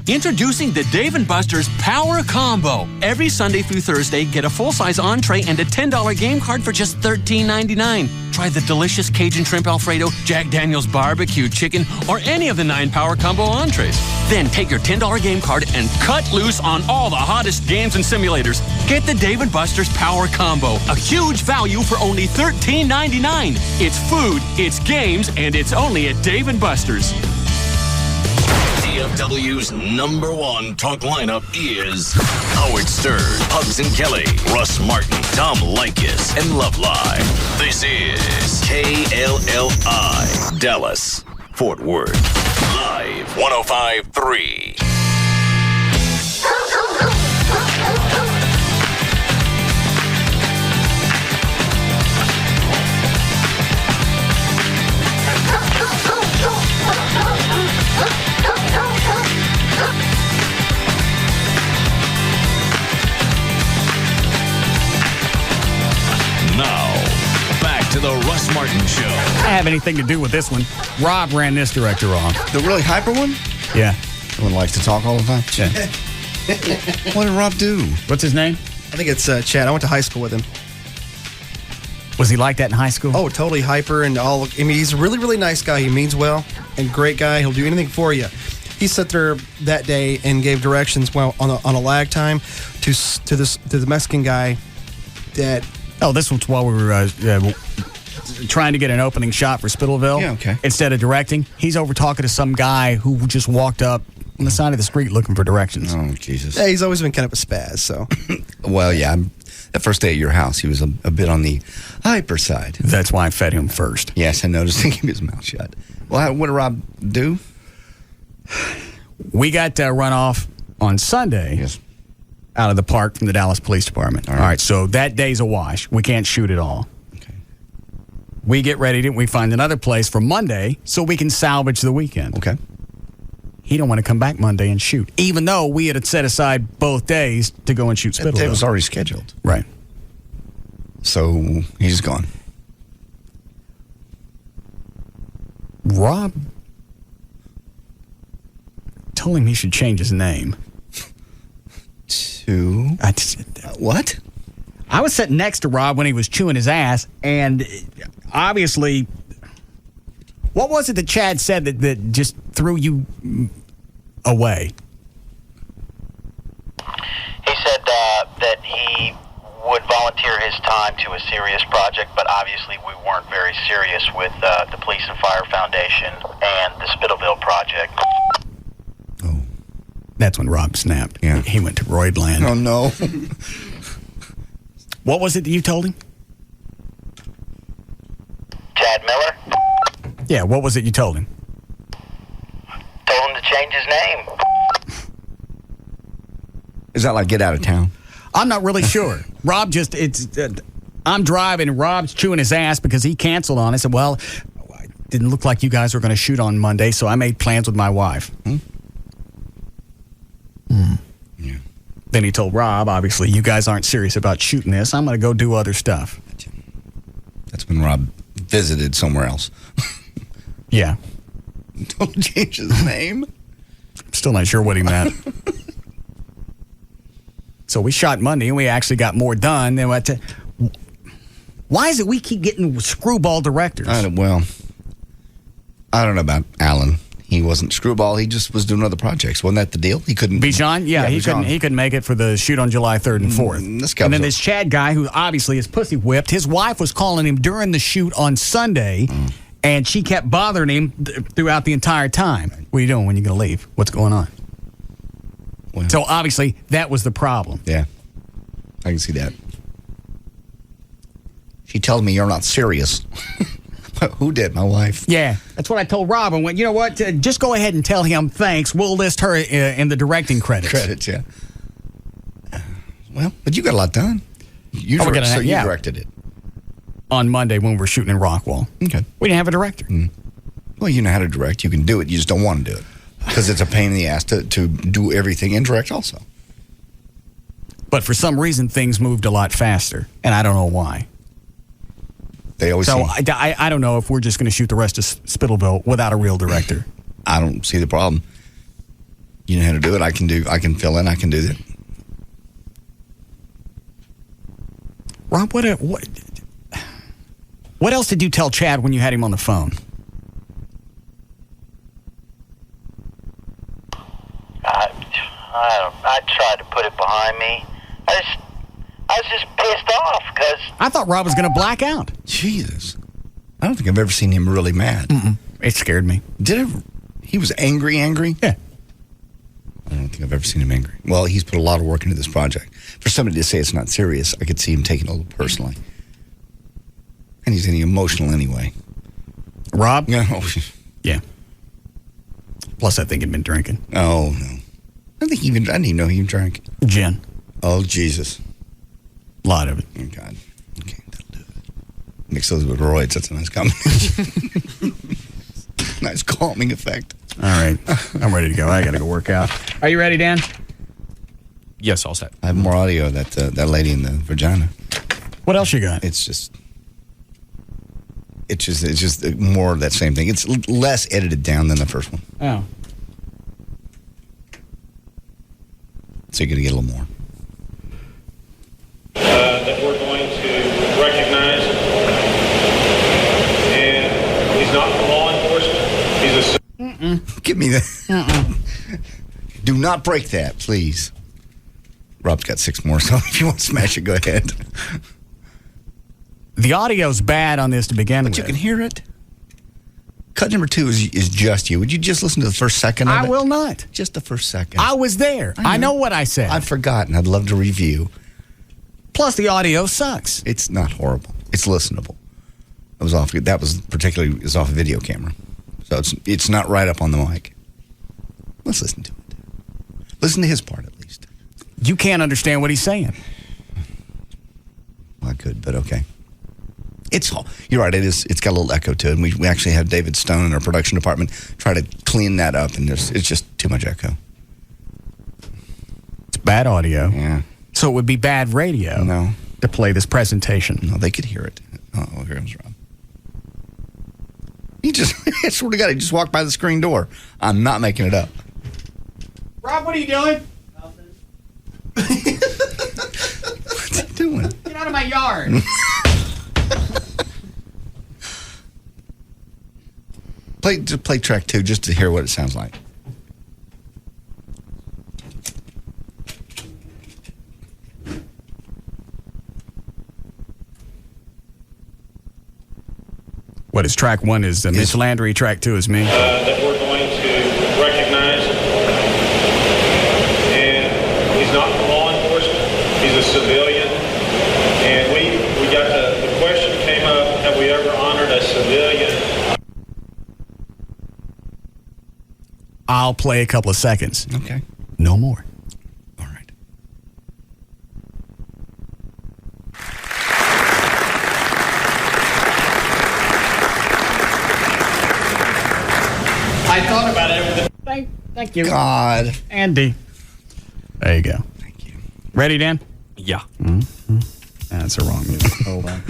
Introducing the Dave & Buster's Power Combo. Every Sunday through Thursday, get a full-size entree and a $10 game card for just $13.99. Try the delicious Cajun Shrimp Alfredo, Jack Daniel's Barbecue Chicken, or any of the 9 Power Combo entrees. Then take your $10 game card and cut loose on all the hottest games and simulators. Get the Dave & Buster's Power Combo, a huge value for only $13.99. It's food, it's games, and it's only at Dave & Buster's. DFW's #1 talk lineup is Howard Stern, Hugs and Kelly, Russ Martin, Tom Likas, and Love Live. This is KLLI, Dallas, Fort Worth, Live 105.3. Now, back to the Russ Martin Show. I have anything to do with this one. Rob ran this director off. The really hyper one? Yeah. The one likes to talk all the time? Yeah. What did Rob do? What's his name? I think it's Chad. I went to high school with him. Was he like that in high school? Oh, totally hyper and all. I mean, he's a really, really nice guy. He means well and great guy. He'll do anything for you. He sat there that day and gave directions on a lag time to the Mexican guy that. Oh, this was while we were trying to get an opening shot for Spittleville. Yeah, okay. Instead of directing, he's over talking to some guy who just walked up on the side of the street looking for directions. Oh, Jesus. Yeah, he's always been kind of a spaz, so. Well, yeah. That first day at your house, he was a bit on the hyper side. That's why I fed him first. Yes, I noticed him keep his mouth shut. Well, what did Rob do? We got run off on Sunday. Yes. Out of the park from the Dallas Police Department. All right, so that day's a wash. We can't shoot it all. Okay. We get ready to, we find another place for Monday so we can salvage the weekend. Okay. He don't want to come back Monday and shoot, even though we had set aside both days to go and shoot Spittleville. It was already scheduled. Right. So he's gone. Rob told him he should change his name. To what? I was sitting next to Rob when he was chewing his ass, and obviously, what was it that Chad said that just threw you away? He said that he would volunteer his time to a serious project, but obviously we weren't very serious with the Police and Fire Foundation and the Spittleville project. That's when Rob snapped. Yeah. He went to Roidland. Oh, no. What was it that you told him? Chad Miller? Yeah, what was it you told him? Told him to change his name. Is that like get out of town? I'm not really sure. Rob I'm driving and Rob's chewing his ass because he canceled on. I said, well, didn't look like you guys were going to shoot on Monday, so I made plans with my wife. Yeah. Then he told Rob, obviously, you guys aren't serious about shooting this. I'm going to go do other stuff. That's when Rob visited somewhere else. Yeah. Don't change his name. I'm still not sure what he meant. So we shot Monday, and we actually got more done than what. Why is it we keep getting screwball directors? I don't know about Alan. He wasn't screwball. He just was doing other projects. Wasn't that the deal? He couldn't. Bijan? Yeah, he couldn't make it for the shoot on July 3rd and 4th. And then this Chad guy, who obviously is pussy whipped, his wife was calling him during the shoot on Sunday, and she kept bothering him throughout the entire time. What are you doing? When are you going to leave? What's going on? Well, so obviously that was the problem. Yeah, I can see that. She tells me you're not serious. Who did? My wife. Yeah, that's what I told Rob. I went, you know what? Just go ahead and tell him thanks. We'll list her in the directing credits. Credits, yeah. Well, but you got a lot done. You directed it. On Monday when we were shooting in Rockwall. Okay. We didn't have a director. Well, you know how to direct. You can do it. You just don't want to do it. Because it's a pain in the ass to do everything and direct also. But for some reason, things moved a lot faster. And I don't know why. They always I don't know if we're just going to shoot the rest of Spittleville without a real director. I don't see the problem. You know how to do it. I can fill in. I can do that. Rob, what else did you tell Chad when you had him on the phone? I tried to put it behind me. I was just pissed off because I thought Rob was going to black out. Jesus. I don't think I've ever seen him really mad. It scared me. He was angry? Yeah. I don't think I've ever seen him angry. Well, he's put a lot of work into this project. For somebody to say it's not serious, I could see him taking it a little personally. And he's getting emotional anyway. Rob? Yeah. Yeah. Plus, I think he'd been drinking. Oh, no. I didn't even know he drank. Gin. Oh, Jesus. A lot of it. Oh, God. Okay, that'll do it. Mix those with roids. That's a nice combination. Nice calming effect. All right. I'm ready to go. I got to go work out. Are you ready, Dan? Yes, all set. I have more audio of that lady in the vagina. What else you got? It's just more of that same thing. It's less edited down than the first one. Oh. So you're going to get a little more. That we're going to recognize. And he's not from law enforcement. He's a... Give me that. Do not break that, please. Rob's got 6 more, so if you want to smash it, go ahead. The audio's bad on this to begin with. But you can hear it. Cut number 2 is just you. Would you just listen to the first second of it? I will not. Just the first second. I was there. I know what I said. I've forgotten. I'd love to review. Plus, the audio sucks. It's not horrible. It's listenable. That was particularly off a video camera. So it's not right up on the mic. Let's listen to it. Listen to his part, at least. You can't understand what he's saying. Well, I could, but okay. You're right. It's got a little echo to it. And we actually have David Stone in our production department try to clean that up, and it's just too much echo. It's bad audio. Yeah. So it would be bad radio. No. To play this presentation. No, they could hear it. Oh, here comes Rob. I swear to God, he just walked by the screen door. I'm not making it up. Rob, what are you doing? What's he doing? Get out of my yard. Play track 2 just to hear what it sounds like. What is track 1 is Mitch Landry, track 2 is me. That we're going to recognize. And he's not from law enforcement. He's a civilian. And we got the question came up, have we ever honored a civilian? I'll play a couple of seconds. Okay. No more. All right. I thought about it over the... Thank you. God. Andy. There you go. Thank you. Ready, Dan? Yeah. Mm-hmm. That's the wrong music. Hold on.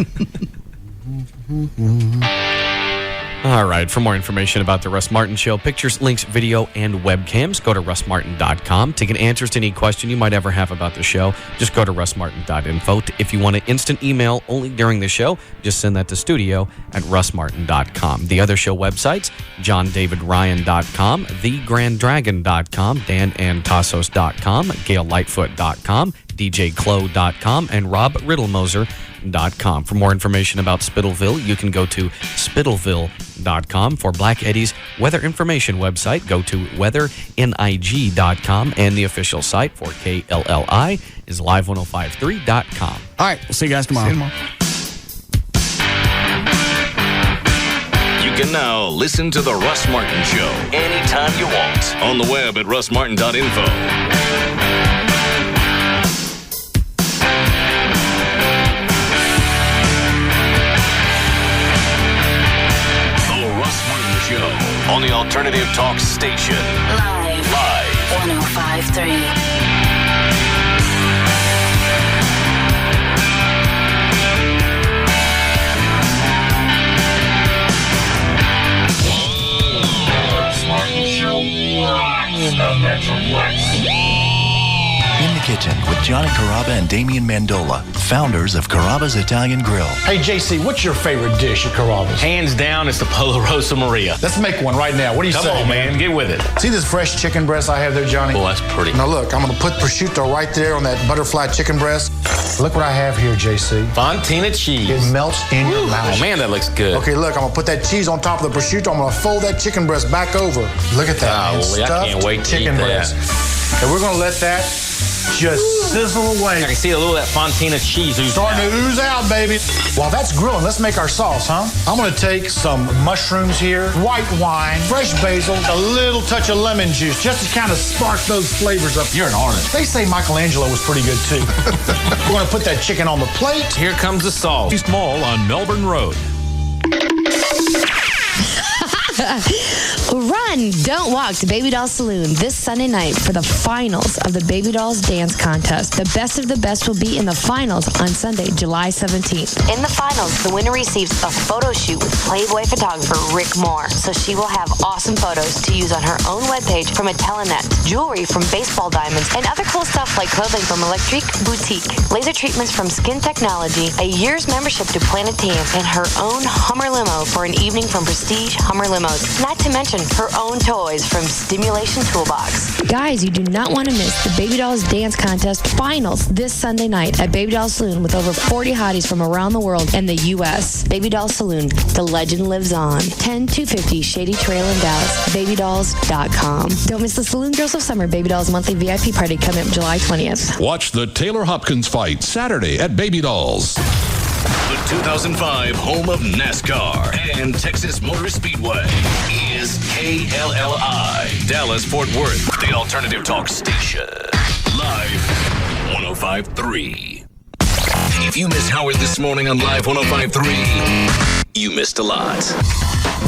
All right. For more information about the Russ Martin Show, pictures, links, video, and webcams, go to russmartin.com. To get answers to any question you might ever have about the show, just go to russmartin.info. If you want an instant email only during the show, just send that to studio@russmartin.com. The other show websites, johndavidryan.com, thegranddragon.com, danantasos.com, gaillightfoot.com, djclo.com, and robriddlemoser.com. For more information about Spittleville, you can go to spittleville.com. For Black Eddie's weather information website, go to weathering.com, and the official site for KLLI is live1053.com. All right, we'll see you guys tomorrow. You can now listen to The Russ Martin Show anytime you want on the web at russmartin.info. Show on the Alternative Talk Station. Live 105.3. In the Kitchen with Johnny Carrabba and Damian Mandola, founders of Carrabba's Italian Grill. Hey, JC, what's your favorite dish at Carrabba's? Hands down, it's the Polo Rosa Maria. Let's make one right now. What do you say? Come on, man. Get with it. See this fresh chicken breast I have there, Johnny? Oh, that's pretty. Now, look, I'm going to put prosciutto right there on that butterfly chicken breast. Look what I have here, JC. Fontina cheese. It melts in your mouth. Oh, man, that looks good. Okay, look, I'm going to put that cheese on top of the prosciutto. I'm going to fold that chicken breast back over. Look at that, man. I can't wait to chicken eat breast. that. And we're going to let that just sizzle away. I can see a little of that Fontina cheese oozing starting to ooze out, baby. While that's grilling, let's make our sauce, huh? I'm going to take some mushrooms here, white wine, fresh basil, a little touch of lemon juice, just to kind of spark those flavors up. You're an artist. They say Michelangelo was pretty good, too. We're going to put that chicken on the plate. Here comes the sauce. East Mall on Melbourne Road. Run, don't walk to Baby Doll Saloon this Sunday night for the finals of the Baby Dolls Dance Contest. The best of the best will be in the finals on Sunday, July 17th. In the finals, the winner receives a photo shoot with Playboy photographer Rick Moore. So she will have awesome photos to use on her own webpage from Intellinet, jewelry from Baseball Diamonds, and other cool stuff like clothing from Electrique Boutique, laser treatments from Skin Technology, a year's membership to Planet Tan, and her own Hummer limo for an evening from Prestige Hummer Limos. Not to mention her own toys from Stimulation Toolbox. Guys, you do not want to miss the Baby Dolls Dance Contest finals this Sunday night at Baby Doll Saloon with over 40 hotties from around the world and the U.S. Baby Doll Saloon, the legend lives on. 10250 Shady Trail in Dallas, babydolls.com. Don't miss the Saloon Girls of Summer Baby Dolls monthly VIP party coming up July 20th. Watch the Taylor Hopkins fight Saturday at Baby Dolls. The 2005 home of NASCAR and Texas Motor Speedway is KLLI, Dallas-Fort Worth, the Alternative Talk Station. Live 105.3. If you missed Howard this morning on Live 105.3, you missed a lot.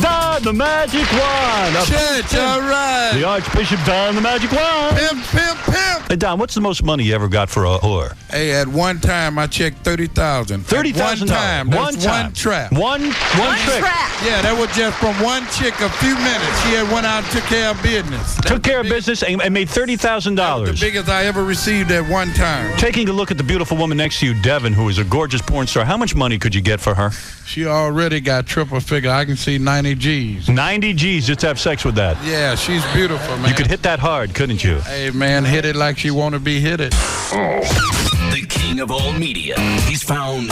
Don the Magic Wand. Church, all right. The Archbishop Don the Magic Wand. Pimp, pimp, pimp. Hey, Don, what's the most money you ever got for a whore? Hey, at one time, I checked $30,000. $30,000? One time. One trap. One trick. Yeah, that was just from one chick a few minutes. She had went out and took care of business. Took care of business and made $30,000. The biggest I ever received at one time. Taking a look at the beautiful woman next to you, Devin, who is a gorgeous porn star, how much money could you get for her? She already got triple figure. I can see 90 G's. 90 G's just to have sex with that. Yeah, she's beautiful, man. You could hit that hard, couldn't you? Hey, man, hit it like she want to be hit it. The king of all media. He's found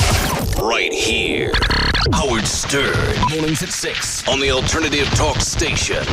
right here. Howard Stern, mornings at 6 on the Alternative Talk Station.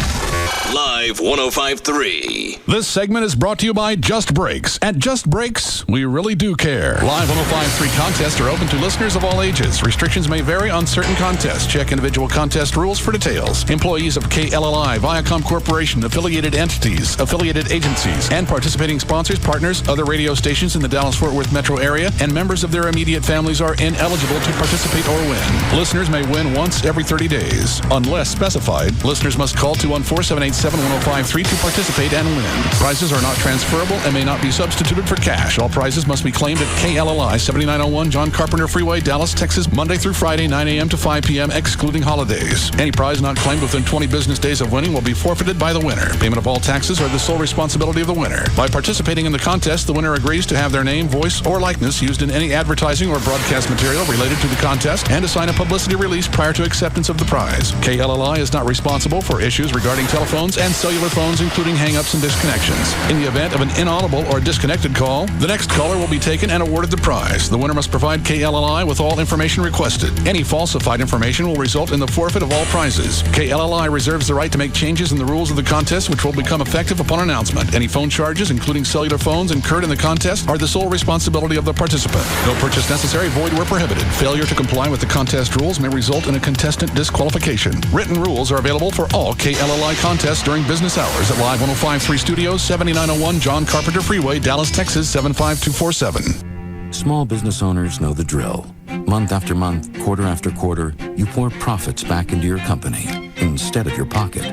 Live 105.3. This segment is brought to you by Just Breaks. At Just Breaks, we really do care. Live 105.3 contests are open to listeners of all ages. Restrictions may vary on certain contests. Check individual contest rules for details. Employees of KLLI, Viacom Corporation, affiliated entities, affiliated agencies, and participating sponsors, partners, other radio stations in the Dallas-Fort Worth metro area, and members of their immediate families are ineligible to participate or win. Listeners may win once every 30 days. Unless specified, listeners must call 214-787-1053 to participate and win. Prizes are not transferable and may not be substituted for cash. All prizes must be claimed at KLLI 7901 John Carpenter Freeway, Dallas, Texas, Monday through Friday, 9 a.m. to 5 p.m., excluding holidays. Any prize not claimed within 20 business days of winning will be forfeited by the winner. Payment of all taxes are the sole responsibility of the winner. By participating in the contest, the winner agrees to have their name, voice, or likeness used in any advertising or broadcast material related to the contest and to sign a publicity release prior to acceptance of the prize. KLLI is not responsible for issues regarding telephones and cellular phones, including hang-ups and disconnections. In the event of an inaudible or disconnected call, the next caller will be taken and awarded the prize. The winner must provide KLLI with all information requested. Any falsified information will result in the forfeit of all prizes. KLLI reserves the right to make changes in the rules of the contest, which will become effective upon announcement. Any phone charges, including cellular phones, incurred in the contest are the sole responsibility of the participant. No purchase necessary, void where prohibited. Failure to comply with the contest rules may result in a contestant disqualification. Written rules are available for all KLLI contests during business hours at Live 105.3 Studios, 7901 John Carpenter Freeway, Dallas, Texas, 75247. Small business owners know the drill. Month after month, quarter after quarter, you pour profits back into your company instead of your pocket.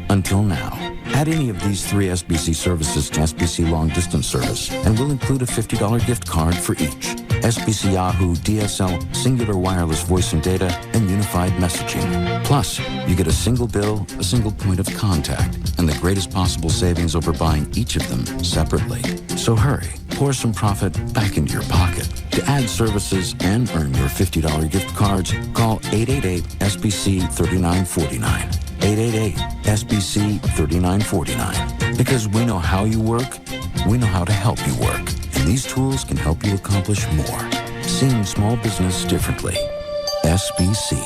Until now. Add any of these 3 SBC services to SBC Long Distance Service, and we'll include a $50 gift card for each. SBC Yahoo, DSL, Singular Wireless Voice and Data, and Unified Messaging. Plus, you get a single bill, a single point of contact, and the greatest possible savings over buying each of them separately. So hurry, pour some profit back into your pocket. To add services and earn your $50 gift cards, call 888-SBC-3949. 888-SBC-3949. Because we know how you work, we know how to help you work. And these tools can help you accomplish more. Seeing small business differently. SBC.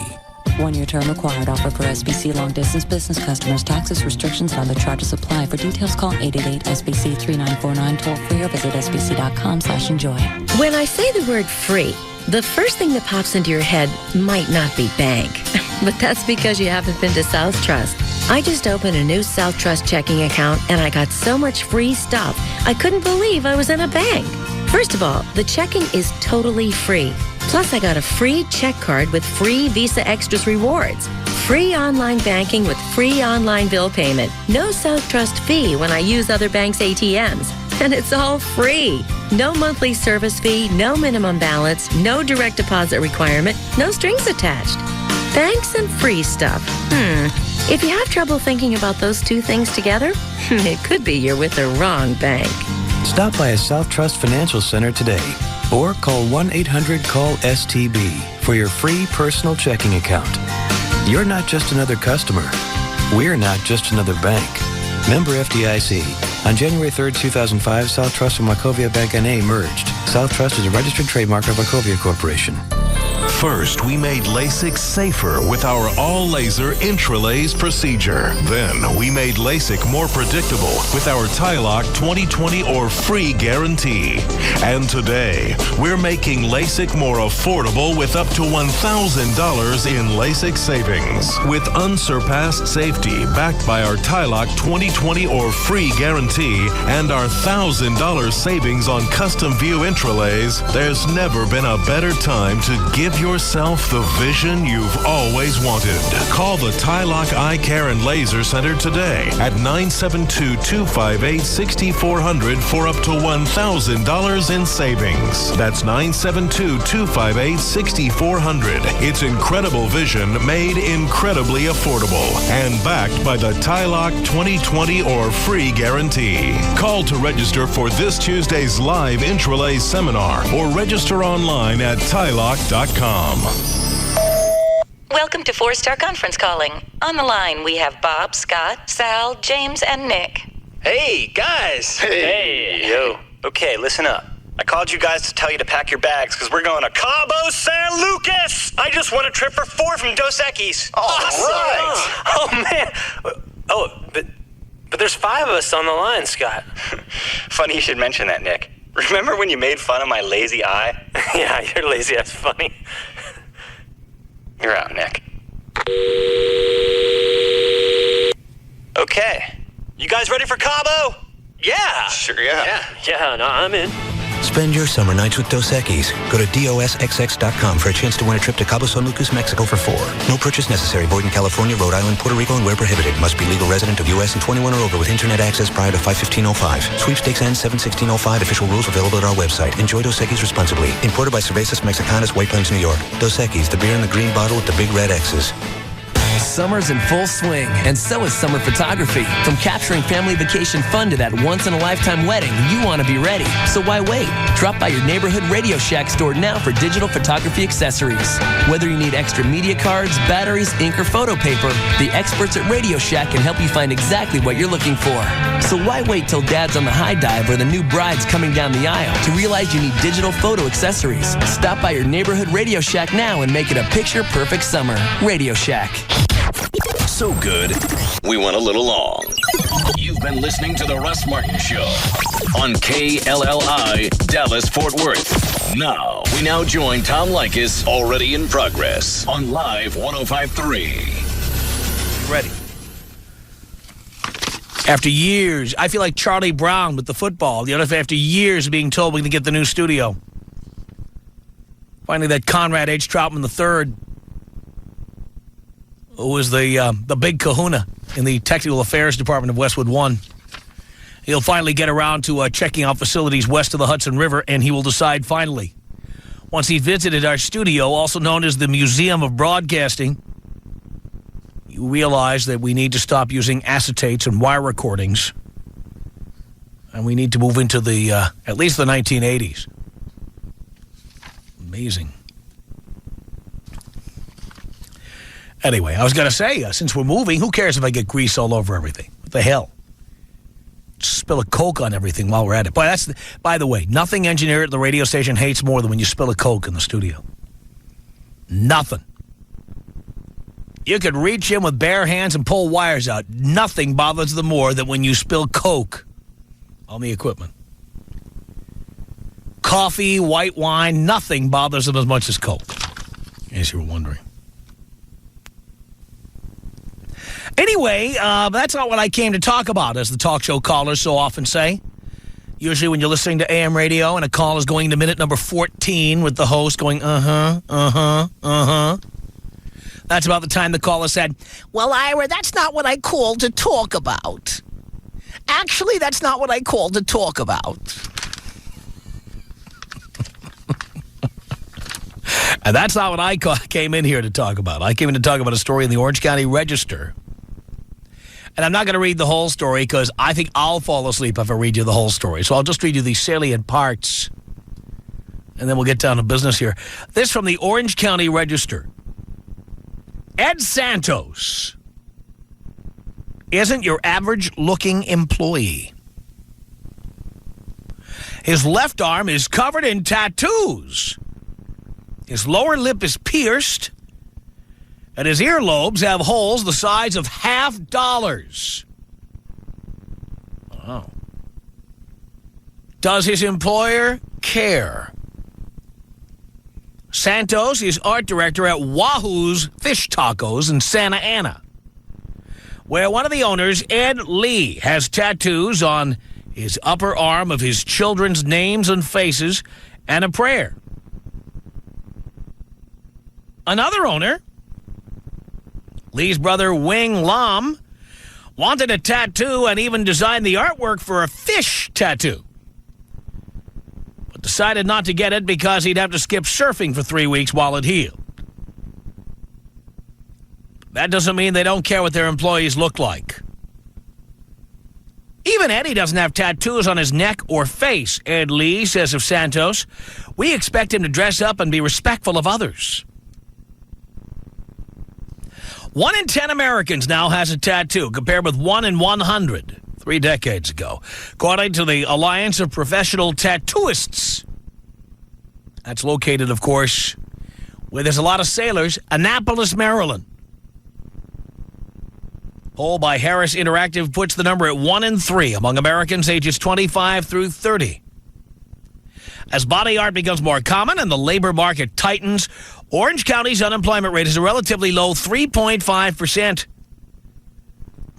1-year term required. Offer for SBC long distance business customers. Taxes, restrictions, and other charges apply. For details, call 888-SBC-3949 toll free or visit sbc.com/enjoy. When I say the word free, the first thing that pops into your head might not be bank. But that's because you haven't been to South Trust. I just opened a new South Trust checking account and I got so much free stuff, I couldn't believe I was in a bank. First of all, the checking is totally free. Plus, I got a free check card with free Visa Extras rewards. Free online banking with free online bill payment. No South Trust fee when I use other banks' ATMs. And it's all free. No monthly service fee, no minimum balance, no direct deposit requirement, no strings attached. Banks and free stuff. If you have trouble thinking about those two things together, it could be you're with the wrong bank. Stop by a South Trust Financial Center today or call 1-800-CALL-STB for your free personal checking account. You're not just another customer. We're not just another bank. Member FDIC. On January 3rd, 2005, South Trust and Wachovia Bank N.A. merged. South Trust is a registered trademark of Wachovia Corporation. First, we made LASIK safer with our all-laser intralaser procedure. Then, we made LASIK more predictable with our Tylock 2020 or free guarantee. And today, we're making LASIK more affordable with up to $1,000 in LASIK savings. With unsurpassed safety backed by our Tylock 2020 or free guarantee and our $1,000 savings on custom view intralays, there's never been a better time to give yourself the vision you've always wanted. Call the Tylock Eye Care and Laser Center today at 972-258-6400 for up to $1,000 in savings. That's 972-258-6400. It's incredible vision made incredibly affordable and backed by the Tylock 2020 or free guarantee. Call to register for this Tuesday's live Intralay seminar or register online at tylock.com. Welcome to 4-Star Conference Calling. On the line, we have Bob, Scott, Sal, James, and Nick. Hey, guys. Hey. Yo. Okay, listen up. I called you guys to tell you to pack your bags because we're going to Cabo San Lucas. I just won a trip for 4 from Dos Equis. Awesome. Right. Oh, man. Oh, but there's 5 of us on the line, Scott. Funny you should mention that, Nick. Remember when you made fun of my lazy eye? Yeah, your lazy eye's funny. You're out, Nick. Okay. You guys ready for Cabo? Yeah. Sure, yeah. Yeah, no, I'm in. Spend your summer nights with Dos Equis. Go to dosxx.com for a chance to win a trip to Cabo San Lucas, Mexico for 4. No purchase necessary. Void in California, Rhode Island, Puerto Rico, and where prohibited. Must be legal resident of U.S. and 21 or over with internet access prior to 5/15/05. Sweepstakes ends 7/16/05. Official rules available at our website. Enjoy Dos Equis responsibly. Imported by Cervezas Mexicanas, White Plains, New York. Dos Equis, the beer in the green bottle with the big red X's. Summer's in full swing, and so is summer photography. From capturing family vacation fun to that once-in-a-lifetime wedding, you want to be ready. So why wait? Drop by your neighborhood Radio Shack store now for digital photography accessories. Whether you need extra media cards, batteries, ink, or photo paper, the experts at Radio Shack can help you find exactly what you're looking for. So why wait till dad's on the high dive or the new bride's coming down the aisle to realize you need digital photo accessories? Stop by your neighborhood Radio Shack now and make it a picture-perfect summer. Radio Shack. So good, we went a little long. You've been listening to The Russ Martin Show on KLLI, Dallas-Fort Worth. Now, we join Tom Leykis, already in progress, on Live 105.3. Ready. After years, I feel like Charlie Brown with the football. After years of being told we're going to get the new studio. Finally, that Conrad H. Troutman III, who was the big kahuna in the Technical Affairs Department of Westwood One. He'll finally get around to checking out facilities west of the Hudson River, and he will decide finally. Once he visited our studio, also known as the Museum of Broadcasting, you realize that we need to stop using acetates and wire recordings, and we need to move into the at least the 1980s. Amazing. Anyway, I was going to say, since we're moving, who cares if I get grease all over everything? What the hell? Just spill a Coke on everything while we're at it. But by the way, nothing engineer at the radio station hates more than when you spill a Coke in the studio. Nothing. You could reach in with bare hands and pull wires out. Nothing bothers them more than when you spill Coke on the equipment. Coffee, white wine, nothing bothers them as much as Coke, as you were wondering. Anyway, that's not what I came to talk about, as the talk show callers so often say. Usually when you're listening to AM radio and a call is going to minute number 14 with the host going, that's about the time the caller said, well, Ira, that's not what I called to talk about. Actually, that's not what I called to talk about. And that's not what I came in here to talk about. I came in to talk about a story in the Orange County Register. And I'm not going to read the whole story because I think I'll fall asleep if I read you the whole story. So I'll just read you the salient parts. And then we'll get down to business here. This from the Orange County Register. Ed Santos isn't your average-looking employee. His left arm is covered in tattoos. His lower lip is pierced. And his earlobes have holes the size of $50. Wow. Does his employer care? Santos is art director at Wahoo's Fish Tacos in Santa Ana, where one of the owners, Ed Lee, has tattoos on his upper arm of his children's names and faces and a prayer. Another owner, Lee's brother Wing Lam, wanted a tattoo and even designed the artwork for a fish tattoo, but decided not to get it because he'd have to skip surfing for 3 weeks while it healed. That doesn't mean they don't care what their employees look like. Even Eddie doesn't have tattoos on his neck or face, Ed Lee says of Santos. We expect him to dress up and be respectful of others. 1 in 10 Americans now has a tattoo, compared with 1 in 100 3 decades ago, according to the Alliance of Professional Tattooists. That's located, of course, where there's a lot of sailors, Annapolis, Maryland. Poll by Harris Interactive puts the number at 1 in 3 among Americans ages 25 through 30. As body art becomes more common and the labor market tightens, Orange County's unemployment rate is a relatively low 3.5%.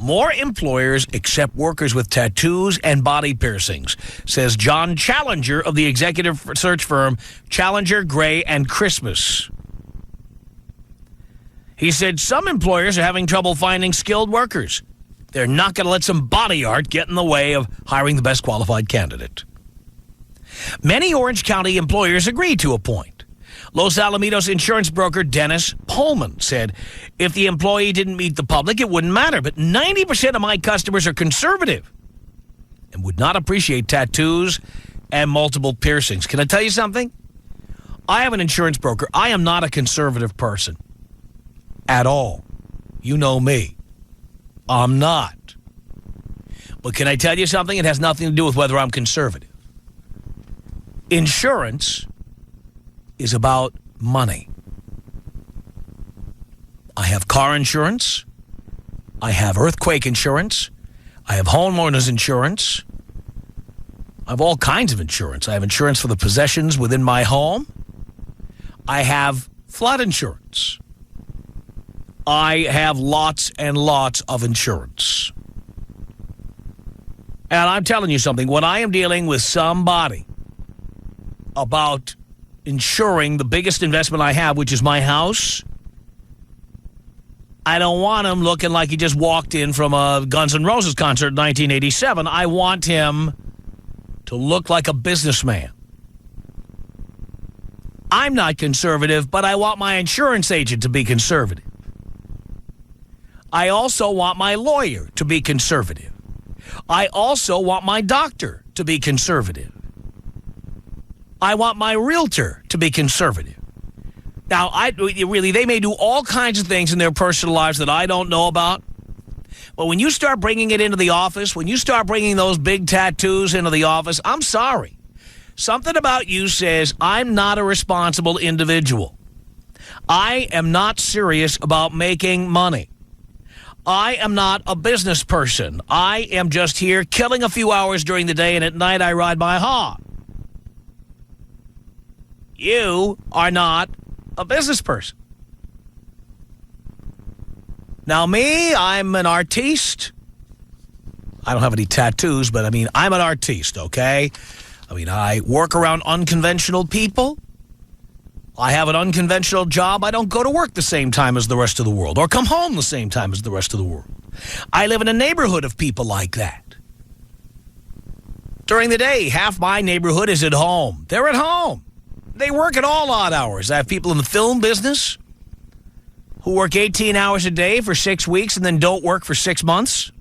More employers accept workers with tattoos and body piercings, says John Challenger of the executive search firm Challenger, Gray, and Christmas. He said some employers are having trouble finding skilled workers. They're not going to let some body art get in the way of hiring the best qualified candidate. Many Orange County employers agreed to a point. Los Alamitos insurance broker Dennis Pullman said, if the employee didn't meet the public, it wouldn't matter. But 90% of my customers are conservative and would not appreciate tattoos and multiple piercings. Can I tell you something? I have an insurance broker. I am not a conservative person at all. You know me. I'm not. But can I tell you something? It has nothing to do with whether I'm conservative. Insurance is about money. I have car insurance. I have earthquake insurance. I have homeowners insurance. I have all kinds of insurance. I have insurance for the possessions within my home. I have flood insurance. I have lots and lots of insurance. And I'm telling you something, when I am dealing with somebody about insuring the biggest investment I have, which is my house, I don't want him looking like he just walked in from a Guns N' Roses concert in 1987. I want him to look like a businessman. I'm not conservative, but I want my insurance agent to be conservative. I also want my lawyer to be conservative. I also want my doctor to be conservative. I want my realtor to be conservative. Now, they may do all kinds of things in their personal lives that I don't know about. But when you start bringing it into the office, when you start bringing those big tattoos into the office, I'm sorry. Something about you says I'm not a responsible individual. I am not serious about making money. I am not a business person. I am just here killing a few hours during the day, and at night I ride my hog. You are not a business person. Now me, I'm an artiste. I don't have any tattoos, but I'm an artiste, okay? I work around unconventional people. I have an unconventional job. I don't go to work the same time as the rest of the world or come home the same time as the rest of the world. I live in a neighborhood of people like that. During the day, half my neighborhood is at home. They're at home. They work at all odd hours. I have people in the film business who work 18 hours a day for 6 weeks and then don't work for 6 months.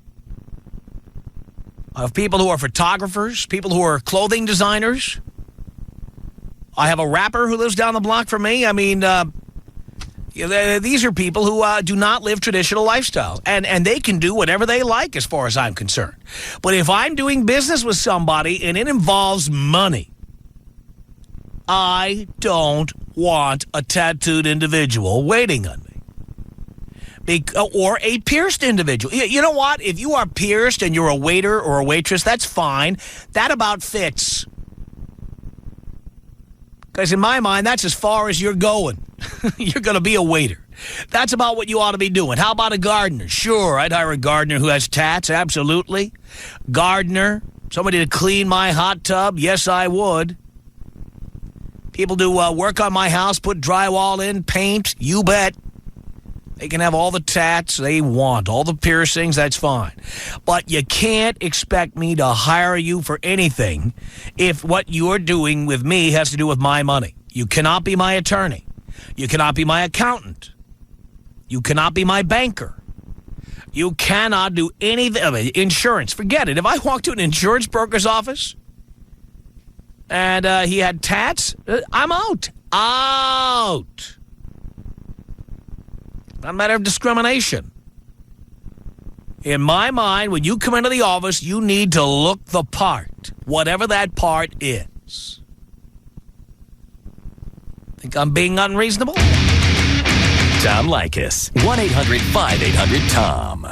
I have people who are photographers, people who are clothing designers. I have a rapper who lives down the block from me. These are people who do not live traditional lifestyles. And they can do whatever they like as far as I'm concerned. But if I'm doing business with somebody and it involves money, I don't want a tattooed individual waiting on me. Or a pierced individual. You know what? If you are pierced and you're a waiter or a waitress, that's fine. That about fits. Because in my mind, that's as far as you're going. You're going to be a waiter. That's about what you ought to be doing. How about a gardener? Sure, I'd hire a gardener who has tats, absolutely. Gardener, somebody to clean my hot tub, yes, I would. People do work on my house, put drywall in, paint, you bet. They can have all the tats they want, all the piercings, that's fine. But you can't expect me to hire you for anything if what you're doing with me has to do with my money. You cannot be my attorney. You cannot be my accountant. You cannot be my banker. You cannot do anything. Insurance, forget it. If I walked to an insurance broker's office and he had tats, I'm out. Out. Not a matter of discrimination. In my mind, when you come into the office, you need to look the part, whatever that part is. Think I'm being unreasonable? Tom Likas, 1-800-5800-TOM.